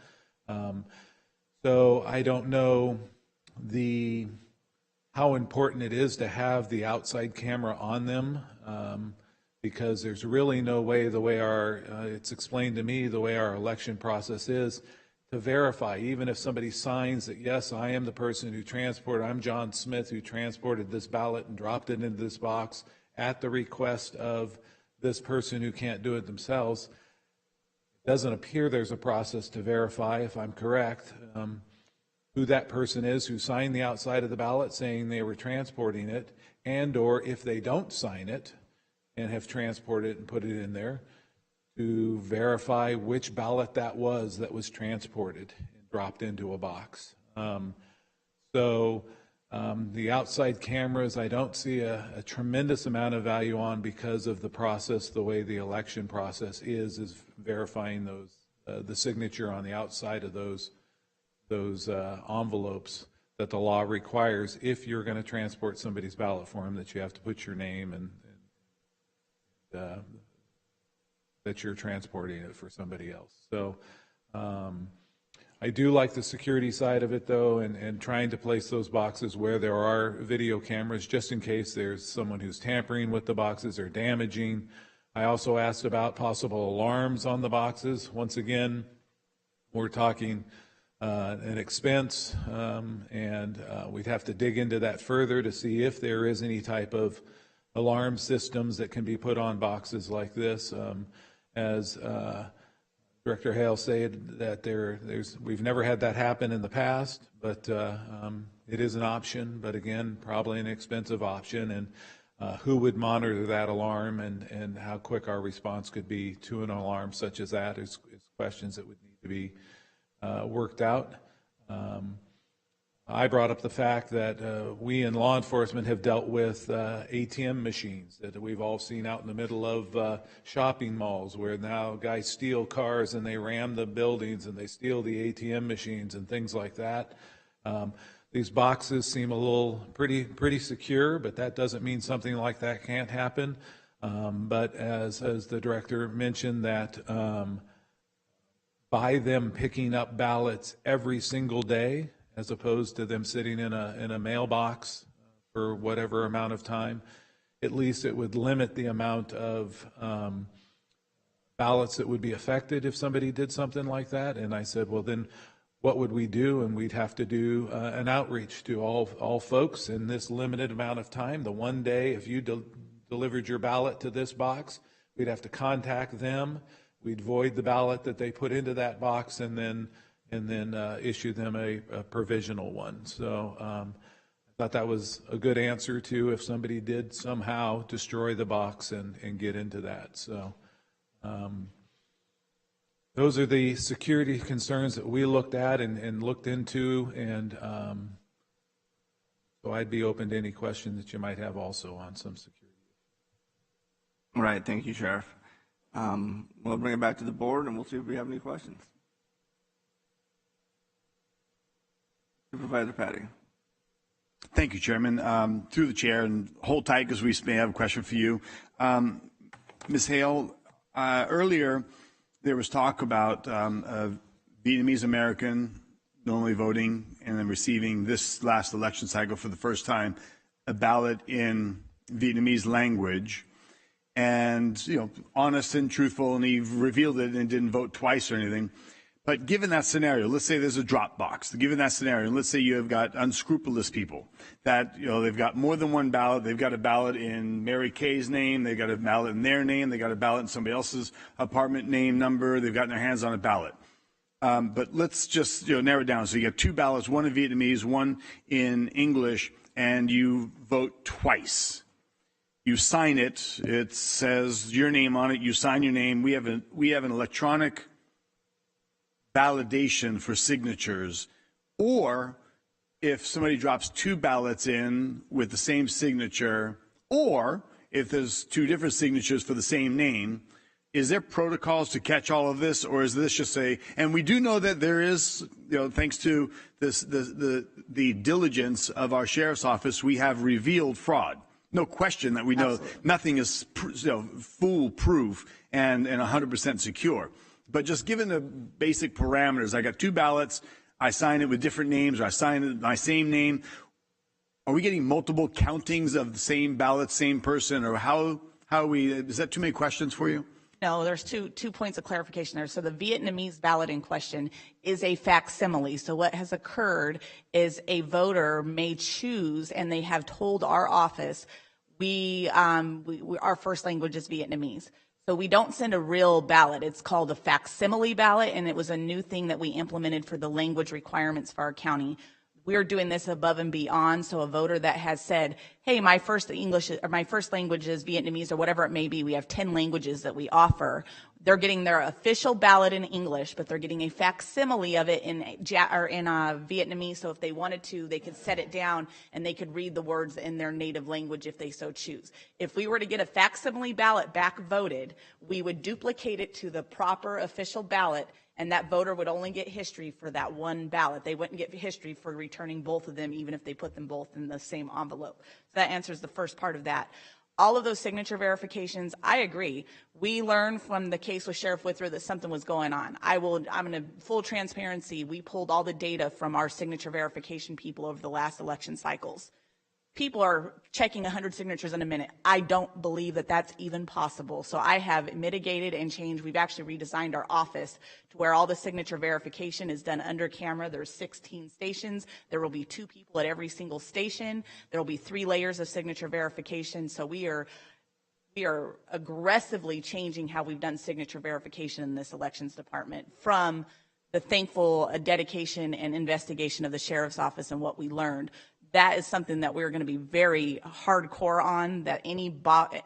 So I don't know how important it is to have the outside camera on them, because there's really no way, the way it's explained to me, the way our election process is, to verify, even if somebody signs that, yes, I am the person who transported, I'm John Smith who transported this ballot and dropped it into this box at the request of this person who can't do it themselves. It doesn't appear there's a process to verify, if I'm correct, who that person is who signed the outside of the ballot saying they were transporting it, and or if they don't sign it and have transported it and put it in there, to verify which ballot that was transported and dropped into a box. The outside cameras, I don't see a tremendous amount of value on, because of the process, the way the election process is verifying the signature on the outside of those envelopes that the law requires. If you're going to transport somebody's ballot form, that you have to put your name and that you're transporting it for somebody else. So I do like the security side of it, though, and trying to place those boxes where there are video cameras, just in case there's someone who's tampering with the boxes or damaging. I also asked about possible alarms on the boxes. Once again, we're talking an expense, and we'd have to dig into that further to see if there is any type of alarm systems that can be put on boxes like this. As Director Hale said, that we've never had that happen in the past, but it is an option, but again, probably an expensive option. And who would monitor that alarm, and how quick our response could be to an alarm such as that is questions that would need to be worked out. I brought up the fact that we in law enforcement have dealt with ATM machines that we've all seen out in the middle of shopping malls, where now guys steal cars and they ram the buildings and they steal the ATM machines and things like that. These boxes seem a little pretty secure, but that doesn't mean something like that can't happen. But as the director mentioned, that by them picking up ballots every single day, as opposed to them sitting in a mailbox for whatever amount of time, at least it would limit the amount of ballots that would be affected if somebody did something like that. And I said, well, then what would we do? And we'd have to do an outreach to all folks in this limited amount of time. The one day, if you delivered your ballot to this box, we'd have to contact them. We'd void the ballot that they put into that box, and then issue them a provisional one. So I thought that was a good answer to if somebody did somehow destroy the box and get into that. So those are the security concerns that we looked at and looked into, and so I'd be open to any question that you might have also on some security. All right, thank you, Sheriff. We'll bring it back to the board, and we'll see if we have any questions. Supervisor Patty. Thank you, Chairman. Through the chair, and hold tight because we may have a question for you. Ms. Hale, earlier there was talk about a Vietnamese American normally voting and then receiving this last election cycle for the first time a ballot in Vietnamese language, and honest and truthful, and he revealed it and didn't vote twice or anything. But given that scenario, let's say there's a drop box. Given that scenario, and let's say you have got unscrupulous people that, they've got more than one ballot. They've got a ballot in Mary Kay's name. They've got a ballot in their name. They got a ballot in somebody else's apartment name number. They've gotten their hands on a ballot. But let's just narrow it down. So you got two ballots, one in Vietnamese, one in English, and you vote twice. You sign it. It says your name on it. You sign your name. We have an electronic validation for signatures. Or if somebody drops two ballots in with the same signature, or if there's two different signatures for the same name, is there protocols to catch all of this, or is this just and we do know that there is, thanks to the diligence of our sheriff's office, we have revealed fraud. No question that we know nothing is foolproof and 100% secure. But just given the basic parameters, I got 2 ballots, I sign it with different names, or I sign it my same name. Are we getting multiple countings of the same ballot, same person, or how is that too many questions for you? No, there's two points of clarification there. So the Vietnamese ballot in question is a facsimile. So what has occurred is a voter may choose, and they have told our office, our first language is Vietnamese. So we don't send a real ballot. It's called a facsimile ballot, and it was a new thing that we implemented for the language requirements for our county. We're doing this above and beyond. So a voter that has said, hey, my first language is Vietnamese, or whatever it may be, we have 10 languages that we offer. They're getting their official ballot in English, but they're getting a facsimile of it in Vietnamese. So if they wanted to, they could set it down and they could read the words in their native language if they so choose. If we were to get a facsimile ballot back voted, we would duplicate it to the proper official ballot, and that voter would only get history for that one ballot. They wouldn't get history for returning both of them, even if they put them both in the same envelope. So that answers the first part of that. All of those signature verifications, I agree. We learned from the case with Sheriff Withrow that something was going on. I'm in full transparency. We pulled all the data from our signature verification people over the last election cycles. People are checking 100 signatures in a minute. I don't believe that that's even possible. So I have mitigated and changed. We've actually redesigned our office to where all the signature verification is done under camera. There's 16 stations. There will be 2 people at every single station. There will be 3 layers of signature verification. So we are aggressively changing how we've done signature verification in this elections department, from the thankful dedication and investigation of the sheriff's office and what we learned. That is something that we're going to be very hardcore on, that any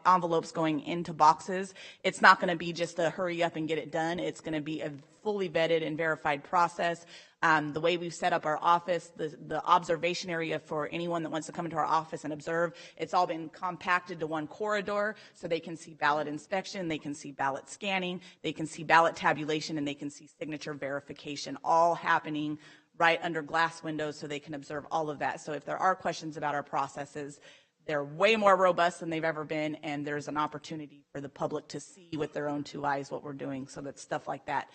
envelopes going into boxes, it's not going to be just a hurry up and get it done. It's going to be a fully vetted and verified process. The way we've set up our office, the observation area for anyone that wants to come into our office and observe, it's all been compacted to one corridor so they can see ballot inspection, they can see ballot scanning, they can see ballot tabulation, and they can see signature verification, all happening right under glass windows so they can observe all of that. So if there are questions about our processes, they're way more robust than they've ever been, and there's an opportunity for the public to see with their own 2 eyes what we're doing, so that stuff like that,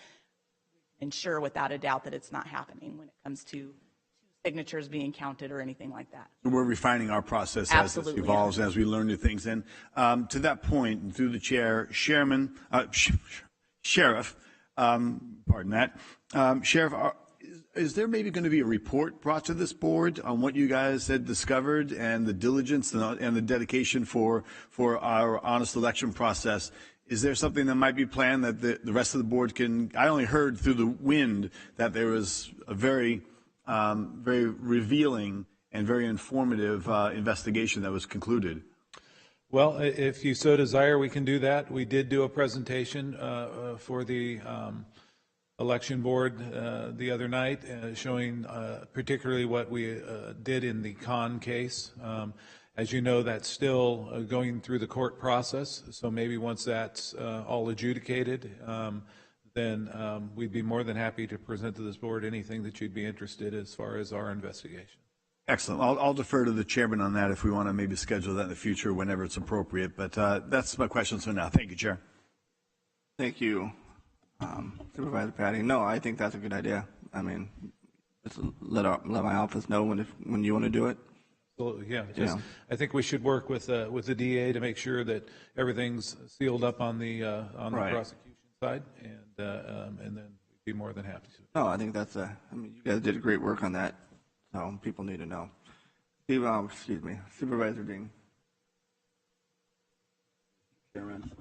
ensure without a doubt that it's not happening when it comes to signatures being counted or anything like that. We're refining our process Absolutely, as it evolves, as we learn new things. And to that point, through the chair, Sheriff, pardon that, Sheriff, is there maybe going to be a report brought to this board on what you guys had discovered and the diligence and the dedication for our honest election process? Is there something that might be planned that the rest of the board can? I only heard through the wind that there was a very revealing and very informative investigation that was concluded. Well, if you so desire, we can do that. We did do a presentation for the election board the other night, showing particularly what we did in the Khan case. As you know, that's still going through the court process, so maybe once that's all adjudicated, then we'd be more than happy to present to this board anything that you'd be interested as far as our investigation. Excellent. I'll defer to the chairman on that if we want to maybe schedule that in the future whenever it's appropriate, but that's my questions for now. Thank you, Chair. Thank you, Supervisor Patty. No, I think that's a good idea. I mean, just let my office know when you want to do it. Absolutely, yeah. I think we should work with the DA to make sure that everything's sealed up on the prosecution side, and then we'd be more than happy to. No, I think that's I mean, you guys did great work on that. So people need to know. Supervisor Dean. Chairman.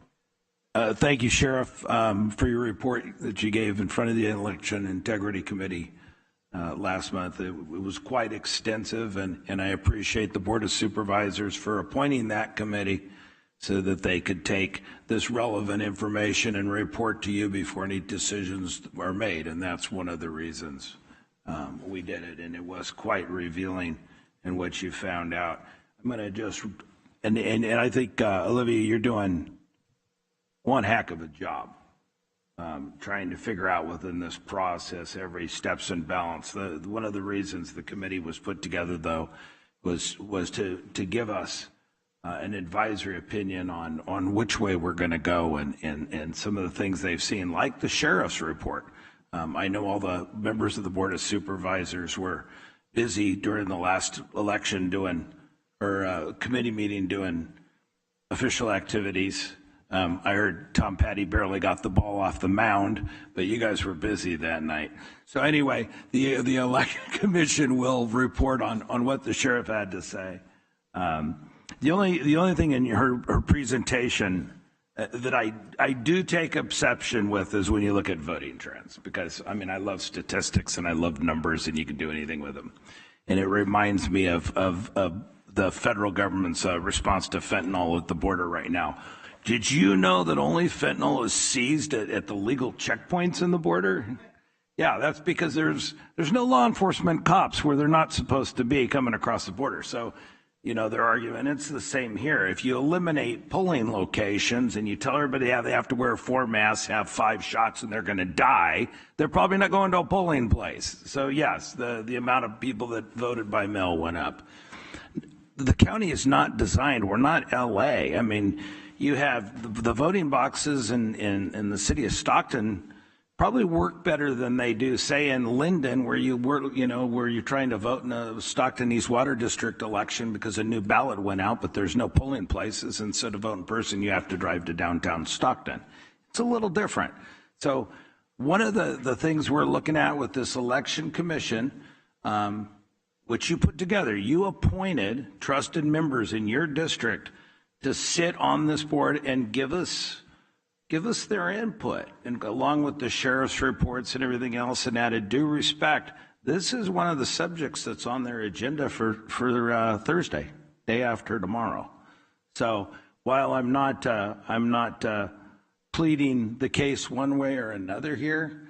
Thank you, Sheriff, for your report that you gave in front of the Election Integrity Committee last month. It was quite extensive, and I appreciate the Board of Supervisors for appointing that committee so that they could take this relevant information and report to you before any decisions are made, and that's one of the reasons we did it, and it was quite revealing in what you found out. I'm going to just, and I think, Olivia, you're doing one heck of a job trying to figure out within this process every steps and balance. One of the reasons the committee was put together, though, was to give us an advisory opinion on which way we're going to go and some of the things they've seen, like the sheriff's report. I know all the members of the Board of Supervisors were busy during the last election committee meeting doing official activities. I heard Tom Petty barely got the ball off the mound, but you guys were busy that night. So anyway, the election commission will report on what the sheriff had to say. The only thing in her presentation that I do take exception with is when you look at voting trends, because I mean I love statistics and I love numbers and you can do anything with them, and it reminds me of the federal government's response to fentanyl at the border right now. Did you know that only fentanyl is seized at the legal checkpoints in the border? Yeah, that's because there's no law enforcement cops where they're not supposed to be coming across the border. So, you know, their argument, it's the same here. If you eliminate polling locations and you tell everybody they have to wear 4 masks, have 5 shots, and they're going to die, they're probably not going to a polling place. So, yes, the amount of people that voted by mail went up. The county is not designed. We're not L.A. I mean, you have the voting boxes in the city of Stockton probably work better than they do, say, in Linden, where you're trying to vote in a Stockton East Water District election because a new ballot went out, but there's no polling places, and so to vote in person, you have to drive to downtown Stockton. It's a little different. So one of the things we're looking at with this election commission, which you put together, you appointed trusted members in your district to sit on this board and give us their input, and along with the sheriff's reports and everything else, and out of due respect, this is one of the subjects that's on their agenda for Thursday, day after tomorrow. So while I'm not pleading the case one way or another here,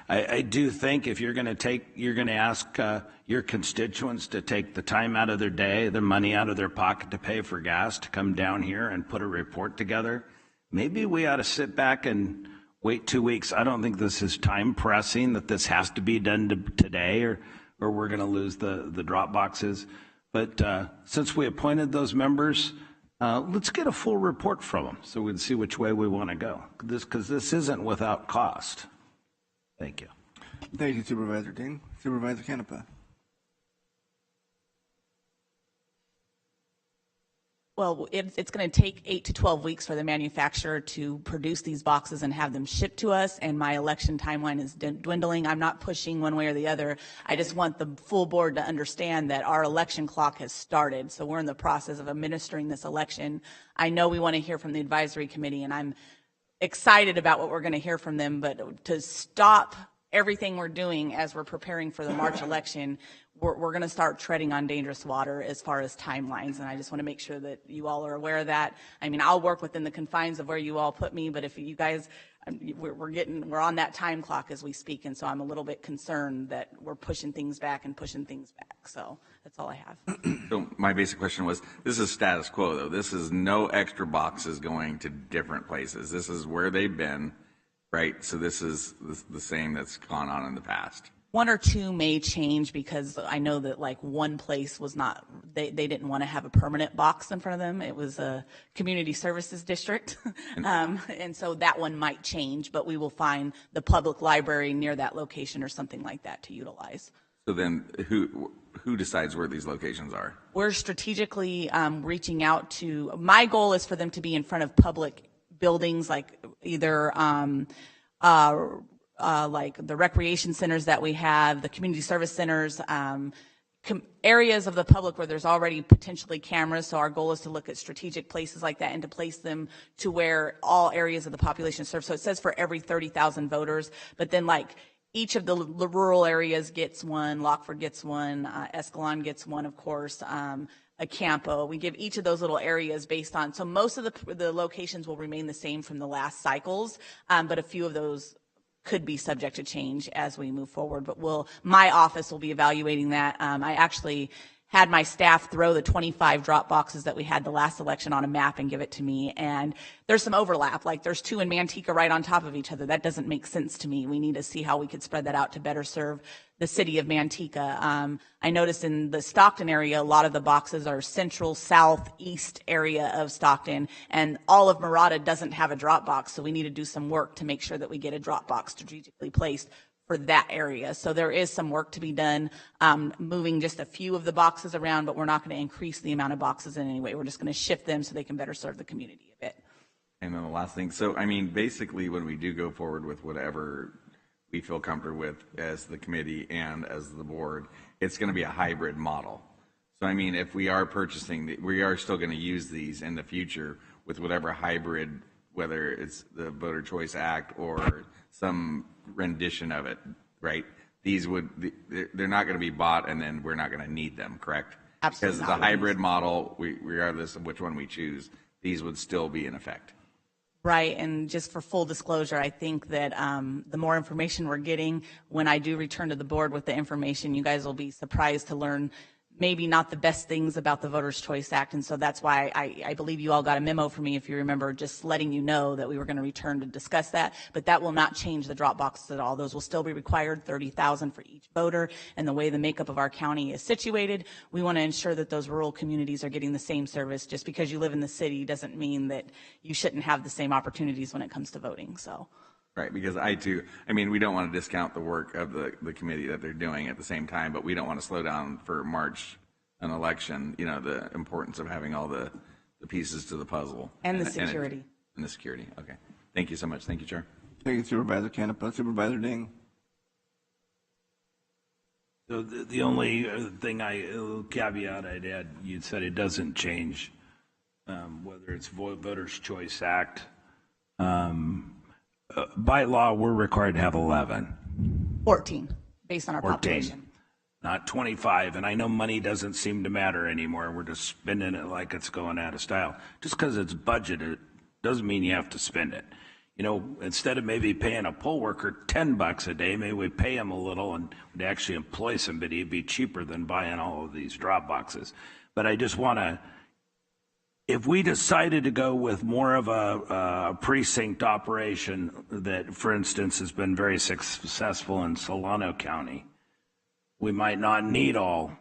I do think if you're going to ask your constituents to take the time out of their day, the money out of their pocket to pay for gas to come down here and put a report together, maybe we ought to sit back and wait 2 weeks. I don't think this is time pressing, that this has to be done today or we're going to lose the drop boxes. But since we appointed those members, let's get a full report from them so we can see which way we want to go. Because this isn't without cost. Thank you. Thank you, Supervisor Dean. Supervisor Canepa. Well, it's going to take 8 to 12 weeks for the manufacturer to produce these boxes and have them shipped to us, and my election timeline is dwindling. I'm not pushing one way or the other. I just want the full board to understand that our election clock has started, so we're in the process of administering this election. I know we want to hear from the advisory committee, and I'm excited about what we're going to hear from them, but to stop everything we're doing as we're preparing for the March election, we're going to start treading on dangerous water as far as timelines, and I just want to make sure that you all are aware of that. I mean, I'll work within the confines of where you all put me, but if you guys, we're on that time clock as we speak, and so I'm a little bit concerned that we're pushing things back. So that's all I have. So my basic question was, this is status quo, though. This is no extra boxes going to different places. This is where they've been, right? So this is the same that's gone on in the past. 1 or 2 may change because I know that like one place was not, they didn't want to have a permanent box in front of them. It was a community services district. And so that one might change, but we will find the public library near that location or something like that to utilize. So then who decides where these locations are? We're strategically reaching out to, my goal is for them to be in front of public buildings like either like the recreation centers that we have, the community service centers, areas of the public where there's already potentially cameras. So our goal is to look at strategic places like that and to place them to where all areas of the population serve. So it says for every 30,000 voters, but then like each of the rural areas gets one, Lockford gets one, Escalon gets one, of course, Acampo. We give each of those little areas based on, so most of the locations will remain the same from the last cycles, but a few of those could be subject to change as we move forward. But my office will be evaluating that. I actually had my staff throw the 25 drop boxes that we had the last election on a map and give it to me. And there's some overlap, like there's 2 in Manteca right on top of each other. That doesn't make sense to me. We need to see how we could spread that out to better serve the city of Manteca. I noticed in the Stockton area, a lot of the boxes are central, southeast area of Stockton, and all of Murata doesn't have a drop box. So we need to do some work to make sure that we get a drop box strategically placed for that area. So there is some work to be done, moving just a few of the boxes around, but we're not going to increase the amount of boxes in any way. We're just going to shift them so they can better serve the community a bit. And then the last thing, so I mean, basically when we do go forward with whatever we feel comfortable with as the committee and as the board, it's going to be a hybrid model. So I mean, if we are purchasing, we are still going to use these in the future with whatever hybrid, whether it's the Voter Choice Act or some rendition of it, right? These they're not going to be bought and then we're not going to need them, correct? Absolutely. Because the hybrid model, regardless of which one we choose, these would still be in effect. Right, and just for full disclosure, I think that the more information we're getting, when I do return to the board with the information, you guys will be surprised to learn maybe not the best things about the Voters' Choice Act. And so that's why I believe you all got a memo from me, if you remember, just letting you know that we were going to return to discuss that. But that will not change the drop boxes at all. Those will still be required, 30,000 for each voter. And the way the makeup of our county is situated, we want to ensure that those rural communities are getting the same service. Just because you live in the city doesn't mean that you shouldn't have the same opportunities when it comes to voting. So. Right, because I mean, we don't want to discount the work of the committee that they're doing at the same time, but we don't want to slow down for March, an election, you know, the importance of having all the pieces to the puzzle. And the security. And the security, okay. Thank you so much. Thank you, Chair. Thank you, Supervisor Canepa. Supervisor Ding. So the only caveat I'd add, you said it doesn't change whether it's Voters' Choice Act. By law, we're required to have 11. 14, based on our 14, population. not 25. And I know money doesn't seem to matter anymore. We're just spending it like it's going out of style. Just because it's budgeted doesn't mean you have to spend it. You know, instead of maybe paying a poll worker $10 a day, maybe we pay him a little and would actually employ somebody. It'd be cheaper than buying all of these drop boxes. But I just want to, if we decided to go with more of a precinct operation that, for instance, has been very successful in Solano County, we might not need all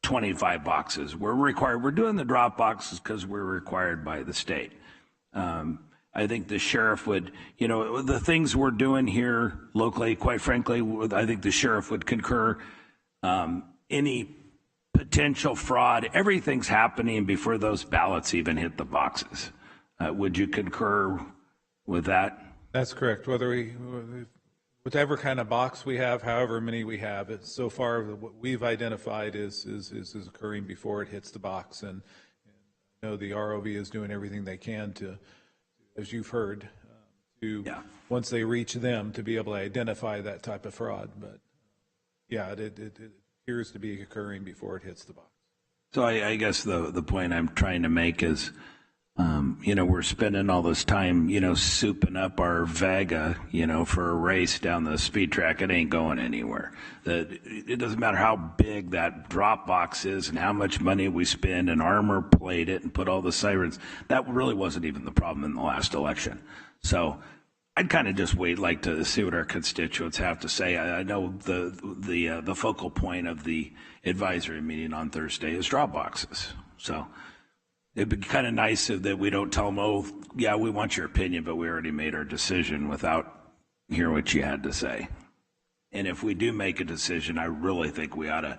25 boxes. We're doing the drop boxes because we're required by the state. I think the sheriff would, you know, the things we're doing here locally, quite frankly, I think the sheriff would concur. Any potential fraud, everything's happening before those ballots even hit the boxes. Would you concur with that? That's correct. Whatever kind of box we have, however many we have, so far what we've identified is occurring before it hits the box. And I know the ROV is doing everything they can to, as you've heard, once they reach them, to be able to identify that type of fraud. But yeah, it appears to be occurring before it hits the box. So I guess the point I'm trying to make is, you know, we're spending all this time, you know, souping up our Vega, you know, for a race down the speed track. It ain't going anywhere. It doesn't matter how big that drop box is and how much money we spend and armor plate it and put all the sirens. That really wasn't even the problem in the last election. So I'd kind of just like to see what our constituents have to say. I know the focal point of the advisory meeting on Thursday is drop boxes. So it'd be kind of nice that we don't tell them, oh, yeah, we want your opinion, but we already made our decision without hearing what you had to say. And if we do make a decision, I really think we ought to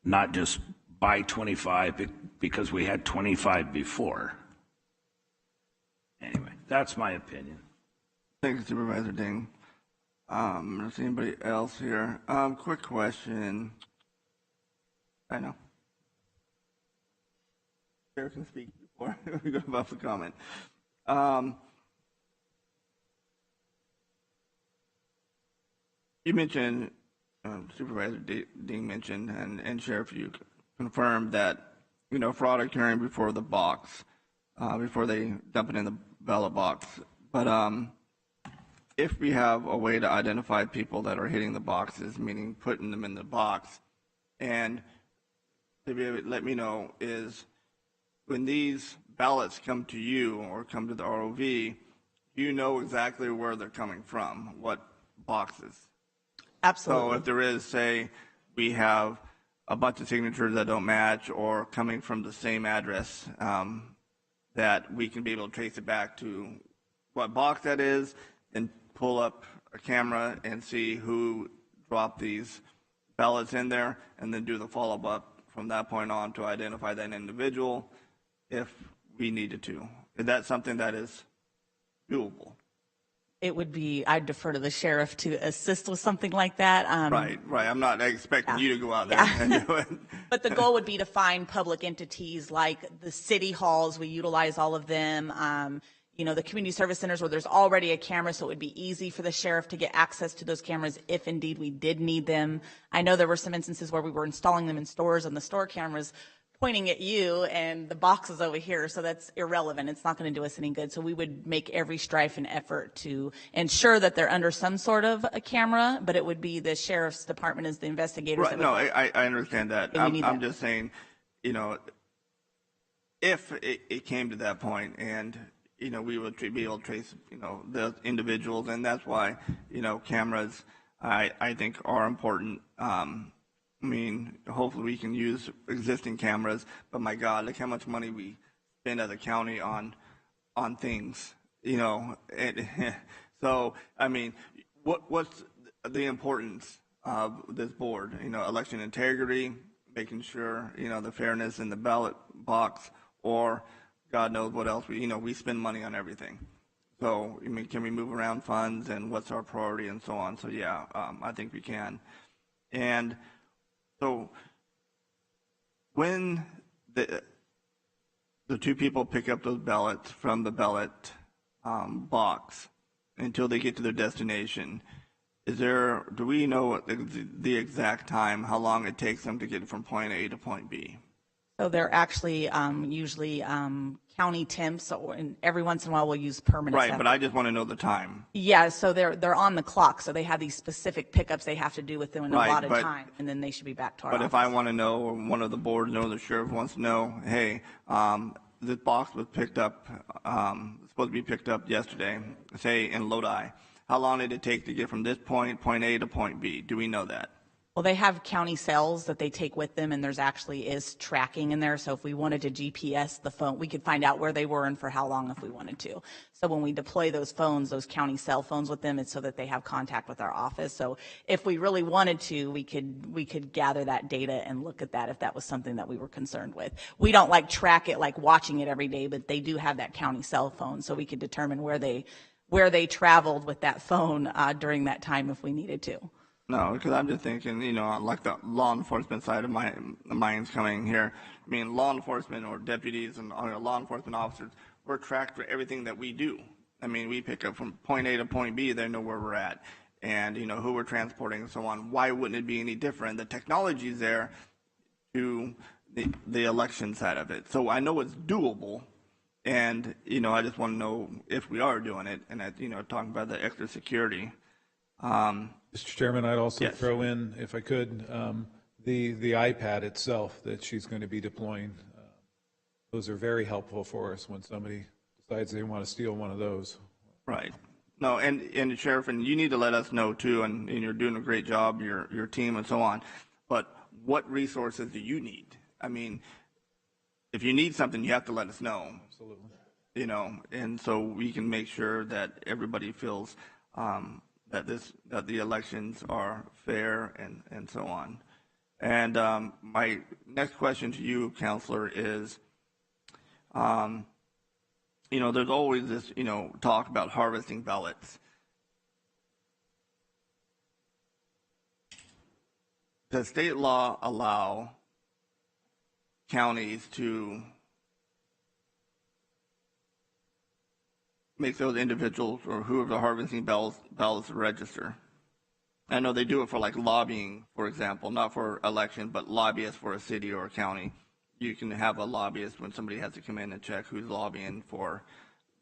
not just buy 25 because we had 25 before. Anyway, that's my opinion. Thank you, Supervisor Ding. Is anybody else here? Quick question. I know. Chair can speak before we go about the comment. You mentioned, Supervisor Ding mentioned, and Sheriff, you confirmed that, you know, fraud occurring before the box, before they dump it in the ballot box. But if we have a way to identify people that are hitting the boxes, meaning putting them in the box, and to be able to let me know is when these ballots come to you or come to the ROV, you know exactly where they're coming from, what boxes. Absolutely. So if there is, say, we have a bunch of signatures that don't match or coming from the same address, that we can be able to trace it back to what box that is and pull up a camera and see who dropped these ballots in there and then do the follow-up from that point on to identify that individual if we needed to. Is that something that is doable? It would be, I'd defer to the sheriff to assist with something like that. Right. I'm not expecting you to go out there and do it. But the goal would be to find public entities like the city halls. We utilize all of them. The community service centers where there's already a camera, so it would be easy for the sheriff to get access to those cameras if indeed we did need them. I know there were some instances where we were installing them in stores and the store cameras pointing at you and the box is over here, so that's irrelevant. It's not going to do us any good. So we would make every strife and effort to ensure that they're under some sort of a camera, but it would be the sheriff's department as the investigators. Right. No, I understand that. I'm just saying, if it came to that point and, we would be able to trace, the individuals, and that's why, cameras, I think are important. Hopefully we can use existing cameras, but my God, look how much money we spend as a county on things, so, what's the importance of this board? Election integrity, making sure, the fairness in the ballot box, or God knows what else. We spend money on everything. So, can we move around funds and what's our priority and so on? So, yeah, I think we can. And so when the two people pick up those ballots from the ballot box until they get to their destination, do we know the exact time, how long it takes them to get from point A to point B? So they're actually usually county temps, and every once in a while we'll use permanent. Right, but I just want to know the time. Yeah, so they're on the clock, so they have these specific pickups they have to do with them in a lot of time, and then they should be back to our office. But if I want to know, or one of the board knows, the sheriff wants to know, hey, this box was picked up, supposed to be picked up yesterday, say in Lodi. How long did it take to get from this point A to point B? Do we know that? Well, they have county cells that they take with them, and there's actually is tracking in there. So if we wanted to GPS the phone, we could find out where they were and for how long if we wanted to. So when we deploy those phones, those county cell phones with them, it's so that they have contact with our office. So if we really wanted to, we could gather that data and look at that if that was something that we were concerned with. We don't track it like watching it every day, but they do have that county cell phone, so we could determine where they traveled with that phone during that time if we needed to. No, because I'm just thinking, like the law enforcement side of mine's coming here. Law enforcement or deputies and law enforcement officers, we're tracked for everything that we do. We pick up from point A to point B, they know where we're at and, who we're transporting and so on. Why wouldn't it be any different? The technology's there to the election side of it. So I know it's doable. And, I just want to know if we are doing it and that, talking about the extra security. Mr. Chairman, I'd also throw in, if I could, the iPad itself that she's going to be deploying. Those are very helpful for us when somebody decides they want to steal one of those. Right. No, and Sheriff, and you need to let us know too, and you're doing a great job, your team and so on. But what resources do you need? If you need something, you have to let us know. Absolutely. And so we can make sure that everybody feels that the elections are fair and so on. And my next question to you, Counselor, is, there's always this, talk about harvesting ballots. Does state law allow counties to make those individuals or whoever are harvesting ballots register? I know they do it for lobbying, for example, not for election, but lobbyists for a city or a county. You can have a lobbyist when somebody has to come in and check who's lobbying for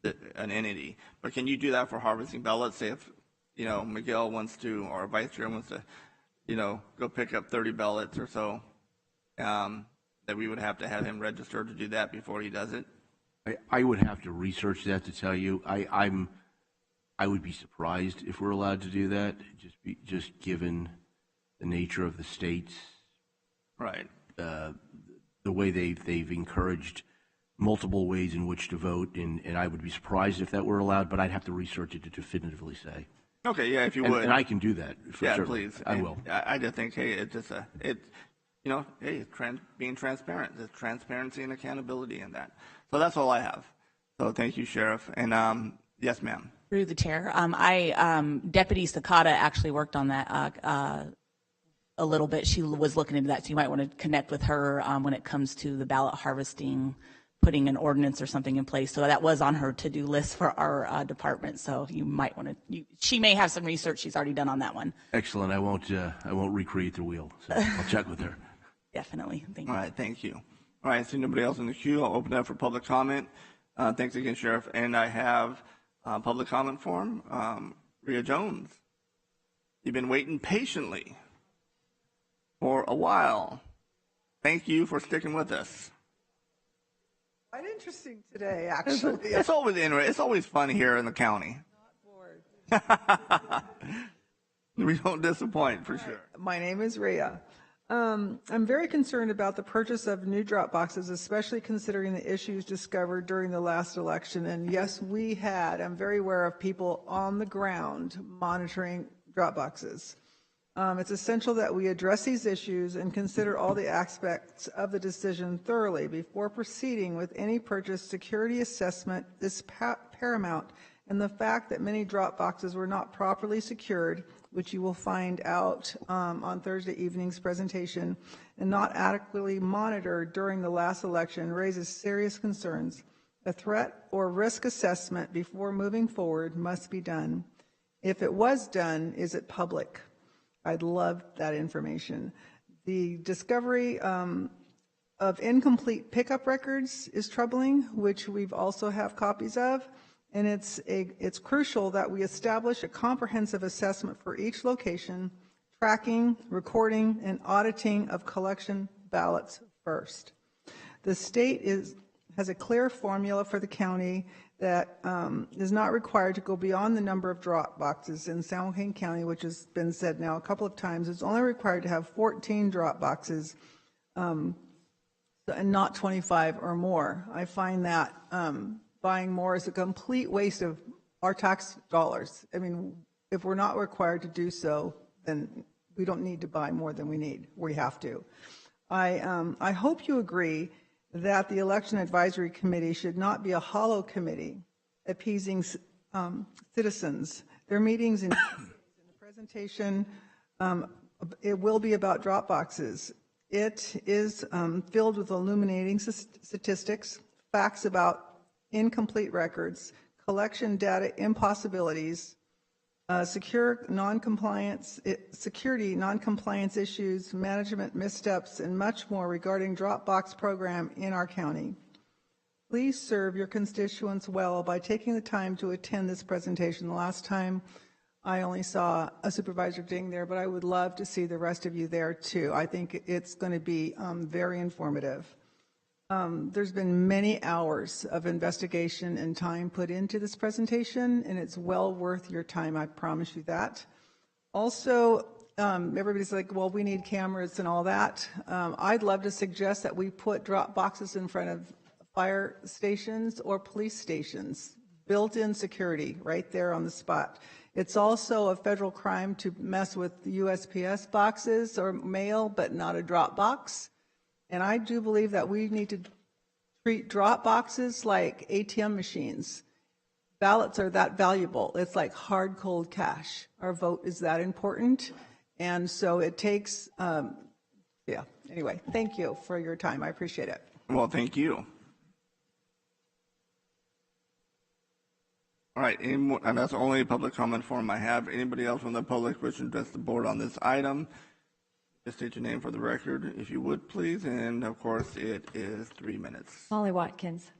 an entity. But can you do that for harvesting ballots? Say if, Miguel wants to, or Vice Chair wants to, go pick up 30 ballots or so. that we would have to have him register to do that before he does it? I would have to research that to tell you. I would be surprised if we're allowed to do that, just given the nature of the states. Right. The way they've encouraged multiple ways in which to vote, and I would be surprised if that were allowed, but I'd have to research it to definitively say. Okay, yeah, if you would. And I can do that. Yeah, certainly. please. I will. I just think, hey, it's just being transparent. There's transparency and accountability in that. So that's all I have. So thank you, Sheriff. And yes, ma'am. Through the chair, Deputy Sakata actually worked on that a little bit. She was looking into that, so you might want to connect with her when it comes to the ballot harvesting, putting an ordinance or something in place. So that was on her to-do list for our department. So you might want to. She may have some research she's already done on that one. Excellent. I won't recreate the wheel. So I'll check with her. Definitely. Thank you. All right. Thank you. All right. I see nobody else in the queue. I'll open it up for public comment. Thanks again, Sheriff. And I have public comment form. Rhea Jones, you've been waiting patiently for a while. Thank you for sticking with us. Quite interesting today, actually. It's always interesting. It's always fun here in the county. We don't disappoint, for sure. My name is Rhea. I'm very concerned about the purchase of new drop boxes, especially considering the issues discovered during the last election. And yes, I'm very aware of people on the ground monitoring drop boxes. It's essential that we address these issues and consider all the aspects of the decision thoroughly before proceeding with any purchase. Security assessment is paramount, and the fact that many drop boxes were not properly secured, which you will find out on Thursday evening's presentation, and not adequately monitored during the last election raises serious concerns. A threat or risk assessment before moving forward must be done. If it was done, is it public? I'd love that information. The discovery of incomplete pickup records is troubling, which we've also have copies of. And it's crucial that we establish a comprehensive assessment for each location, tracking, recording, and auditing of collection ballots first. The state has a clear formula for the county that is not required to go beyond the number of drop boxes in San Joaquin County, which has been said now a couple of times. It's only required to have 14 drop boxes and not 25 or more. I find that buying more is a complete waste of our tax dollars. I mean, if we're not required to do so, then we don't need to buy more than we need. We have to. I hope you agree that the Election Advisory Committee should not be a hollow committee appeasing citizens. Their meetings in the presentation, it will be about drop boxes. It is filled with illuminating statistics, facts about incomplete records, collection data impossibilities, security non-compliance issues, management missteps, and much more regarding Dropbox program in our county. Please serve your constituents well by taking the time to attend this presentation. The last time I only saw a Supervisor Ding there, but I would love to see the rest of you there too. I think it's going to be very informative. There's been many hours of investigation and time put into this presentation, and it's well worth your time, I promise you that. Also, everybody's like, well, we need cameras and all that. I'd love to suggest that we put drop boxes in front of fire stations or police stations, built-in security right there on the spot. It's also a federal crime to mess with the USPS boxes or mail, but not a drop box. And I do believe that we need to treat drop boxes like ATM machines. Ballots are that valuable. It's like hard, cold cash. Our vote is that important. And so it takes, anyway, thank you for your time. I appreciate it. Well, thank you. All right, and that's the only public comment form I have. Anybody else from the public wish to address the board on this item? Just state your name for the record, if you would, please. And of course, it is 3 minutes. Molly Watkins.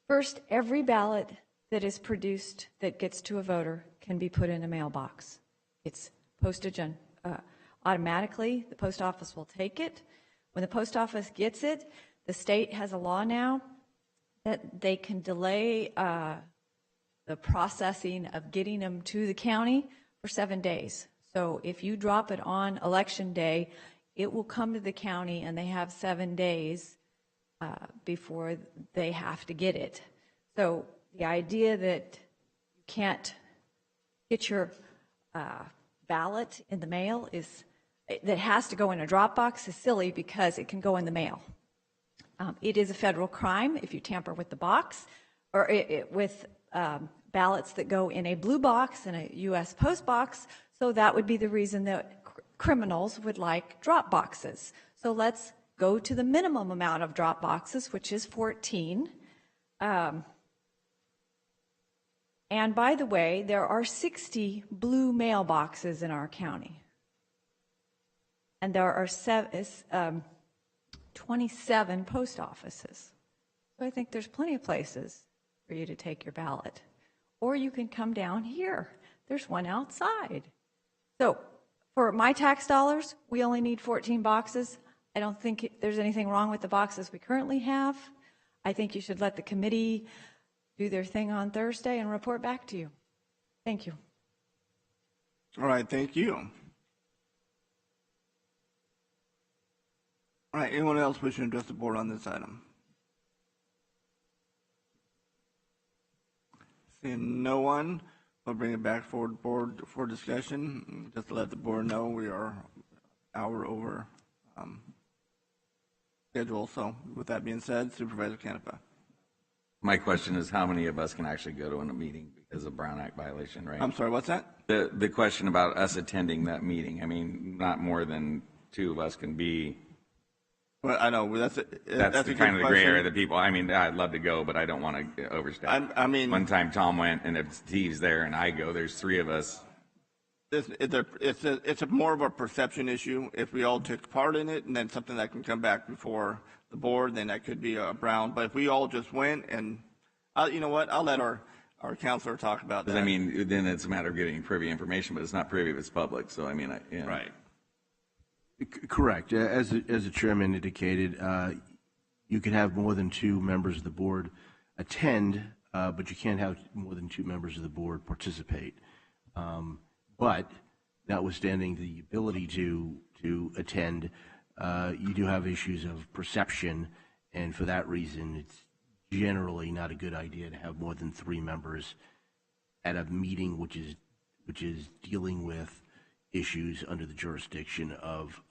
First, every ballot that is produced that gets to a voter can be put in a mailbox. It's postage automatically. The post office will take it. When the post office gets it, the state has a law now that they can delay the processing of getting them to the county for 7 days. So if you drop it on election day, it will come to the county and they have 7 days before they have to get it. So the idea that you can't get your ballot in the mail that has to go in a drop box is silly because it can go in the mail. It is a federal crime if you tamper with the box or with ballots that go in a blue box in a U.S. post box. So that would be the reason that criminals would like drop boxes. So let's go to the minimum amount of drop boxes, which is 14. And by the way, there are 60 blue mailboxes in our county. And there are 27 post offices. So I think there's plenty of places for you to take your ballot. Or you can come down here. There's one outside. So for my tax dollars, we only need 14 boxes. I don't think there's anything wrong with the boxes we currently have. I think you should let the committee do their thing on Thursday and report back to you. Thank you. All right, thank you. All right, anyone else wishing to address the board on this item? Seeing no one, I'll bring it back forward board for discussion. Just to let the board know we are an hour over schedule. So with that being said, Supervisor Canepa. My question is how many of us can actually go to a meeting because of Brown Act violation, right? I'm sorry, what's that? The question about us attending that meeting. I mean, not more than 2 of us can be. Well, I know that's the a kind of the gray question. area that people. I mean, I'd love to go, but I don't want to overstep. I mean, one time Tom went, and if Steve's there and I go, there's 3 of us. It's more of a perception issue. If we all took part in it, and then something that can come back before the board, then that could be a Brown. But if we all just went, and you know what, I'll let our counselor talk about that. I mean, then it's a matter of getting privy information, but it's not privy if it's public. So I mean, right. Correct. As the chairman indicated, you can have more than 2 members of the board attend, but you can't have more than 2 members of the board participate. But notwithstanding the ability to attend, you do have issues of perception, and for that reason, it's generally not a good idea to have more than 3 members at a meeting which is dealing with issues under the jurisdiction of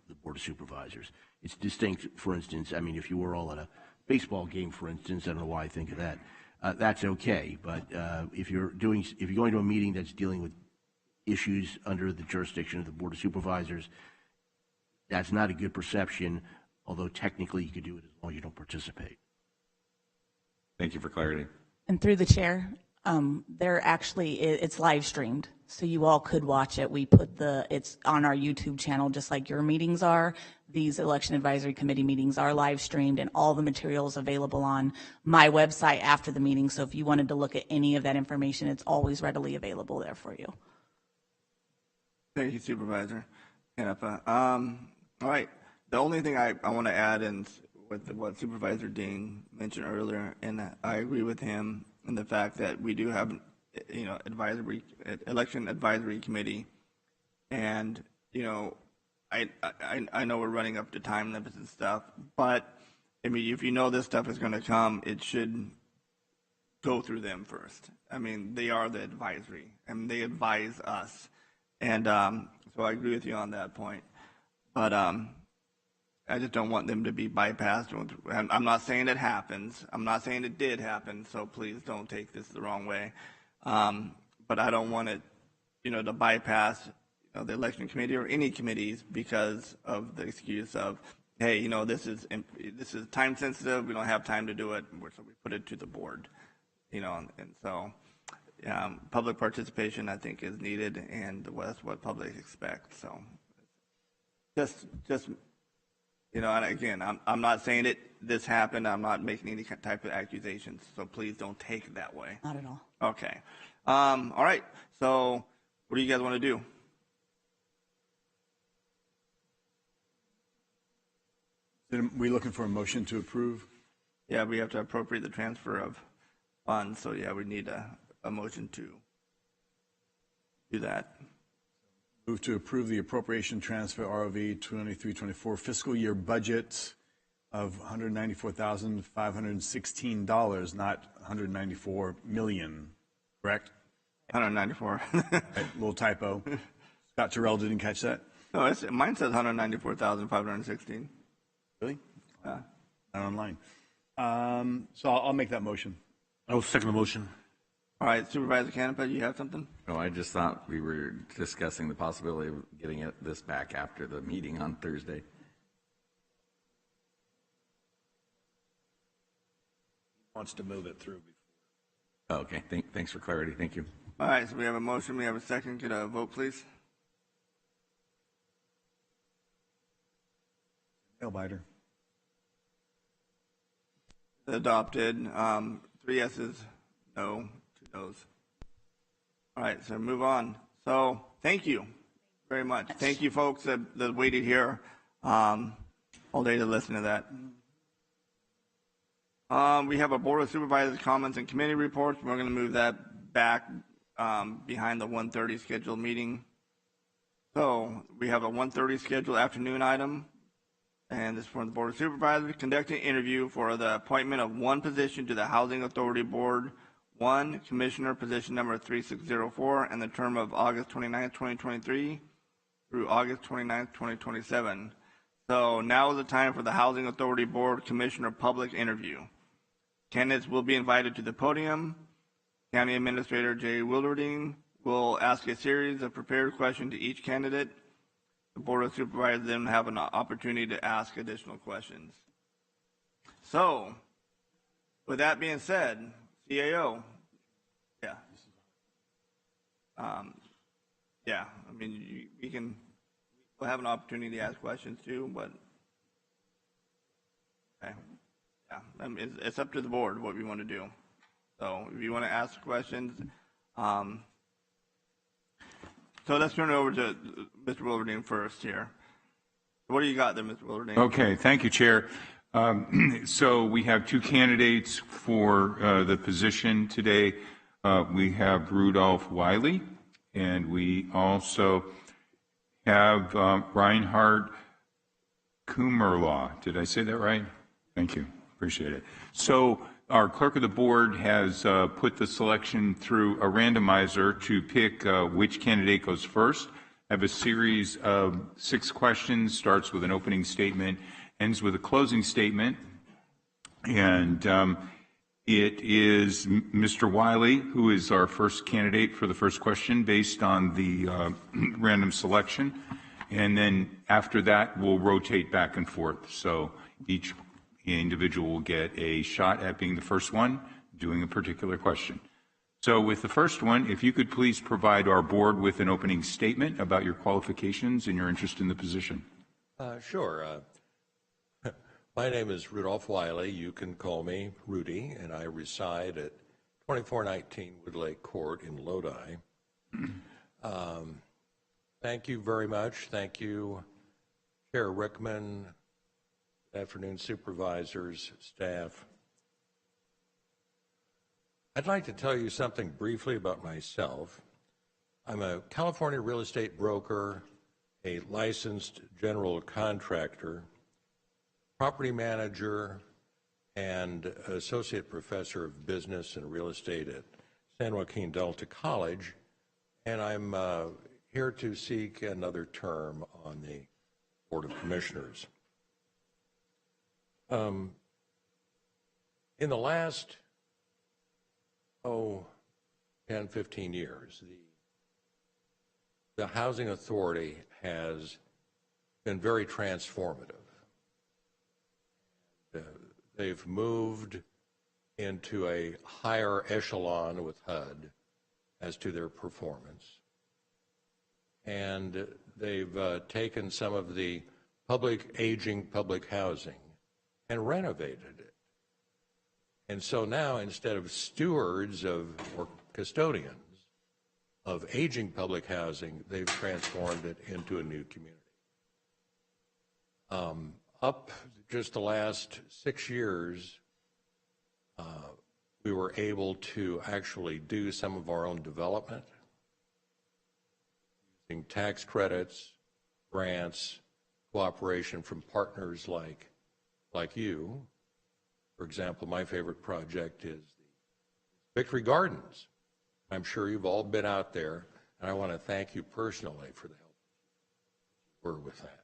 the Board of Supervisors. It's distinct, for instance, I mean, if you were all at a baseball game, for instance, I don't know why I think of that, that's okay. But if you're going to a meeting that's dealing with issues under the jurisdiction of the Board of Supervisors, that's not a good perception, although technically you could do it as long as you don't participate. Thank you for clarity. And through the chair, it's live streamed, so you all could watch it. We put it's on our YouTube channel, just like your meetings are. These election advisory committee meetings are live streamed, and all the materials available on my website after the meeting. So if you wanted to look at any of that information, it's always readily available there for you. Thank you, Supervisor Canepa. All right. The only thing I want to add in with what Supervisor Dean mentioned earlier, and I agree with him in the fact that we do have, election advisory committee, and I know we're running up to time limits and stuff, but I mean, if you know this stuff is going to come, it should go through them first. I mean, they are the advisory, and they advise us, and so I agree with you on that point. But I just don't want them to be bypassed. I'm not saying it happens. I'm not saying it did happen, so please don't take this the wrong way. But I don't want it, to bypass the election committee or any committees because of the excuse of, hey, this is time sensitive. We don't have time to do it, so we put it to the board. And so public participation, I think, is needed, and that's what public expects. So just. And again, I'm not saying this happened. I'm not making any type of accusations, so please don't take it that way. Not at all. Okay. All right. So what do you guys want to do? Are we looking for a motion to approve? Yeah, we have to appropriate the transfer of funds, so yeah, we need a motion to do that. Move to approve the appropriation transfer ROV 23-24 fiscal year budget of $194,516, not $194 million, correct? 194. Right, little typo. Scott Terrell didn't catch that? No, mine says 194,516. Really? Yeah. Not online. So I'll make that motion. I'll second the motion. All right, Supervisor Canepa, you have something? No, I just thought we were discussing the possibility of getting this back after the meeting on Thursday. Wants to move it through. Okay, thanks for clarity. Thank you. All right, so we have a motion, we have a second. Could I vote, please? Nail biter. Adopted. 3 yeses, no, 2 noes. All right, so move on. So thank you very much. Thank you, folks that waited here all day to listen to that. We have a Board of Supervisors comments and committee reports. We're going to move that back behind the 1:30 scheduled meeting. So we have a 1:30 scheduled afternoon item. And this is from the Board of Supervisors, conducting an interview for the appointment of one position to the Housing Authority Board, 1 Commissioner, position number 3604, and the term of August 29, 2023 through August 29, 2027. So now is the time for the Housing Authority Board Commissioner public interview. Candidates will be invited to the podium. County Administrator Jay Wilderding will ask a series of prepared questions to each candidate. The Board of Supervisors then have an opportunity to ask additional questions. So, with that being said, CAO, yeah. Yeah, I mean, we'll have an opportunity to ask questions too, but, okay. Yeah, I mean, it's up to the board what we want to do. So, if you want to ask questions, so let's turn it over to Mr. Wilderding first here. What do you got there, Mr. Wilderding? Okay, thank you, Chair. So we have 2 candidates for the position today. We have Rudolph Wiley, and we also have Reinhard Kummerlaw. Did I say that right? Thank you. Appreciate it. So our clerk of the board has put the selection through a randomizer to pick which candidate goes first. I have a series of 6 questions, starts with an opening statement, ends with a closing statement. And it is Mr. Wiley, who is our first candidate for the first question based on the random selection. And then after that, we'll rotate back and forth. So each individual will get a shot at being the first one, doing a particular question. So with the first one, if you could please provide our board with an opening statement about your qualifications and your interest in the position. Sure. My name is Rudolph Wiley. You can call me Rudy, and I reside at 2419 Woodlake Court in Lodi. Thank you very much. Thank you, Chair Rickman. Good afternoon, supervisors, staff. I'd like to tell you something briefly about myself. I'm a California real estate broker, a licensed general contractor, property manager, and associate professor of business and real estate at San Joaquin Delta College, and I'm here to seek another term on the Board of Commissioners. In the last, 10, 15 years, the Housing Authority has been very transformative. They've moved into a higher echelon with HUD as to their performance. And they've taken some of the aging public housing and renovated it. And so now, instead of stewards or custodians of aging public housing, they've transformed it into a new community. Up just the last 6 years, we were able to actually do some of our own development using tax credits, grants, cooperation from partners like you. For example, my favorite project is the Victory Gardens. I'm sure you've all been out there, and I want to thank you personally for the help you were with that.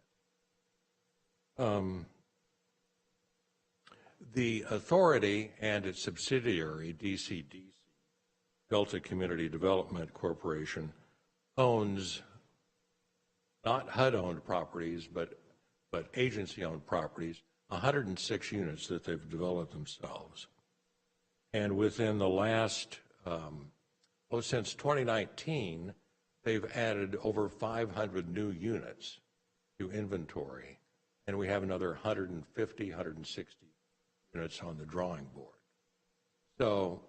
The authority and its subsidiary, DCDC, Delta Community Development Corporation, owns not HUD-owned properties, but agency-owned properties, 106 units that they've developed themselves. And within the last, since 2019, they've added over 500 new units to inventory, and we have another 150, 160 units on the drawing board. So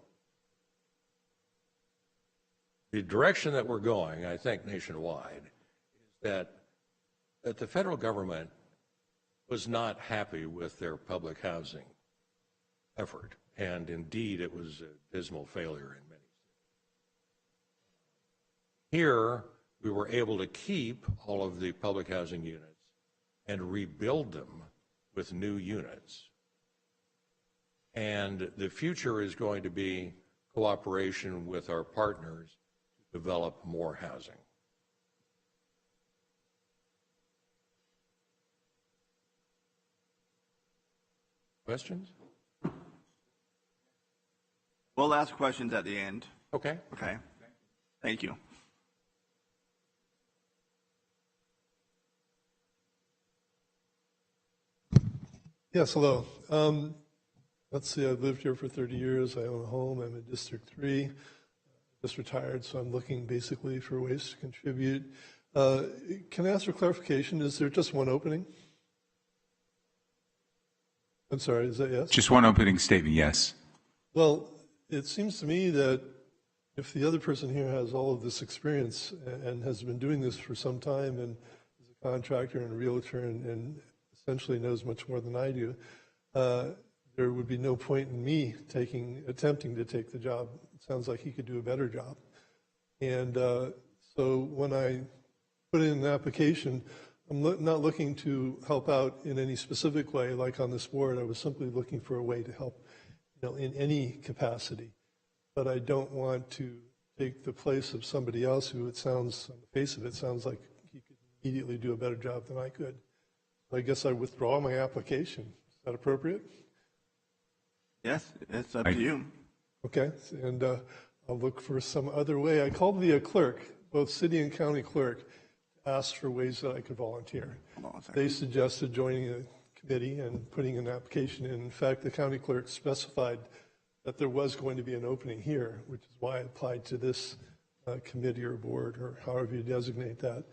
the direction that we're going, I think nationwide, is that the federal government was not happy with their public housing effort, and indeed it was a dismal failure in many cities. Here, we were able to keep all of the public housing units and rebuild them with new units. And the future is going to be cooperation with our partners to develop more housing. Questions? We'll ask questions at the end. Okay. Okay. Thank you. Yes, hello. Let's see, I've lived here for 30 years. I own a home. I'm in District 3. Just retired, so I'm looking basically for ways to contribute. Can I ask for clarification? Is there just one opening? I'm sorry, is that yes? Just one opening statement, yes. Well, it seems to me that if the other person here has all of this experience and has been doing this for some time and is a contractor and a realtor and essentially knows much more than I do, there would be no point in me attempting to take the job. It sounds like he could do a better job. And so when I put in an application, I'm not looking to help out in any specific way, like on this board. I was simply looking for a way to help, in any capacity. But I don't want to take the place of somebody else who, it sounds, on the face of it, sounds like he could immediately do a better job than I could. I guess I withdraw my application. Is that appropriate? Yes, it's up to you. Okay, and I'll look for some other way. I called the clerk, both city and county clerk, to ask for ways that I could volunteer. They suggested joining a committee and putting an application in. In fact, the county clerk specified that there was going to be an opening here, which is why I applied to this committee or board, or however you designate that.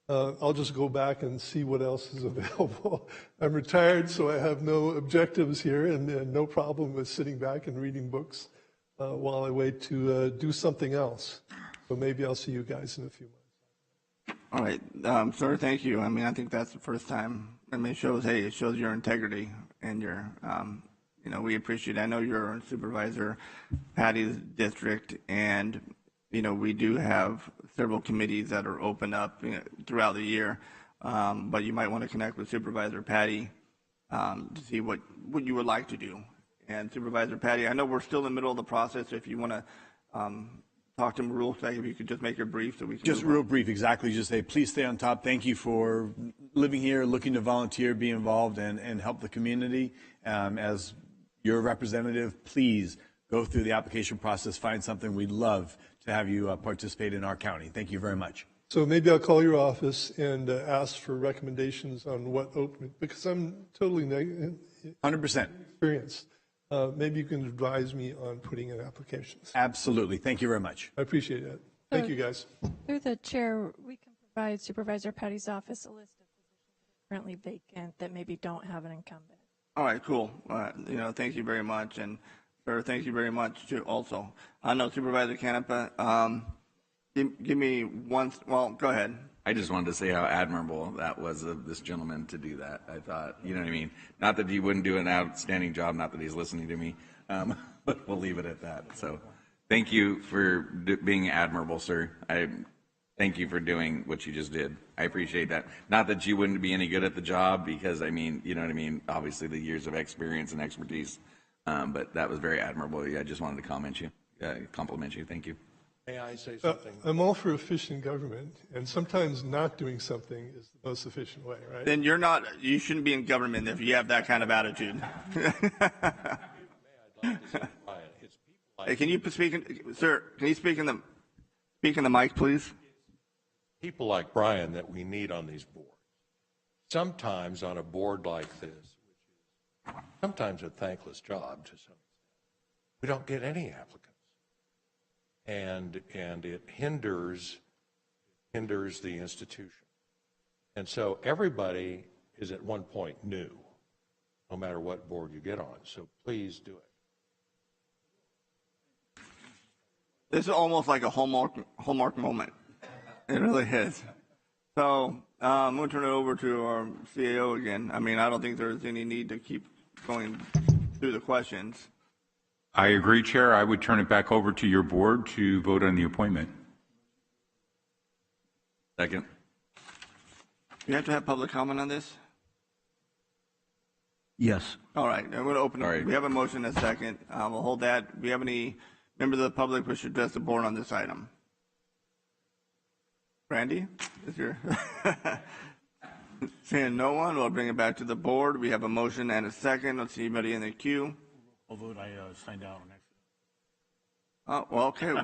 I'll just go back and see what else is available. I'm retired, so I have no objectives here and no problem with sitting back and reading books while I wait to do something else. So maybe I'll see you guys in a few months. All right, sir, thank you. I mean, I think that's the first time. I mean, it shows your integrity and your, we appreciate it. I know you're a Supervisor Patty's district, and we do have several committees that are open up throughout the year, but you might want to connect with Supervisor Patty to see what you would like to do. And Supervisor Patty, I know we're still in the middle of the process, so if you want to talk to him real quick, if you could just make it brief so we can Just real brief, exactly. Just say, please stay on top. Thank you for living here, looking to volunteer, be involved, and help the community. As your representative, please go through the application process, find something. We'd love to have you participate in our county. Thank you very much. So maybe I'll call your office and ask for recommendations on what opening, because I'm totally 100% experienced. Maybe you can advise me on putting in applications. Absolutely. Thank you very much. I appreciate it. Thank you, guys. Through the chair, we can provide Supervisor Patty's office a list of positions currently vacant that maybe don't have an incumbent. All right, cool. Thank you very much. And sir, thank you very much too also. I know Supervisor Canepa, give me one, well, go ahead. I just wanted to say how admirable that was of this gentleman to do that. I thought, you know what I mean? Not that he wouldn't do an outstanding job, not that he's listening to me, but we'll leave it at that. So thank you for being admirable, sir. I thank you for doing what you just did. I appreciate that. Not that you wouldn't be any good at the job, because, I mean, you know what I mean? Obviously, the years of experience and expertise, but that was very admirable. I just wanted to compliment you. Thank you. May I say something? I'm all for efficient government, and sometimes not doing something is the most efficient way, right? Then you shouldn't be in government if you have that kind of attitude. Hey, can you speak, sir, can you speak in the mic, please? People like Brian that we need on these boards. Sometimes on a board like this, which is sometimes a thankless job to some extent, we don't get any applicants. And it hinders the institution. And so everybody is at one point new, no matter what board you get on. So please do it. This is almost like a hallmark moment. It really is. So I'm going to turn it over to our CAO again. I mean, I don't think there's any need to keep going through the questions. I agree, Chair. I would turn it back over to your board to vote on the appointment. Second. You have to have public comment on this? Yes. All right. I'm going to open it. We have a motion and a second. We'll hold that. Do we have any members of the public who should address the board on this item? Randy, is your seeing no one, we'll bring it back to the board. We have a motion and a second. Let's see anybody in the queue. I'll vote. I signed out on Oh, well, okay.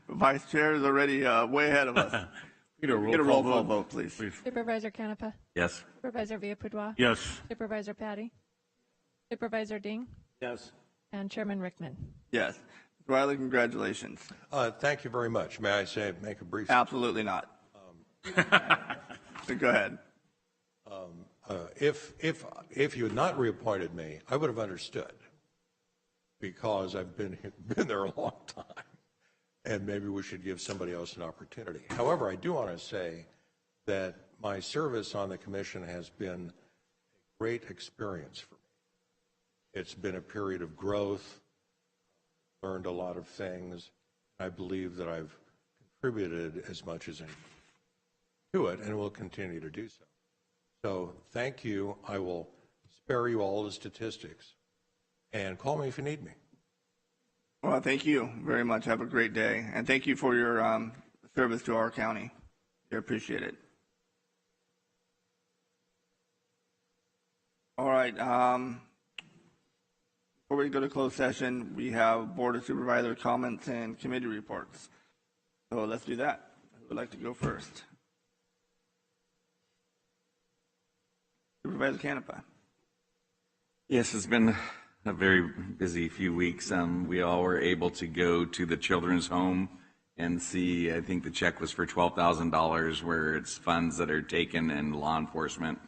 Vice Chair is already way ahead of us. Get a roll call vote, please. Supervisor Canepa? Yes. Supervisor Villapudua? Yes. Supervisor Patty? Supervisor Ding? Yes. And Chairman Rickman? Yes. Riley, congratulations. Thank you very much. May I make a brief? Absolutely not. Go ahead. If you had not reappointed me, I would have understood, because I've been there a long time, and maybe we should give somebody else an opportunity. However, I do want to say that my service on the commission has been a great experience for me. It's been a period of growth, learned a lot of things. I believe that I've contributed as much as anyone to it, and will continue to do so. So thank you. I will spare you all the statistics, and call me if you need me. Well, thank you very much. Have a great day. And thank you for your service to our county. I appreciate it. All right. Before we go to closed session, we have Board of Supervisor comments and committee reports. So let's do that. Who would like to go first? Supervisor Canepa. Yes, it's been a very busy few weeks. We all were able to go to the children's home and see, I think the check was for $12,000, where it's funds that are taken in law enforcement.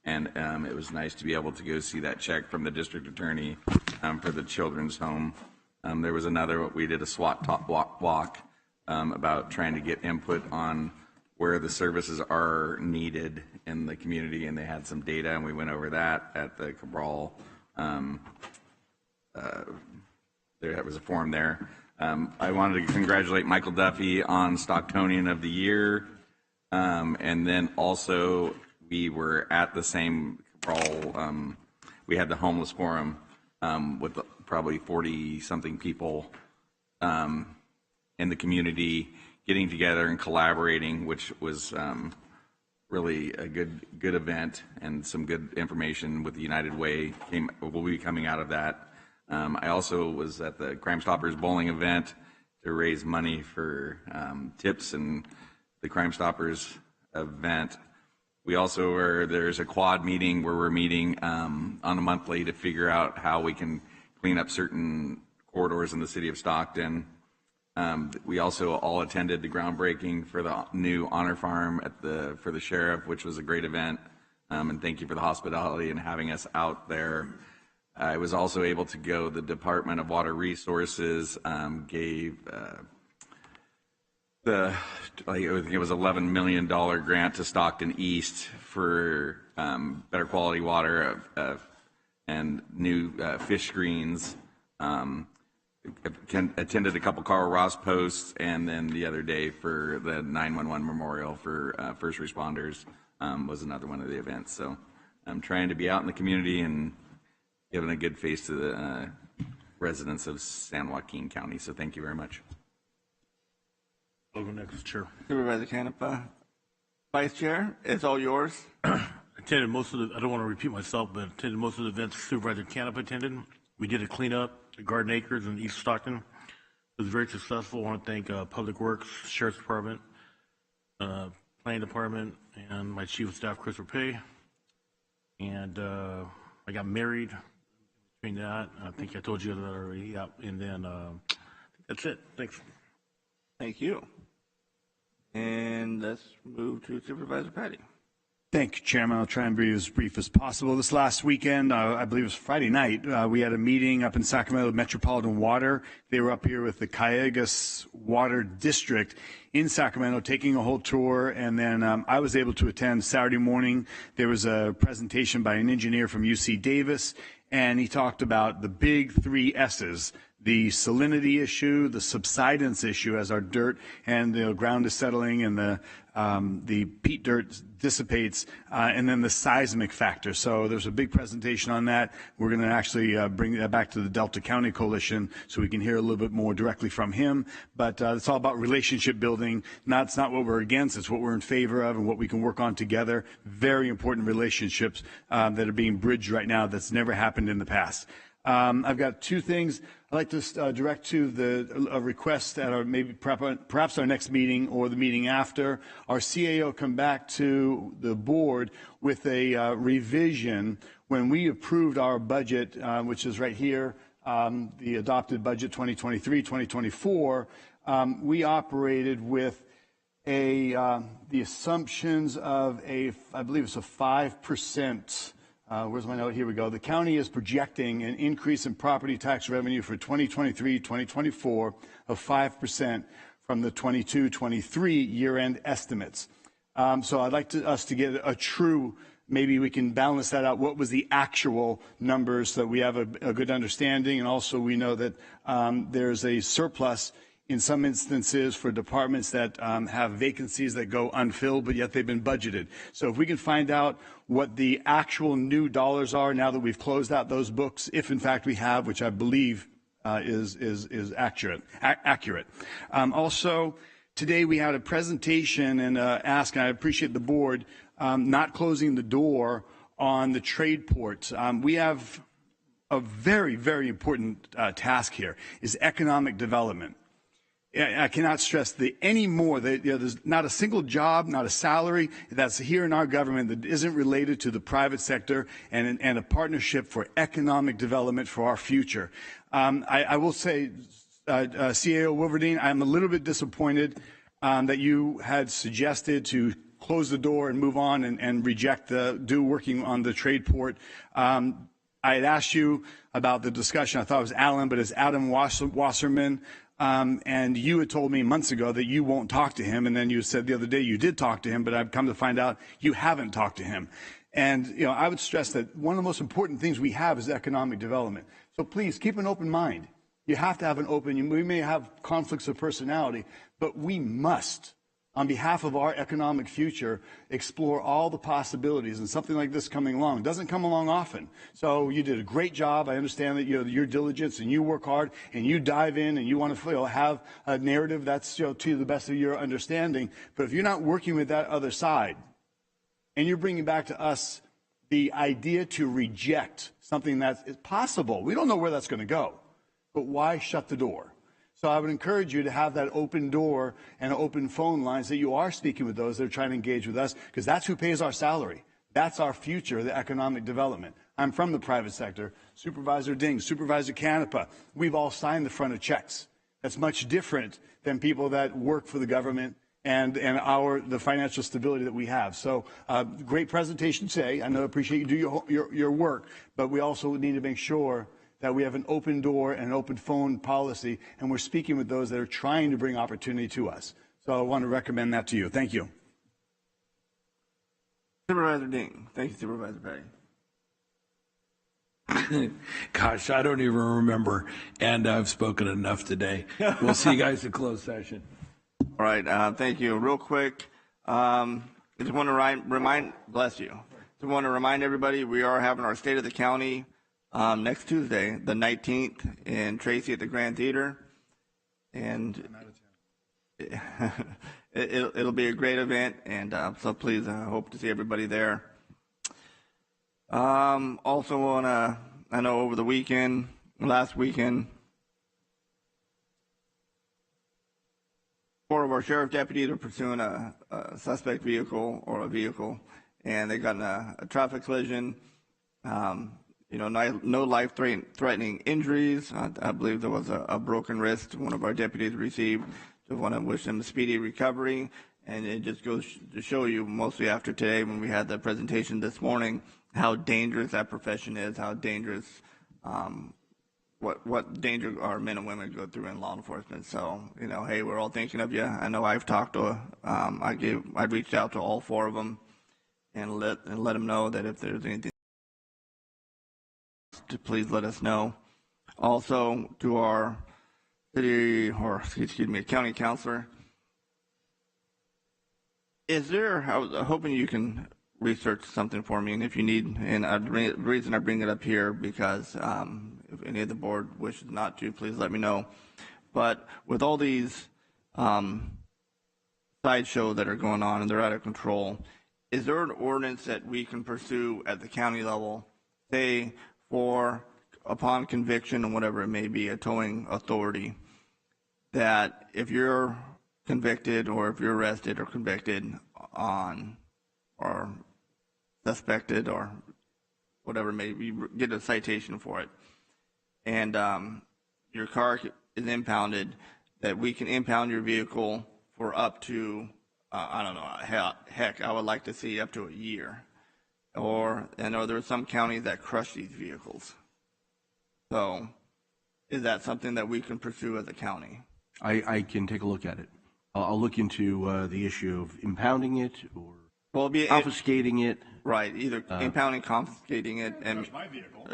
And it was nice to be able to go see that check from the district attorney for the children's home. There was another, we did a SWAT walk about trying to get input on where the services are needed in the community, and they had some data, and we went over that at the Cabral. There was a forum there. I wanted to congratulate Michael Duffy on Stocktonian of the Year, and then also we were at the same Cabral. We had the homeless forum with probably 40-something people in the community getting together and collaborating, which was really a good event, and some good information with the United Way will be coming out of that. I also was at the Crime Stoppers bowling event to raise money for tips and the Crime Stoppers event. We also there's a quad meeting where we're meeting on a monthly to figure out how we can clean up certain corridors in the city of Stockton. We also all attended the groundbreaking for the new Honor Farm for the sheriff, which was a great event. And thank you for the hospitality and having us out there. I was also able to go, the Department of Water Resources gave I think it was $11 million grant to Stockton East for better quality water and new fish screens. Attended a couple Carl Ross posts, and then the other day for the 911 memorial for first responders was another one of the events. So I'm trying to be out in the community and giving a good face to the residents of San Joaquin County. So thank you very much. I'll go next, Chair. Supervisor Canepa. Vice Chair, it's all yours. Attended most of the, I don't want to repeat myself, but attended most of the events Supervisor Canepa attended. We did a cleanup at Garden Acres in East Stockton. It was very successful. I want to thank Public Works, Sheriff's Department, Planning Department, and my Chief of Staff, Chris Rapay. And I got married between that. I think I told you that already. Yeah. And then I think that's it. Thanks. Thank you. And let's move to Supervisor Patty. Thank you, Chairman. I'll try and be as brief as possible. This last weekend, I believe it was Friday night, we had a meeting up in Sacramento Metropolitan Water. They were up here with the Callegas Water District in Sacramento, taking a whole tour, and then I was able to attend Saturday morning. There was a presentation by an engineer from UC Davis, and he talked about the big 3 S's. The salinity issue, the subsidence issue as our dirt and the ground is settling and the peat dirt dissipates, and then the seismic factor. So there's a big presentation on that. We're going to actually bring that back to the Delta County Coalition so we can hear a little bit more directly from him. But it's all about relationship building. It's not what we're against, it's what we're in favor of and what we can work on together. Very important relationships that are being bridged right now that's never happened in the past. I've got 2 things I'd like to direct to a request at our perhaps our next meeting or the meeting after. Our CAO come back to the board with a revision when we approved our budget, which is right here, the adopted budget 2023-2024. We operated with the assumptions of I believe it's a 5%. Where's my note? Here we go. The county is projecting an increase in property tax revenue for 2023-2024 of 5% from the 22-23 year-end estimates. So I'd like us to get a true, maybe we can balance that out. What was the actual numbers so that we have a good understanding, and also we know that there's a surplus in some instances for departments that have vacancies that go unfilled, but yet they've been budgeted. So if we can find out what the actual new dollars are now that we've closed out those books, if in fact we have, which I believe is accurate. Also, today we had a presentation and ask, and I appreciate the board not closing the door on the trade ports. We have a very, very important task here, is economic development. I cannot stress any more that there's not a single job, not a salary that's here in our government that isn't related to the private sector and a partnership for economic development for our future. I will say, CAO Wilverdine, I'm a little bit disappointed that you had suggested to close the door and move on and reject working on the trade port. I had asked you about the discussion. I thought it was Alan, but it's Adam Wasserman. And you had told me months ago that you won't talk to him, and then you said the other day you did talk to him, but I've come to find out you haven't talked to him. And I would stress that one of the most important things we have is economic development. So please keep an open mind. You have to have an open. We may have conflicts of personality, but we must, on behalf of our economic future, explore all the possibilities. And something like this coming along doesn't come along often. So you did a great job. I understand that your diligence and you work hard and you dive in and you want to have a narrative that's to the best of your understanding. But if you're not working with that other side and you're bringing back to us the idea to reject something that is possible, we don't know where that's going to go. But why shut the door? So I would encourage you to have that open door and open phone lines that you are speaking with those that are trying to engage with us, because that's who pays our salary. That's our future, the economic development. I'm from the private sector. Supervisor Ding, Supervisor Canepa, we've all signed the front of checks. That's much different than people that work for the government and the financial stability that we have. So great presentation today. I know I appreciate you do your work, but we also need to make sure that we have an open door and an open phone policy, and we're speaking with those that are trying to bring opportunity to us. So I want to recommend that to you. Thank you. Supervisor Ding. Thank you, Supervisor Patty. Gosh, I don't even remember, and I've spoken enough today. We'll see you guys in closed session. All right, thank you. Real quick, I just want to remind, bless you. Just want to remind everybody we are having our State of the County next Tuesday, the 19th, in Tracy at the Grand Theater, and it'll be a great event, and so please, hope to see everybody there. Also want to, I know over the weekend, last weekend, 4 of our sheriff deputies are pursuing a suspect vehicle or a vehicle, and they got in a traffic collision. No life-threatening injuries. I believe there was a broken wrist one of our deputies received. Just want to wish them a speedy recovery. And it just goes to show you, mostly after today when we had the presentation this morning, how dangerous that profession is, how dangerous, what danger our men and women go through in law enforcement. So, hey, we're all thinking of you. I know I've talked to, I reached out to all 4 of them and let them know that if there's anything, to please let us know. Also, to our county counselor, I was hoping you can research something for me, and if you need, and the reason I bring it up here, because if any of the board wishes not to, please let me know. But with all these sideshows that are going on and they're out of control, is there an ordinance that we can pursue at the county level, say, for upon conviction and whatever it may be, a towing authority, that if you're convicted or if you're arrested or convicted on or suspected or whatever it may be, get a citation for it, and your car is impounded, that we can impound your vehicle for up to, I don't know, heck, I would like to see up to a year. Or, I know there are some counties that crush these vehicles. So, is that something that we can pursue as a county? I can take a look at it. I'll look into the issue of impounding it or confiscating it. Right, either impounding, confiscating it, and my vehicle.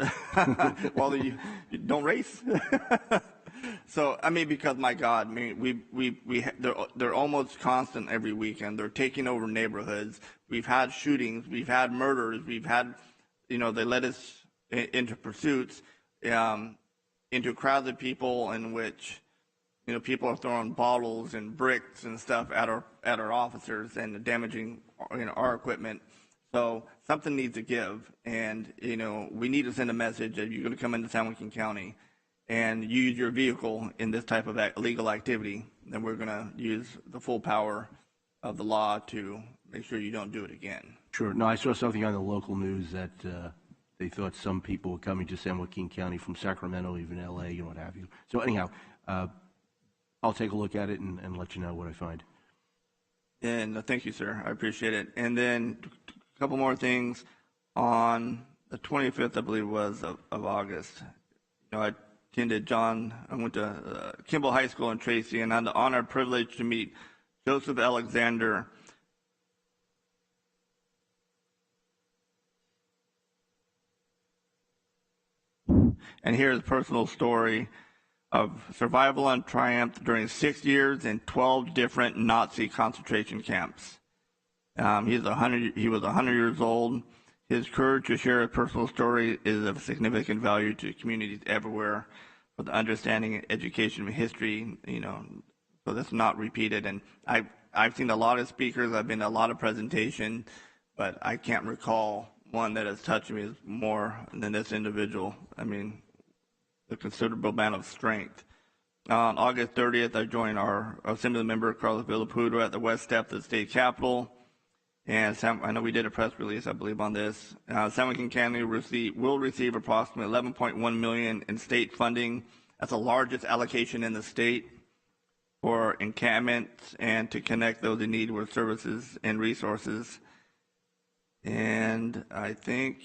well, you don't race. So I mean, because my God, I mean, they're almost constant every weekend. They're taking over neighborhoods. We've had shootings, we've had murders, we've had, they let us into pursuits, into crowds of people in which, people are throwing bottles and bricks and stuff at our officers and damaging, our equipment. So something needs to give, and we need to send a message that you're going to come into San Joaquin County and use your vehicle in this type of illegal activity, then we're going to use the full power of the law to make sure you don't do it again. Sure. No, I saw something on the local news that they thought some people were coming to San Joaquin County from Sacramento, even LA, what have you. So anyhow, I'll take a look at it and let you know what I find. And thank you, sir. I appreciate it. And then a couple more things. On the 25th, I believe it was, of August, I went to Kimball High School in Tracy, and I had the honor and privilege to meet Joseph Alexander. And here's a personal story of survival and triumph during 6 years in 12 different Nazi concentration camps. He was 100 years old. His courage to share a personal story is of significant value to communities everywhere for the understanding and education of history, so that's not repeated. And I've seen a lot of speakers, I've been to a lot of presentations, but I can't recall one that has touched me more than this individual. I mean, a considerable amount of strength. On August 30th, I joined our Assembly member, Carlos Villapudra, at the West Steps of the State Capitol. And I know we did a press release, I believe, on this. San Joaquin County will receive approximately $11.1 million in state funding. That's the largest allocation in the state for encampments and to connect those in need with services and resources. And I think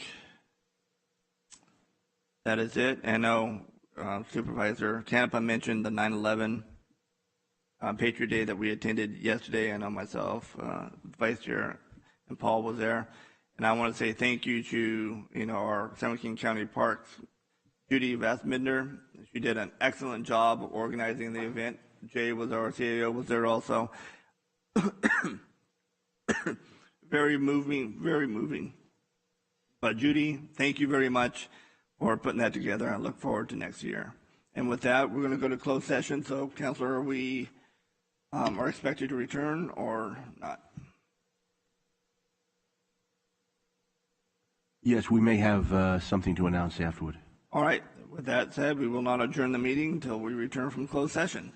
that is it. I know Supervisor Canepa mentioned the 9/11 Patriot Day that we attended yesterday. I know myself, Vice Chair, and Paul was there. And I want to say thank you to our San Joaquin County Parks, Judy Vassminder. She did an excellent job organizing the event. Jay was our CAO, was there also. Very moving, very moving. But Judy, thank you very much for putting that together. I look forward to next year. And with that, we're going to go to closed session. So, Councilor, we are expected to return or not? Yes, we may have something to announce afterward. All right. With that said, we will not adjourn the meeting until we return from closed session.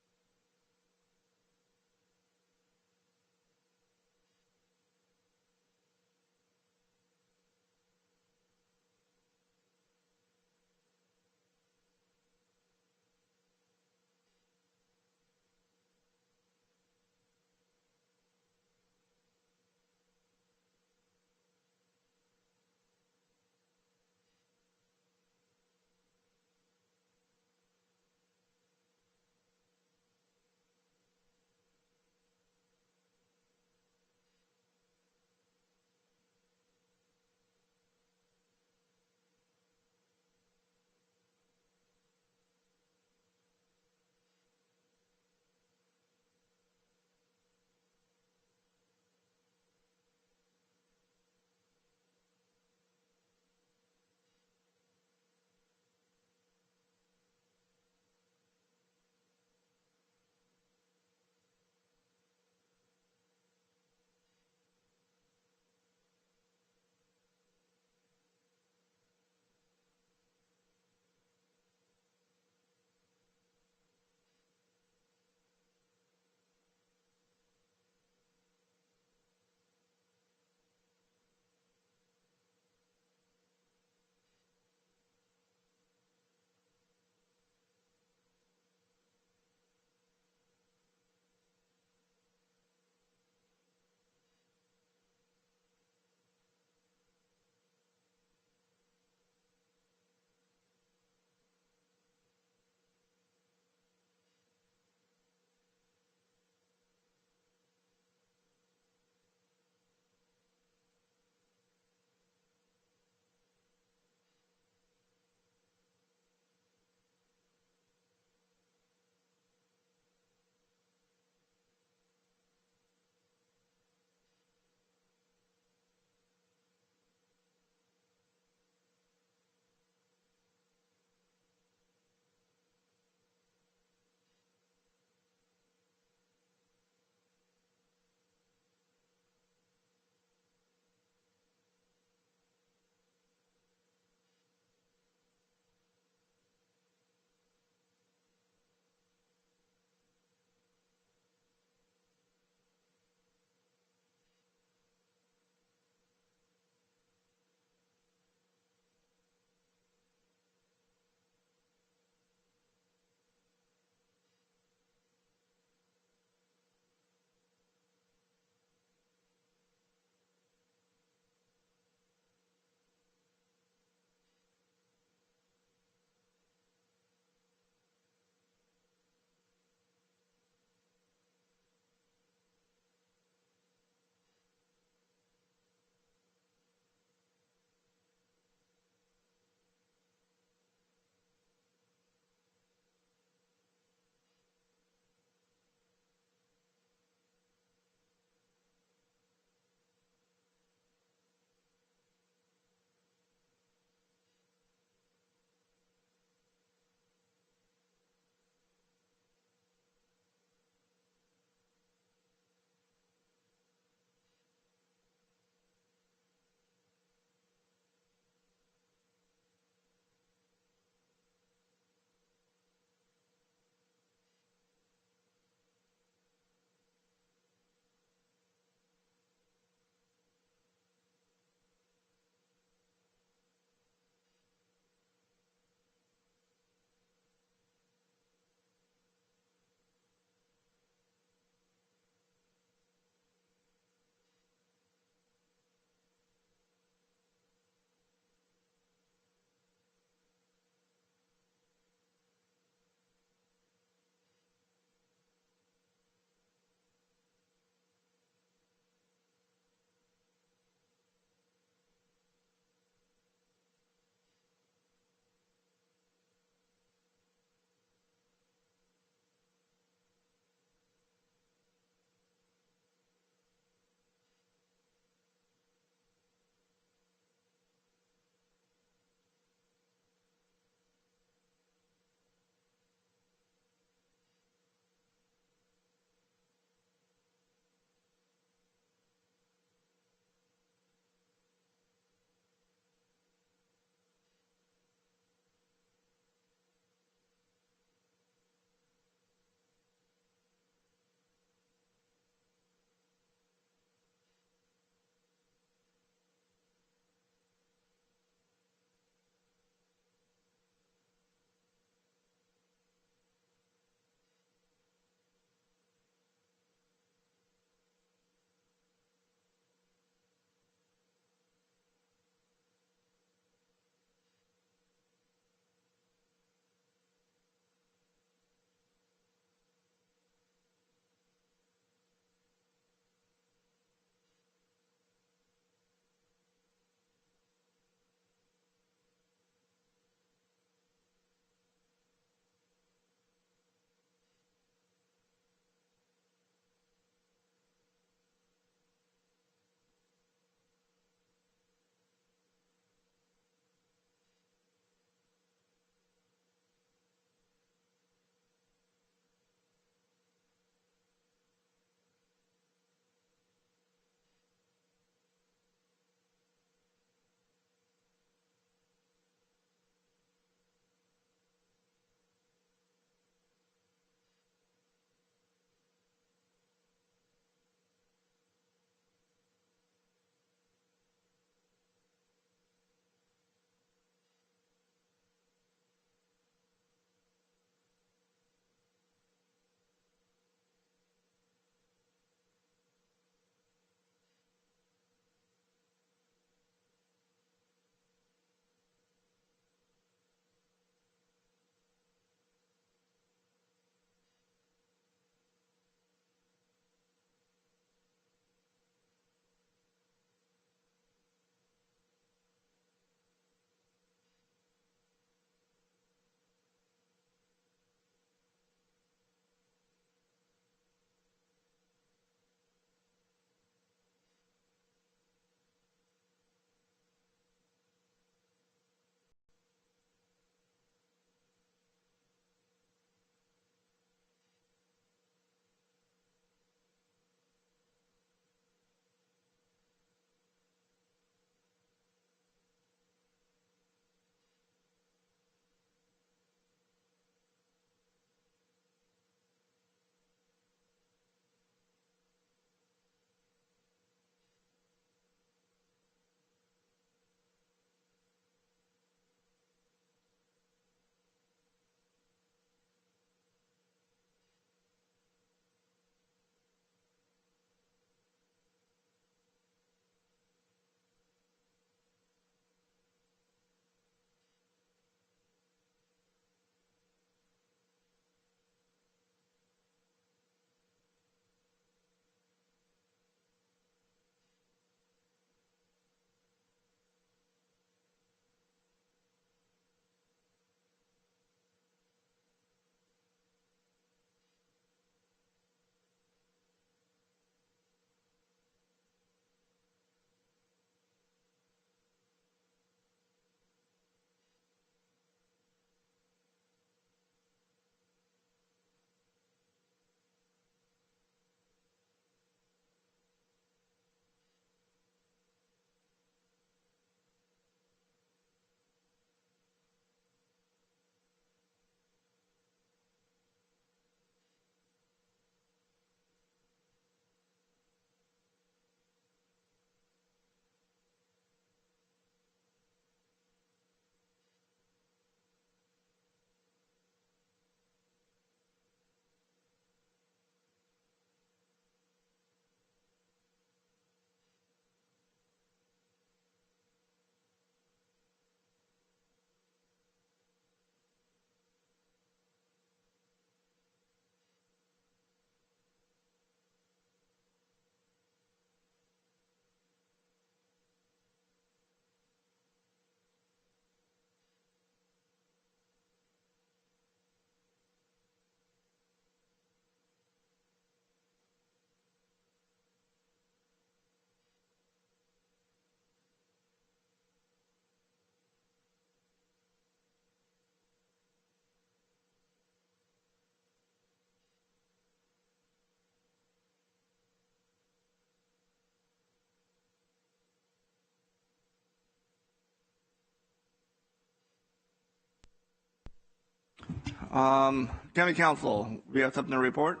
County Council, we have something to report?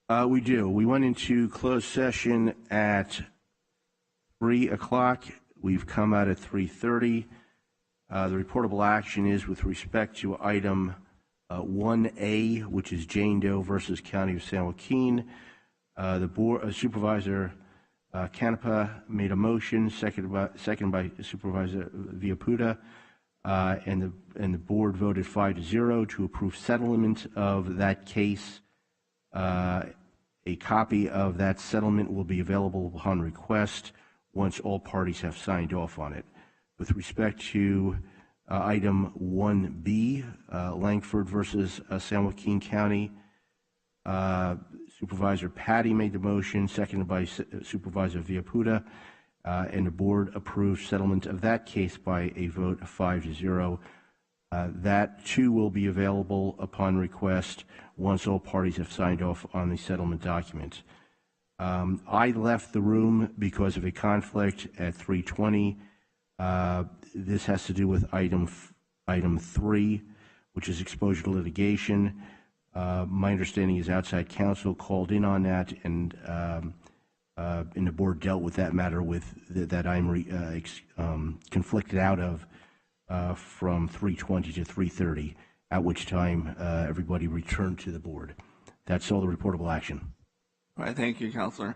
We do. We went into closed session at 3 o'clock. We've come out at 3:30. The reportable action is with respect to item 1A, which is Jane Doe versus County of San Joaquin. The board Supervisor Canepa made a motion, seconded by Supervisor Villaputa, and the board voted 5-0 to approve settlement of that case. A copy of that settlement will be available upon request once all parties have signed off on it. With respect to item 1B, Langford versus San Joaquin County, Supervisor Patty made the motion, seconded by Supervisor Villaputa, and the board approved settlement of that case by a vote of 5-0. That too will be available upon request once all parties have signed off on the settlement document. I left the room because of a conflict at 3:20. This has to do with item 3, which is exposure to litigation. My understanding is outside counsel called in on that, and the board dealt with that matter that I'm conflicted out of from 3:20 to 3:30, at which time everybody returned to the board. That's all the reportable action. All right, thank you, Counselor.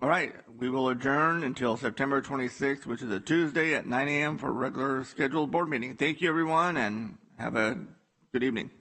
All right, we will adjourn until September 26th, which is a Tuesday at 9 a.m. for a regular scheduled board meeting. Thank you, everyone, and have a good evening.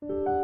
you